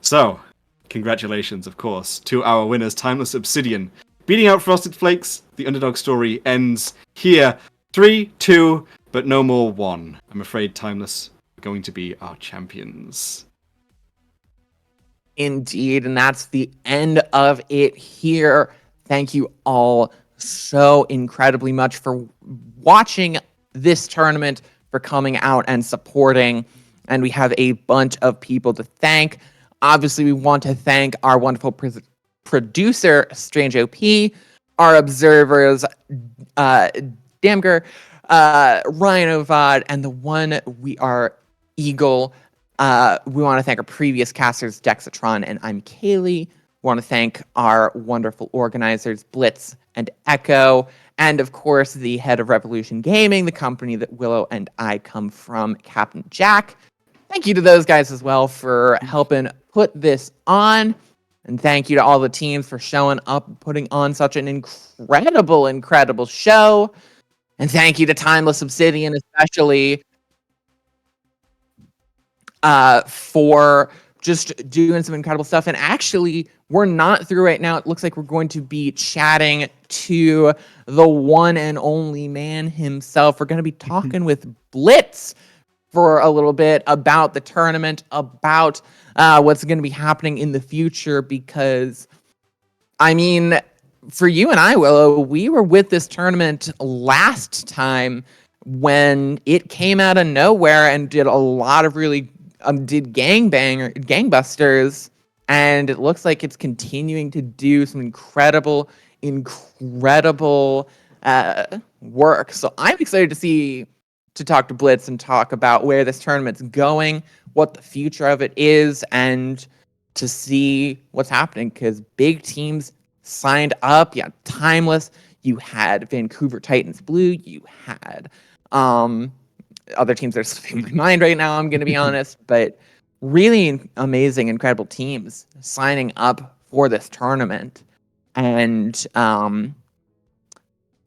So, congratulations, of course, to our winners, Timeless Obsidian. Beating out Frosted Flakes, the underdog story ends here. 3-2, but no more 1. I'm afraid Timeless are going to be our champions. Indeed, and that's the end of it here. Thank you all so incredibly much for watching this tournament, for coming out and supporting. And we have a bunch of people to thank. Obviously, we want to thank our wonderful producer, Strange OP, our observers, Damger, Ryan Ovad, and the one we are Eagle. We want to thank our previous casters, Dexatron and I'm Kaylee. We want to thank our wonderful organizers, Blitz and Echo, and of course, the head of Revolution Gaming, the company that Willow and I come from, Captain Jack. Thank you to those guys as well for helping put this on. And thank you to all the teams for showing up and putting on such an incredible show. And thank you to Timeless Obsidian, especially for just doing some incredible stuff. And actually, we're not through right now. It looks like we're going to be chatting to the one and only man himself. We're going to be talking with Blitz for a little bit about the tournament, about what's going to be happening in the future. Because, I mean, for you and I, Willow, we were with this tournament last time when it came out of nowhere and did a lot of really did gangbusters, and it looks like it's continuing to do some incredible work. So I'm excited to talk to Blitz and talk about where this tournament's going, what the future of it is, and to see what's happening, because big teams signed up. You had Timeless, you had Vancouver Titans Blue, you had other teams that are slipping my mind right now, I'm going to be honest, but really amazing, incredible teams signing up for this tournament. And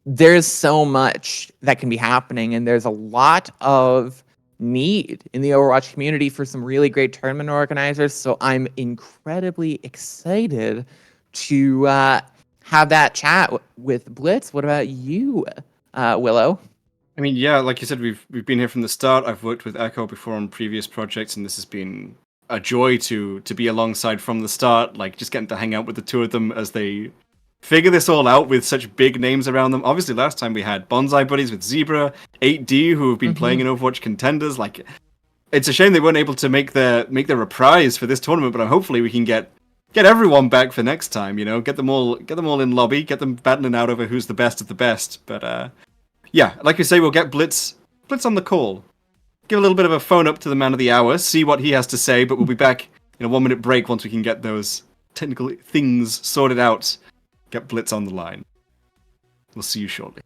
there's so much that can be happening, and there's a lot of need in the Overwatch community for some really great tournament organizers. So I'm incredibly excited to have that chat with Blitz. What about you, Willow? I mean, yeah, like you said, we've been here from the start. I've worked with Echo before on previous projects, and this has been a joy to be alongside from the start. Like, just getting to hang out with the two of them as they figure this all out with such big names around them. Obviously, last time we had Bonsai Buddies with Zebra, 8D, who have been playing in Overwatch Contenders. Like, it's a shame they weren't able to make their reprise for this tournament, but hopefully we can get everyone back for next time. You know, get them all in lobby, get them battling out over who's the best of the best. But yeah, like we say, we'll get Blitz on the call. Give a little bit of a phone up to the man of the hour, see what he has to say, but we'll be back in a 1-minute break once we can get those technical things sorted out. Get Blitz on the line. We'll see you shortly.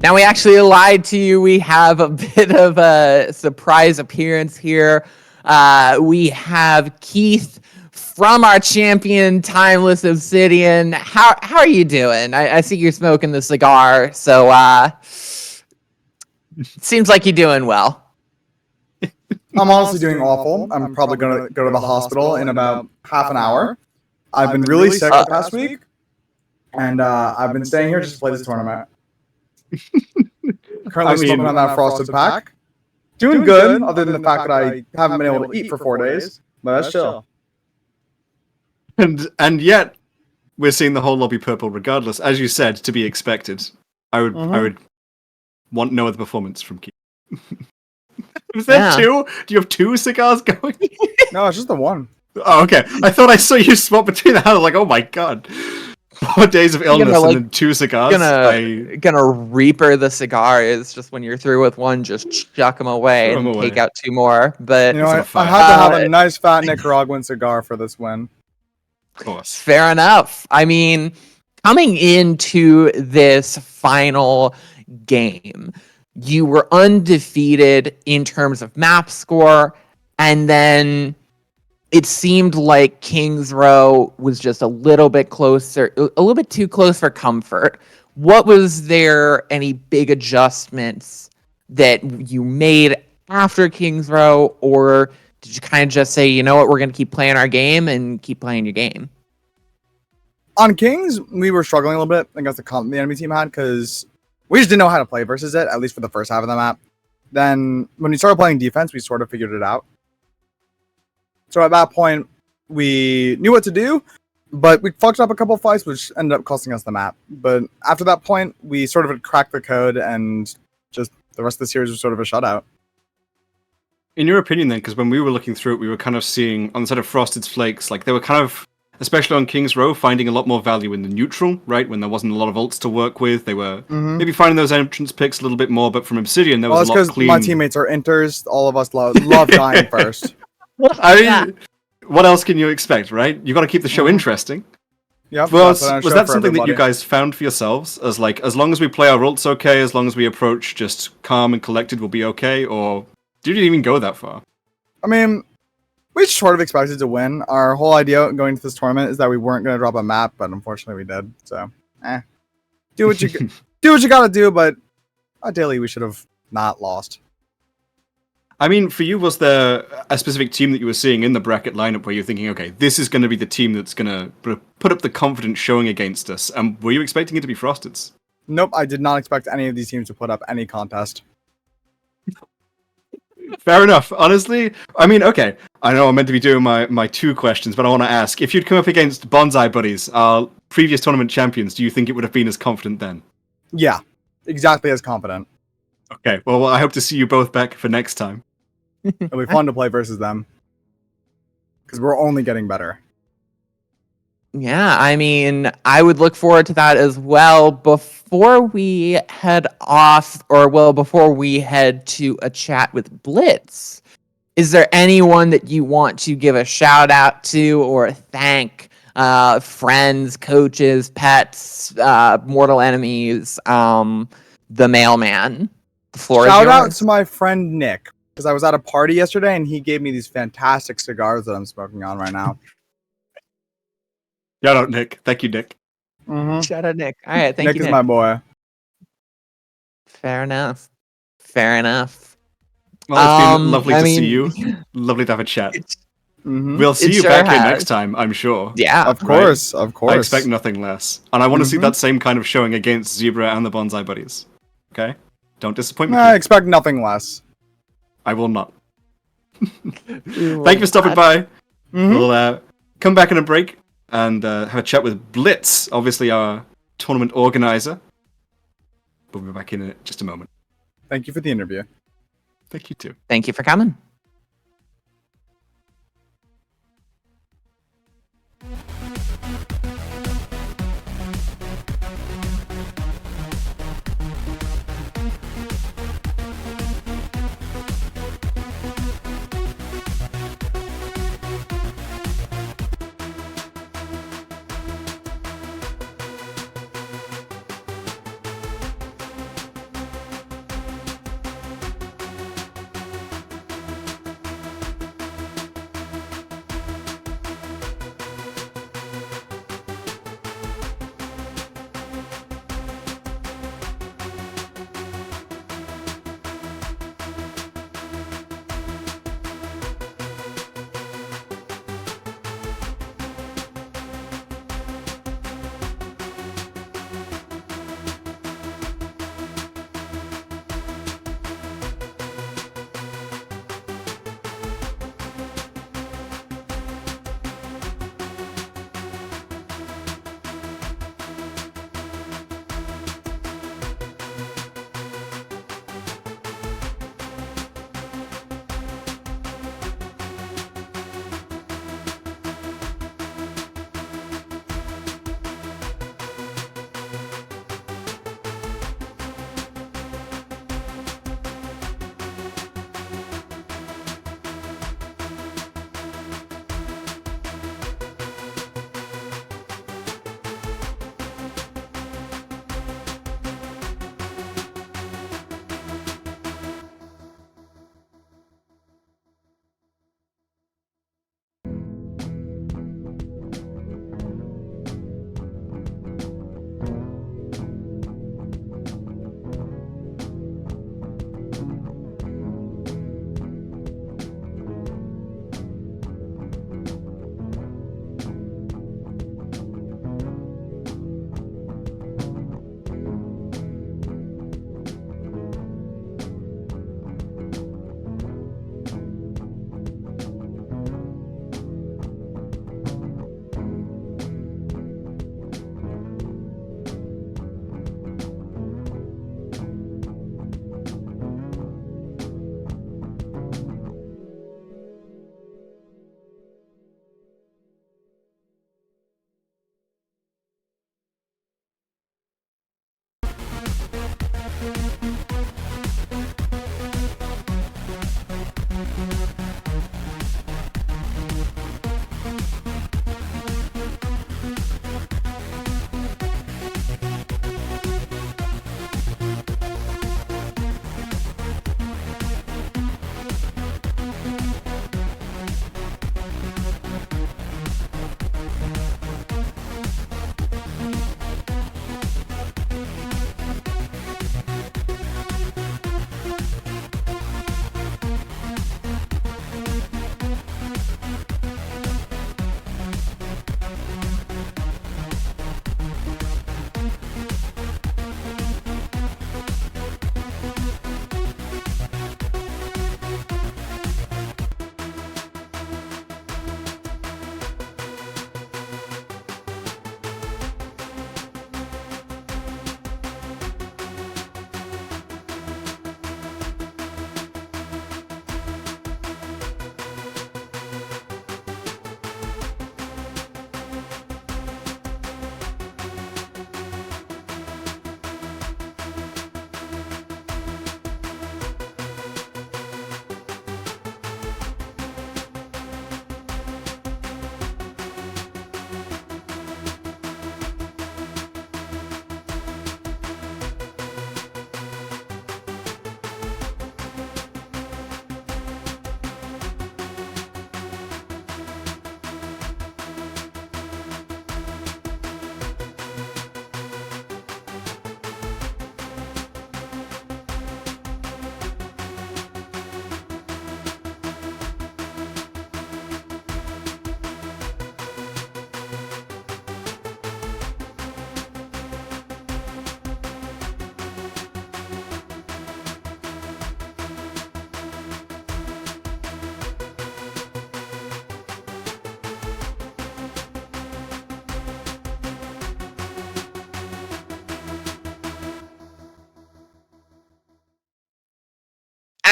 Now we actually lied to you. We have a bit of a surprise appearance here. We have Keith from our champion, Timeless Obsidian. How are you doing? I see you're smoking the cigar, so seems like you're doing well. I'm honestly doing awful. I'm probably going to go to the hospital in about half an hour. I've been really sick the past week, and I've been staying here just to play this tournament. Currently smoking on that frosted pack. Doing good, other than the fact that I haven't been able to eat for 4 days, but that's chill. And yet, we're seeing the whole lobby purple regardless. As you said, to be expected. I would want no other performance from Keith. Is there two? Do you have two cigars going? No, it's just the one. Oh, okay. I thought I saw you swap between the. I was like, oh my god. 4 days of illness and then 2 cigars. Gonna Reaper the cigars. Just when you're through with one, just chuck them away and take out 2 more. But you know, I had to have a nice fat Nicaraguan cigar for this win. Of course. Fair enough. I mean, coming into this final game, you were undefeated in terms of map score, and then it seemed like Kings Row was just a little bit closer, a little bit too close for comfort. What was there any big adjustments that you made after Kings Row, or did you kind of just say, you know what, we're going to keep playing our game and keep playing your game? On Kings, we were struggling a little bit against the comp the enemy team had because we just didn't know how to play versus it, at least for the first half of the map. Then when we started playing defense, we sort of figured it out. So at that point, we knew what to do, but we fucked up a couple fights, which ended up costing us the map. But after that point, we sort of had cracked the code, and just the rest of the series was sort of a shutout. In your opinion, then, because when we were looking through it, we were kind of seeing, on the side of Frosted's Flakes, like they were kind of, especially on Kings Row, finding a lot more value in the neutral, right? When there wasn't a lot of ults to work with, they were maybe finding those entrance picks a little bit more, but from Obsidian, there was a lot clean. My teammates are inters. All of us love dying first. I mean, what else can you expect, right? You got to keep the show interesting. Yeah. Was that something that you guys found for yourselves? As like, as long as we play our ults okay, as long as we approach just calm and collected, we'll be okay? Or did you even go that far? I mean, we sort of expected to win. Our whole idea going into this tournament is that we weren't going to drop a map, but unfortunately we did. So, do what you do what you got to do. But ideally, we should have not lost. I mean, for you, was there a specific team that you were seeing in the bracket lineup where you're thinking, okay, this is going to be the team that's going to put up the confidence showing against us? And were you expecting it to be Frosted's? Nope, I did not expect any of these teams to put up any contest. Fair enough. Honestly, I mean, okay, I know I'm meant to be doing my 2 questions, but I want to ask, if you'd come up against Bonsai Buddies, our previous tournament champions, do you think it would have been as confident then? Yeah, exactly as confident. Okay, well, I hope to see you both back for next time. It'll be fun to play versus them. Because we're only getting better. Yeah, I mean, I would look forward to that as well. Before we head off, before we head to a chat with Blitz, is there anyone that you want to give a shout out to or thank? Friends, coaches, pets, mortal enemies, the mailman. The floor Shout is yours. out to my friend Nick, because I was at a party yesterday and he gave me these fantastic cigars that I'm smoking on right now. Shout out, Nick. Thank you, Nick. Shout out, Nick. All right, thank Nick you, is Nick. my boy. Fair enough. Fair enough. Well, it's been lovely to see you. Lovely to have a chat. We'll see you back here next time, I'm sure. Yeah. Of course, of course. I expect nothing less. And I want to see that same kind of showing against Zebra and the Bonsai Buddies. Okay? Don't disappoint me. I expect nothing less. I will not. Thank you for stopping by. We'll come back in a break and have a chat with Blitz, obviously our tournament organizer. We'll be back in just a moment. Thank you for the interview. Thank you too. Thank you for coming.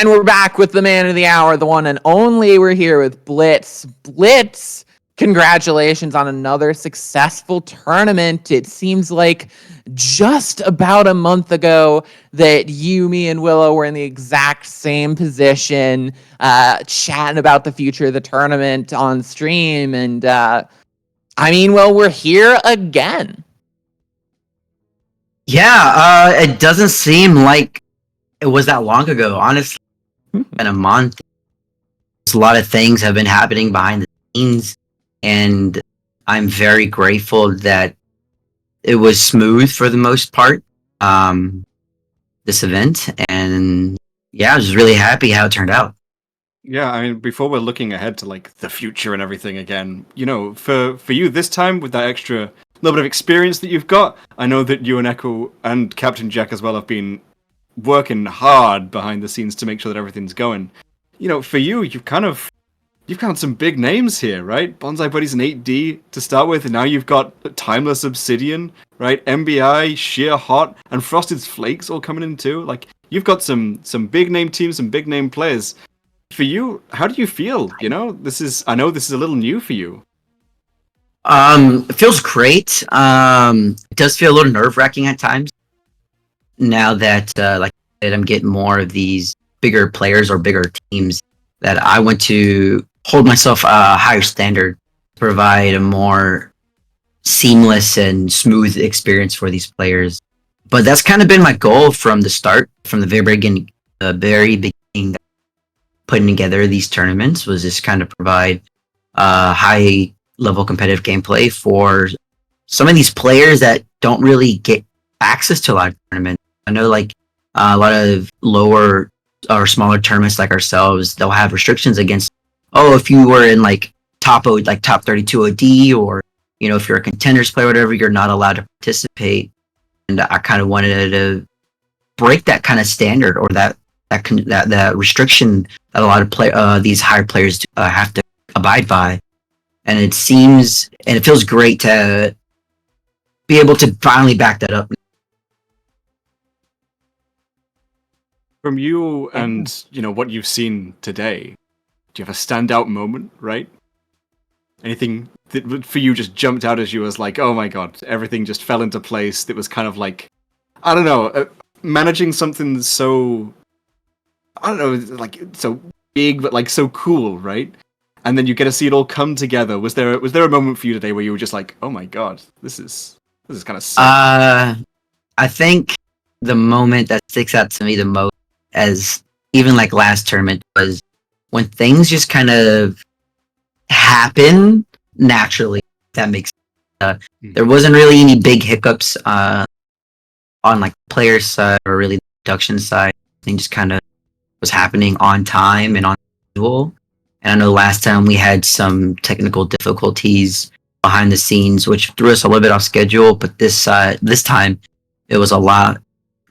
And we're back with the man of the hour, the one and only. We're here with Blitz. Blitz, congratulations on another successful tournament. It seems like just about a month ago that you, me, and Willow were in the exact same position, chatting about the future of the tournament on stream. And well, we're here again. Yeah, it doesn't seem like it was that long ago. Honestly, in a month, a lot of things have been happening behind the scenes, and I'm very grateful that it was smooth for the most part. This event, and yeah, I was really happy how it turned out. Yeah, I mean, before we're looking ahead to like the future and everything again, you know, for you this time with that extra little bit of experience that you've got, I know that you and Echo and Captain Jack as well have been working hard behind the scenes to make sure that everything's going. You know, for you, you've got some big names here, right? Bonsai Buddies and 8D to start with, and now you've got Timeless Obsidian, right? MBI, Sheer Hot, and Frosted Flakes all coming in too. Like, you've got some big name teams, some big name players. For you, how do you feel? You know, I know this is a little new for you. It feels great. It does feel a little nerve-wracking at times. Now that, like I said, I'm getting more of these bigger players or bigger teams, that I want to hold myself a higher standard, provide a more seamless and smooth experience for these players. But that's kind of been my goal from the start, from the very beginning. Putting together these tournaments was just kind of provide high level competitive gameplay for some of these players that don't really get access to a lot of tournaments. I know like a lot of lower or smaller tournaments like ourselves, they'll have restrictions against, if you were in like top 32 OD, or, you know, if you're a contenders player or whatever, you're not allowed to participate. And I kind of wanted to break that kind of standard, or that restriction that a lot of these higher players have to abide by. And it feels great to be able to finally back that up. From you and, you know, what you've seen today, do you have a standout moment, right? Anything that for you just jumped out as you was like, oh my god, everything just fell into place. That was kind of like, I don't know, managing something so, I don't know, like so big but like so cool, right? And then you get to see it all come together. Was there a moment for you today where you were just like, oh my god, this is kind of sick? I think the moment that sticks out to me the most, as even like last tournament, was when things just kind of happen naturally. If that makes sense. There wasn't really any big hiccups on like player side or really the production side. Things just kind of was happening on time and on schedule. And I know last time we had some technical difficulties behind the scenes, which threw us a little bit off schedule. But this time it was a lot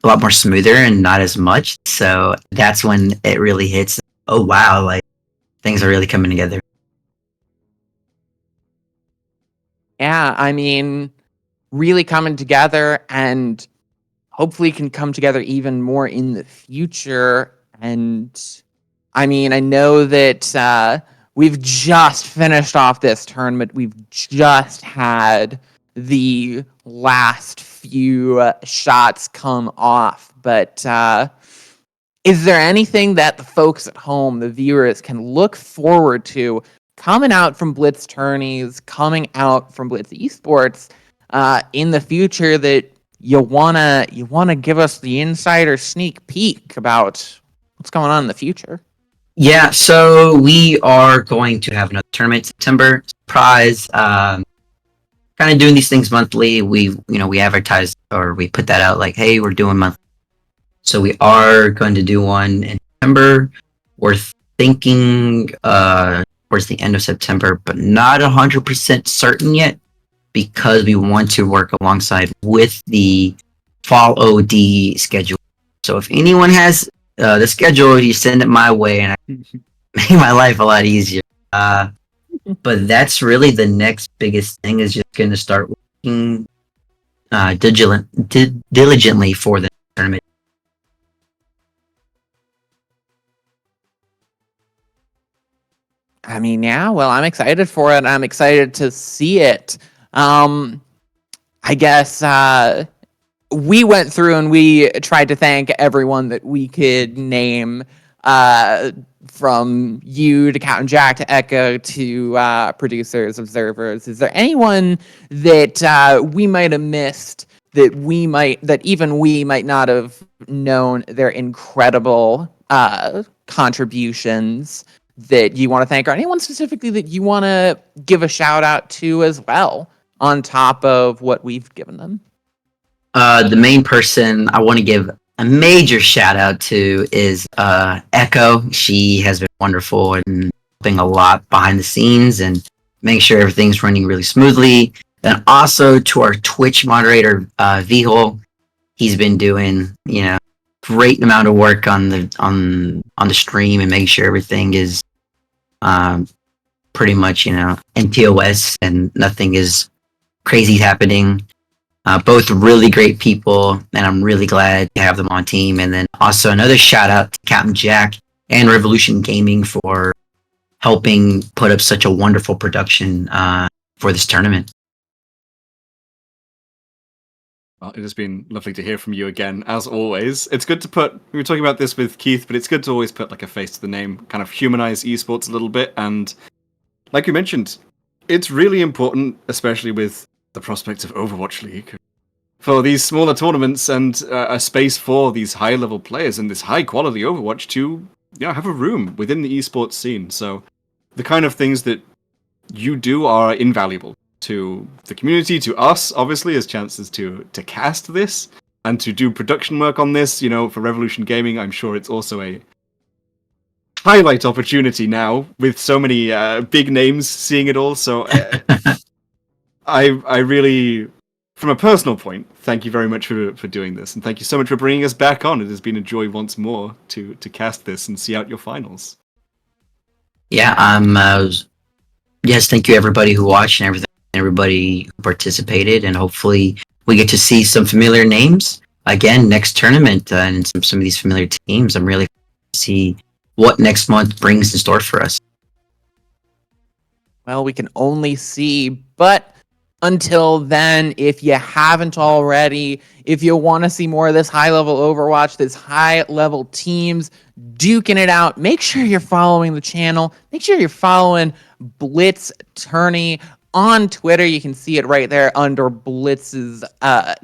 more smoother and not as much. So that's when it really hits. Oh wow, like things are really coming together. Yeah, I mean, really coming together, and hopefully can come together even more in the future. And I mean, I know that we've just finished off this tournament. We've just had the last few shots come off. But is there anything that the folks at home, the viewers, can look forward to coming out from Blitz tourneys, coming out from Blitz Esports in the future, that you wanna give us the insider sneak peek about what's going on in the future? Yeah, so we are going to have another tournament in September. Surprise. Kind of doing these things monthly. We advertise, or we put that out like, hey, we're doing monthly. So we are going to do one in September. We're thinking towards the end of September, but not 100% certain yet, because we want to work alongside with the fall OD schedule. So if anyone has the schedule, you send it my way, and I make my life a lot easier. But that's really the next biggest thing, is just going to start working diligently for the tournament. I mean, yeah, well, I'm excited for it. I'm excited to see it. I guess we went through and we tried to thank everyone that we could name, from you to Captain Jack to Echo to producers, observers. Is there anyone that we might have missed that even we might not have known their incredible contributions that you want to thank, or anyone specifically that you want to give a shout out to as well, on top of what we've given them? The main person I want to give a major shout out to is Echo. She has been wonderful and helping a lot behind the scenes and making sure everything's running really smoothly. Then also to our Twitch moderator, Vihol. He's been doing, great amount of work on the stream and making sure everything is pretty much, NTOS and nothing is crazy happening. Both really great people, and I'm really glad to have them on team. And then also another shout out to Captain Jack and Revolution Gaming for helping put up such a wonderful production for this tournament. Well, it has been lovely to hear from you again, as always. It's good to we were talking about this with Keith, but it's good to always put like a face to the name, kind of humanize esports a little bit. And like you mentioned, it's really important, especially with the prospects of Overwatch League, for these smaller tournaments and a space for these high-level players and this high-quality Overwatch to have a room within the esports scene. So the kind of things that you do are invaluable to the community, to us, obviously, as chances to cast this and to do production work on this. For Revolution Gaming, I'm sure it's also a highlight opportunity now with so many big names seeing it all. So I really, from a personal point, thank you very much for doing this, and thank you so much for bringing us back on. It has been a joy once more to cast this and see out your finals. Yeah, yes, thank you everybody who watched and everybody who participated, and hopefully we get to see some familiar names again next tournament and some of these familiar teams. I'm really excited to see what next month brings in store for us. Well, we can only see, but until then, if you haven't already, if you want to see more of this high-level Overwatch, this high-level teams duking it out, make sure you're following the channel. Make sure you're following Blitz Tourney on Twitter. You can see it right there under Blitz's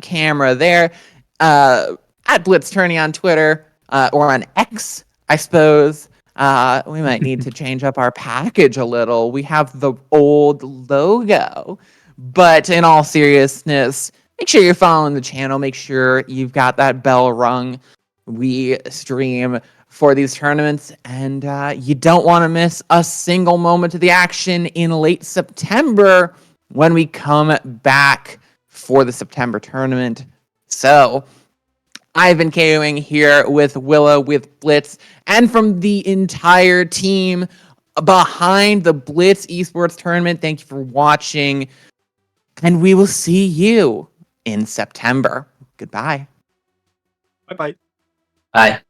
camera there. At Blitz Tourney on Twitter, or on X, I suppose. We might need to change up our package a little. We have the old logo. But in all seriousness, make sure you're following the channel. Make sure you've got that bell rung. We stream for these tournaments, and you don't want to miss a single moment of the action in late September when we come back for the September tournament. So I've been KOing here with Willow, with Blitz, and from the entire team behind the Blitz Esports Tournament. Thank you for watching, and we will see you in September. Goodbye. Bye-bye. Bye.